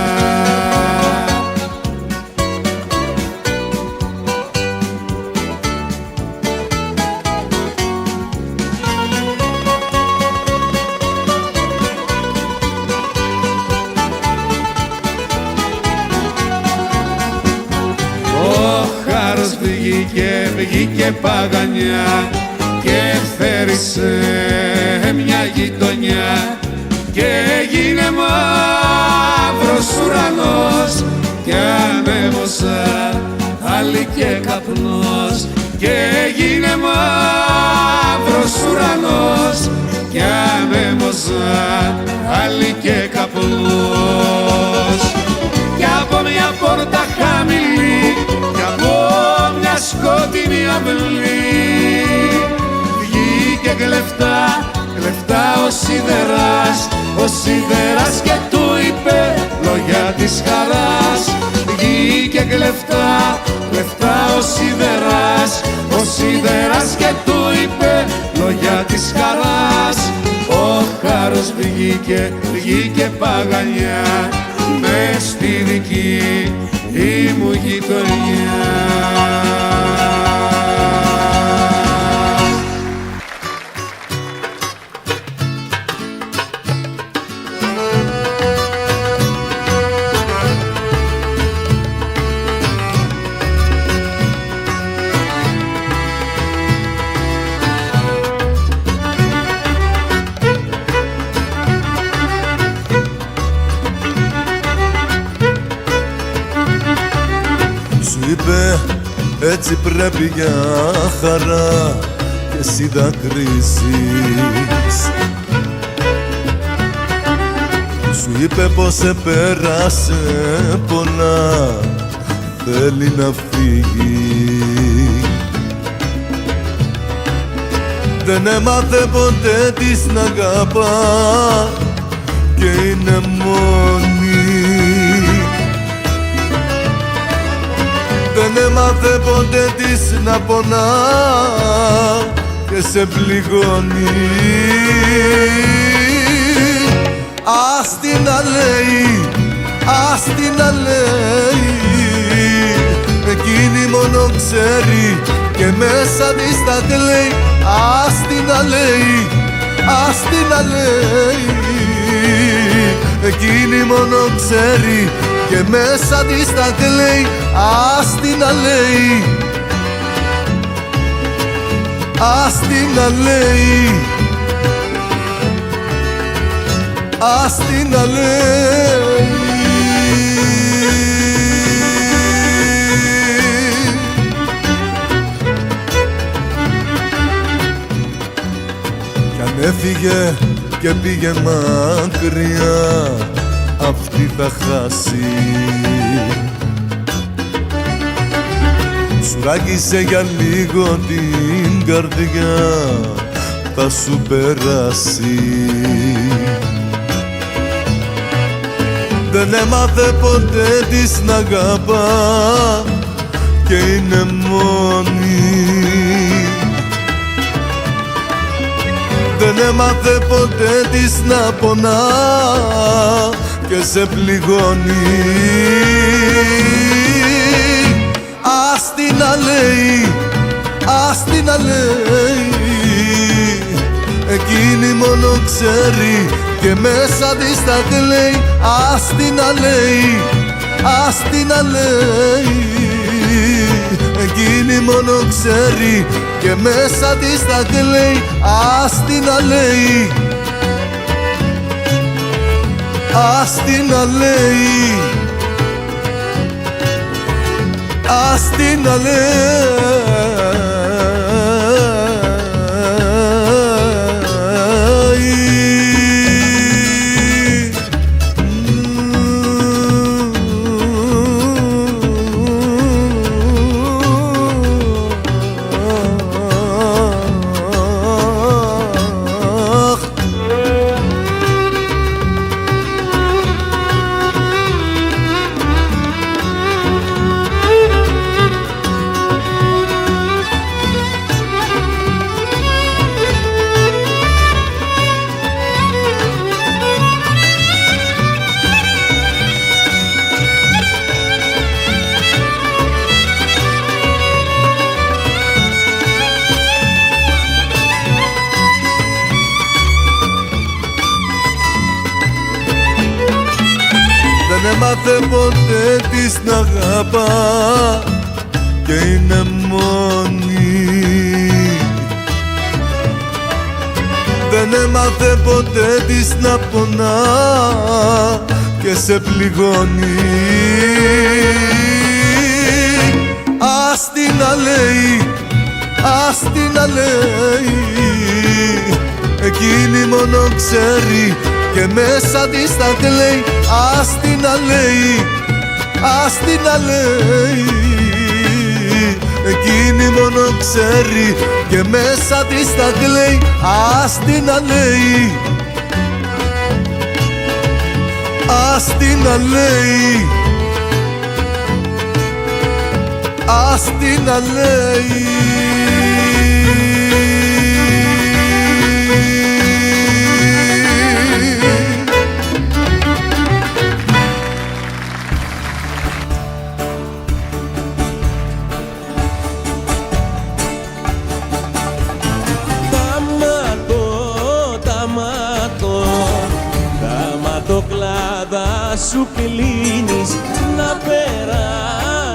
χάρος βγήκε παγανιά και θέρισε μια γειτονιά και έγινε μαύρος ουρανός και ανέβωσα άλλη και καπνός και έγινε μαύρος ουρανός και ανέβωσα άλλη και καπνός και από μια πόρτα χαμηλή και από μια σκοτεινή αυλή βγήκε κλεφτά ο σιδεράς και του είπε λόγια της χαράς. Βγήκε κλεφτά ο σιδεράς και του είπε λόγια της χαράς. Ο χάρος βγήκε παγανιά μες στη δική μου γειτονιά. Έτσι πρέπει για χαρά και εσύ δακρύζεις. Σου είπε πως επέρασε πολλά, θέλει να φύγει. Δεν έμαθε ποτέ της να αγαπά και είναι μόνη. Δεν έμαθε ποτέ της να πονά και σε πληγώνει. Ας την να λέει, ας την να λέει, εκείνη μόνο ξέρει και μέσα της τα κλαίει. Ας την να λέει, ας την να λέει, εκείνη μόνο ξέρει και μέσα της τα κλαίει. Ας την να λέει, ας την να λέει, ας την να λέει. Κι αν έφυγε και πήγε μακριά, αυτή θα χάσει. Σου ράγισε για λίγο την καρδιά, θα σου περάσει. Δεν έμαθε ποτέ της να αγαπά και είναι μόνη. Δεν έμαθε ποτέ της να πονά και σε πληγώνει. Ας την να λέει, ας την να λέει, εκείνη μόνο ξέρει και μέσα της τα κλαίει. Ας την να λέει, ας την να λέει, εκείνη μόνο ξέρει και μέσα της τα κλαίει. Ας την να λέει, ας την να λέει, ας την να λέει. Δεν έμαθε ποτέ της να αγαπά και είναι μόνη. Δεν έμαθε ποτέ της να πονά και σε πληγώνει. Ας την να λέει, ας την να λέει, εκείνη μόνο ξέρει και μέσα της τα κλαίει. Ας την να λέει, ας την να λέει, εκείνη μόνο ξέρει και μέσα της τα κλαίει. Ας την να λέει, ας την να λέει, ας την να λέει. Κλάδα σου κλείνεις, να πέρα,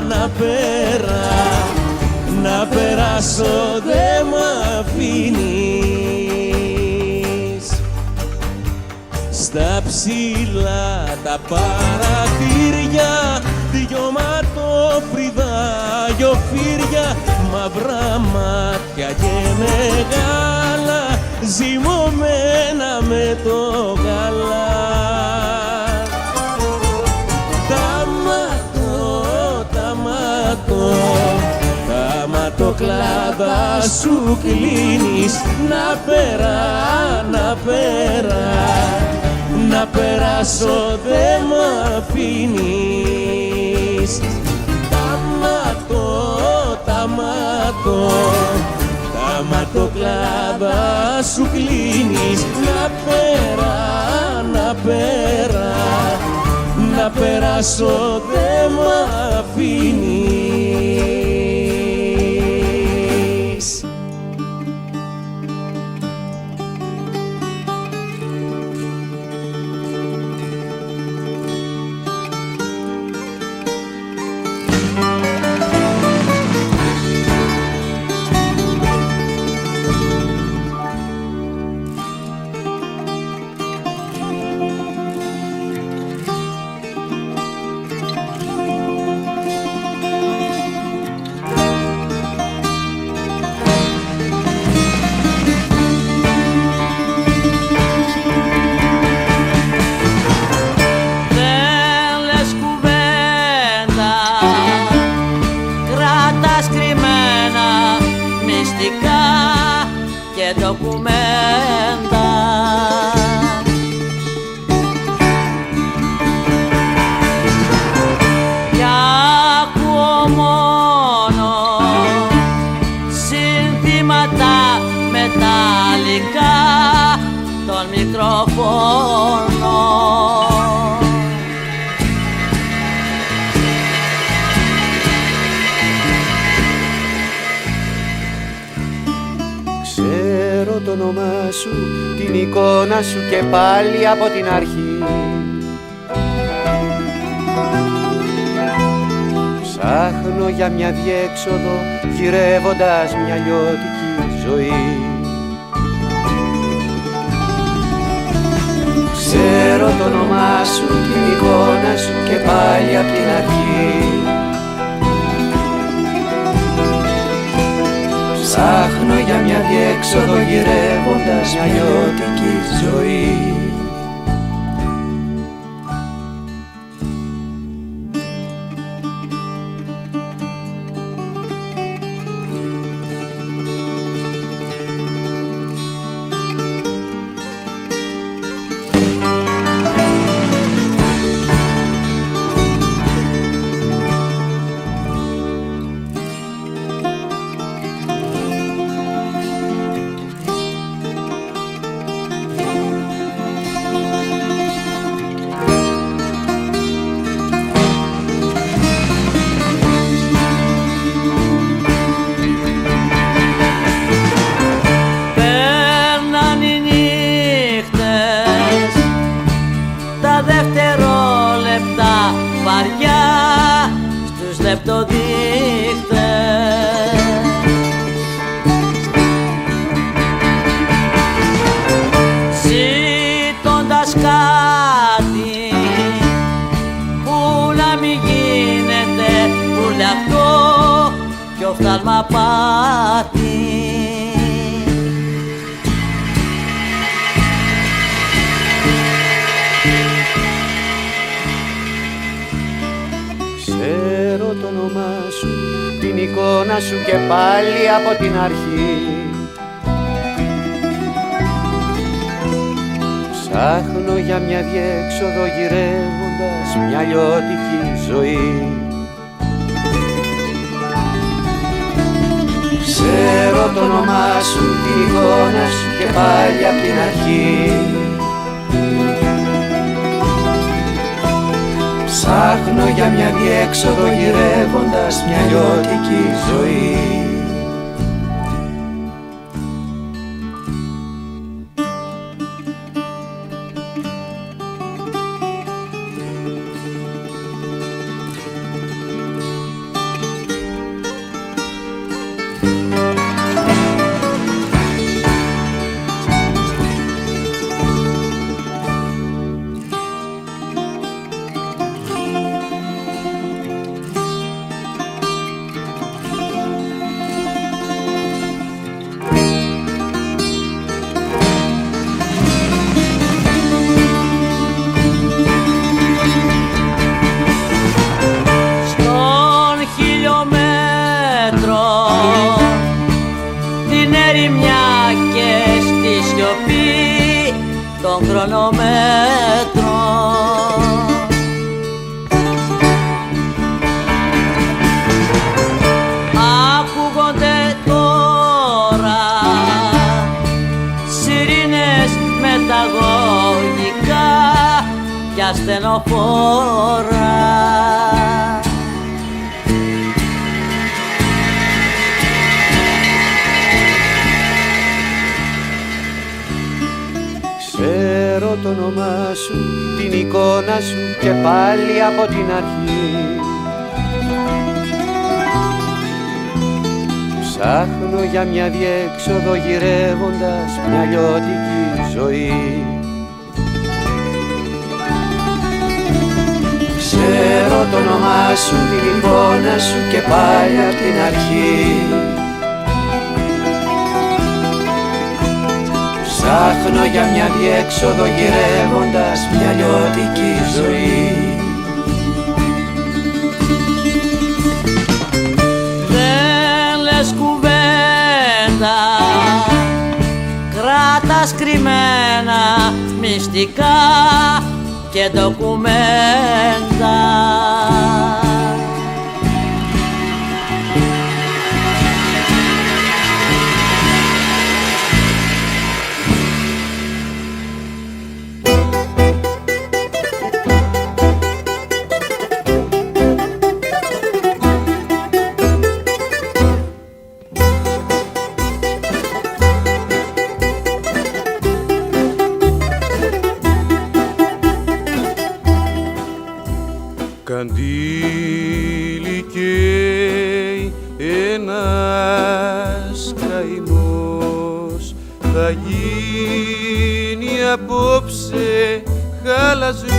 να πέρα, να περάσω δε μ' αφήνεις. Στα ψηλά τα παραθύρια, δυο ματόφρυδα γιοφύρια, μαύρα μάτια και μεγάλα, ζυμωμένα με το γάλα. Τα ματοκλάδα σου κλείνεις, να πέρα, να πέρα, να περάσω δε μ' αφήνεις. Τα ματοκλάδα σου κλείνεις, να πέρα, να πέρα, να περάσω δε μ' αφήνεις. Ντοκουμέντα. Κι ακούω μόνο συνθήματα μεταλλικά των μικροφώνων. Ξέρω το όνομά σου, την εικόνα σου και πάλι από την αρχή. Ψάχνω για μια διέξοδο, γυρεύοντας μια λιώτικη ζωή. Ξέρω το όνομά σου, την εικόνα σου και πάλι από την αρχή. Ψάχνω για μια διέξοδο, γυρεύοντας μια λιώτικη ζωή. Δευτερόλεπτα βαριά στους λεπτοδείχτες. οφθάλμα πάτη. Ξέρω το όνομά σου, την εικόνα σου και πάλι από την αρχή. Ψάχνω για μια διέξοδο γυρεύοντας μια λιώτικη ζωή. Ξέρω το όνομά σου, την εικόνα σου και πάλι από την αρχή. Ψάχνω για μια διέξοδο γυρεύοντας μια λιώτικη ζωή. Ακούγονται τώρα σιρήνες μεταγωγικά κι ασθενοφόρα. Ξέρω το όνομά σου, την εικόνα σου και πάλι από την αρχή. Ψάχνω για μια διέξοδο γυρεύοντας μια λιώτικη ζωή. Ξέρω το όνομά σου, την εικόνα σου και πάλι από την αρχή. Ψάχνω για μια διέξοδο γυρεύοντας μια λιώτικη ζωή. Δεν λες κουβέντα, κράτας κρυμμένα μυστικά και ντοκουμέντα. Καντήλι καίει ένας καημός, θα γίνει απόψε χαλασμός.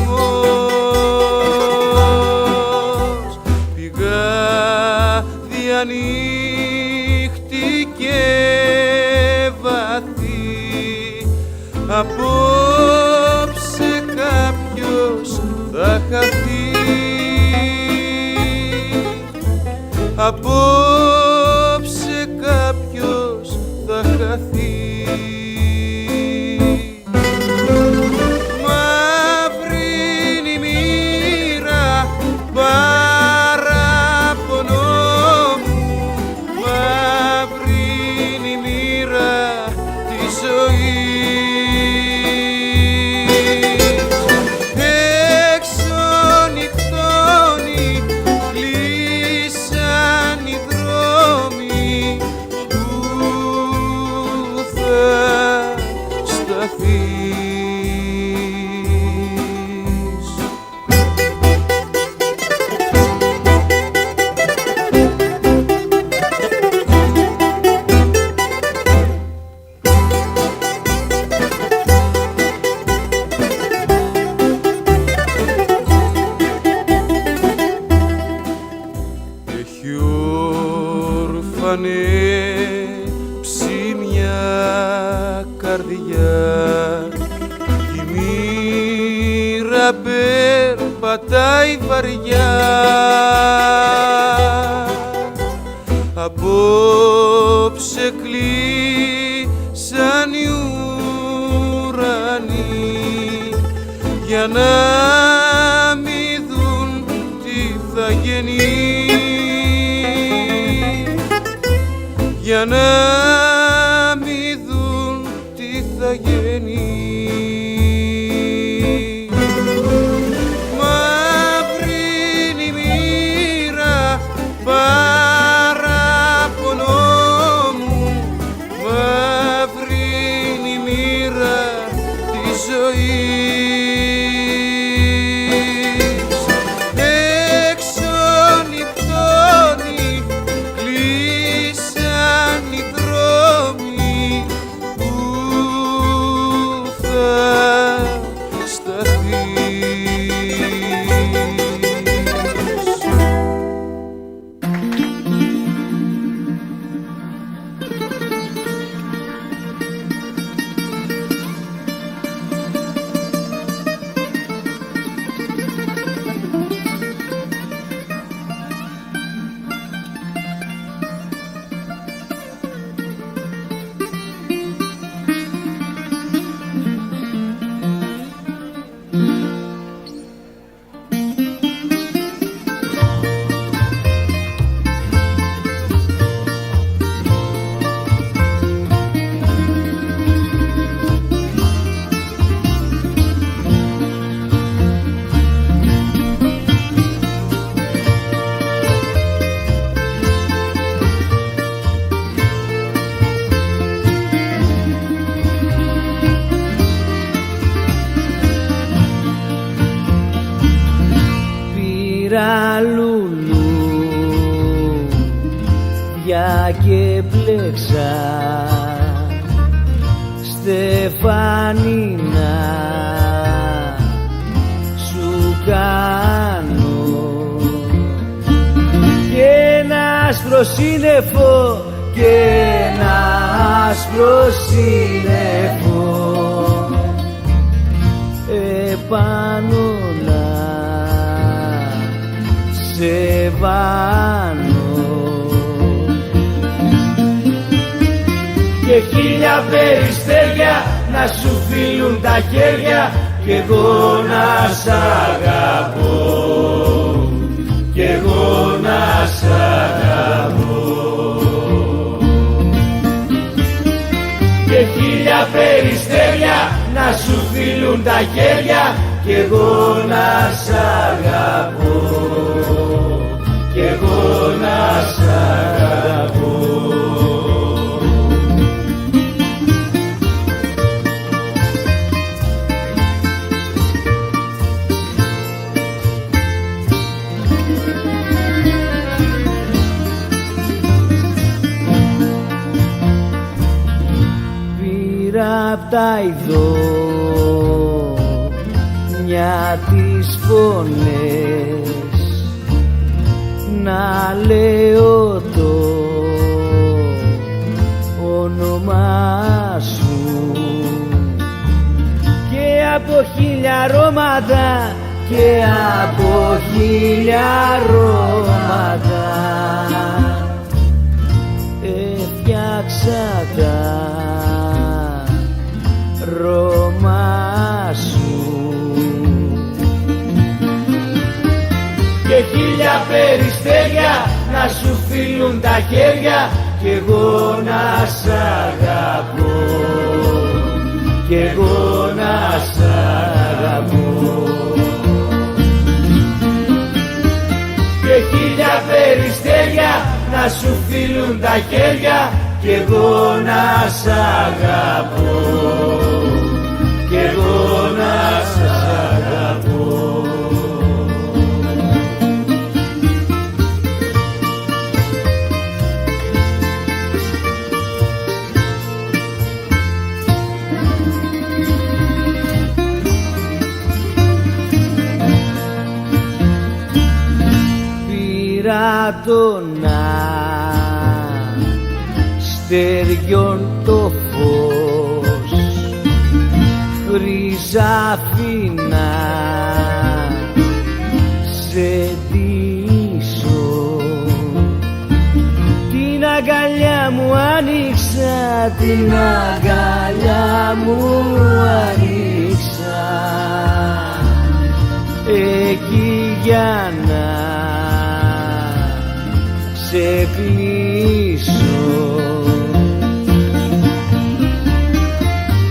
Πηγάδι ανοίχτη και βαθύ, απόψε κάποιος θα χαθεί. Απόψε κάποιος θα χαθεί. Μαύρη είναι η μοίρα, παραπονό μου. Μαύρη είναι η μοίρα της ζωής. Έξω νυχτώνει, κλείσαν οι δρόμοι. φανέψει μια καρδιά. Η μοίρα περπατάει βαριά, απόψε κλείσαν οι ουρανοί για να μη δουν τι θα γεννεί, για να μη δουν τι θα γεννεί. Μαύρη είναι η μοίρα παραπονό μου, μαύρη είναι η μοίρα της ζωής. Έξω νυχτώνει, κλείσαν οι δρόμοι, που θα σταθείς? Πήρα λουλού για και μπλέξα στεφανίνα σου κάνω και ένα άσπρο σύννεφο και ένα άσπρο σύννεφο επάνω να σε βάνω και χίλια περιστέρια να σου φίλουν τα χέρια κι εγώ να σ' αγαπώ, κι εγώ να σ' αγαπώ. Και χίλια περιστέρια να σου φίλουν τα χέρια κι εγώ να σ' αγαπώ, κι εγώ να σ' αγαπώ. Πήρα απ' τα ειδόνια τις φωνές να λέω το όνομά σου και από χίλια αρώματα και από χίλια αρώματα έφτιαξα τα αρώμα σου και χίλια περιστέρια να σου φίλουν τα χέρια κι εγώ να σ' αγαπώ, κι εγώ να σ' αγαπώ. Και χίλια περιστέρια να σου φίλουν τα χέρια κι εγώ να σ' αγαπώ, κι εγώ να σ' αγαπώ. Πήρα τον αστεριών το φως, Χρυσάφινα σε ντύσω, την αγκαλιά μου άνοιξα, την αγκαλιά μου άνοιξα εκεί για να σε κλείσω.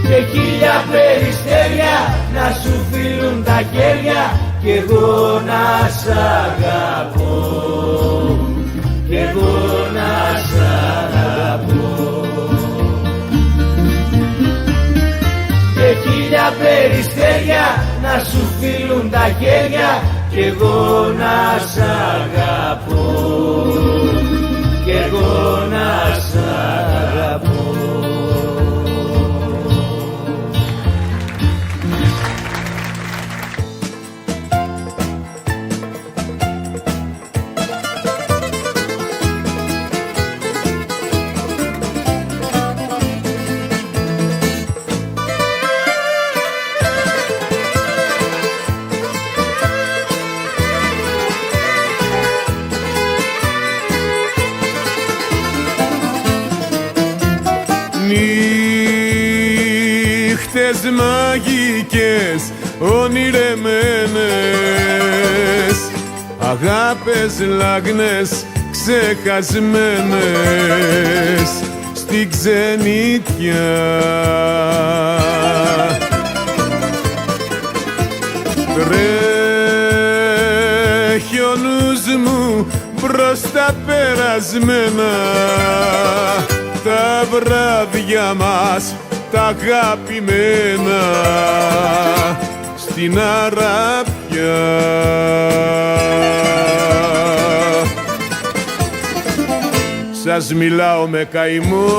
Και χίλια περιστέρια να σου φίλουν τα χέρια κι εγώ να σ' αγαπώ, κι εγώ να σ' αγαπώ. Και χίλια περιστέρια να σου φίλουν τα χέρια κι εγώ να σ' αγαπώ, κι εγώ να σ' αγαπώ. Νύχτες μαγικές ονειρεμένες, αγάπες λάγνες ξεχασμένες στην ξενιτιά. Τρέχει ο νους μου προς τα περασμένα, τα βράδια μας τα αγαπημένα στην Αράπια. Σας μιλάω με καημό,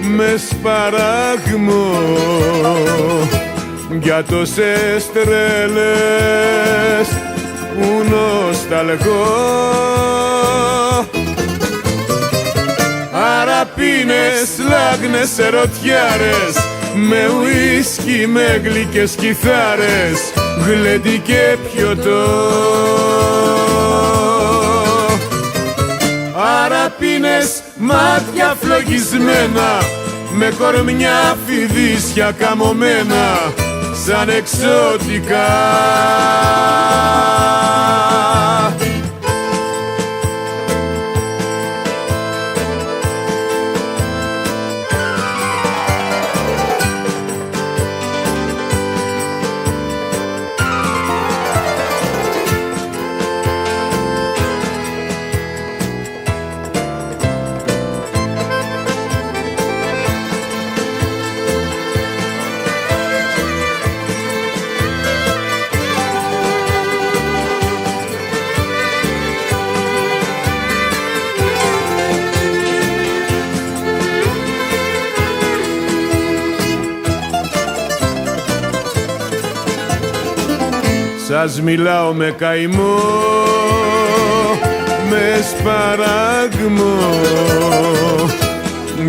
με σπαράγμο, για τόσες τρέλες που νοσταλγώ. Αραπίνες, λάγνες, ερωτιάρες, με ουίσκι, με γλυκές κιθάρες, γλέντι και πιωτό. Αραπίνες, μάτια φλογισμένα, με κορμιά φιδίσια καμωμένα, σαν εξωτικά. Σας μιλάω με καημό, με σπαράγμο,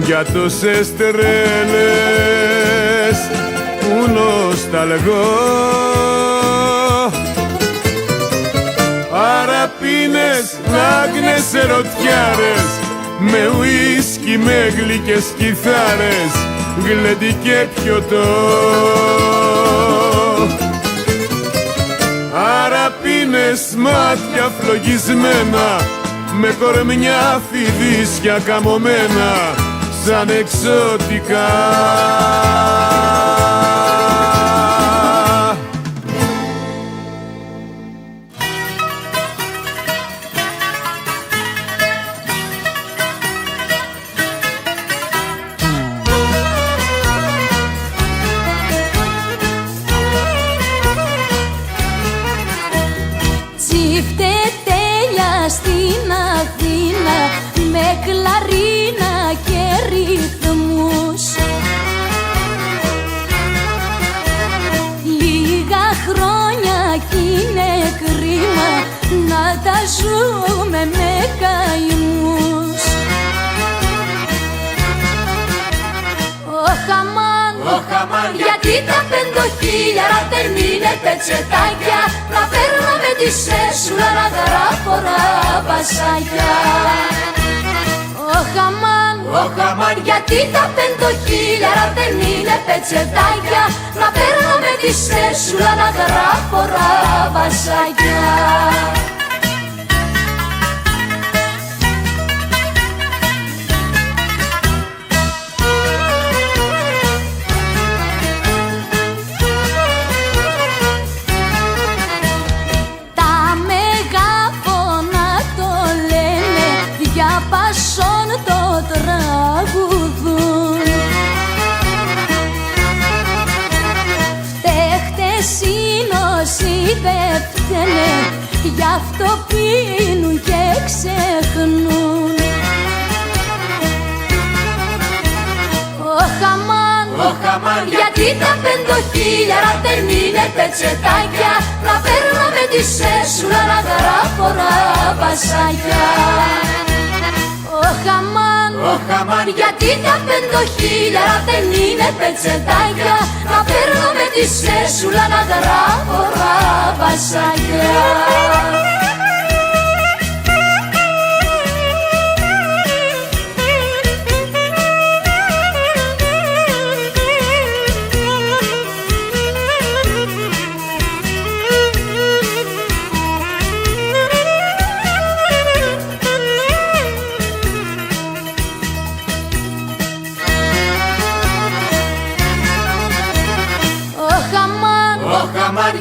για τόσες τρέλες που νοσταλγώ. Αραπίνες, λάγνες, ερωτιάρες, με ουίσκι, με γλυκές κιθάρες, γλέντι και πιωτό. Αραπίνες, μάτια φλογισμένα, με κορμιά φιδίσια καμωμένα, σαν εξωτικά. Στην Αθήνα με κλαρίνα και ρυθμούς, λίγα χρόνια κι είναι κρίμα να τα ζούμε με καημούς. Γιατί τα 5.000 δεν είναι πετσετάκια, να παίρνω με τη σέσουλα να γράφω ραβασάκια. Ωχ αμάν, γιατί τα 5.000 δεν είναι πετσετάκια, να παίρνω με τη σέσουλα να γράφω ραβασάκια. Γι' αυτό πίνουν και ξεχνούν. Ωχ αμάν, γιατί τα 5.000 δεν είναι πετσετάκια, να παίρνω με τη σέσουλα να γράφω ραβασάκια. Ωχ αμάν, γιατί τα 5.000 δεν είναι πετσετάκια, να παίρνω με τη σέσουλα να γράφω ραβασάκια.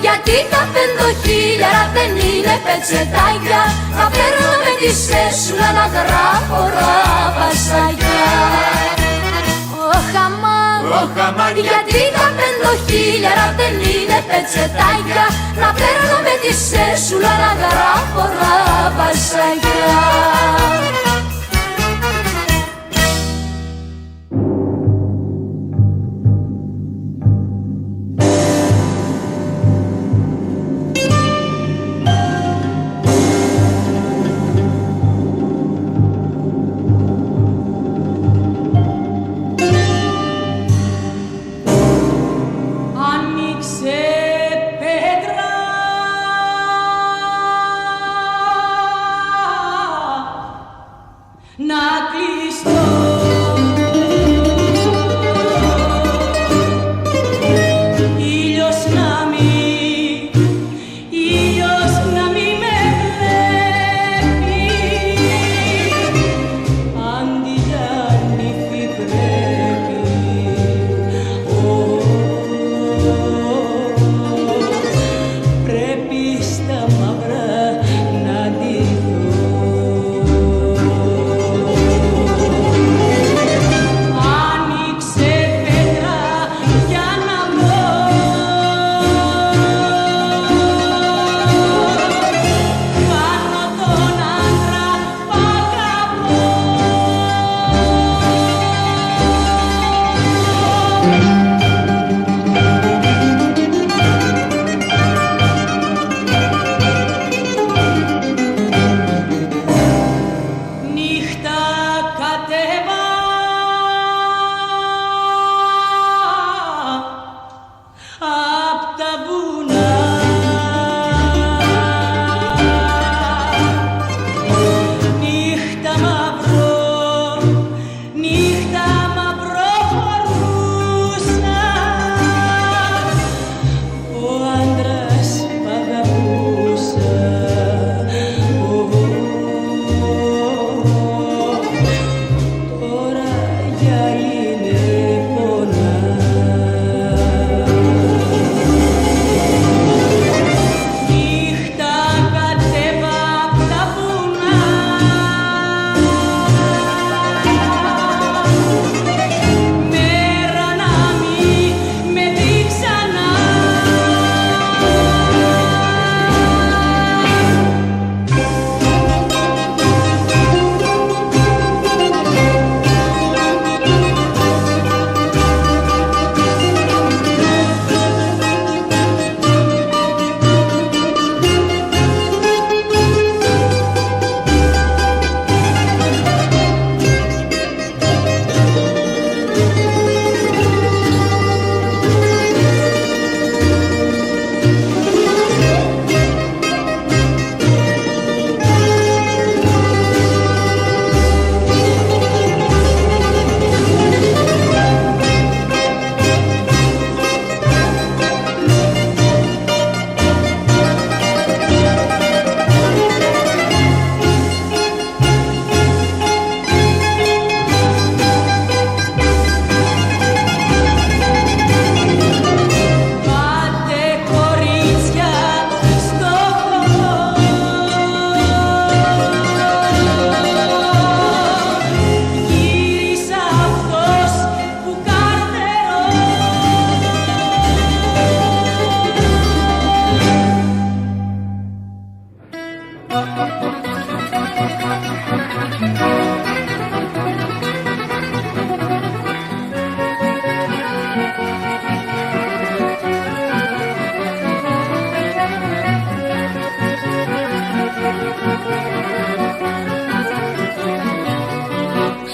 Γιατί τα 5.000 δεν είναι πετσετάκια, να παίρνω με τη σέσουλα να γράφω ραβασάκια. Ωχ αμάν, γιατί τα 5.000 δεν είναι πετσετάκια, να παίρνω με τη σέσουλα να γράφω ραβασάκια.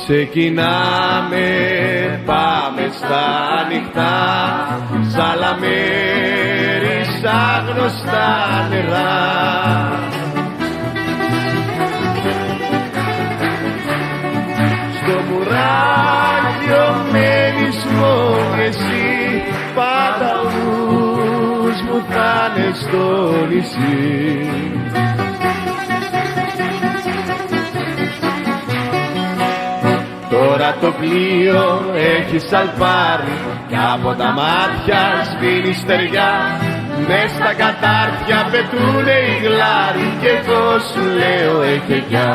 Ξεκινάμε, πάμε στα ανοιχτά, Ζαλαμέρι σαν γνωστά νερά. Στο μουράγιο μένεις μόνο εσύ, πάντα ο νους μου θα είναι στο νησί. Τώρα το πλοίο έχει σαλπάρει κι από τα μάτια σβήνει στεριά. Μες στα κατάρτια πετούνε οι γλάροι κι εγώ σου λέω έχει γεια.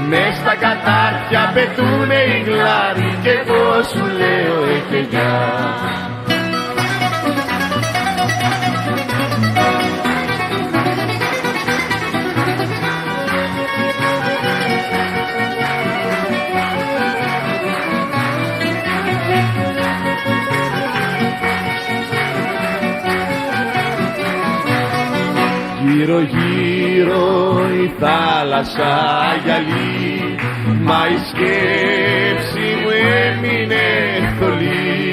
Μες στα κατάρτια πετούνε οι γλάροι κι εγώ σου λέω έχει γεια. Γύρω γύρω η θάλασσα γυαλί, μα η σκέψη μου έμεινε θολή.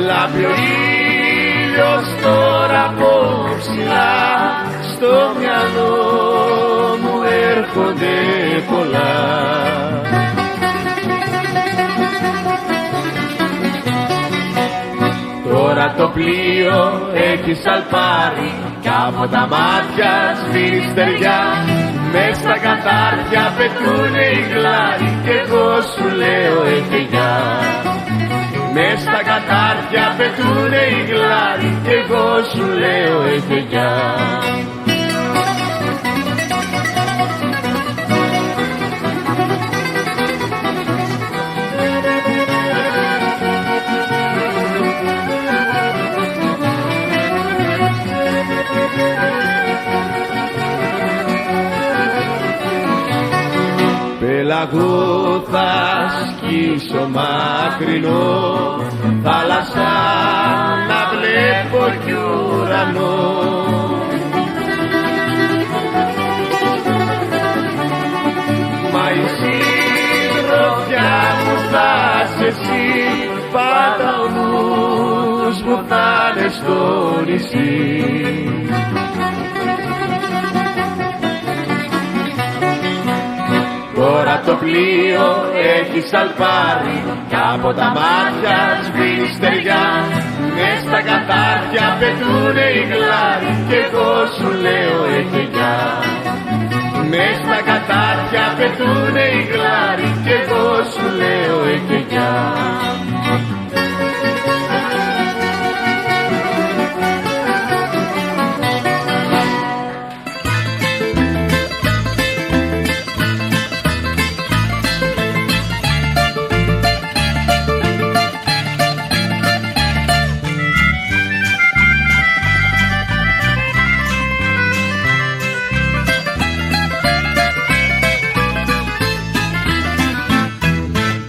Λάμπει ο ήλιος τώρα από ψηλά, στο μυαλό μου έρχονται πολλά. Τώρα το πλοίο έχει σαλπάρει κι από τα μάτια σβήνει στεριά. Μες στα κατάρτια πετούνε οι γλάροι κι εγώ σου λέω έχει γεια. Μες στα κατάρτια πετούνε οι γλάροι κι εγώ σου λέω έχει γεια. Πέλαγο θα σκίσω μακρινό, θάλασσα να βλέπω κι ουρανό. Μα η συντροφιά μου θα σε εσύ, πάντα ο νους μου θα είναι στο νησί. Τώρα το πλοίο έχει σαλπάρει κι από τα μάτια σβήνει στεριά. Μες στα κατάρτια πετούνε οι γλάροι κι εγώ σου λέω έχει γεια. Μες στα κατάρτια πετούνε οι γλάροι κι εγώ σου λέω έχει γεια.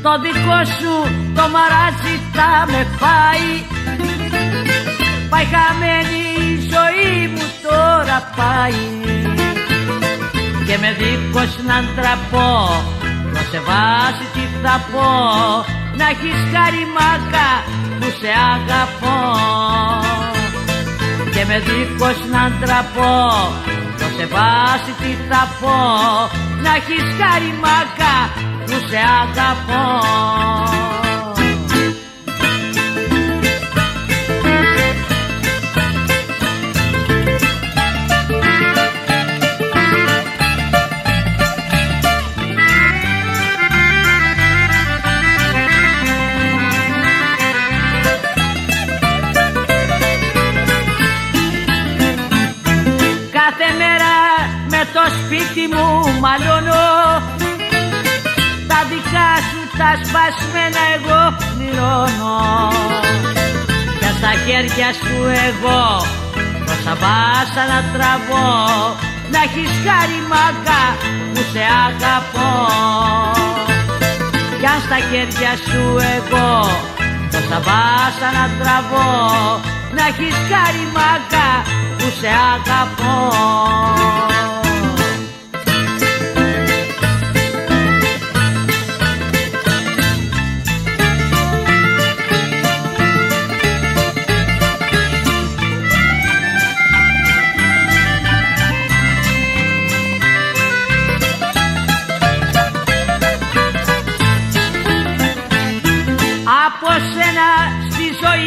Το δικό σου το μαράζι θα με φάει. Πάει χαμένη η ζωή μου τώρα πάει. Και με δίχως να ντραπώ, να σε βάσει τι θα πω. Να έχεις χαριμάκα που σε αγαπώ. Και με δίχως να ντραπώ, να σε βάσει τι θα πω. Να έχεις χαριμάκα που σε αγαπώ. Κάθε μέρα με το σπίτι μου μαλώνω. Τα δικά σου τα σπασμένα εγώ πληρώνω. Και στα χέρια σου εγώ τόσα βάσα να τραβώ. Να έχεις χαριμάκα που σε αγαπώ. Κι αν στα χέρια σου εγώ τόσα βάσα να τραβώ. Να έχεις χαριμάκα που σε αγαπώ.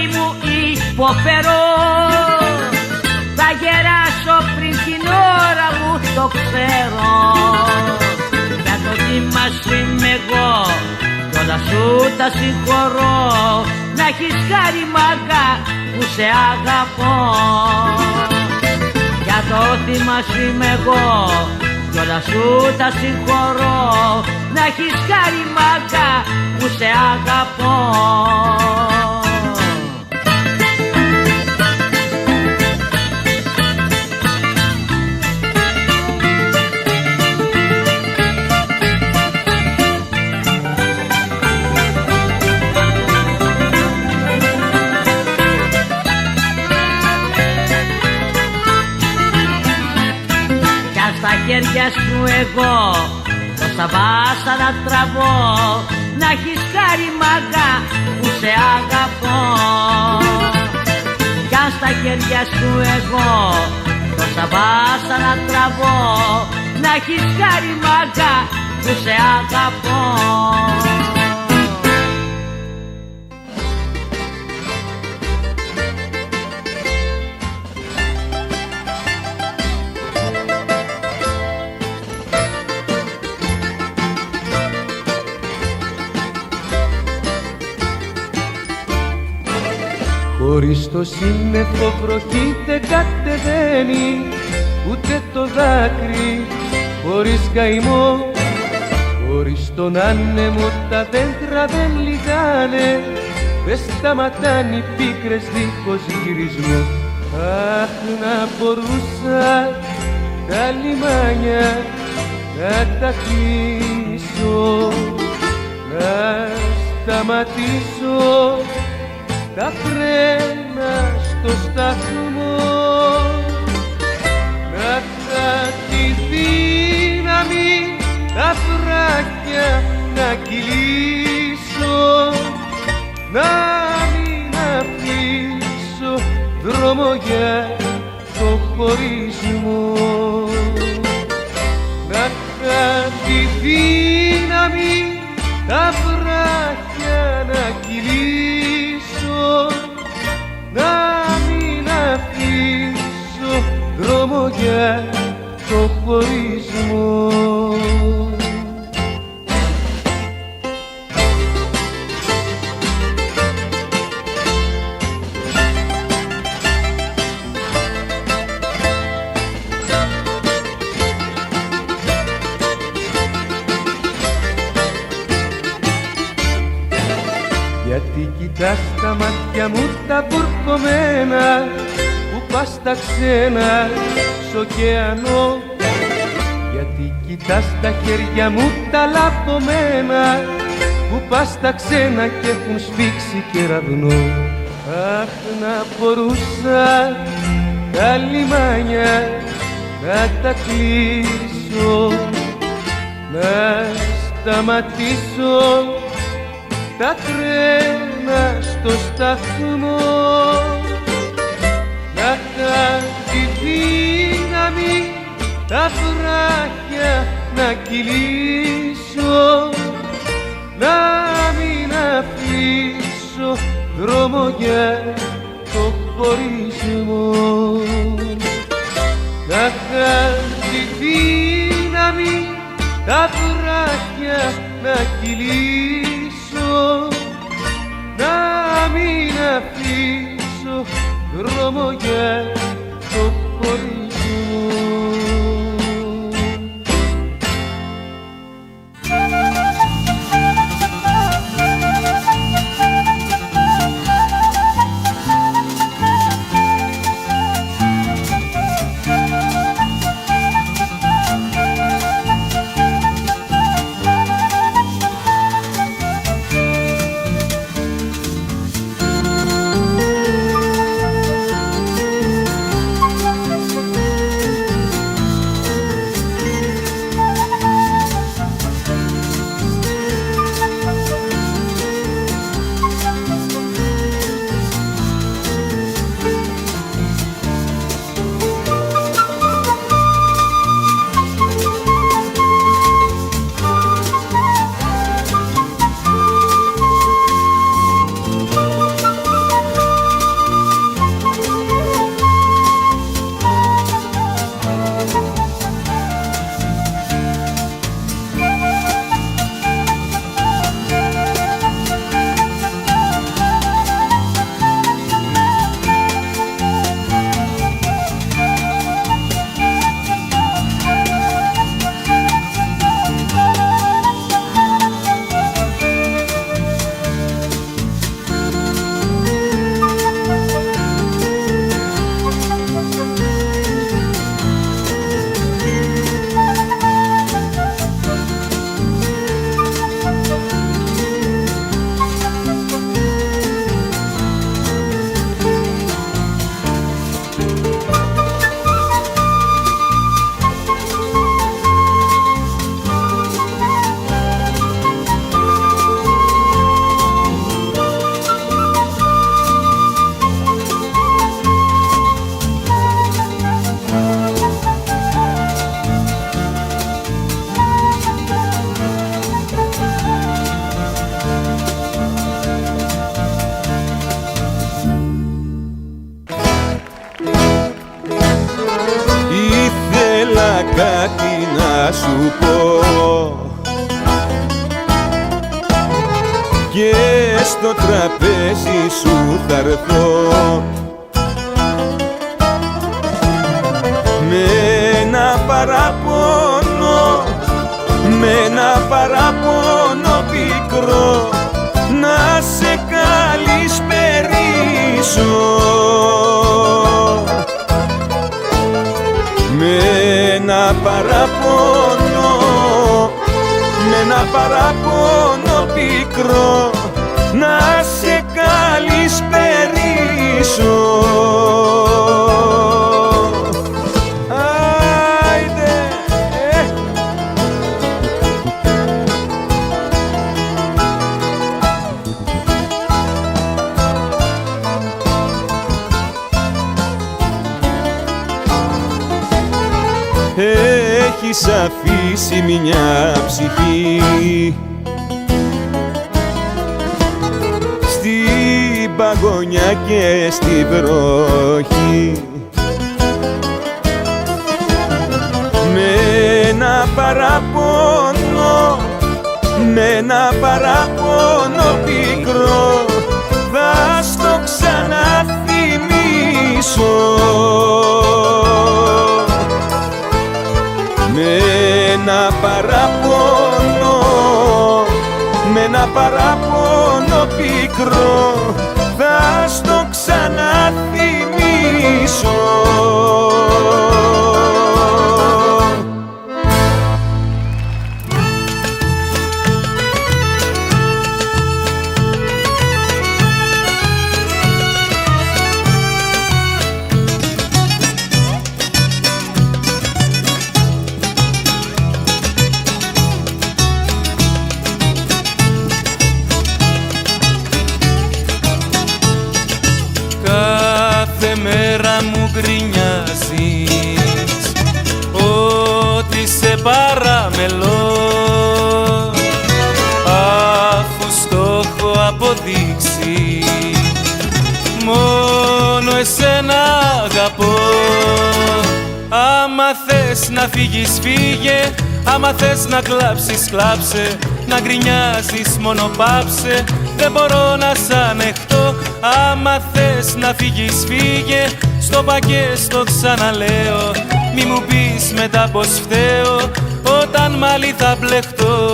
ζωή μου υποφέρω. Θα γεράσω πριν την ώρα μου, το ξέρω. Για το θύμα σου είμαι εγώ κι όλα σου τα συγχωρώ. Να έχεις χάρη μάγκα που σε αγαπώ. Για το θύμα σου είμαι εγώ κι όλα σου τα συγχωρώ. Να έχεις χάρη μάγκα που σε αγαπώ. Στα χέρια σου εγώ τόσα βάσανα τραβώ. Να έχεις χάρη μάγκα που σε αγαπώ. Κι αν στα χέρια σου εγώ τόσα βάσανα τραβώ. Να έχεις χάρη μάγκα που σε αγαπώ. Χωρίς το σύννεφο βροχή δεν κατεβαίνει, ούτε το δάκρυ χωρίς καημό. Χωρίς τον άνεμο τα δέντρα δεν λυγάνε, δεν σταματάνε οι πίκρες δίχως γυρισμό. Αχ, να μπορούσα τα λιμάνια να τα κλείσω, να σταματήσω τα φρένα στο σταθμό, να είχα τη δύναμη τα βράχια να κυλήσω, να μην αφήσω δρόμο για το χωρισμό. Να είχα τη δύναμη τα βράχια να κυλήσω, να μην αφήσω δρόμο για το χωρισμό. Γιατί κοιτάς τα μάτια μου τα μπουρκωμένα που πας στα ξένα σ' ωκεανό. Γιατί κοιτάς τα χέρια μου τα λαπωμένα που πας στα ξένα και έχουν σφίξει κεραυνό. Αχ, να μπορούσα τα λιμάνια να τα κλείσω, να σταματήσω τα τρένα στο σταθμό, να είχα τη δύναμη τα βράχια να κυλήσω, να μην αφήσω δρόμο για το χωρισμό. Να είχα τη δύναμη τα βράχια να κυλήσω, να μην αφήσω δρόμο για το χωρισμό. ήθελα κάτι να σου πω και στο τραπέζι σου θα έρθω με ένα παράπονο, με ένα παράπονο πικρό να σε καλησπερίσω, με ένα παράπονο, με ένα παράπονο πικρό να σε καλησπερίσω. Έχεις αφήσει μια ψυχή στην παγωνιά και στη βροχή, με ένα παράπονο, με ένα παράπονο πικρό θα στο ξαναθυμίσω, με ένα παράπονο, με ένα παράπονο πικρό θα στο ξαναθυμίσω. γκρινιάζεις ότι σε παραμελώ, αφού στο έχω αποδείξει μόνο εσένα αγαπώ. Άμα θες να φύγεις φύγε, άμα θες να κλάψεις κλάψε, να γκρινιάζεις μόνο πάψε, δεν μπορώ να σ' ανεχτώ. Άμα θες να φύγεις φύγε, στο πακέ στο ξαναλέω, μη μου πεις μετά πως φταίω όταν μάλι θα μπλεχτώ.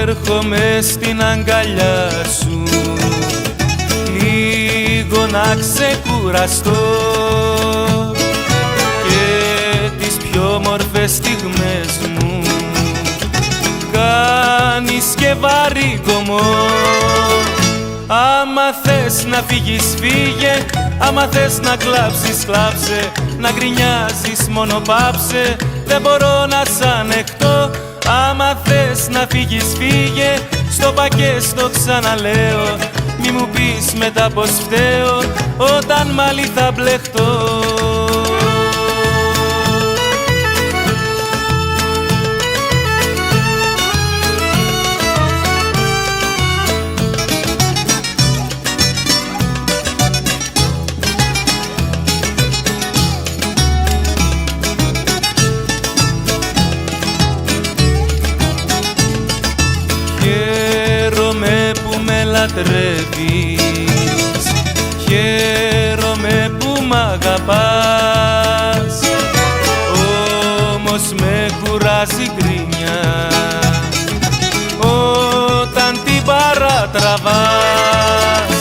Έρχομαι στην αγκαλιά σου λίγο να ξεκουραστώ και τις πιο μορφές στιγμές μου κάνεις και βαρύγωμο. Άμα θες να φύγεις φύγε, άμα θες να κλάψεις κλάψε, να γκρινιάζεις μόνο πάψε, δεν μπορώ να σ' ανεχτώ. Άμα θες να φύγεις φύγε, στο πακέ στο ξαναλέω, μη μου πεις μετά πως φταίω όταν μάλι θα μπλεχτώ. Χαίρομαι που με λατρεύεις, χαίρομαι που μ' αγαπάς, όμως με κουράζει γκρίνια όταν την παρατραβάς.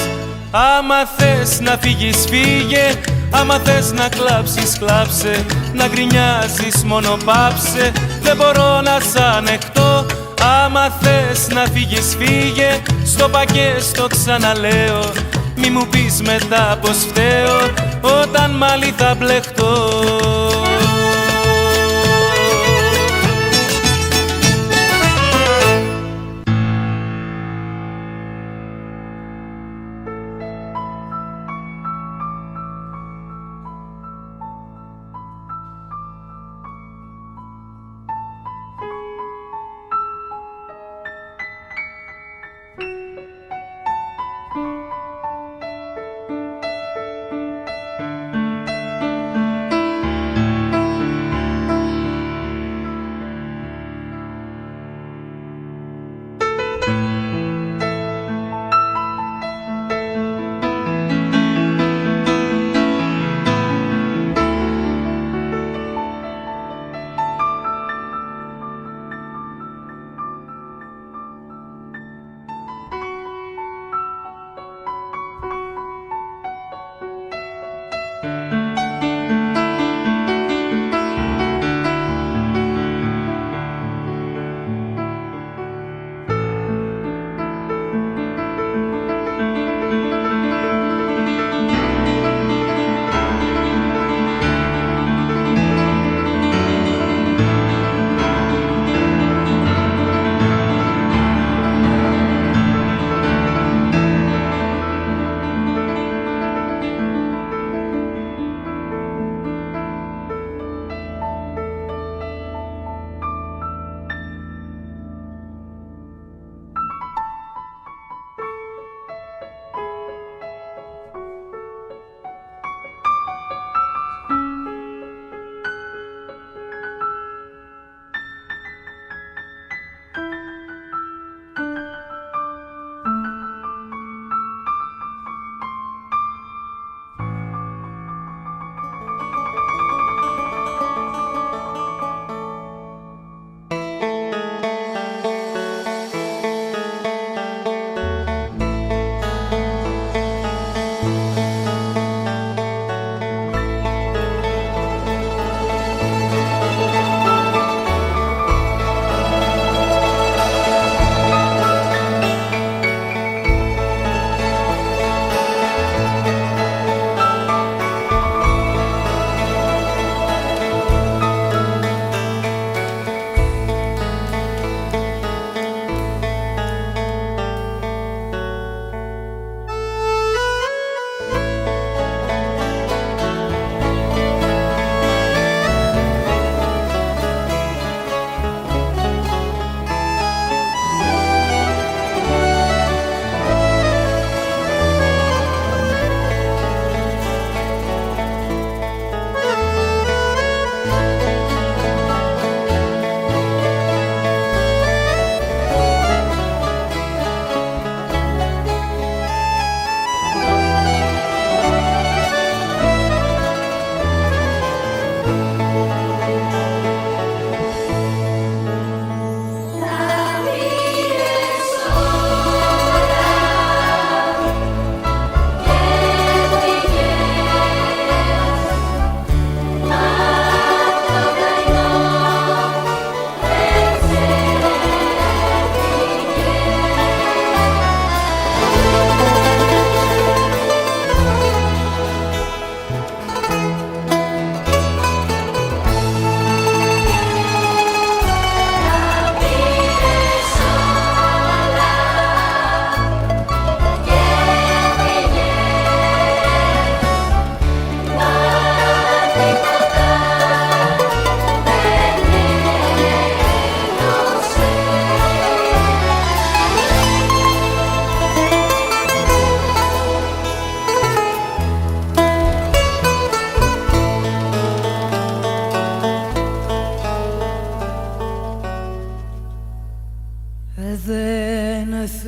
Άμα θες να φύγεις φύγε, άμα θες να κλάψεις κλάψε, να γκρινιάζεις μόνο πάψε, δεν μπορώ να σ' ανεχτώ. Άμα θες να φύγεις φύγε, στο πακέ στο ξαναλέω, μη μου πεις μετά πως φταίω όταν μάλι θα μπλεχτώ.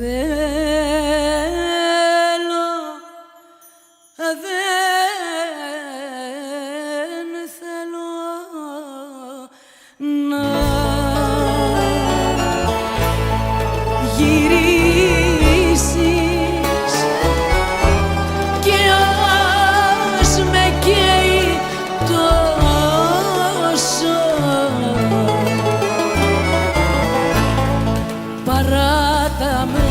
θέλω, δεν θέλω να γυρίσεις και ας με καίει τόσο. Παράτα με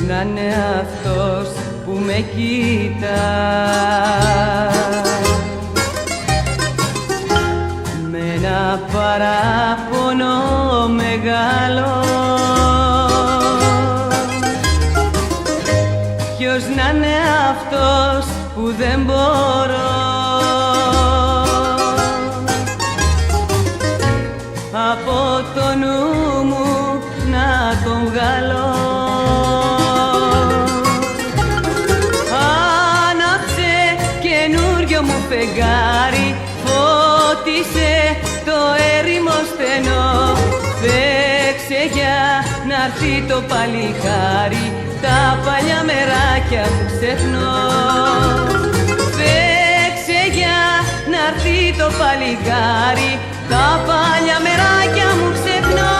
να είναι αυτός που με κοίτα με ένα παράπονο μεγάλο. Ποιος να είναι αυτός που δεν μπορώ από το νου μου να τον βγάλω. Άναψε καινούριο μου φεγγάρι, φώτισε το έρημο στενό. Παίξε για να'ρθεί το παλικάρι, τα παλιά μεράκια που ξεχνώ. Παίξε για να'ρθεί το παλικάρι, τα παλιά μεράκια μου ξεχνώ.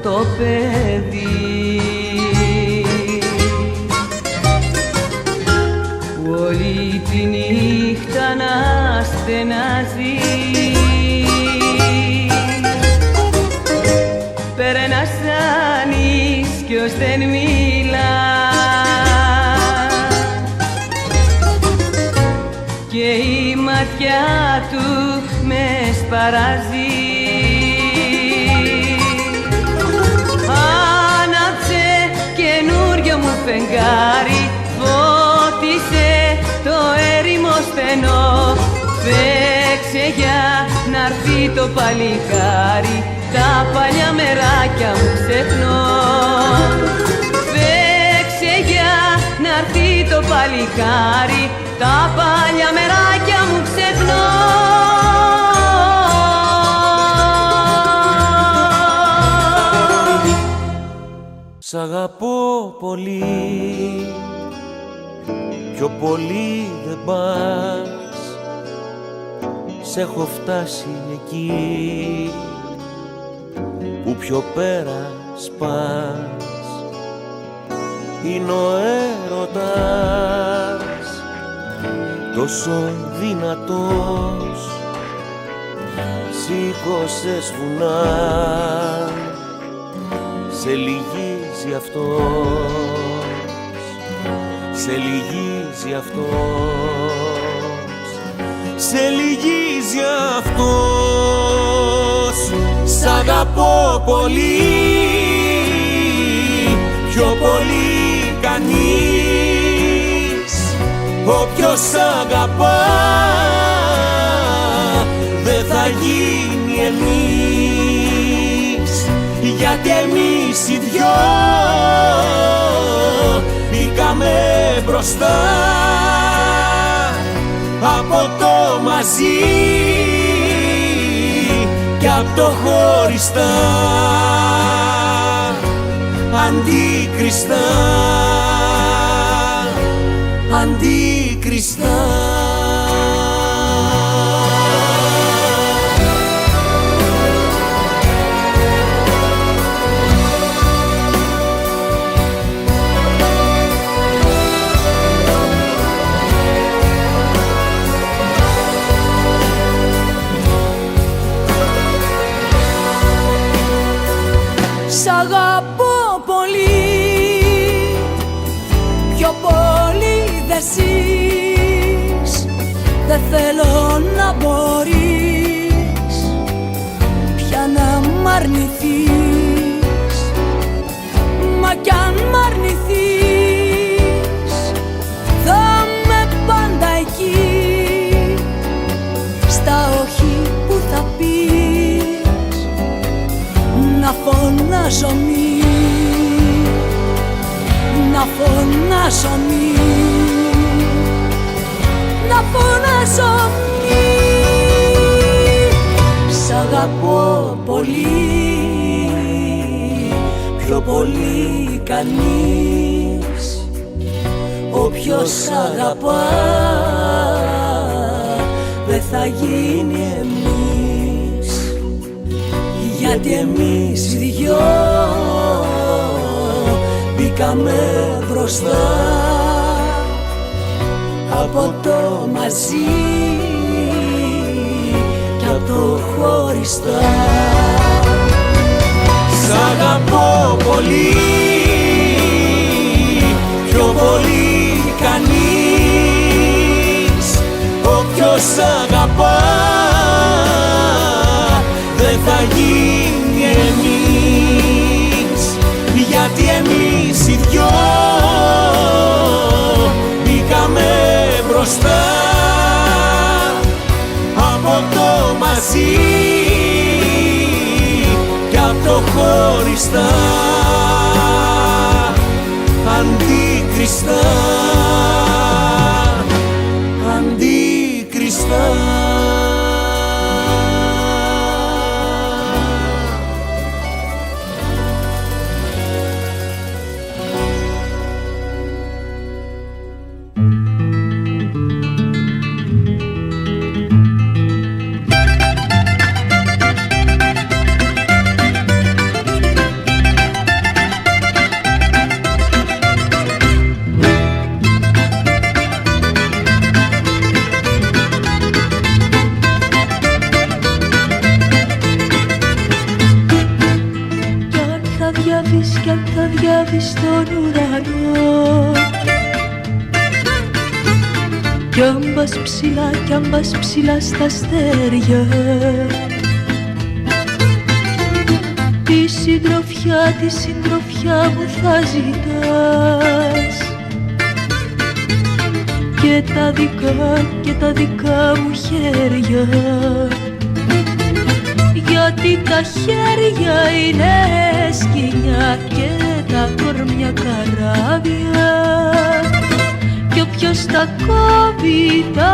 Το παιδί που όλη τη νύχτα να στενάζει, περνάς σαν ίσκιος δεν μιλά και η ματιά του με σπαράζει. Φεγγάρι, φώτισε το έρημο στενό. Παίξε για να'ρθεί το παλικάρι, τα παλιά μεράκια μου ξεχνώ. Παίξε για να'ρθεί το παλικάρι, τα παλιά μεράκια μου ξεχνώ. Σ' αγαπώ πολύ, πιο πολύ δεν πας. Σ' έχω φτάσει εκεί που πιο πέρα σπάς. Είναι ο έρωτας τόσο δυνατός, σήκωσες βουνά, σε λυγίζει αυτός, σε λυγίζει αυτός, σε λυγίζει αυτός. Σ' αγαπώ πολύ, πιο πολύ κανείς. Όποιος αγαπά δεν θα γίνει εμείς, γιατί εμείς οι δυο μπήκαμε μπροστά από το μαζί και από το χωριστά, αντίκριστα, αντίκριστα. Σ' αγαπώ πολύ, πιο πολύ δε ζεις. Δεν θέλω να μπορείς πια να μ' αρνηθείς. Μα κι αν μ' αρνηθείς θα είμαι πάντα εκεί, στα όχι που θα πεις, να φωνάζω μη, να φωνάζω μη, να φωνάζω μη. Σ' αγαπώ πολύ, πιο πολύ κανείς. Όποιος αγαπά δεν θα γίνει εμείς, γιατί εμείς οι δυο μπήκαμε μπροστά από το μαζί και από το χωριστά. Σ' αγαπώ πολύ, πιο πολύ κανείς. Όποιος αγαπά δεν θα γίνει εμείς, γιατί εμείς οι δυο μπήκαμε μπροστά από το μαζί και από το χωριστά. Αντίκριστα, αντίκριστα. Κι αν θα διάβεις στον ουρανό, κι αν πας ψηλά στα αστέρια, τη συντροφιά μου θα ζητάς, και τα δικά μου χέρια, γιατί τα χέρια είναι σκοινιά και τα κορμιά καράβια, κι όποιος τα κόβει τα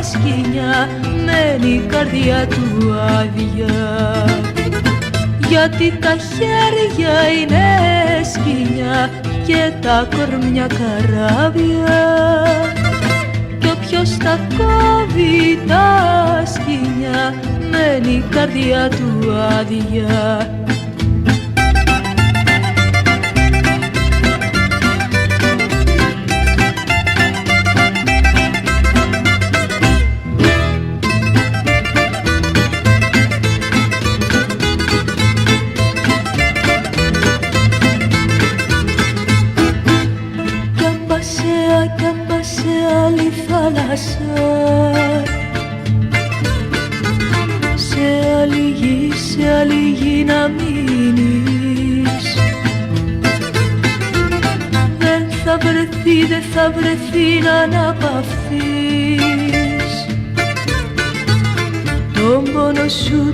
σκοινιά μένει η καρδιά του άδεια, γιατί τα χέρια είναι σκοινιά και τα κορμιά καράβια, κι όποιος τα κόβει τα σκοινιά μένει η καρδιά του άδεια. Κι αν πας σε άλλη θάλασσα, σε άλλη γη να μείνεις, δεν θα βρεθεί να αναπαυθείς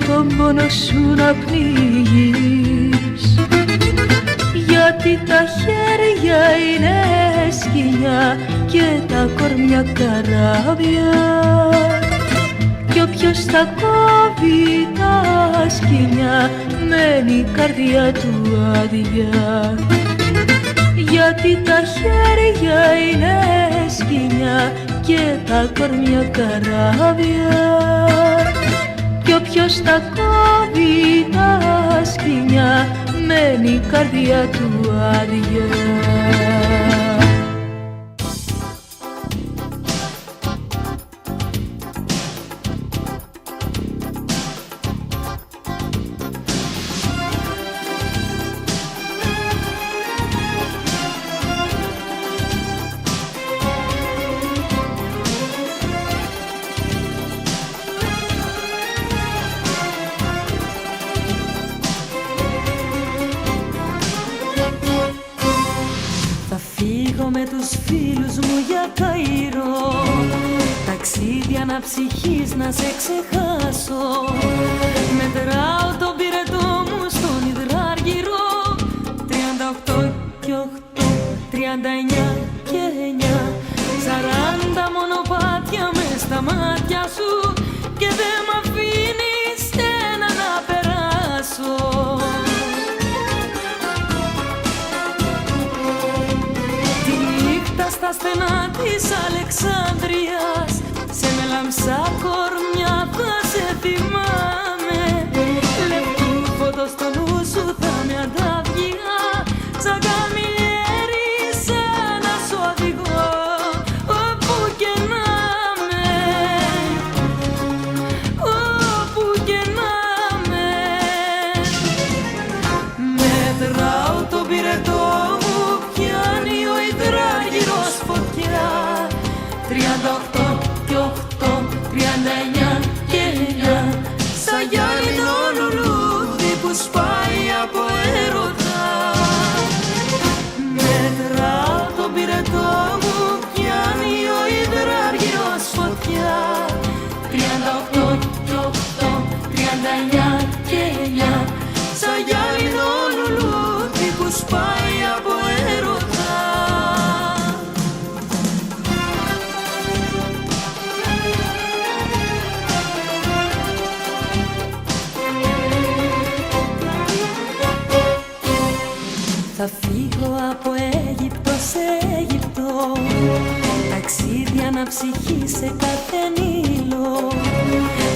τον πόνο σου να πνίγεις, γιατί τα χέρια είναι σκοινιά και τα κορμιά καράβια, κι όποιος τα κόβει τα σκοινιά μένει η καρδιά του άδεια, γιατί τα χέρια είναι σκοινιά και τα κορμιά καράβια, κι όποιος τα κόβει τα σκοινιά μένει η καρδιά του άδεια. με τους φίλους μου για Καΐρο, ταξίδια αναψυχής να σε ξεχάσω. Μετράω τον πυρετό μου στον υδράργυρο, 38 και 8, 39 και 9, 40 μονοπάτια μες στα μάτια σου και δεν μ' αφήνεις ένα να περάσω. Στα στενά της Αλεξάνδρειας, σε μελαμψά κορμιά θα σε θυμάμαι. Λεπτού φωτός στο νου σου θα με αντάβγεια, σαν καμιλιέρισα να σου οδηγώ όπου και να με, όπου και να με. Μετράω το πυρετό μου, πιάνει ο υδράγυρος φωτιά. 38 και 8, 39 και 9, σαν γυάλινο λουλούδι που σπάει από έρωτα. Μετράω τον πυρετό μου, πιάνει ο υδράργυρος φωτιά. 38 και 8, 39 και 9, σαν γυάλινο λουλούδι που σπάει από έρωτα. Θα φύγω από Αίγυπτο σε Αίγυπτο, ταξίδια να ψυχή σε κάθε Νείλο,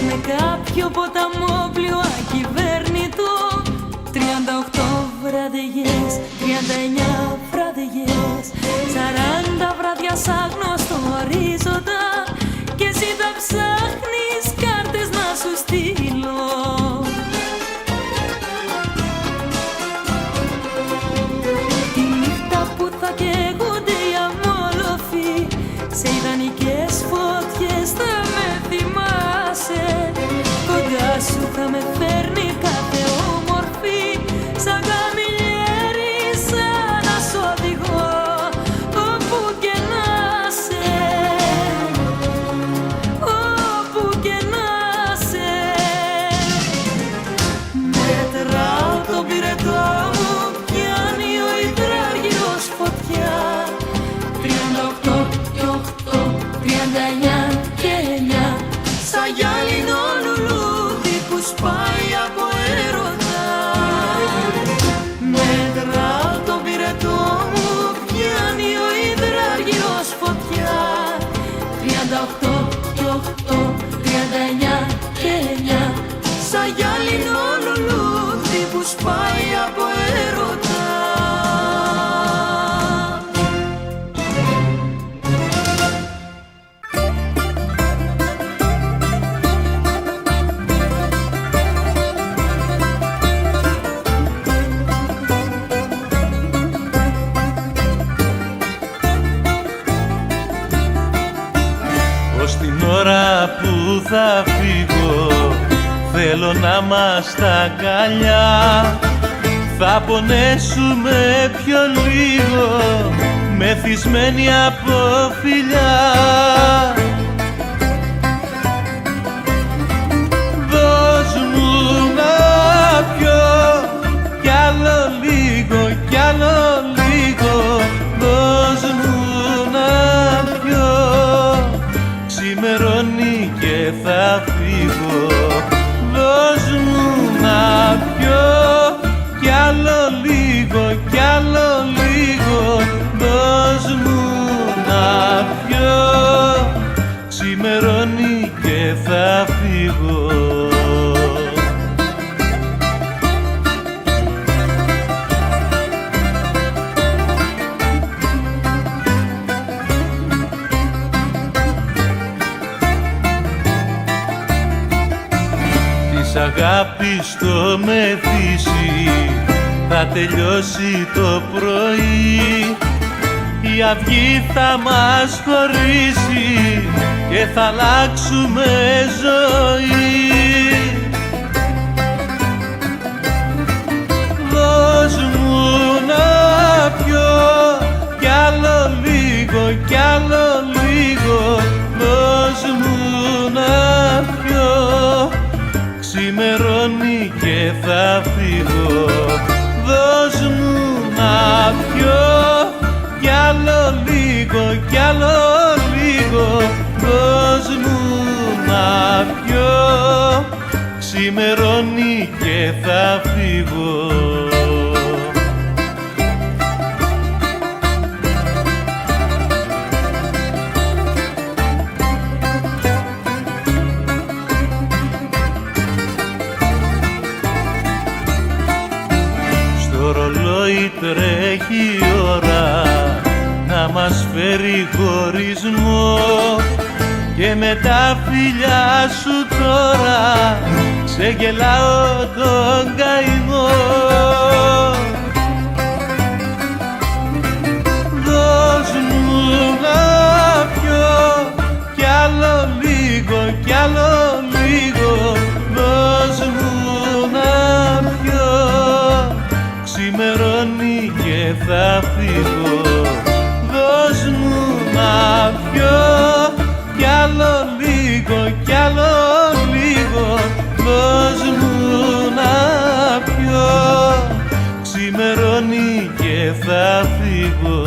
με κάποιο ποταμόπλιο ακυβέρνητο. 38 βραδιγές, 39 βραδιγές, 40 βράδια σ' άγνωστο ορίζοντα, και εσύ θα ψάχνεις κάρτες να σου στείλω. Θα καίγονται οι αμόλοφοι, σε ιδανικές φωτιές θα με θυμάσαι. Κοντά σου θα με φέρνει κάθε όμορφη, σαν καμιλιέρισα να σου οδηγώ όπου και να σε, όπου και να σε. Μετράω τον πυρετό μου, πιάνει ο υδράργυρος φωτιά. 38 και 8, 39 και 9, σαν γυάλινο λουλούδι που σπάει από έρωτα. Μετράω τον πυρετό μου, πιάνει ο υδράργυρος φωτιά. 38 και 8, 39 και 9, σαν γυάλινο λουλούδι που σπάει από έρωτα. Την ώρα που θα φύγω θέλω να είμαστε αγκαλιά. Θα πονέσουμε πιο λίγο, μεθυσμένοι από φιλιά. Δώσ' μου να πιω κι άλλο λίγο, κι άλλο λίγο. Δώσ' μου να πιω, ξημερώνει και θα φύγω. Δώσ' μου να πιω κι άλλο λίγο, κι άλλο λίγο. Δώσ' μου να πιω, ξημερώνει και θα φύγω. Αγάπης το μεθύσι θα τελειώσει το πρωί. Η αυγή θα μας χωρίσει και θα αλλάξουμε ζωή. Δώσ' μου να πιω κι άλλο λίγο, κι άλλο λίγο. Δώσ' μου να πιω, ξημερώνει και θα φύγω. Δώσ' μου να πιω κι άλλο λίγο, κι άλλο λίγο. Δώσ' μου να πιω, ξημερώνει και θα φύγω. έχει ώρα να μας φέρει χωρισμό και με τα φιλιά σου τώρα ξεγελάω τον καημό. Δώσ' μου να πιω κι άλλο λίγο, κι άλλο λίγο. Δώσ' μου να πιω, ξημερώνει και θα φύγω. Δώσ' μου να πιω κι άλλο λίγο, κι άλλο λίγο. Δώσ' μου να πιω, ξημερώνει και θα φύγω.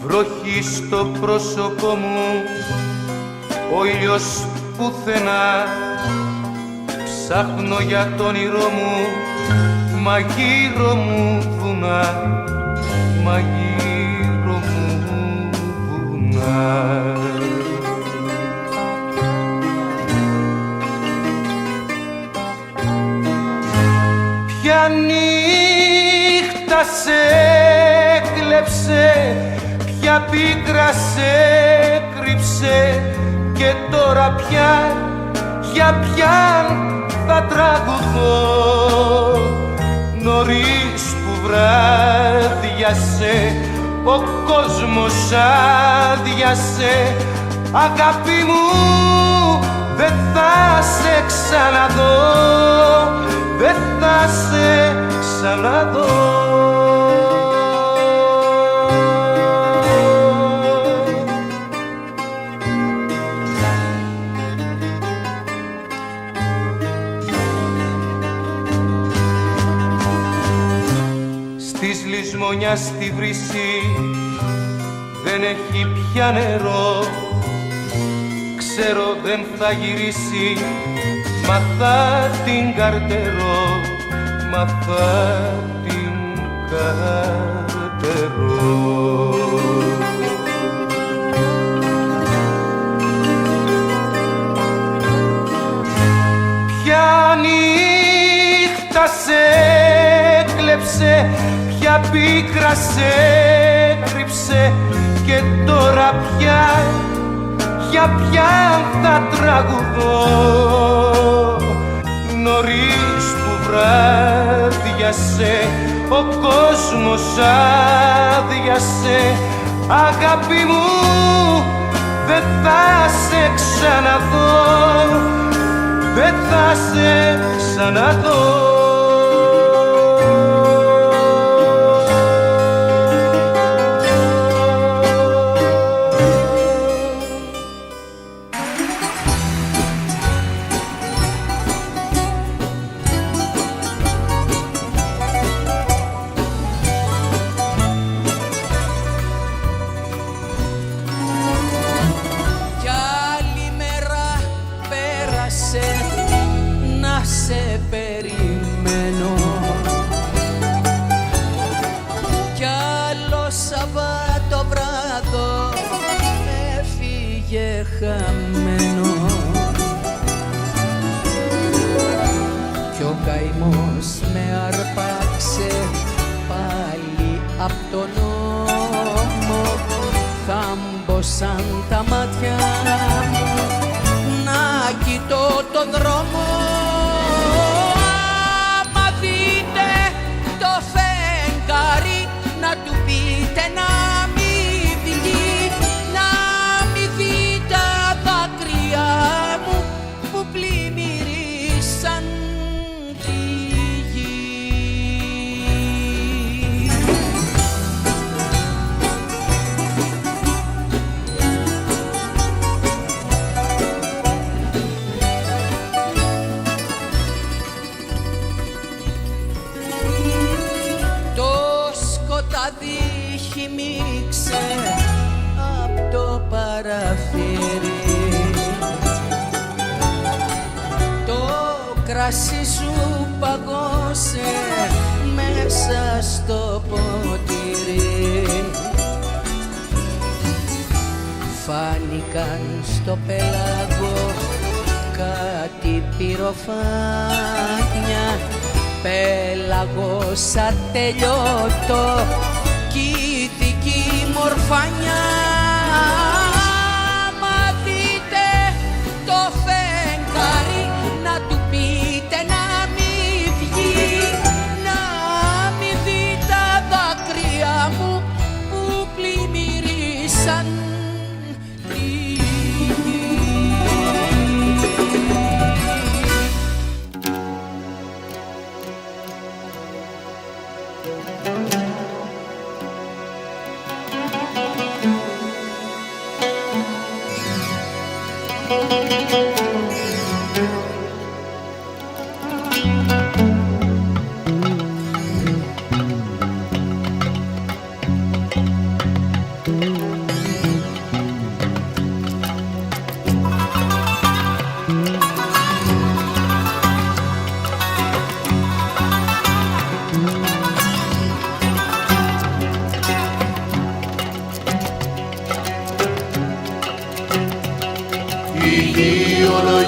Βροχή στο πρόσωπό μου, ο ήλιος πουθενά. Ψάχνω για το όνειρό μου, μα γύρω μου βουνά, μα γύρω μου βουνά. Ποια νύχτα σε κλέψε, ποια πίκρα σε κρύψε και τώρα πια, για ποιαν θα τραγουδώ. Νωρίς που βράδιασε, ο κόσμος άδειασε. Αγάπη μου, δεν θα σε ξαναδώ, δεν θα σε ξαναδώ. Της λησμονιάς στη βρύση δεν έχει πια νερό. Ξέρω δεν θα γυρίσει, μα θα την καρτερώ, μα θα την καρτερώ. Ποια νύχτα σε έκλεψε, ποια πίκρα σε κρύψε και τώρα πια, για ποιαν θα τραγουδώ. Νωρίς που βράδιασε, ο κόσμος άδειασε. Αγάπη μου, δεν θα σε ξαναδώ, δεν θα σε ξαναδώ. Κι ο καημός με αρπάξε πάλι απ' τον νόμο. Θάμπωσαν τα μάτια μου να κοιτώ το δρόμο. Άμα δείτε το φεγγάρι, να του πείτε να μην βγει, να μην δει τα δάκρυα μου που πλημμυρίσαν τη γη. Το σκοτάδι χυμίξε απ' το παραθύρι, το κρασί κράσι σου παγώσε μέσα στο ποτήρι. Φάνηκαν στο πέλαγο κάτι πυροφάνια, πέλαγος ατελειώτο κι ηθική μορφάνια. Μα δείτε το φεγγάρι να του πείτε να μη βγει, να μη δει τα δάκρυα μου που πλημμυρίσαν.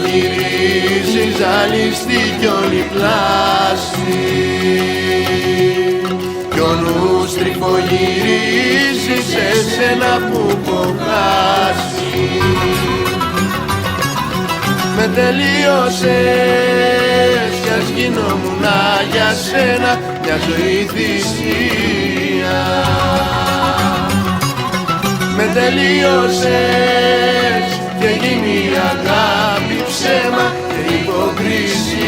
Γυρίζει ζαλιστή κι όλη πλάση κι ο νους τριφογυρίζει σε σένα που έχω χάσει. Με τελείωσες κι ας γινόμουν για σένα μια ζωή θυσία. Με τελείωσες και γίνει η αγάπη ψέμα και υποκρισία.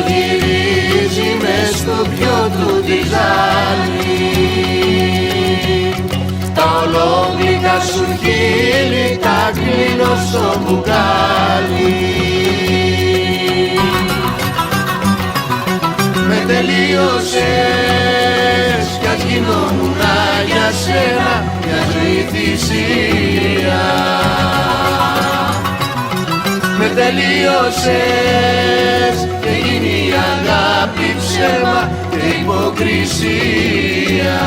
Γυρίζει μες στο πιο του τη ζάλη, τα ολόγλυκα σου χείλη τα κλείνω στο μπουκάλι. Με τελείωσες κι ας γινόμουν για σένα μια ζωή θυσία. Με τελείωσες και γίνει η αγάπη ψέμα και υποκρισία.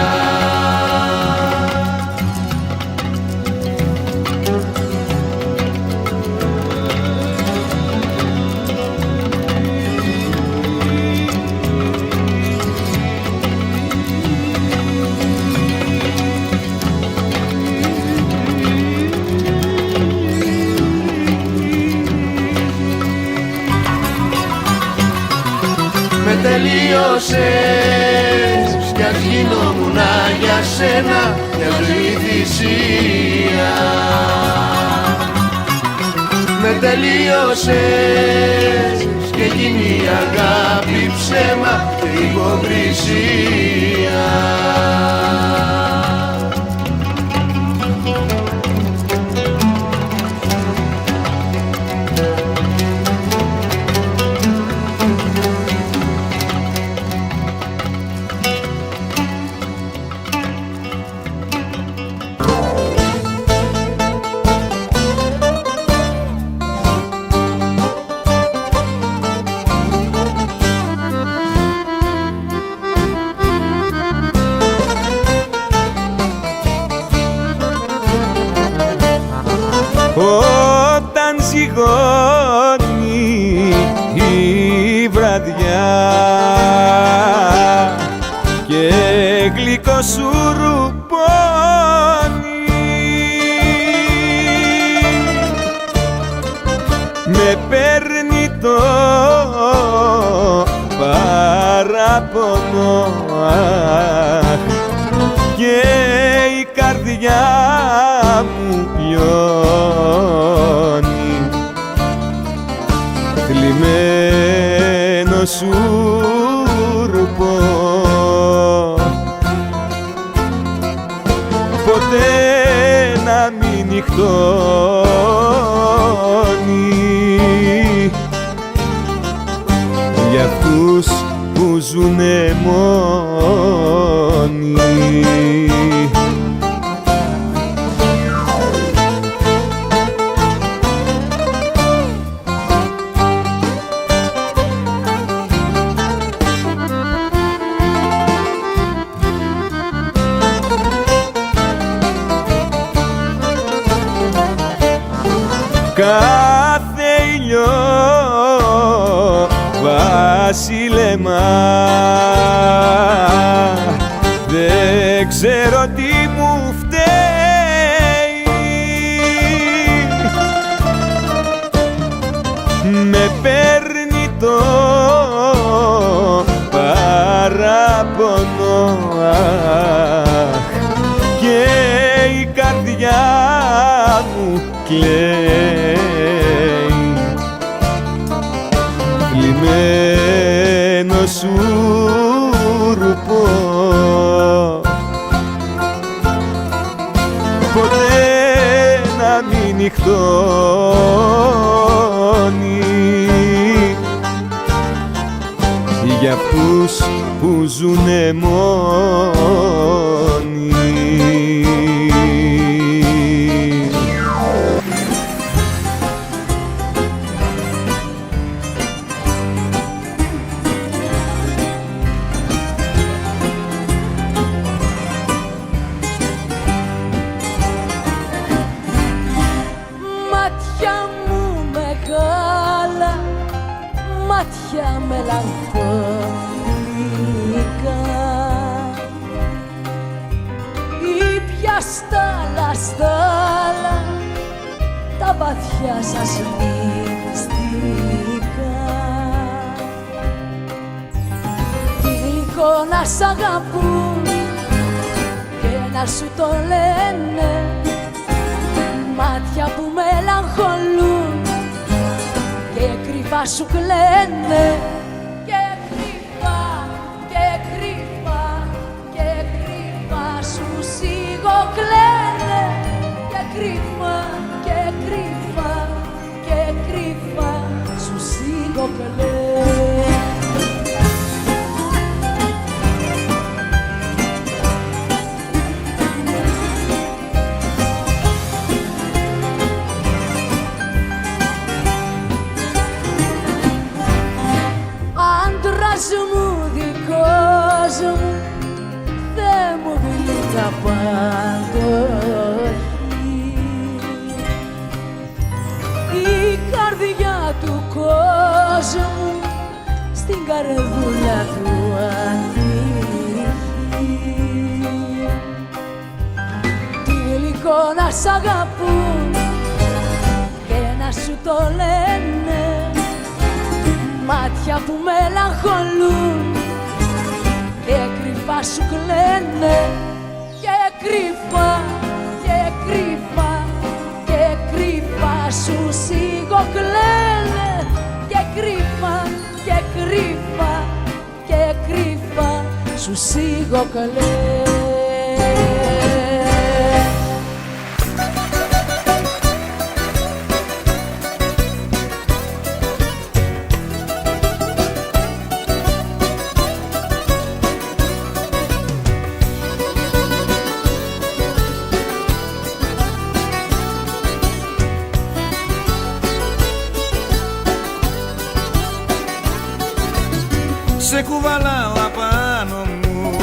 Με τελείωσες κι ας γινόμουν για σένα μια ζωή θυσία. Με τελείωσες και γίνει η αγάπη ψέμα και υποκρισία. Όταν ζυγώνει η βραδιά και γλυκό σου ρουπώνει, με παίρνει το παράπονο και η καρδιά καρδιά μου λιώνει, κλειμμένο σούρπο, ποτέ να μην νυχτώνει, για αυτούς που ζουνε μόνοι. Κάθε ήλιο βασίλεμα, δεν ξέρω τι μου φταίει, με παίρνει το παράπονο, και η καρδιά μου κλαίει, κλειμμένο σούρπο, ποτέ να μην νυχτώνει, για αυτούς που ζουνε μόνοι. Μάτια μελαγχολικά, ήπια στάλα τα βαθιά σας μυστικά, τι γλυκό να σ' αγαπούν και να σου το λένε, μάτια που μελαγχολούν και κρυφά σου κλαίνε, και κρυφά, και κρυφά, και κρυφά σου σιγοκλαίνε, και κρυφά, και κρυφά, και κρυφά σου σιγοκλαίνε. Μου δικός μου, Θεέ μου γλυκά παντοχή, η καρδιά του κόσμου στην καρδούλα του ανήκει, τι γλυκό να σ' αγαπούν και να σου το λένε, μάτια που μελαγχολούν και κρυφά σου κλαίνε, και κρυφά, και κρυφά, και κρυφά σου σιγοκλαίνε, και κρυφά, και κρυφά, και κρυφά σου σιγοκλαίνε. Σε κουβαλάω απάνω μου,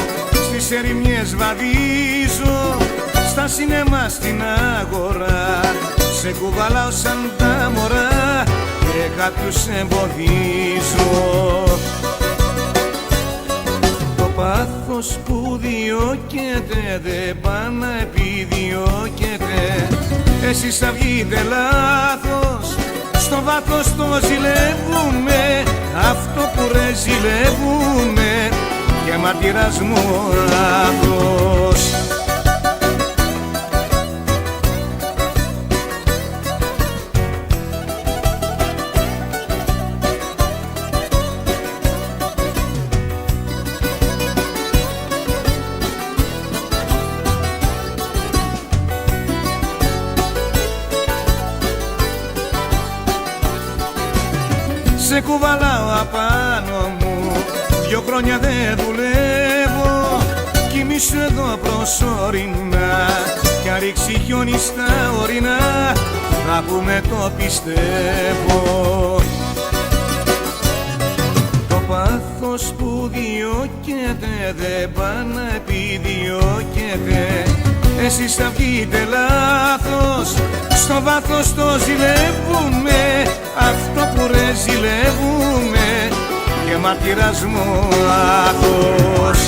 στις ερημιές βαδίζω, στα σινεμά στην αγορά. Σε κουβαλάω σαν τα μωρά και κάποιους εμποδίζω. Το πάθος που διώκεται δεν πάει να επιδιώκεται. Εσείς θα βγείτε λάθος, στο βάθος το ζηλεύουνε, αυτό που ρε ζηλεύουνε, και μαρτυράς μου λάθος. Σε κουβαλάω απάνω μου, 2 χρόνια δεν δουλεύω. Κοιμήσου εδώ προσωρινά κι αν ρίξει χιόνι στα ορεινά, να πούμε το πιστεύω. Το πάθος που διώκεται δεν πάει να επιδιώκεται. Εσείς θα βγείτε λάθος, στο βάθος το ζηλεύουμε, αυτό που ρε ζηλεύουμε και μάρτυρας μου άθος.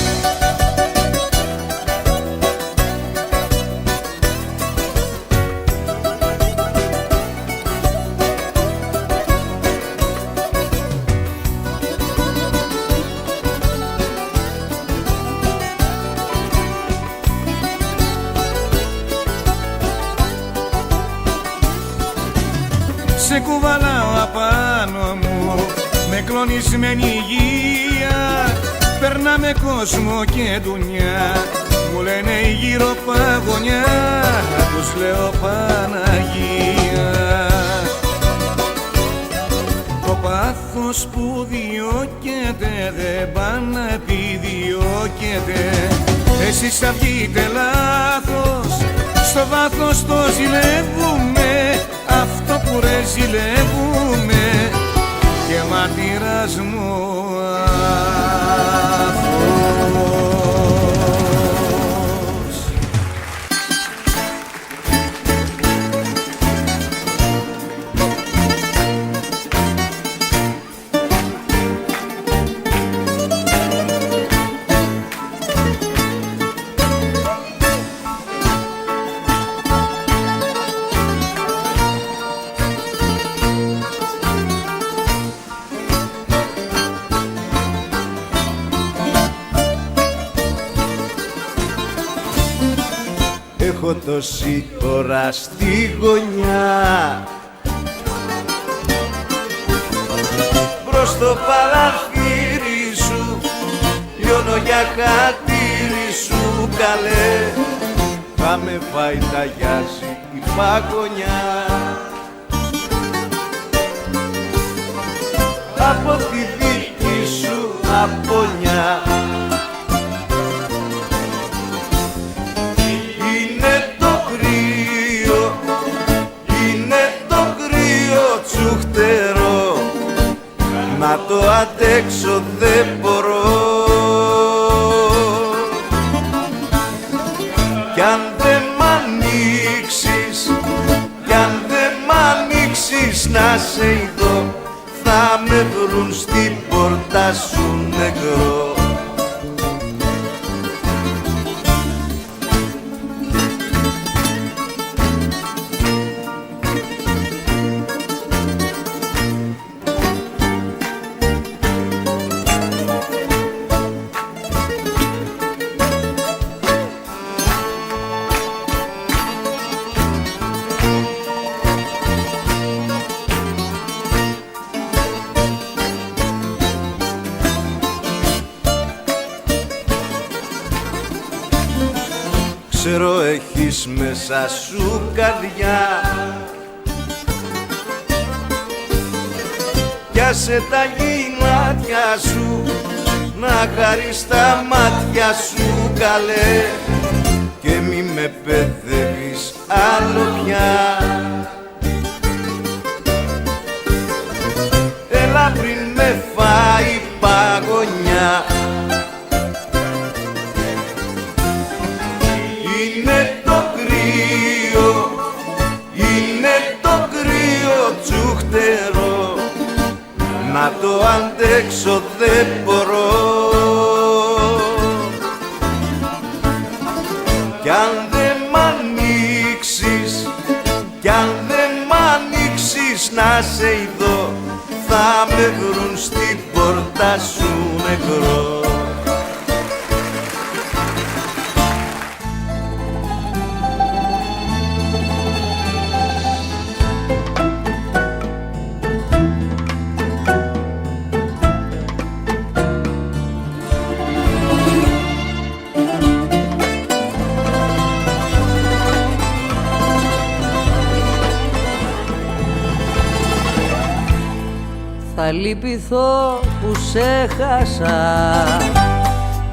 Σε κουβαλάω απάνω μου με κλονισμένη υγεία. Περνάμε κόσμο και ντουνιά, μου λένε γύρω παγωνιά, τους λέω Παναγία. Το πάθος που διώκεται δεν πάει να επιδιώκεται. Εσείς θα βγείτε λάθος, στο βάθος το ζηλεύουμε, αυτό που ρε ζηλεύουμε και μάρτυρας μου άθος. Έχω τόση ώρα στη γωνιά, μπρος στο παραθύρι σου λιώνω για χατήρι σου καλέ. Θα με φάει τα γιάζει η παγωνιά από τη δική σου απονιά. Να το αντέξω δεν μπορώ. Κι αν δεν μ' ανοίξεις, κι αν δεν μ' ανοίξεις να σε ειδώ, θα με βρουν στην πόρτα σου νεκρό. Ξέρω έχεις μέσα σου καρδιά, πιάσε τα γυμάτια σου να χαρείς τα μάτια σου καλέ και μη με παιδεύεις άλλο πια. Έλα πριν με φάει παγωνιά. Είναι το κρύο, είναι το κρύο τσουχτερό, να το αντέξω δεν μπορώ. Κι αν δεν μ' ανοίξεις, κι αν δεν μ' ανοίξεις να σε ειδώ, θα με βρουν στην πόρτα σου νεκρό. Θα λυπηθώ που σε χάσα,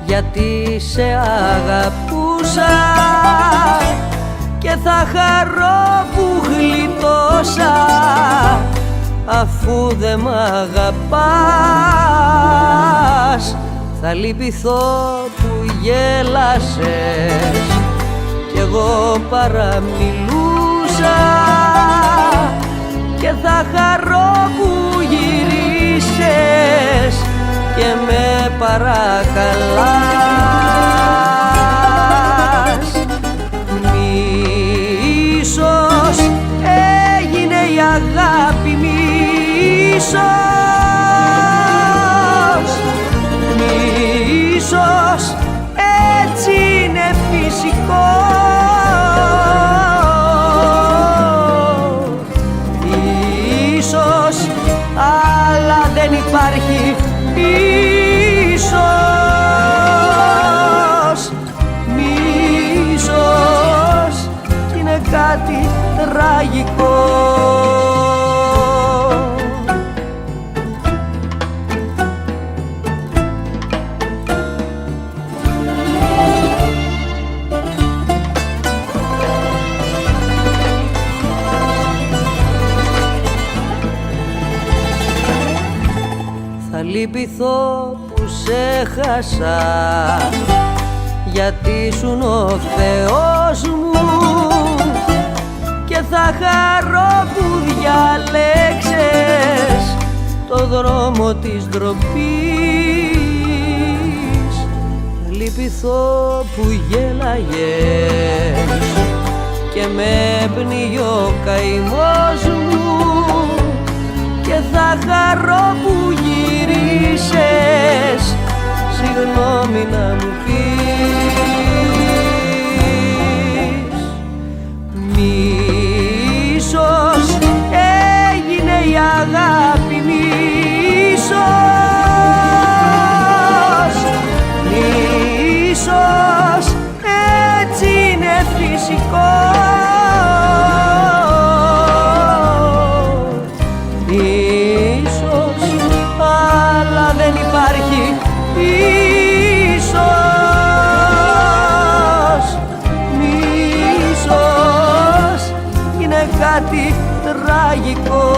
γιατί σε αγαπούσα, και θα χαρώ που γλιτώσα, αφού δεν μ' αγαπάς. Θα λυπηθώ που γέλασες κι εγώ παραμιλούσα, και θα χαρώ που γυρίσες και με παρακαλάς. Μίσος έγινε η αγάπη, μίσος, μίσος, έτσι είναι φυσικό. Ίσως, αλλά δεν υπάρχει ίσως. Μίσος είναι κάτι τραγικό. Θα λυπηθώ που σε χάσα, γιατί ήσουν ο Θεός μου, και θα χαρώ που διαλέξες το δρόμο της ντροπής. Θα λυπηθώ που γέλαγες και με έπνιγε ο καημός μου, και θα χαρώ που γυρίσες συγγνώμη να μου πεις. Μίσος έγινε η αγάπη, μίσος, μίσος, έτσι είναι φυσικό. Ίσως, αλλά δεν υπάρχει ίσως. Μίσος είναι κάτι τραγικό.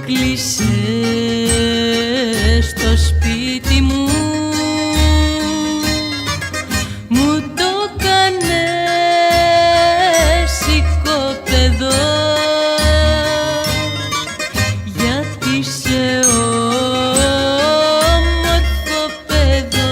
έκλεισε στο σπίτι μου, μου το κάνε σηκώπεδο, γιατί σε όμορφο παιδό.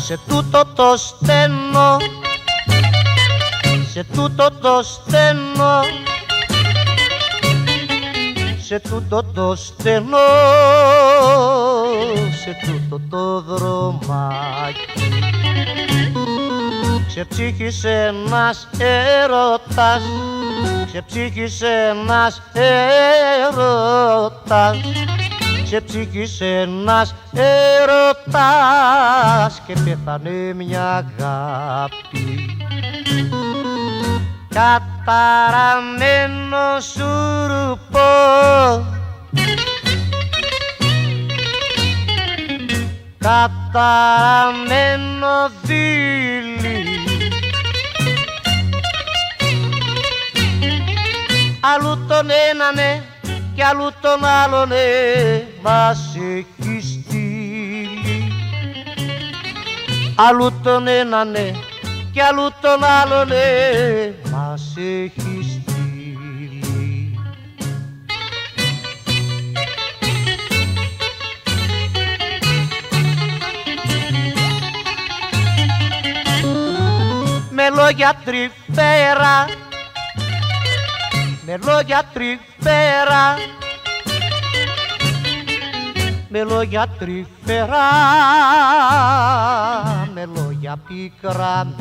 Σε τούτο το στενό, σε τούτο το στενό, σε τούτο το στενό, σε τούτο το δρομάκι ξεψύχησε ένας έρωτας, ξεψύχησε ένας έρωτας, ξεψύχησε ένας έρωτας και πέθανε μια αγάπη. Καταραμένο σουρουπό, καταραμένο δίλη, αλλού τον ένανε κι αλλού τον άλλονε μας έχει στείλει. Αλλού τον ένανε κι αλλού τον άλλονε μας έχει στείλει. Με λόγια τρυφέρα, με λόγια τρυφέρα, με λόγια τρυφέρα, με λόγια πικραμένα,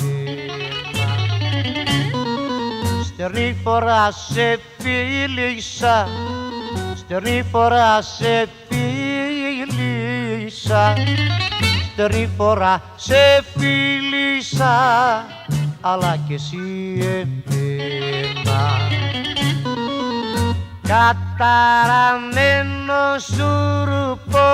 στερνή φορά σε φίλησα, στερνή φορά σε φίλησα, στερνή φορά σε φίλησα, αλλά κι εσύ εμένα. Καταραμένο σουρουπό,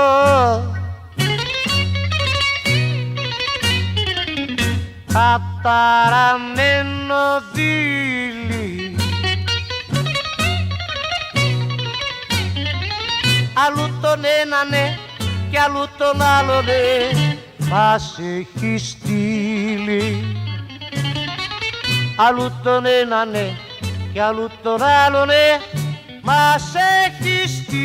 καταραμένο δίλη, αλλού τον ένανε κι αλλού τον άλλονε μας έχει στείλει. Αλλού τον ένανε κι αλλού τον άλλονε μας έχει στείλει.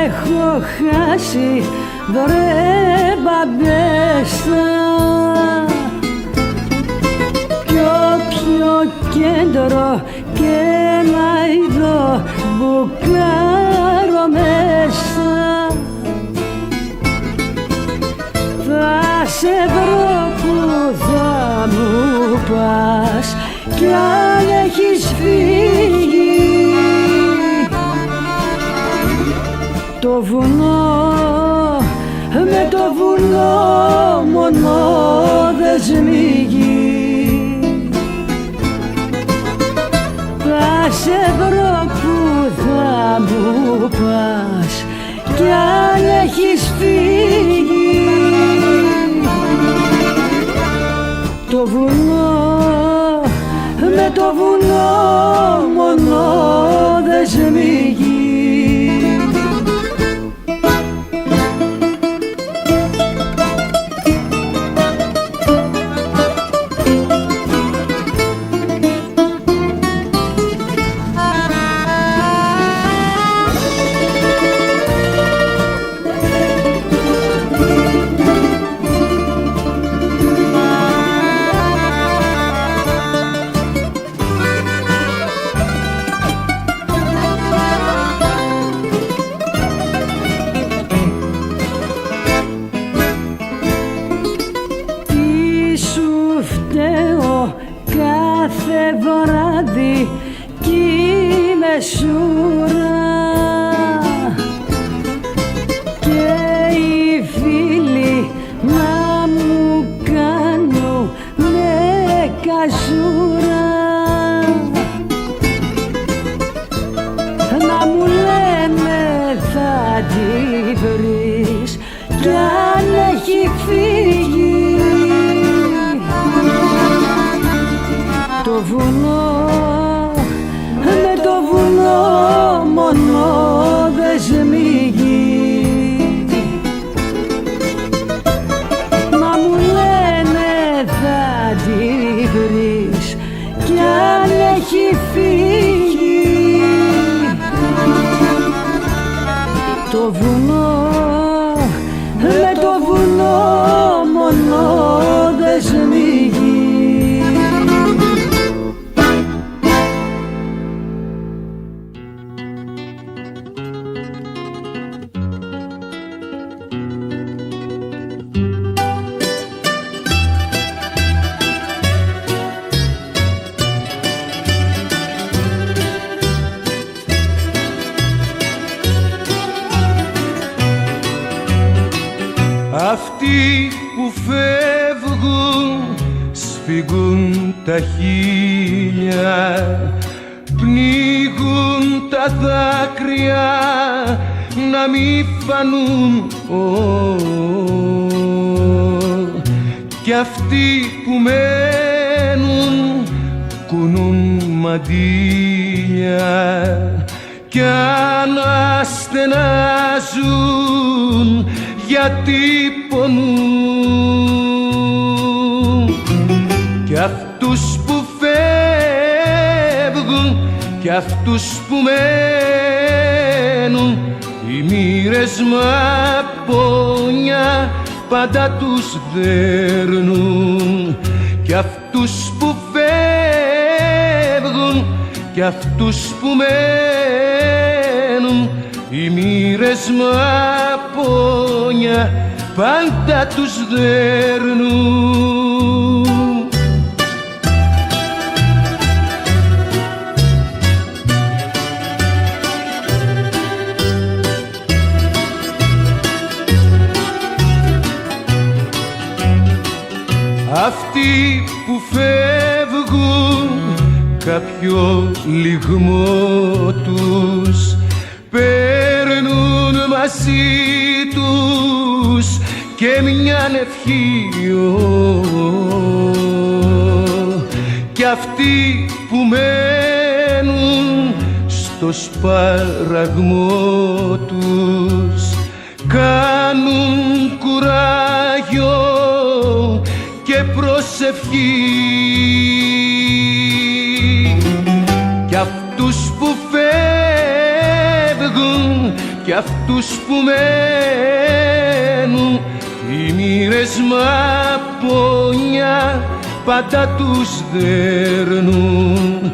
Έχω χάσει βρε μπαμπέστα κι όποιο κέντρο και να είδω μπουκάρω μέσα θα σε βρω που θα μου πας κι αν έχεις φύγει το βουνό, με το βουνό μόνο δεν σμίγει. Θα σε βρω που θα μου πας κι αν έχεις φύγει το βουνό, με το βουνό μόνο δεν σμίγει. Αυτοί που φεύγουν σφίγγουν τα χείλια, πνίγουν τα δάκρυα να μη φανούν κι αυτοί που μένουν κουνούν μαντήλια κι αναστενάζουν γιατί πονούν κι αυτούς που φεύγουν κι αυτούς που μένουν οι μοίρες μαπόνια πάντα τους δέρνουν κι αυτούς που φεύγουν κι αυτούς που μένουν οι μοίρες μαπόνια πάντα τους δέρνουν. αυτοί που φεύγουν κάποιο λιγμό τους παίρνουν μαζί τους και μιαν ευχή. Κι αυτοί που μένουν στο σπαραγμό τους κάνουν κουράγιο και προσευχή. Κι αυτούς που φεύγουν κι αυτούς που μένουν οι μοίρες μαπονιά πάντα τους δέρνουν.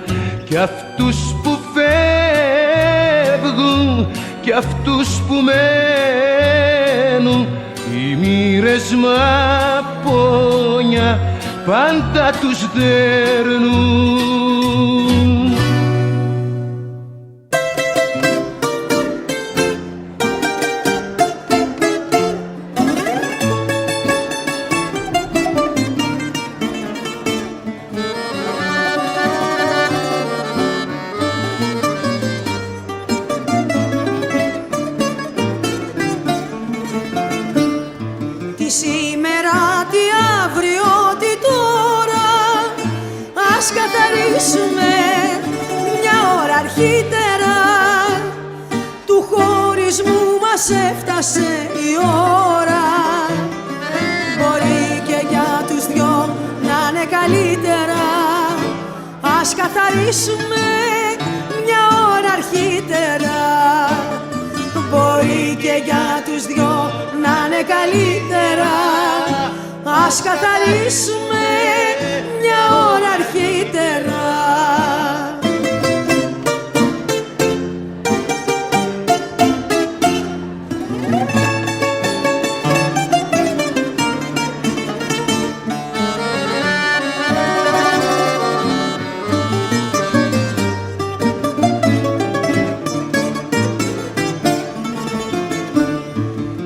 Κι αυτούς που φεύγουν κι αυτούς που μένουν οι μοίρες μαπονιά πάντα τους δέρνουν. Καθαρίσουμε μια ώρα αρχίτερα, του χωρισμού μας έφτασε η ώρα. Μπορεί και για τους δυο να είναι καλύτερα, ας καθαρίσουμε μια ώρα αρχίτερα. Μπορεί και για τους δυο να είναι καλύτερα, ας καθαρίσουμε μια ώρα αρχίτερα.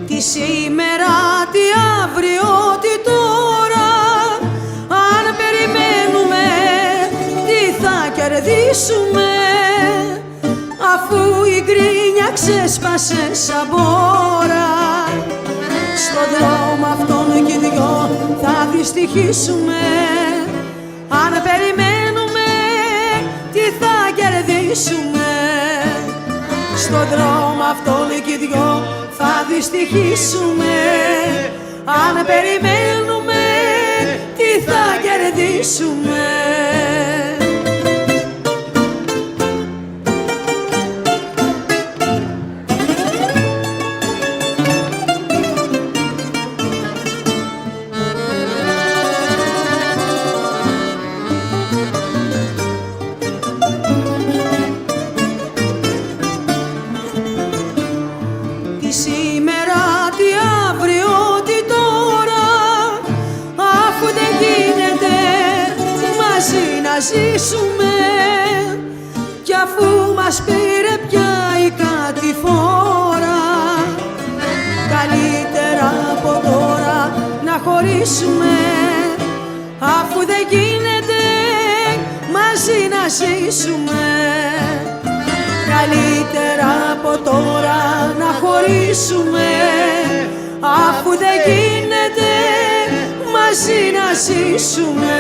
Τι σήμερα, τι αύριο, τι τώρα, αν περιμένουμε τι θα κερδίσουμε, αφού η γκρίνια ξέσπασε σαν μπόρα. Στον δρόμο αυτόν κι οι δυο θα δυστυχήσουμε, αν περιμένουμε τι θα κερδίσουμε. Στον δρόμο αυτόν κι οι δυο θα δυστυχήσουμε, αν περιμένουμε τι θα κερδίσουμε. Ζήσουμε κι αφού μας πήρε πια η κατηφόρα, καλύτερα από τώρα να χωρίσουμε, αφού δεν γίνεται μαζί να ζήσουμε. Καλύτερα από τώρα να χωρίσουμε, αφού δεν γίνεται μαζί να ζήσουμε.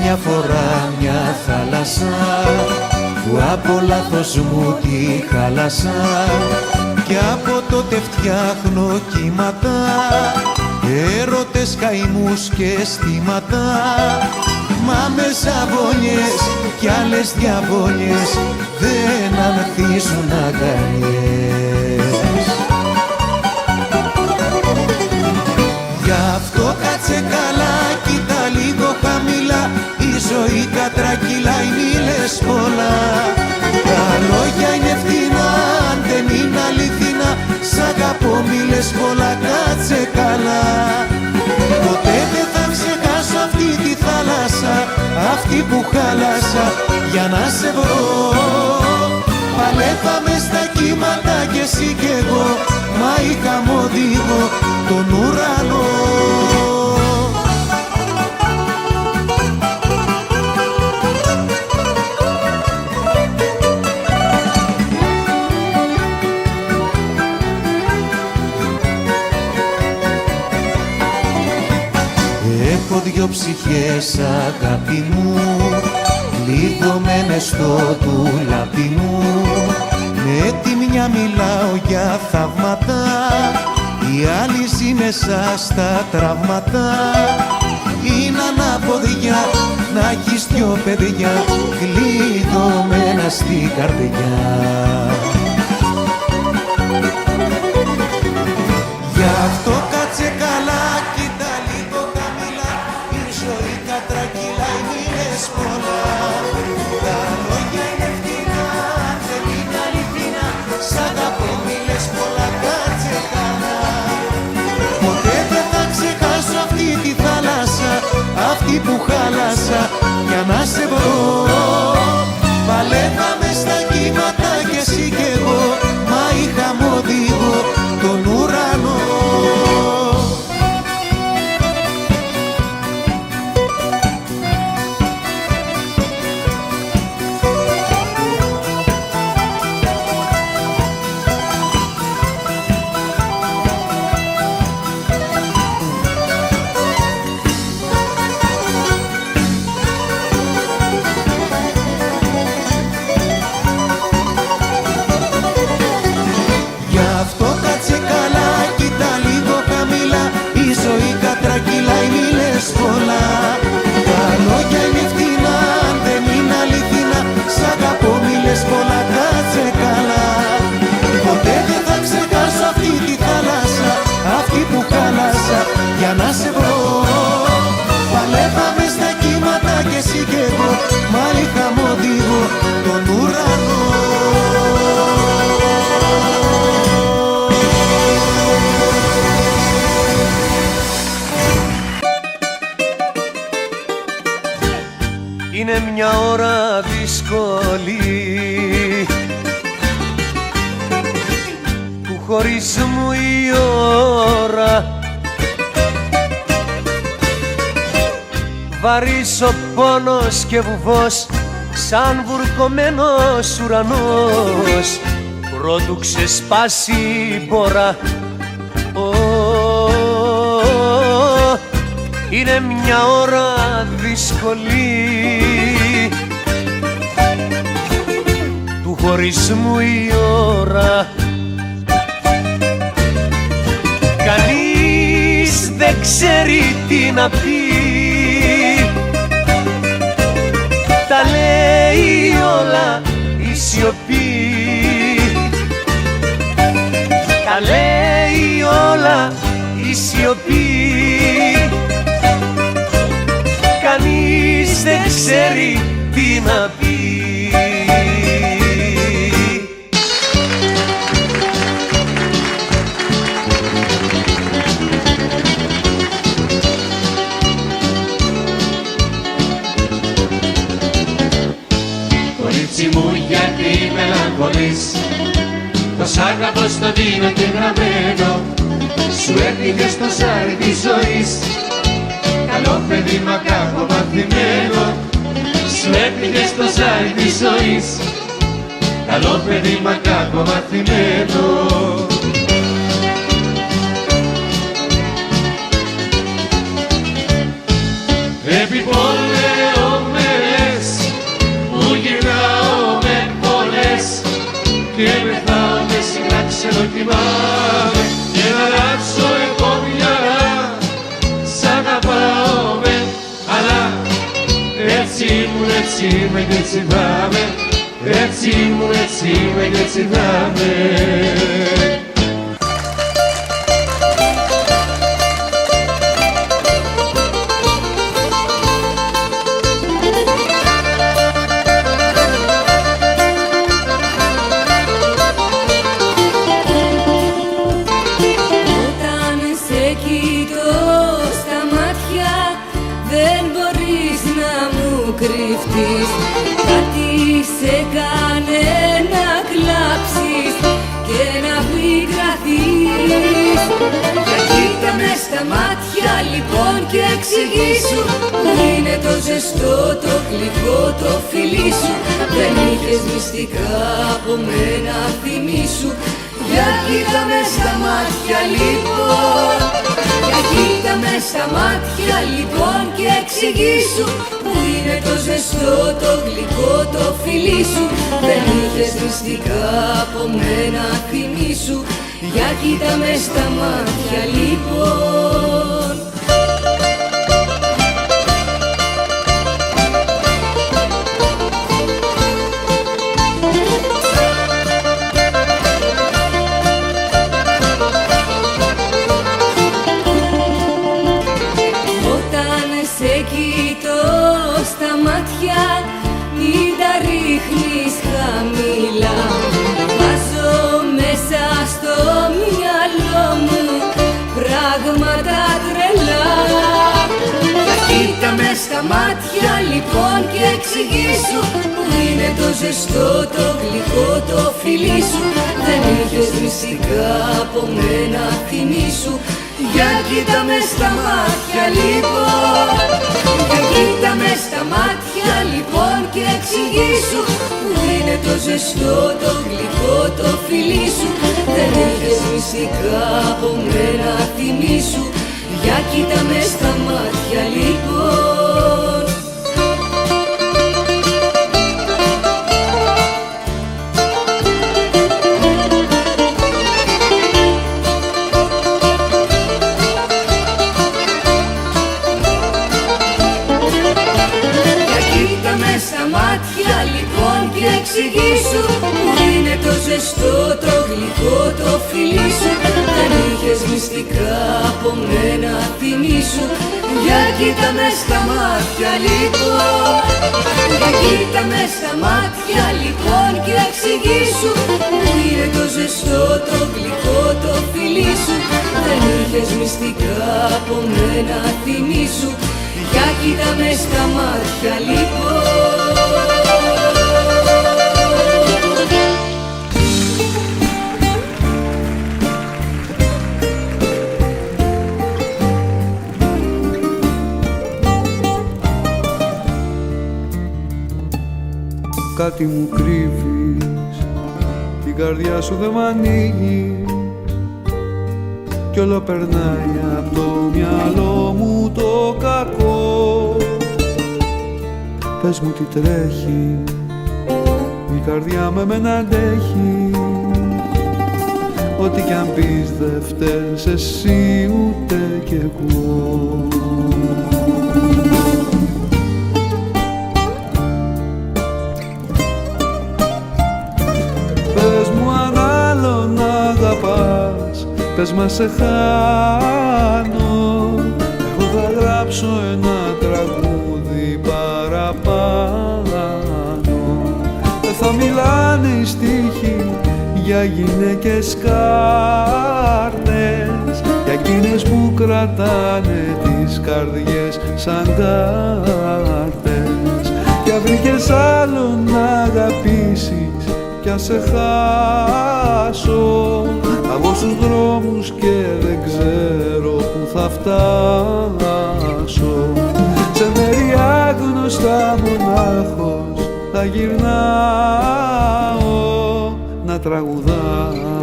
Μια φορά μια θάλασσα που από λάθος μου τη χάλασα, και από τότε φτιάχνω κύματα, έρωτες, καημούς και αισθήματα. Μα με ζαβόνιες κι άλλες διαβόνιες δεν ανθίζουν αγκαλιές. Γι' αυτό κάτσε καλά, κοίτα λίγο χαμηλά, η ζωή κατρακυλάει, μη λες πολλά. Τα λόγια είναι ευθύνα, αν δεν είναι αληθινά, σ' αγαπώ μη λες πολλά, κάτσε καλά. Ποτέ δεν θα ξεχάσω αυτή τη θάλασσα, αυτή που χάλασα για να σε βρω. Παλεύαμε στα κύματα κι εσύ κι εγώ, μα είχαμε οδηγό τον ουρανό. Έχω δυο ψυχές αγάπη μου, κλειδωμένες στο ντουλάπι μου. Με τη μια μιλάω για θαύματα, η άλλη ζει μέσα στα τραύματα. Είναι αναποδιά να έχεις δυο παιδιά, κλειδωμένα στην καρδιά. Γι' αυτό κάτσε καλά, κοίτα λίγο χαμηλά, η ζωή κατρακυλάει, μη λες πολλά. Τα λόγια είναι ευθύνα, αν δεν είναι αληθινά, σ' αγαπώ μη λες πολλά, κάτσε καλά. Ποτέ δεν θα ξεχάσω αυτή τη θάλασσα, αυτή που χάλασα για να σε βρω. Παλεύαμε στα κύματα κι εσύ κι εγώ, μα είχαμε οδηγό τον ουρανό. Για να σε βρω, παλεύαμε στα κύματα κι εσύ κι εγώ, μα είχαμε οδηγό τον ουρανό. Είναι μια ώρα δύσκολη του χωρισμού η ώρα. Βαρύς ο πόνος και βουβός σαν βουρκωμένος ουρανός, πρότου ξεσπάσει η μπόρα. Είναι μια ώρα δύσκολη του χωρισμού η ώρα. Κανείς δεν ξέρει τι να πει, τα λέει όλα η σιωπή, τα λέει όλα η σιωπή. Κανείς δεν ξέρει τι να πει. Κορίτσι μου γιατί μελαγχολείς, το σ' αγαπώ στο δίνω και γραμμένο, σου έρθηκες στο ζάρι της ζωής. Καλό παιδί μα κακομαθημένο, σου έρθηκες στο ζάρι της ζωής. Καλό παιδί μα κακομαθημένο. Επιπολαιόμενες που γυρνάω με πολλές και μεθάω με συχνά ξενοκοιμάμαι και να αλλάξω εγώ μια. Σ' αγαπάω με, αλλά έτσι είμαι και έτσι θα είμαι, έτσι ήμουν, έτσι είμαι και έτσι θα είμαι. Κάτι σε κάνε να κλάψεις και να πικραθείς. Για κοίτα με στα μάτια λοιπόν και εξηγήσου που είναι το ζεστό, το γλυκό, το φιλί σου. Δεν είχες μυστικά από μένα, θυμήσου. Για κοίτα με στα μάτια λοιπόν, για κοίτα με στα μάτια λοιπόν και εξηγήσου που είναι το ζεστό, το γλυκό, το φιλί σου. Δεν είχες μυστικά από μένα, θυμήσου. Για κοίτα με στα μάτια λοιπόν. Μην τα ρίχνεις χαμηλά, βάζω μέσα στο μυαλό μου πράγματα τρελά. Για κοίτα με στα μάτια λοιπόν και εξηγήσου που είναι το ζεστό, το γλυκό, το φιλί σου. Δεν είχες μυστικά από μένα, θυμήσου. Για κοίτα με στα μάτια λοιπόν, για κοίτα με στα μάτια λοιπόν και εξηγήσου που είναι το ζεστό, το γλυκό, το φιλί σου. Δεν είχες μυστικά από μένα, θυμήσου. Για κοίτα με στα μάτια λοιπόν. Και εξηγήσου που είναι το ζεστό, το γλυκό, το φιλί σου. Δεν είχες μυστικά από μένα, θυμήσου. Για κοίτα με στα μάτια λοιπόν, για κοίτα με στα μάτια λοιπόν και εξηγήσου που είναι το ζεστό, το γλυκό, το φιλί σου. Δεν είχες μυστικά από μένα, θυμήσου. Για κοίτα με στα μάτια λοιπόν. Κάτι μου κρύβεις, την καρδιά σου δεν μ' ανοίγει κι όλο περνάει από το μυαλό μου το κακό. Πες μου τι τρέχει, η καρδιά με μένα αντέχει. Ό,τι κι αν πεις δε φταίς εσύ ούτε κι εγώ. Πες μου αν άλλον αγαπάς, πες μα σε χάνω. Εγώ θα γράψω ένα τραγούδι παραπάνω. Δεν θα μιλάνε οι στίχοι για γυναίκες κάρτες, για εκείνες που κρατάνε τις καρδιές σαν κάρτες. Κι αν βρήκες άλλον να αγαπήσεις κι αν σε χάσω, θα βγω στους δρόμους και δεν ξέρω που θα φτάσω. Σε μέρη άγνωστα μονάχος θα γυρνάω να τραγουδάω.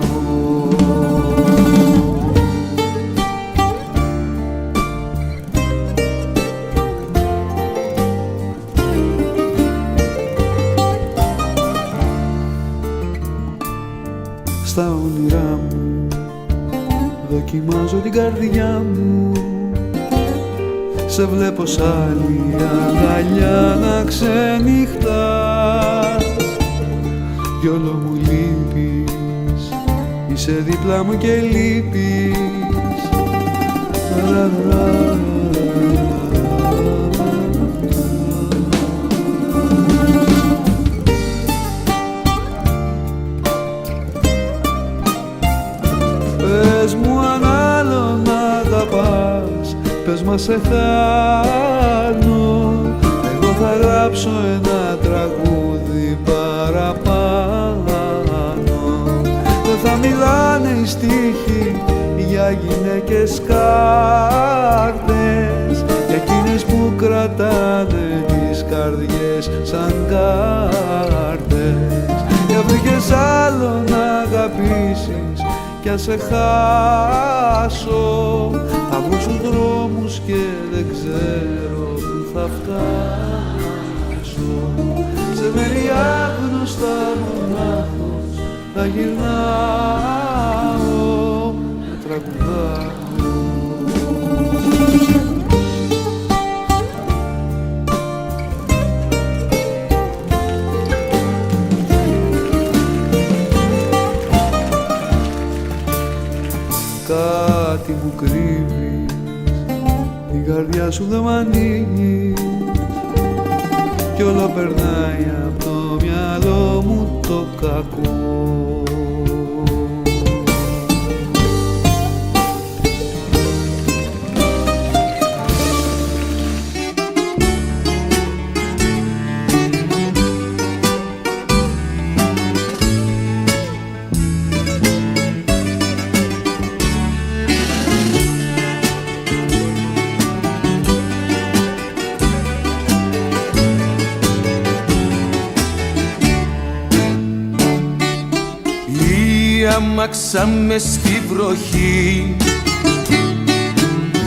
Στα όνειρά μου δοκιμάζω την καρδιά μου σε βλέπω σ' άλλη αγκαλιά να ξενυχτάς κι όλο μου λείπεις, είσαι δίπλα μου και λείπεις. Πες μου αν άλλο να αγαπάς, πες μας σε χάνω. Εγώ θα γράψω ένα τραγούδι παραπάνω. Δεν θα μιλάνε οι στίχοι για γυναίκες κάρτες, για εκείνες που κρατάνε τις καρδιές σαν κάρτες. Για βρήκες άλλο να αγαπήσεις κι αν σε χάσω, θα βγω στους δρόμους και δεν ξέρω που θα φτάσω. Σε μέρη άγνωστα μονάχος θα γυρνάω να τραγουδάω. Κάτι μου κρύβεις, την καρδιά σου δεν μ' ανοίγεις κι όλο περνάει από το μυαλό μου το κακό. Άμαξα μες στη βροχή,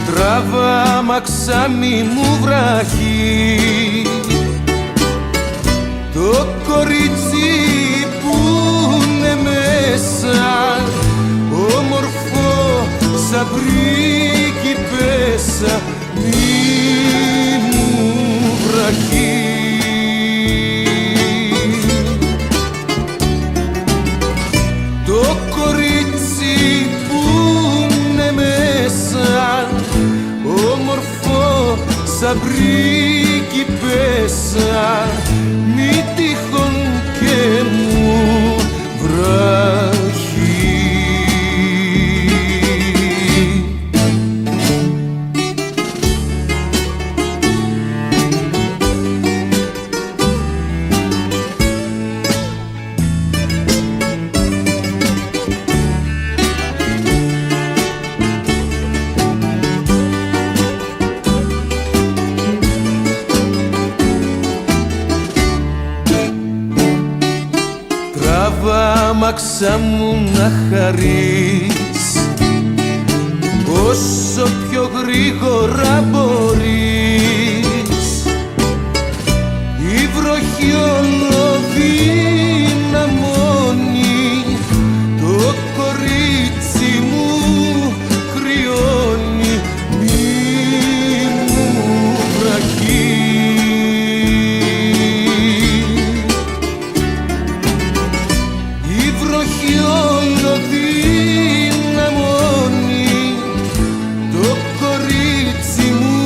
τράβα άμαξα μη μου βραχεί. Το κορίτσι που είναι μέσα, όμορφο σαν πρίγκιπέσσα, μη μου βραχεί. Σαν πρίγκιπέσσα, μη τυχόν και μου βράχει. Άμαξα μου να χαρείς όσο πιο γρήγορα μπορείς. Η βροχή όλο δυναμώνει, το κορίτσι μου κρυώνει, μη μου βραχεί. Όλο δυναμώνει, το κορίτσι μου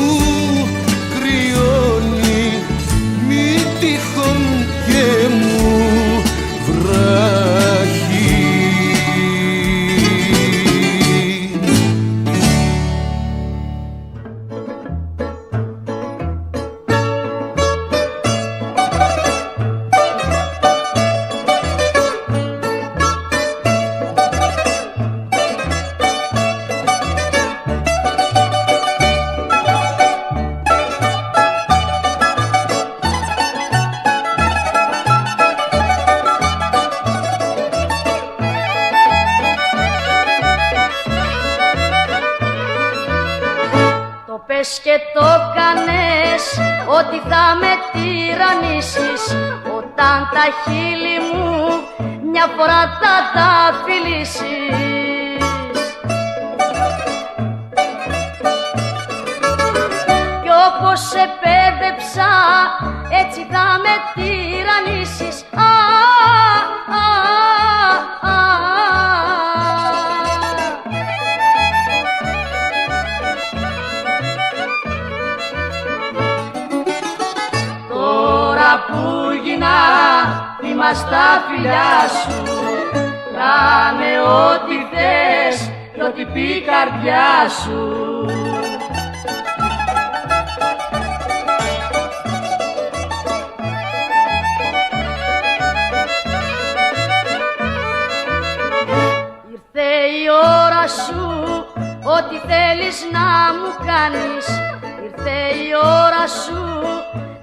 κρυώνει, μη τυχόν και μου βράχει. Και το κάνες ότι θα με τυραννήσεις, όταν τα χείλη μου μια φορά θα τα φιλήσεις. Κι πως σε πέδεψα, έτσι θα με τυραννίσεις. Τώρα που γίνα θύμα στα φιλιά σου, κάνε ό,τι θες κι ό,τι πει η καρδιά σου. Ήρθε η ώρα σου, ό,τι θέλεις να μου κάνεις. Ήρθε η ώρα σου,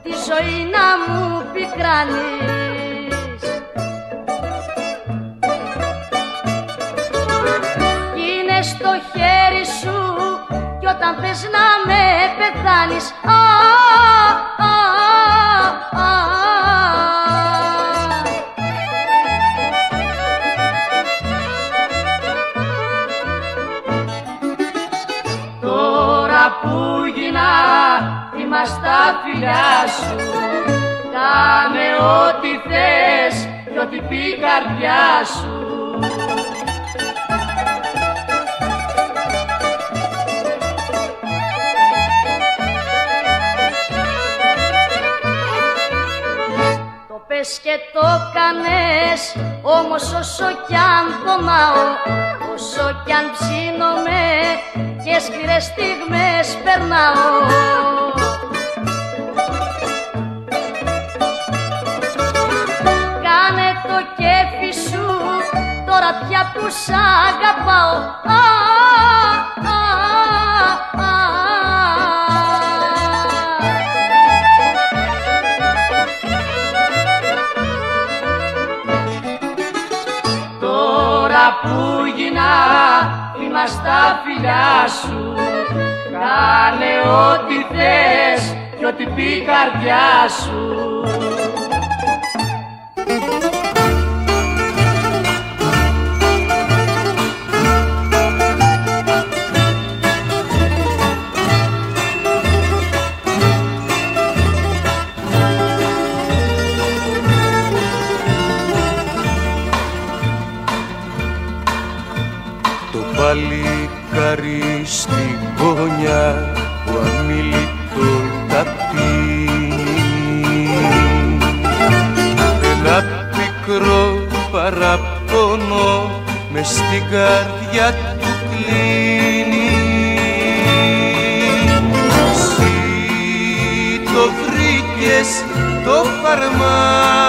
τη ζωή να μου πικράνεις. Κι είναι στο χέρι σου, κι όταν θες να με πεθάνεις. Τώρα που γίνα θύμα στα φιλιά σου, κάνε ό,τι θες κι ό,τι πει η καρδιά σου. Το πες και το κάνες, όμως όσο κι αν πονάω, όσο κι αν ψήνομαι και σκληρές στιγμές περνάω, κάνε το κέφι σου τώρα πια που σ' αγαπάω. Τώρα που γίνα θύμα στα φιλιά σου, κάνε ό,τι θες κι ό,τι πει η καρδιά σου. Παλικάρι στην γωνιά που αμίλητο τα πίνει, ένα πικρό παραπονό μες στην καρδιά του κλείνει. Εσύ το βρήκες το φαρμάκι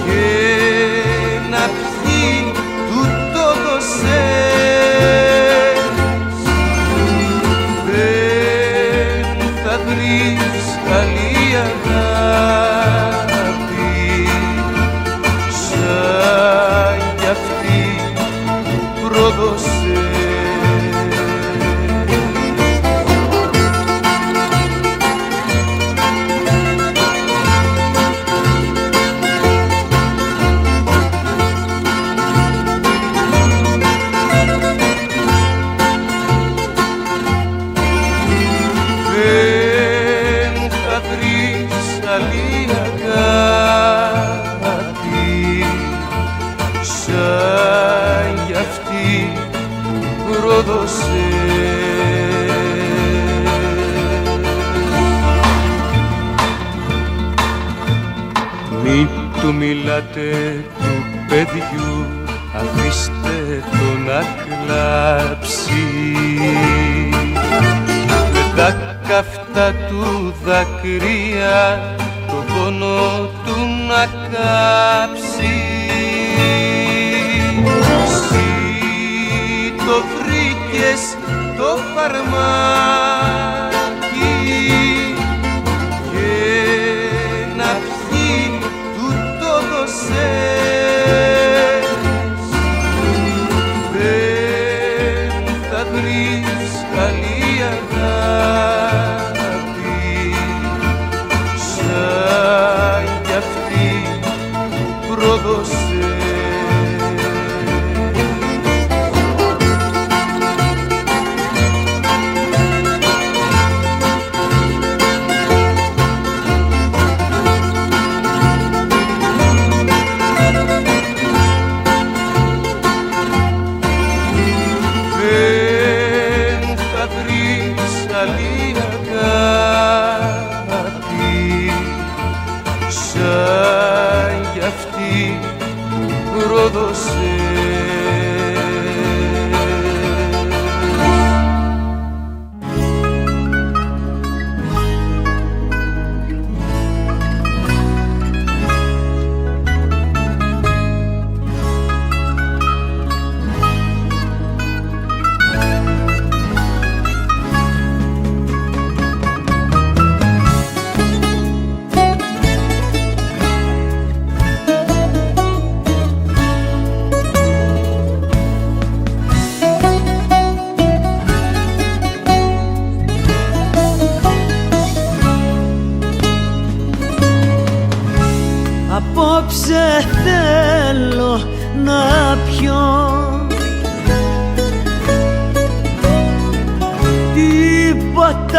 και να πιει του το δώσες. Δεν θα βρεις άλλη αγάπη σαν κι αυτή που πρόδωσες. Μην του μιλάτε του παιδιού, αφήστε το να κλάψει, με τα καυτά του δάκρυα το πόνο του να κάψει. Εσύ το βρήκες το φαρμάκι και να πιει του το δώσες. Δεν θα βρεις άλλη αγάπη σαν κι αυτή που πρόδωσες.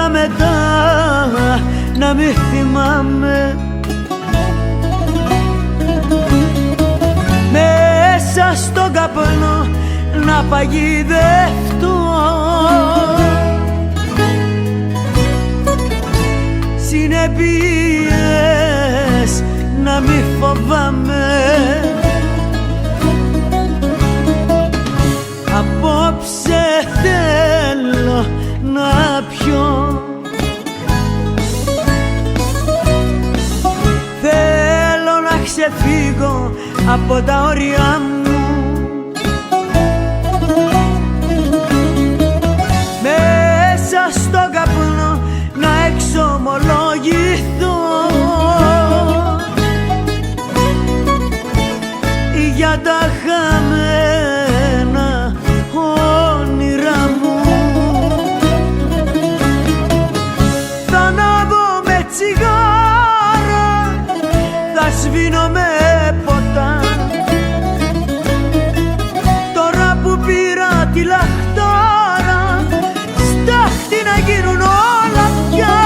μετά να μη θυμάμαι. Μέσα στον καπνό να παγιδευτώ, συνεπίες να μη φοβάμαι. Απόψε θέλω να πιω, θέλω να ξεφύγω από τα όρια μου, μέσα στον καπνό να εξομολογηθώ για τα χαμένα όνειρά μου. Θα ανάβω με τσιγάρα, θα σβήνω με ποτά, τώρα που πήρα τη λαχτάρα, στάχτη να γίνουν όλα πια.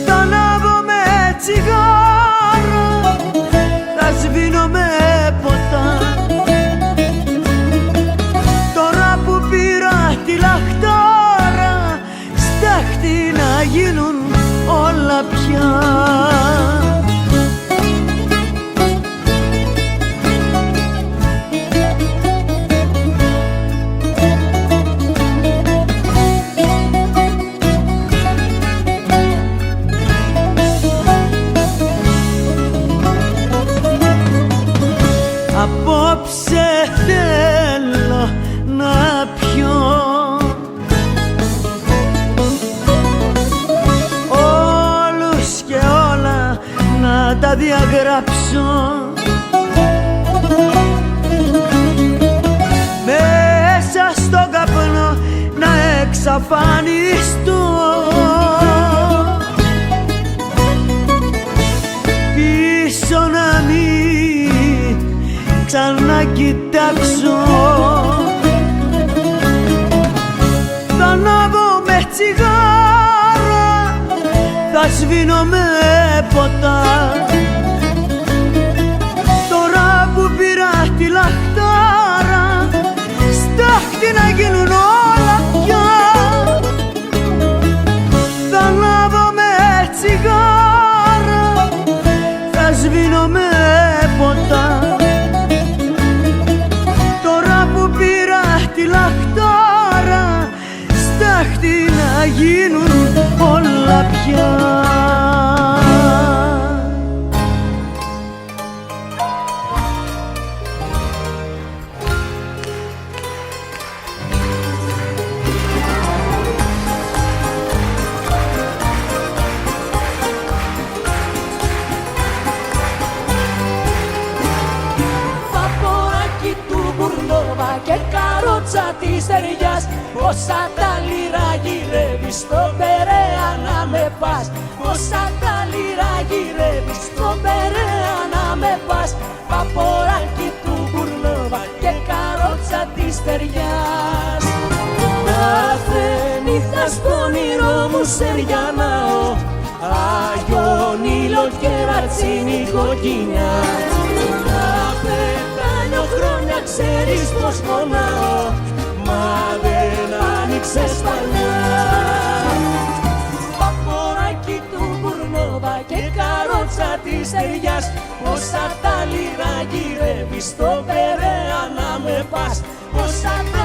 Θα ανάβω με τσιγάρα, θα σβήνω με ποτά, τώρα που πήρα τη λαχτάρα, στάχτη να γίνουν όλα πια. Απόψε θέλω να πιω, όλους και όλα να τα διαγράψω, μέσα στον καπνό να εξαφανιστώ, πίσω να μην ξανακοιτάξω. Θα ανάβω με τσιγάρα, θα σβήνω με ποτά, τώρα που πήρα τη λαχτάρα, στάχτη να γίνουν όλα πια. Θα ανάβω με τσιγάρα, θα σβήνω με ποτά, τώρα που πήρα τη λαχτάρα, στάχτη να γίνουν όλα πια. Και καρότσα της ταιριάς, πόσα τα λίρα γυρεύεις στο Περαία να με πας, πόσα τα λίρα γυρεύεις στο Περαία να με πας. Παποράκι του Μπουρνόβα και καρότσα της ταιριάς. Κάθε νύχτα στο όνειρό μου σεριανάω, Άγιον ήλιο και ρατσίνη κοκκινιά. Χρόνια ξέρεις πως πονάω, μα δεν άνοιξες παλιά. Παποράκι του Μπουρνόβα και καρότσα της ταιριάς, πόσα τα λίρα γυρεύεις στο Περαία να με πας, πόσα τα